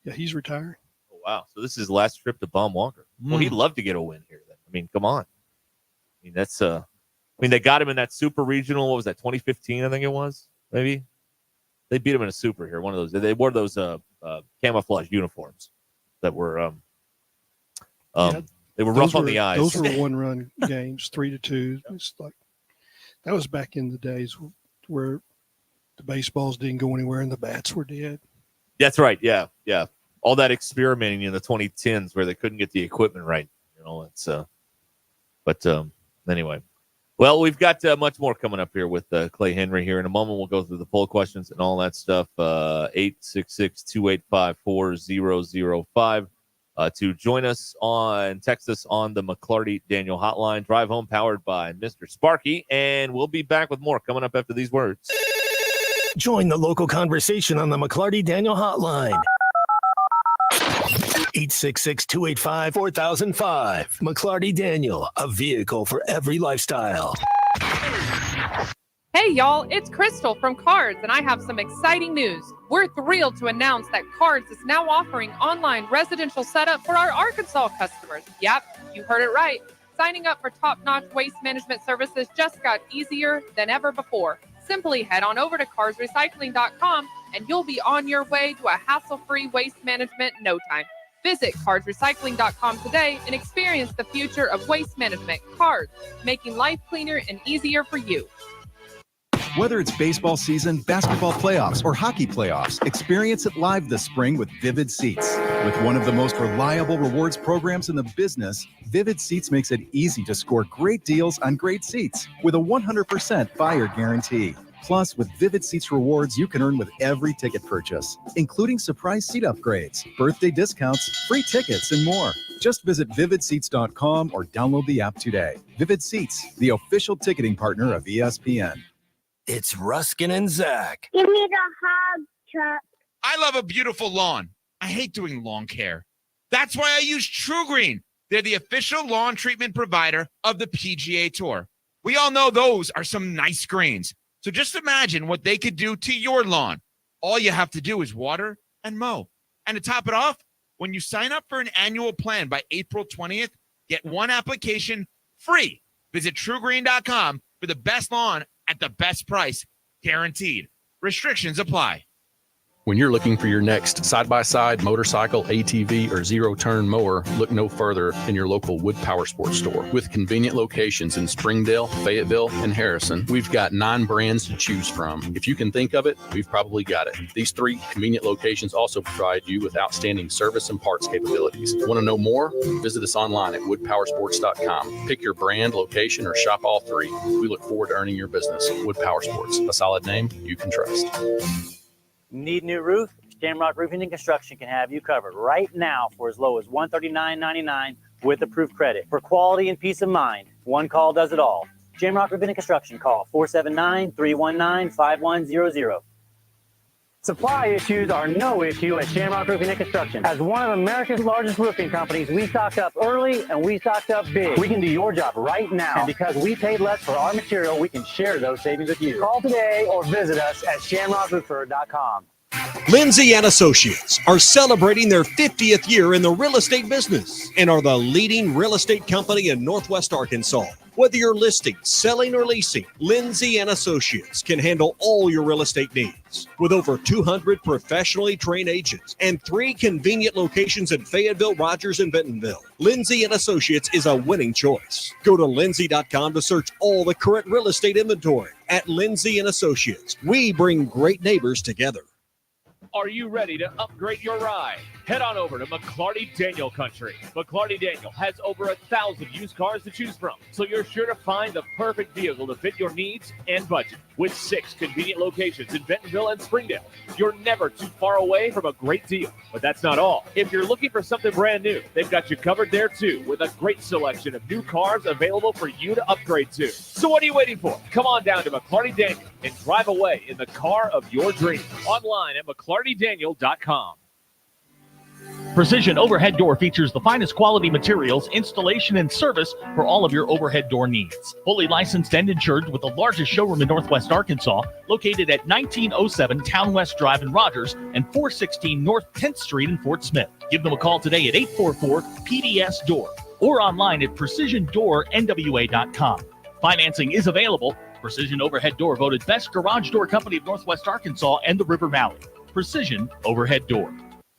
Yeah, he's retiring.
Oh, wow. So this is his last trip to Baum Walker. Well, he'd love to get a win here. Then I mean, come on. I mean, that's they got him in that super regional. What was that? 2015, I think it was. Maybe they beat him in a super here. One of those. They wore those camouflage uniforms that were they were rough on the eyes.
Those were 1-run games, 3-2. It's like that was back in the days where the baseballs didn't go anywhere and the bats were dead.
That's right. Yeah. All that experimenting in the 2010s where they couldn't get the equipment right. But anyway. Well, we've got much more coming up here with Clay Henry here in a moment. We'll go through the poll questions and all that stuff. 866-285-4005 to join us text us on the McClarty Daniel hotline. Drive home powered by Mr. Sparky, and we'll be back with more coming up after these words.
Join the local conversation on the McClarty Daniel hotline. 866-285-4005. McClarty Daniel, a vehicle for every lifestyle.
Hey, y'all, it's Crystal from Cards, and I have some exciting news. We're thrilled to announce that Cards is now offering online residential setup for our Arkansas customers. Yep, you heard it right. Signing up for top-notch waste management services just got easier than ever before. Simply head on over to carsrecycling.com, and you'll be on your way to a hassle-free waste management in no time. Visit carsrecycling.com today and experience the future of waste management. Cards, making life cleaner and easier for you.
Whether it's baseball season, basketball playoffs, or hockey playoffs, experience it live this spring with Vivid Seats. With one of the most reliable rewards programs in the business, Vivid Seats makes it easy to score great deals on great seats with a 100% buyer guarantee. Plus, with Vivid Seats rewards, you can earn with every ticket purchase, including surprise seat upgrades, birthday discounts, free tickets, and more. Just visit vividseats.com or download the app today. Vivid Seats, the official ticketing partner of ESPN.
It's Ruscin and Zach.
Give me the hug, Chuck.
I love a beautiful lawn. I hate doing lawn care. That's why I use True Green.
They're the official lawn treatment provider of the PGA Tour. We all know those are some nice greens. So just imagine what they could do to your lawn. All you have to do is water and mow. And to top it off, when you sign up for an annual plan by April 20th, get one application free. Visit TrueGreen.com for the best lawn at the best price, guaranteed. Restrictions apply.
When you're looking for your next side-by-side, motorcycle, ATV, or zero-turn mower, look no further than your local Wood Power Sports store. With convenient locations in Springdale, Fayetteville, and Harrison, we've got 9 brands to choose from. If you can think of it, we've probably got it. These 3 convenient locations also provide you with outstanding service and parts capabilities. Want to know more? Visit us online at woodpowersports.com. Pick your brand, location, or shop all 3. We look forward to earning your business. Wood Power Sports, a solid name you can trust.
Need new roof? Shamrock Roofing and Construction can have you covered right now for as low as $139.99 with approved credit. For quality and peace of mind, one call does it all. Shamrock Roofing and Construction, call 479-319-5100. Supply issues are no issue at Shamrock Roofing and Construction. As one of America's largest roofing companies, we stocked up early and we stocked up big. We can do your job right now. And because we paid less for our material, we can share those savings with you. Call today or visit us at shamrockroofer.com.
Lindsay and Associates are celebrating their 50th year in the real estate business and are the leading real estate company in Northwest Arkansas. Whether you're listing, selling, or leasing, Lindsay and Associates can handle all your real estate needs. With over 200 professionally trained agents and 3 convenient locations in Fayetteville, Rogers, and Bentonville, Lindsay and Associates is a winning choice. Go to lindsay.com to search all the current real estate inventory. At Lindsay and Associates, we bring great neighbors together.
Are you ready to upgrade your ride? Head on over to McClarty Daniel Country. McClarty Daniel has over 1,000 used cars to choose from, so you're sure to find the perfect vehicle to fit your needs and budget. With 6 convenient locations in Bentonville and Springdale, you're never too far away from a great deal. But that's not all. If you're looking for something brand new, they've got you covered there too, with a great selection of new cars available for you to upgrade to. So what are you waiting for? Come on down to McClarty Daniel and drive away in the car of your dreams. Online at McClartyDaniel.com.
Precision Overhead Door features the finest quality materials, installation, and service for all of your overhead door needs. Fully licensed and insured with the largest showroom in Northwest Arkansas, located at 1907 Town West Drive in Rogers and 416 North 10th Street in Fort Smith. Give them a call today at 844-PDS-DOOR or online at PrecisionDoorNWA.com. Financing is available. Precision Overhead Door voted Best Garage Door Company of Northwest Arkansas and the River Valley. Precision Overhead Door.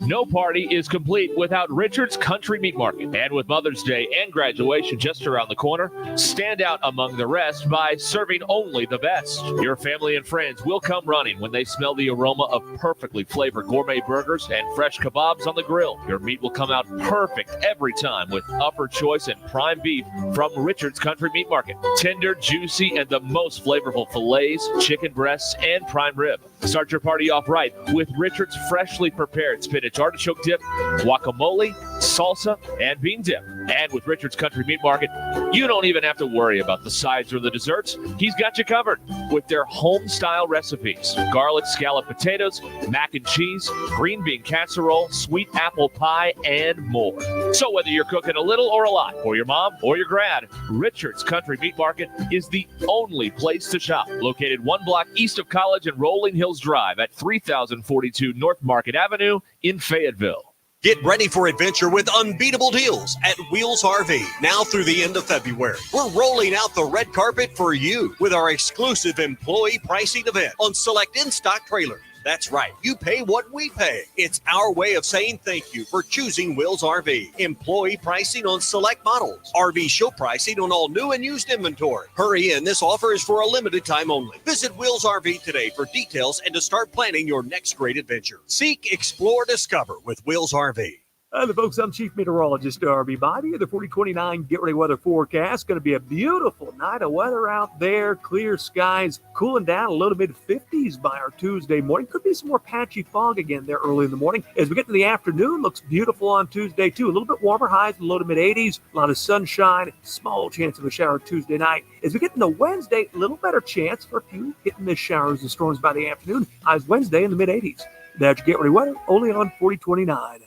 No party is complete without Richard's Country Meat Market. And with Mother's Day and graduation just around the corner, stand out among the rest by serving only the best. Your family and friends will come running when they smell the aroma of perfectly flavored gourmet burgers and fresh kebabs on the grill. Your meat will come out perfect every time with upper choice and prime beef from Richard's Country Meat Market. Tender, juicy, and the most flavorful fillets, chicken breasts, and prime rib. Start your party off right with Richard's freshly prepared spinach artichoke dip, guacamole, salsa, and bean dip. And with Richard's Country Meat Market, you don't even have to worry about the sides or the desserts. He's got you covered with their home-style recipes. Garlic scallop potatoes, mac and cheese, green bean casserole, sweet apple pie, and more. So whether you're cooking a little or a lot, for your mom or your grad, Richard's Country Meat Market is the only place to shop. Located 1 block east of College and Rolling Hills Drive at 3042 North Market Avenue in Fayetteville.
Get ready for adventure with unbeatable deals at Wheels RV now through the end of February. We're rolling out the red carpet for you with our exclusive employee pricing event on select in-stock trailers. That's right. You pay what we pay. It's our way of saying thank you for choosing Wheels RV. Employee pricing on select models. RV show pricing on all new and used inventory. Hurry in. This offer is for a limited time only. Visit Wheels RV today for details and to start planning your next great adventure. Seek, explore, discover with Wheels RV.
Hi, folks. I'm Chief Meteorologist RB Bobby. The 4029 Get Ready Weather forecast. Going to be a beautiful night of weather out there. Clear skies, cooling down a low to mid-50s by our Tuesday morning. Could be some more patchy fog again there early in the morning. As we get to the afternoon, looks beautiful on Tuesday, too. A little bit warmer, highs in the low to mid-80s. A lot of sunshine, small chance of a shower Tuesday night. As we get into Wednesday, a little better chance for a few hit-and-miss showers and storms by the afternoon. Highs Wednesday in the mid-80s. That's your Get Ready Weather, only on 4029.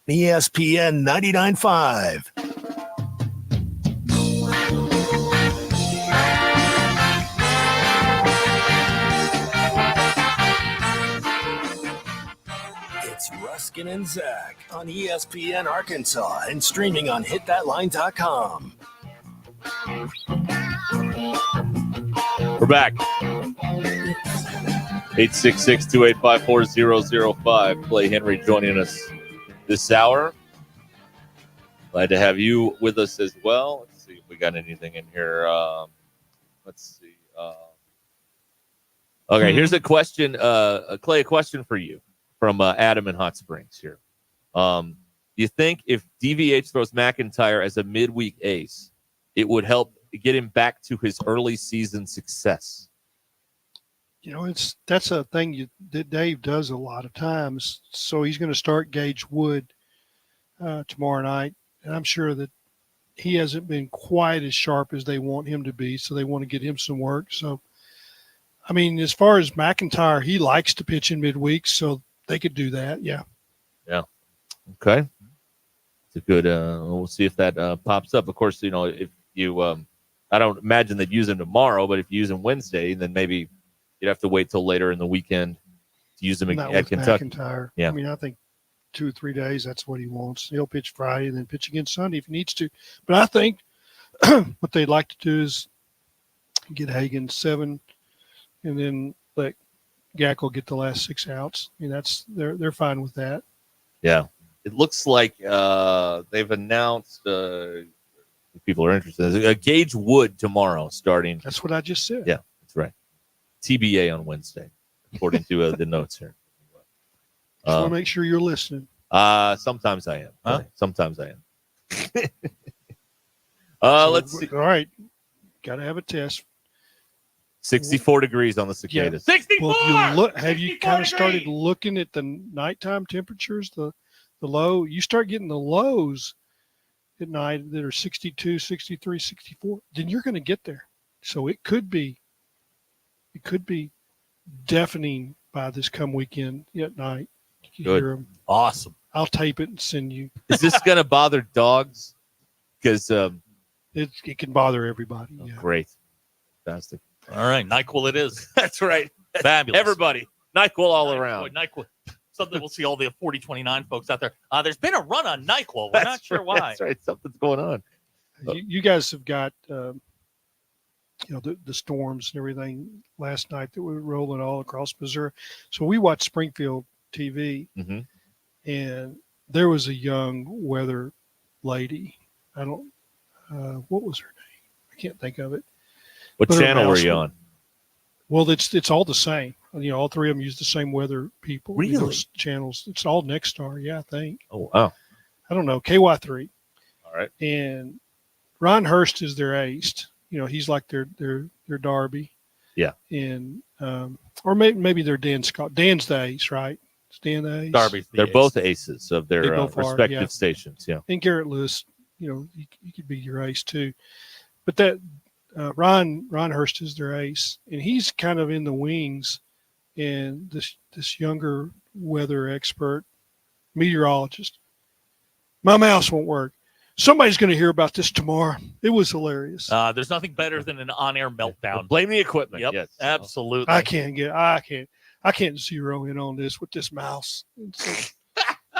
ESPN 99.5. It's Ruscin and Zach on ESPN Arkansas and streaming on hitthatline.com.
We're back. 866-285-4005. Clay Henry joining us this hour. Glad to have you with us as well. Let's see if we got anything in here. Let's see. Okay, here's a question. Clay, a question for you from Adam in Hot Springs here. Do you think if DVH throws McIntyre as a midweek ace, it would help get him back to his early season success?
That's a thing that Dave does a lot of times. So he's going to start Gage Wood tomorrow night, and I'm sure that he hasn't been quite as sharp as they want him to be, so they want to get him some work. So, I mean, as far as McIntyre, he likes to pitch in midweek, so they could do that. Yeah.
Yeah. Okay. It's a good. We'll see if that pops up. Of course, if you, I don't imagine they'd use him tomorrow, but if you use him Wednesday, then maybe you'd have to wait till later in the weekend to use him at Kentucky.
McIntyre.
Yeah.
I mean, I think 2 or 3 days, that's what he wants. He'll pitch Friday and then pitch again Sunday if he needs to. But I think what they'd like to do is get Hagan 7 and then let Gackel get the last 6 outs. I mean, they're fine with that.
Yeah. It looks like they've announced if people are interested. Gage Wood tomorrow starting.
That's what I just said.
Yeah, that's right. TBA on Wednesday, according to the notes here.
Just want to make sure you're listening.
Sometimes I am. Huh? Sometimes I am. Let's see.
All right. Got to have a test.
64 degrees on the cicadas.
Yeah. 64! Well, have you kind of started looking at the nighttime temperatures, the low? You start getting the lows at night that are 62, 63, 64, then you're going to get there. So it could be deafening by this come weekend at night. You
Good.
hear 'em.
Awesome.
I'll tape it and send you.
Is this going to bother dogs? Because
it can bother everybody. Yeah.
Great. Fantastic.
All right. NyQuil it is.
That's right.
Fabulous.
Everybody. NyQuil all around.
NyQuil. Something we'll see all the 4029 folks out there. There's been a run on NyQuil. We're not sure why.
That's right. Something's going on.
You guys have got the storms and everything last night that were rolling all across Missouri. So we watched Springfield TV, and there was a young weather lady. I don't what was her name? I can't think of it.
What channel were you on?
Well, it's all the same. All 3 of them use the same weather people.
Really?
Those channels. It's all Nexstar, yeah, I think.
Oh, wow.
I don't know. KY3.
All right.
And Ron Hurst is their ace. He's like their Darby.
Yeah.
And or maybe they're Dan Scott. Dan's the ace, right? It's Dan the ace.
Darby's
They're both aces of their respective
are,
stations. Yeah.
And Garrett Lewis, he could be your ace too. But that Ron Hurst is their ace, and he's kind of in the wings. And this younger weather expert, meteorologist, my mouse won't work. Somebody's going to hear about this tomorrow. It was hilarious.
There's nothing better than an on-air meltdown.
Blame the equipment.
Yep,
yes,
absolutely.
I can't zero in on this with this mouse. And so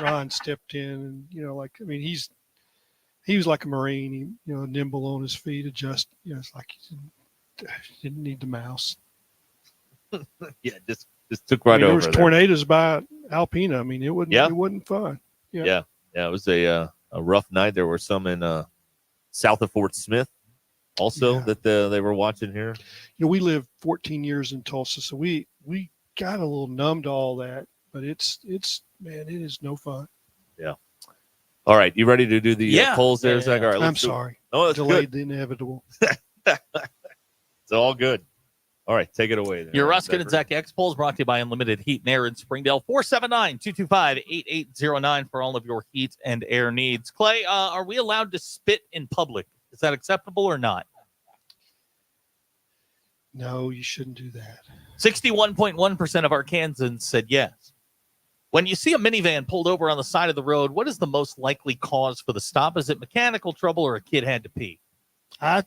Ron stepped in, and he was like a Marine. He nimble on his feet, adjust. It's like he didn't need the mouse.
Yeah, just took right over.
There was tornadoes by Alpena. I mean, it wasn't fun.
Yeah. It was a rough night. There were some in south of Fort Smith also that they were watching here.
We lived 14 years in Tulsa, so we got a little numb to all that. But it's man, it is no fun.
Yeah. All right, you ready to do the polls there, Zach? All right,
I'm sorry.
No, that's
delayed
good.
the inevitable.
It's all good. All right, take it away. There,
Your Ruscin and Zach X polls brought to you by Unlimited Heat and Air in Springdale. 479-225-8809 for all of your heat and air needs. Clay, are we allowed to spit in public? Is that acceptable or not?
No, you shouldn't do that.
61.1% of Arkansans said yes. When you see a minivan pulled over on the side of the road, what is the most likely cause for the stop? Is it mechanical trouble or a kid had to pee?
I've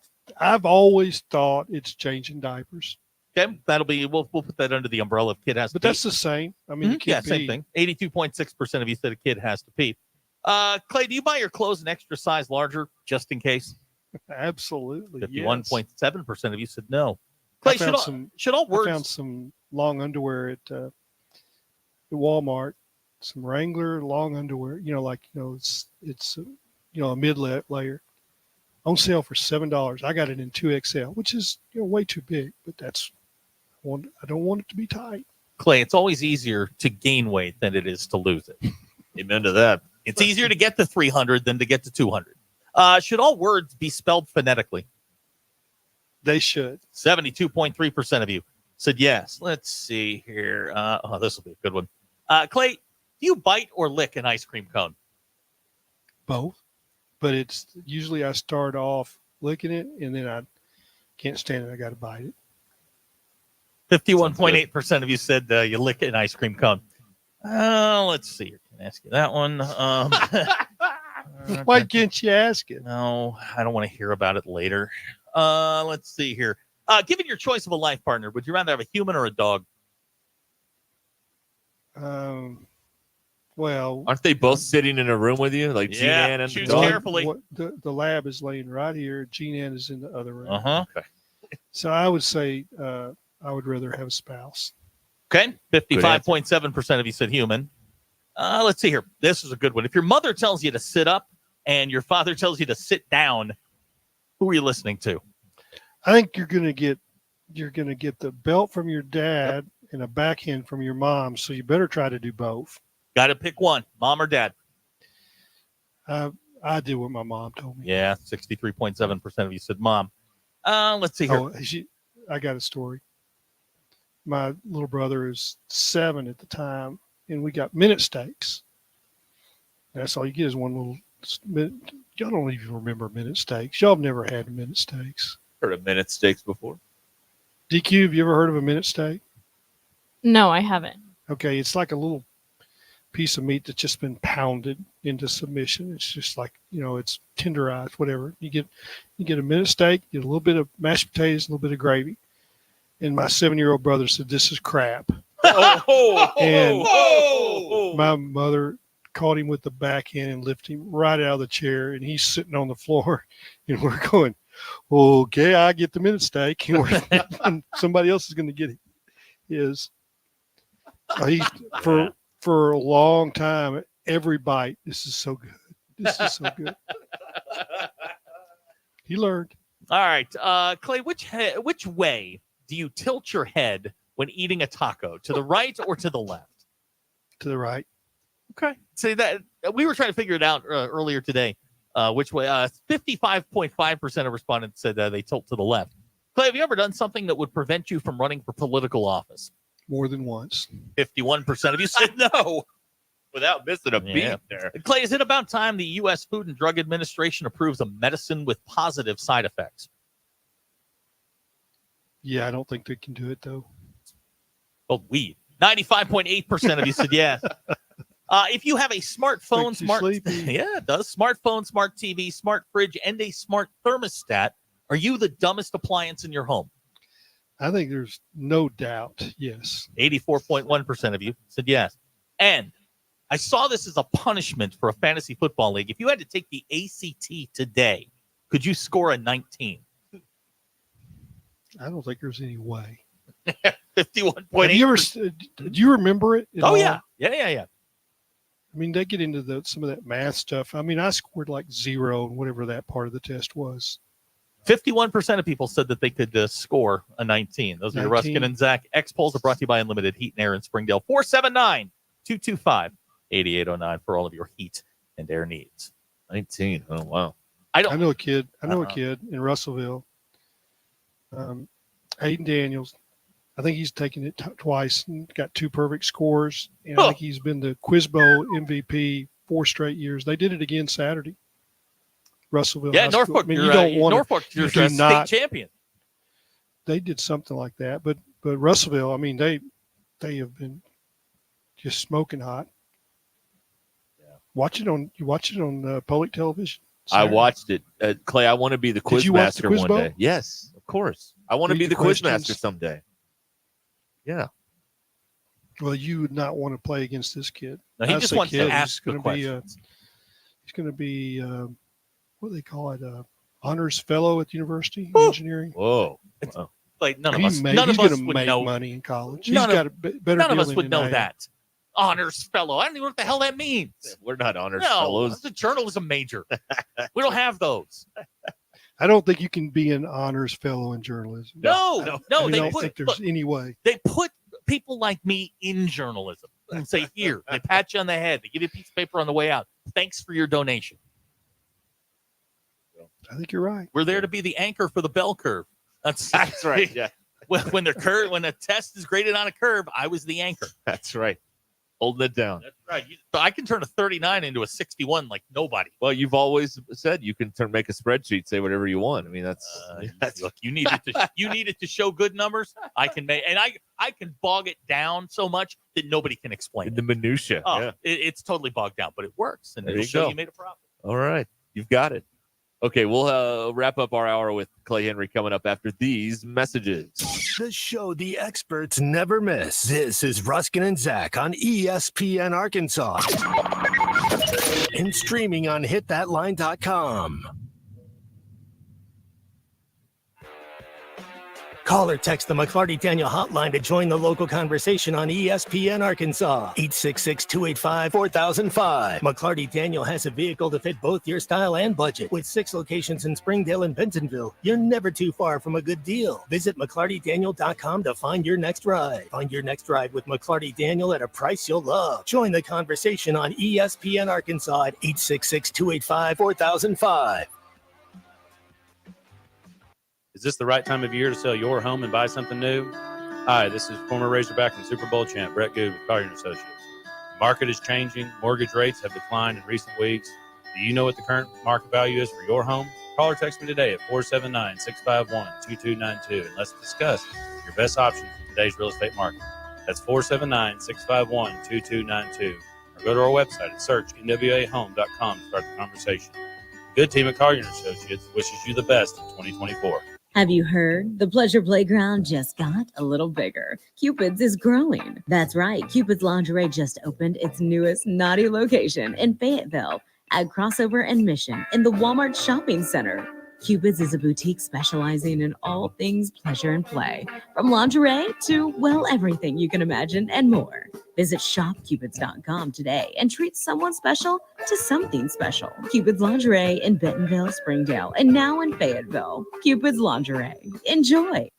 always thought it's changing diapers.
Okay, we'll put that under the umbrella of kid has to
But
pee.
that's the same. I mean, you
yeah,
can't
same
pee.
thing. 82.6% of you said a kid has to pee. Clay, do you buy your clothes an extra size larger just in case?
Absolutely.
51.7% of you said no. Clay, should all words?
I found some long underwear at Walmart. Some Wrangler long underwear. It's a mid layer on sale for $7. I got it in 2XL, which is way too big, but I don't want it to be tight.
Clay, it's always easier to gain weight than it is to lose it. Amen to that. It's easier to get to 300 than to get to 200. Should all words be spelled phonetically?
They should.
72.3% of you said yes. Let's see here. This will be a good one. Clay, do you bite or lick an ice cream cone?
Both. But it's usually I start off licking it, and then I can't stand it. I got to bite it.
51.8% of you said you lick an ice cream cone. Let's see. Can I ask you that one?
Why can't you ask it?
No, I don't want to hear about it later. Let's see here. Given your choice of a life partner, would you rather have a human or a dog?
Well,
aren't they both sitting in a room with you, like Gene Ann and
choose
the dog?
carefully.
The lab is laying right here. Gene Ann is in the other room.
Okay.
So I would say I would rather have a spouse.
Okay. 55.7% of you said human. Let's see here. This is a good one. If your mother tells you to sit up and your father tells you to sit down, who are you listening to?
I think you're gonna get the belt from your dad and a backhand from your mom. So you better try to do both.
Got to pick one, mom or dad.
I did what my mom told me.
Yeah, 63.7% of you said mom. Let's see here.
I got a story. My little brother is 7 at the time, and we got minute steaks. That's all you get is one little minute. Y'all don't even remember minute steaks. Y'all have never had minute steaks.
Heard of minute steaks before?
DQ, have you ever heard of a minute steak?
No, I haven't.
Okay, it's like a little piece of meat that's just been pounded into submission. It's just like, it's tenderized, whatever. You get a minute steak, you get a little bit of mashed potatoes, a little bit of gravy. And my 7-year-old brother said, "This is crap." And my mother caught him with the backhand and lifted him right out of the chair, and he's sitting on the floor, and we're going, "Okay, I get the minute steak," and somebody else is going to get his. For a long time, every bite, this is so good. This is so good. He learned.
All right, Clay, which way do you tilt your head when eating a taco? To the right or to the left?
To the right.
Okay. See, that we were trying to figure it out earlier today. Which way? 55.5% of respondents said they tilt to the left. Clay, have you ever done something that would prevent you from running for political office?
More than once.
51% of you said no.
Without missing a beat there.
Clay, is it about time the U.S. Food and Drug Administration approves a medicine with positive side effects?
Yeah, I don't think they can do it, though.
Well, weed. 95.8% of you said yes. If you have a smartphone, yeah, it does. Smartphone, smart TV, smart fridge, and a smart thermostat, are you the dumbest appliance in your home?
I think there's no doubt, yes.
84.1% of you said yes. And I saw this as a punishment for a fantasy football league. If you had to take the ACT today, could you score a 19?
I don't think there's any way.
51.8.
Do you remember it?
Oh,
all?
yeah. Yeah.
I mean, they get into some of that math stuff. I mean, I scored like 0 in whatever that part of the test was.
51% of people said that they could score a 19. Those are your Ruskin and Zach. X polls are brought to you by Unlimited Heat and Air in Springdale. 479-225-8809 for all of your heat and air needs.
19. Oh, wow.
I know a kid. A kid in Russellville. Hayden Daniels. I think he's taken it twice and got 2 perfect scores. And I think he's been the Quiz Bowl MVP 4 straight years. They did it again Saturday. Russellville.
Yeah, Norfolk. I mean, Norfolk, you're a state champion.
They did something like that, but Russellville. I mean, they have been just smoking hot. watch it on public television?
I watched it. Clay, I want to be the quiz
you watch the
master
Quiz
one
Bowl?
day. Yes, of course. I want to
Read
be
the
the quiz
questions.
master someday. Yeah.
Well, you would not want to play against this kid.
No, he
I
just
say
wants to
kid,
ask the
he's
questions.
going to be what do they call it? Honors fellow at the university in engineering.
Whoa. Wow.
Like none of
He's
us.
going
None of
to
us would
make
know.
money in college.
None
He's
of-
got a better
None of
deal
us
than
would know
I am.
that. Honors fellow. I don't even know what the hell that means.
We're not honors
No,
fellows.
it's a journalism major. We don't have those.
I don't think you can be an honors fellow in journalism.
No.
I
They
don't
put,
think there's
look,
any way.
they put people like me in journalism and say, here, they pat you on the head. They give you a piece of paper on the way out. Thanks for your donation.
I think you're right.
We're there to be the anchor for the bell curve. That's
right. Yeah.
When the test is graded on a curve, I was the anchor.
That's right. Holding it down.
That's right. So I can turn a 39 into a 61 like nobody.
Well, you've always said you can make a spreadsheet, say whatever you want. I mean, that's
Look, you need it to show good numbers. I can make, and I can bog it down so much that nobody can explain
in the minutia.
Oh,
Yeah.
it's totally bogged down, but it works, and
There
it'll
you
show
go.
you made a profit.
All right. You've got it. Okay, we'll wrap up our hour with Clay Henry coming up after these messages.
The show the experts never miss. This is Ruskin and Zach on ESPN Arkansas. And streaming on hitthatline.com. Call or text the McClarty Daniel hotline to join the local conversation on ESPN Arkansas. 866-285-4005. McClarty Daniel has a vehicle to fit both your style and budget. With 6 locations in Springdale and Bentonville, you're never too far from a good deal. Visit McClartyDaniel.com to find your next ride. Find your next ride with McClarty Daniel at a price you'll love. Join the conversation on ESPN Arkansas at 866-285-4005.
Is this the right time of year to sell your home and buy something new? Hi, this is former Razorback and Super Bowl champ Brett Goode with Collier & Associates. The market is changing. Mortgage rates have declined in recent weeks. Do you know what the current market value is for your home? Call or text me today at 479-651-2292 and let's discuss your best options in today's real estate market. That's 479-651-2292. Or go to our website and search nwahome.com to start the conversation. The good team at Collier & Associates wishes you the best in 2024.
Have you heard? The Pleasure Playground just got a little bigger. Cupid's is growing. That's right. Cupid's Lingerie just opened its newest naughty location in Fayetteville at Crossover and Mission in the Walmart Shopping Center. Cupid's is a boutique specializing in all things pleasure and play, from lingerie to, well, everything you can imagine and more. Visit shopcupids.com today and treat someone special to something special. Cupid's Lingerie in Bentonville, Springdale, and now in Fayetteville. Cupid's Lingerie. Enjoy.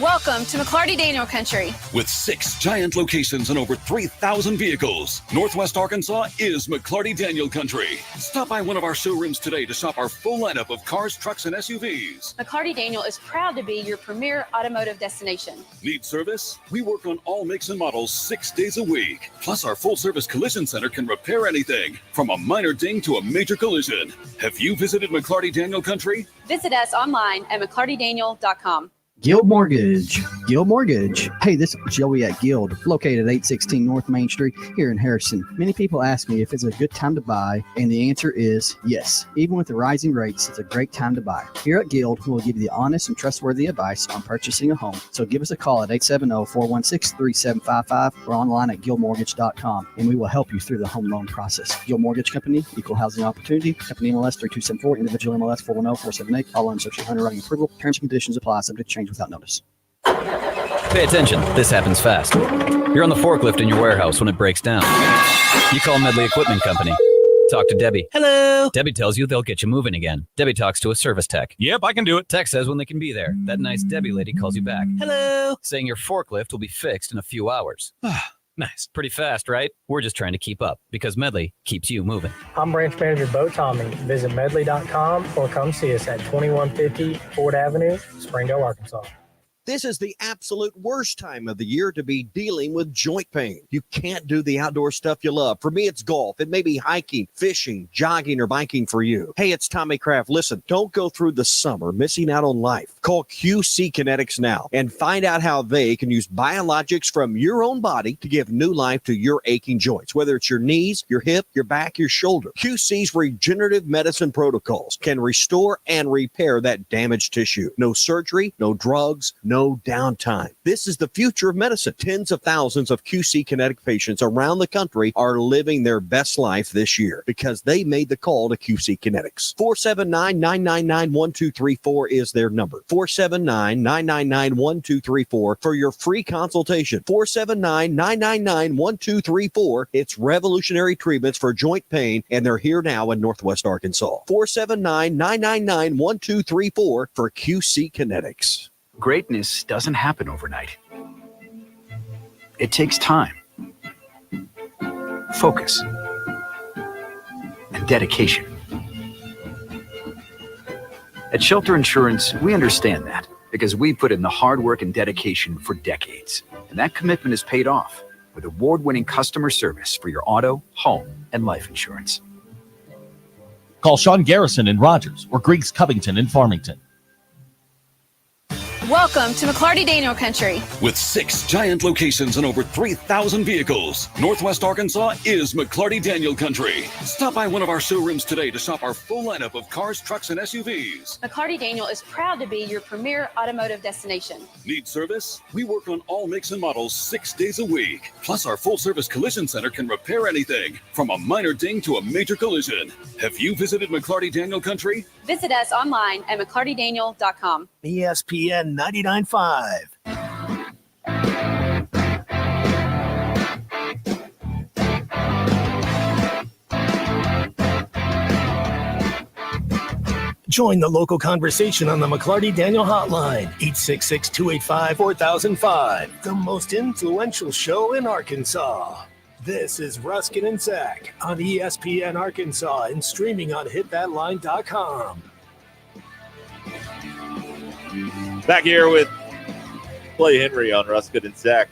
Welcome to McClarty Daniel Country.
With 6 giant locations and over 3,000 vehicles, Northwest Arkansas is McClarty Daniel Country. Stop by one of our showrooms today to shop our full lineup of cars, trucks, and SUVs.
McClarty Daniel is proud to be your premier automotive destination.
Need service? We work on all makes and models 6 days a week. Plus, our full-service collision center can repair anything, from a minor ding to a major collision. Have you visited McClarty Daniel Country?
Visit us online at McClartyDaniel.com.
Guild Mortgage. Guild Mortgage. Hey, this is Joey at Guild, located at 816 North Main Street here in Harrison. Many people ask me if it's a good time to buy, and the answer is yes. Even with the rising rates, it's a great time to buy. Here at Guild, we will give you the honest and trustworthy advice on purchasing a home. So give us a call at 870-416-3755 or online at guildmortgage.com, and we will help you through the home loan process. Guild Mortgage Company, Equal Housing Opportunity, Company MLS 3274, Individual MLS 410-478, all loans subject to underwriting approval. Terms and conditions apply, subject to change without notice.
Pay attention. This happens fast. You're on the forklift in your warehouse when it breaks down. You call Medley Equipment Company. Talk to Debbie. Hello. Debbie tells you they'll get you moving again. Debbie talks to a service tech. Yep, I can do it. Tech says when they can be there. That nice Debbie lady calls you back. Hello. Saying your forklift will be fixed in a few hours. Nice. Pretty fast, right? We're just trying to keep up because Medley keeps you moving.
I'm branch manager Bo Tommy. Visit medley.com or come see us at 2150 Ford Avenue, Springdale, Arkansas.
This is the absolute worst time of the year to be dealing with joint pain. You can't do the outdoor stuff you love. For me, it's golf. It may be hiking, fishing, jogging, or biking for you. Hey, it's Tommy Kraft. Listen, don't go through the summer missing out on life. Call QC Kinetics now and find out how they can use biologics from your own body to give new life to your aching joints, whether it's your knees, your hip, your back, your shoulder. QC's regenerative medicine protocols can restore and repair that damaged tissue. No surgery, no drugs, no downtime. This is the future of medicine. Tens of thousands of QC Kinetic patients around the country are living their best life this year because they made the call to QC Kinetics. 479-999-1234 is their number. 479-999-1234 for your free consultation. 479-999-1234. It's revolutionary treatments for joint pain, and they're here now in Northwest Arkansas. 479-999-1234 for QC Kinetics.
Greatness doesn't happen overnight. It takes time, focus, and dedication. At Shelter Insurance, we understand that because we put in the hard work and dedication for decades. And that commitment is paid off with award-winning customer service for your auto, home, and life insurance.
Call Sean Garrison in Rogers or Griggs Covington in Farmington.
Welcome to McClarty Daniel Country.
With 6 giant locations and over 3,000 vehicles, Northwest Arkansas is McClarty Daniel Country. Stop by one of our showrooms today to shop our full lineup of cars, trucks, and SUVs.
McClarty Daniel is proud to be your premier automotive destination.
Need service? We work on all makes and models 6 days a week. Plus, our full-service collision center can repair anything, from a minor ding to a major collision. Have you visited McClarty Daniel Country?
Visit us online at McClartyDaniel.com.
ESPN 99.5. Join the local conversation on the McClarty Daniel Hotline, 866-285-4005, the most influential show in Arkansas. This is Ruscin and Zach on ESPN Arkansas and streaming on hitthatline.com.
Back here with Clay Henry on Ruscin and Zach.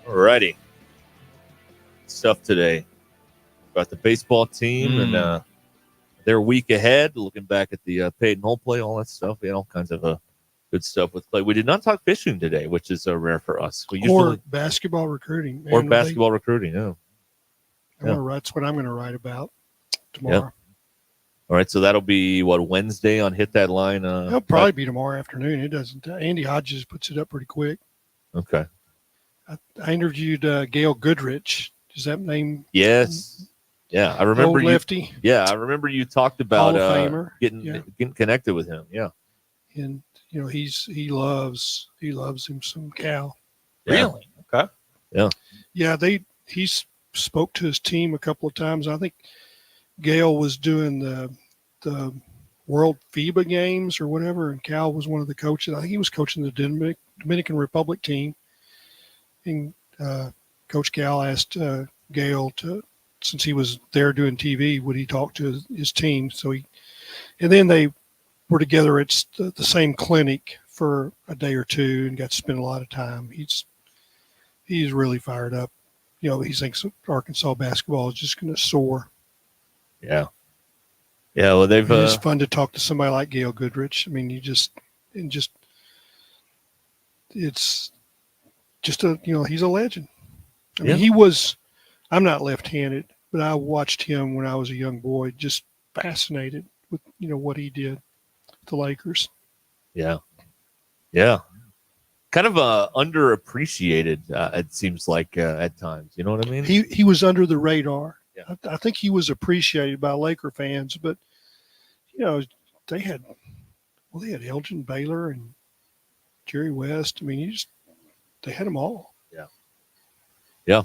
Alrighty. Stuff today about the baseball team and their week ahead, looking back at the Peyton Hole play, all that stuff. We had all kinds of good stuff with Clay. We did not talk fishing today, which is rare for us. We
or basketball recruiting.
Or basketball recruiting, yeah.
That's what I'm going to write about tomorrow.
Yep. All right, so that'll be, Wednesday on Hit That Line?
It'll probably be tomorrow afternoon. It doesn't. Andy Hodges puts it up pretty quick.
Okay.
I interviewed Gail Goodrich. Does that name?
Yes. Yeah, I remember
old lefty.
Yeah, I remember you talked about
Hall of Famer.
Getting connected with him. Yeah.
And he loves him some Cal.
Really? Okay.
Yeah.
Yeah, he's spoke to his team a couple of times. I think Gail was doing the World FIBA games or whatever, and Cal was one of the coaches. I think he was coaching the Dominican Republic team. And Coach Cal asked Gail to, since he was there doing TV, would he talk to his team? And then they were together at the same clinic for a day or two and got to spend a lot of time. He's really fired up. He thinks Arkansas basketball is just going to soar.
Yeah. Yeah. Well,
it's fun to talk to somebody like Gail Goodrich. I mean, it's just he's a legend. I mean, I'm not left-handed, but I watched him when I was a young boy, just fascinated with, what he did with the Lakers.
Yeah. Yeah. Kind of underappreciated, it seems like at times. You know what I mean?
He was under the radar.
Yeah.
I think he was appreciated by Laker fans, but, they had Elgin Baylor and Jerry West. I mean, they had them all.
Yeah. Yeah.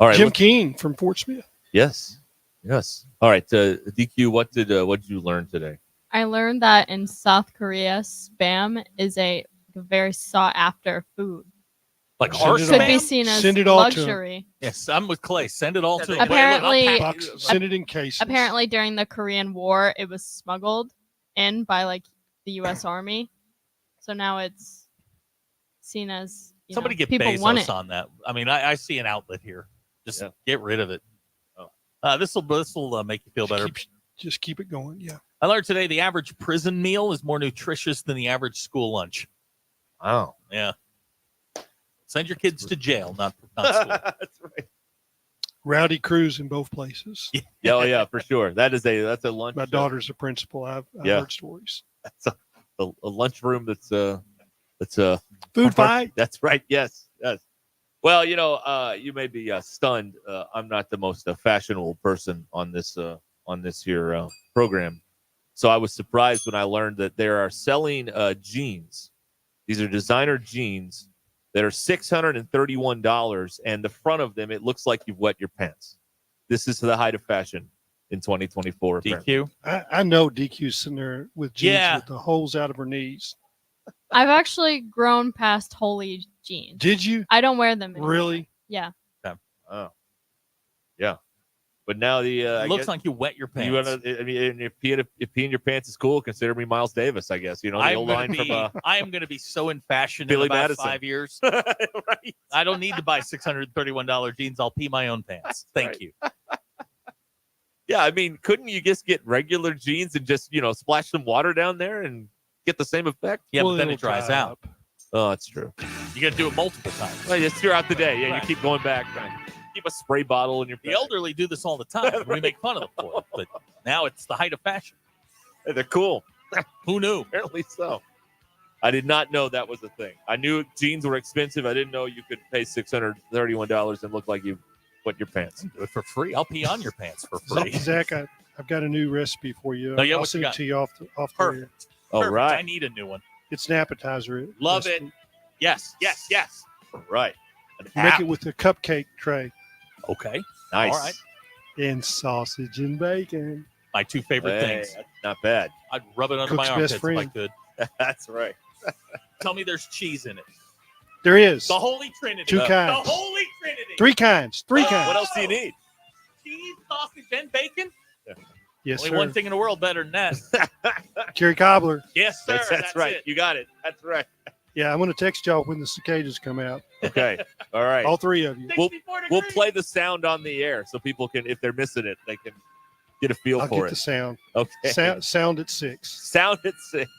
All right.
Jim Keene from Fort Smith.
Yes. Yes. All right. DQ, what did you learn today?
I learned that in South Korea, Spam is a very sought after food.
Like
Could be seen as luxury.
Yes, I'm with Clay. Send it all to him.
Apparently,
send it in cases.
Apparently, during the Korean War, it was smuggled in by the U.S. Army. So now it's seen as
Somebody get
people
Bezos
want it.
on that. I mean, I see an outlet here. Just get rid of it. This will make you feel better.
Just keep it going. Yeah.
I learned today the average prison meal is more nutritious than the average school lunch.
Wow.
Yeah. Send your kids to jail, not school.
That's right.
Rowdy crews in both places.
Yeah, oh yeah, for sure. That's a lunch.
My daughter's a principal. I've heard stories.
That's a lunchroom that's
food fight.
That's right. Yes. Well, you may be stunned. I'm not the most fashionable person on this here program, so I was surprised when I learned that they are selling jeans. These are designer jeans that are $631, and the front of them, it looks like you've wet your pants. This is the height of fashion in 2024.
DQ?
I know DQ's sitting there with jeans with the holes out of her knees.
I've actually grown past holy jeans.
Did you?
I don't wear them anymore.
Really?
Yeah.
Oh, yeah. But now
it looks like you wet your pants.
If peeing your pants is cool, consider me Miles Davis, I guess. The old line from
I am going to be so in fashion
Billy
in about
Madison.
5 years.
Right.
I don't need to buy $631 jeans. I'll pee my own pants. Thank you.
Yeah, I mean, couldn't you just get regular jeans and just, splash some water down there and get the same effect?
Yeah, but then it dries out.
Oh, that's true.
You got to do it multiple times.
Well, just throughout the day. Yeah, you keep going back. Keep a spray bottle in your
The elderly do this all the time. Right. We make fun of them for it. But now it's the height of fashion.
Hey, they're cool.
Who knew?
Apparently so. I did not know that was a thing. I knew jeans were expensive. I didn't know you could pay $631 and look like you wet your pants.
Do it for free. I'll pee on your pants for free.
Zach, I've got a new recipe for you.
Oh, yeah,
I'll
what you
send it
got?
to you off the
Perfect.
air.
All
Perfect.
right.
I need a new one.
It's an appetizer.
Love
recipe.
it. Yes.
All right.
Make it with a cupcake tray.
Okay.
Nice.
All right.
And sausage and bacon.
My two favorite things.
That's not bad.
I'd rub it under
Cook's
my
best
armpits if I
friend.
could.
That's right.
Tell me there's cheese in it.
There is.
The Holy Trinity.
Two kinds.
The Holy Trinity.
Three kinds.
What else do you need?
Cheese, sausage, and bacon?
Yes,
Only
sir.
one thing in the world better than that.
Cherry cobbler.
Yes, sir.
That's right.
It.
You got it. That's right.
Yeah, I'm going to text y'all when the cicadas come out.
Okay. All right.
All three of you.
We'll play the sound on the air so people can, if they're missing it, they can get a feel
I'll
for
get
it.
the sound.
Okay.
Sound at 6.
Sound at 6.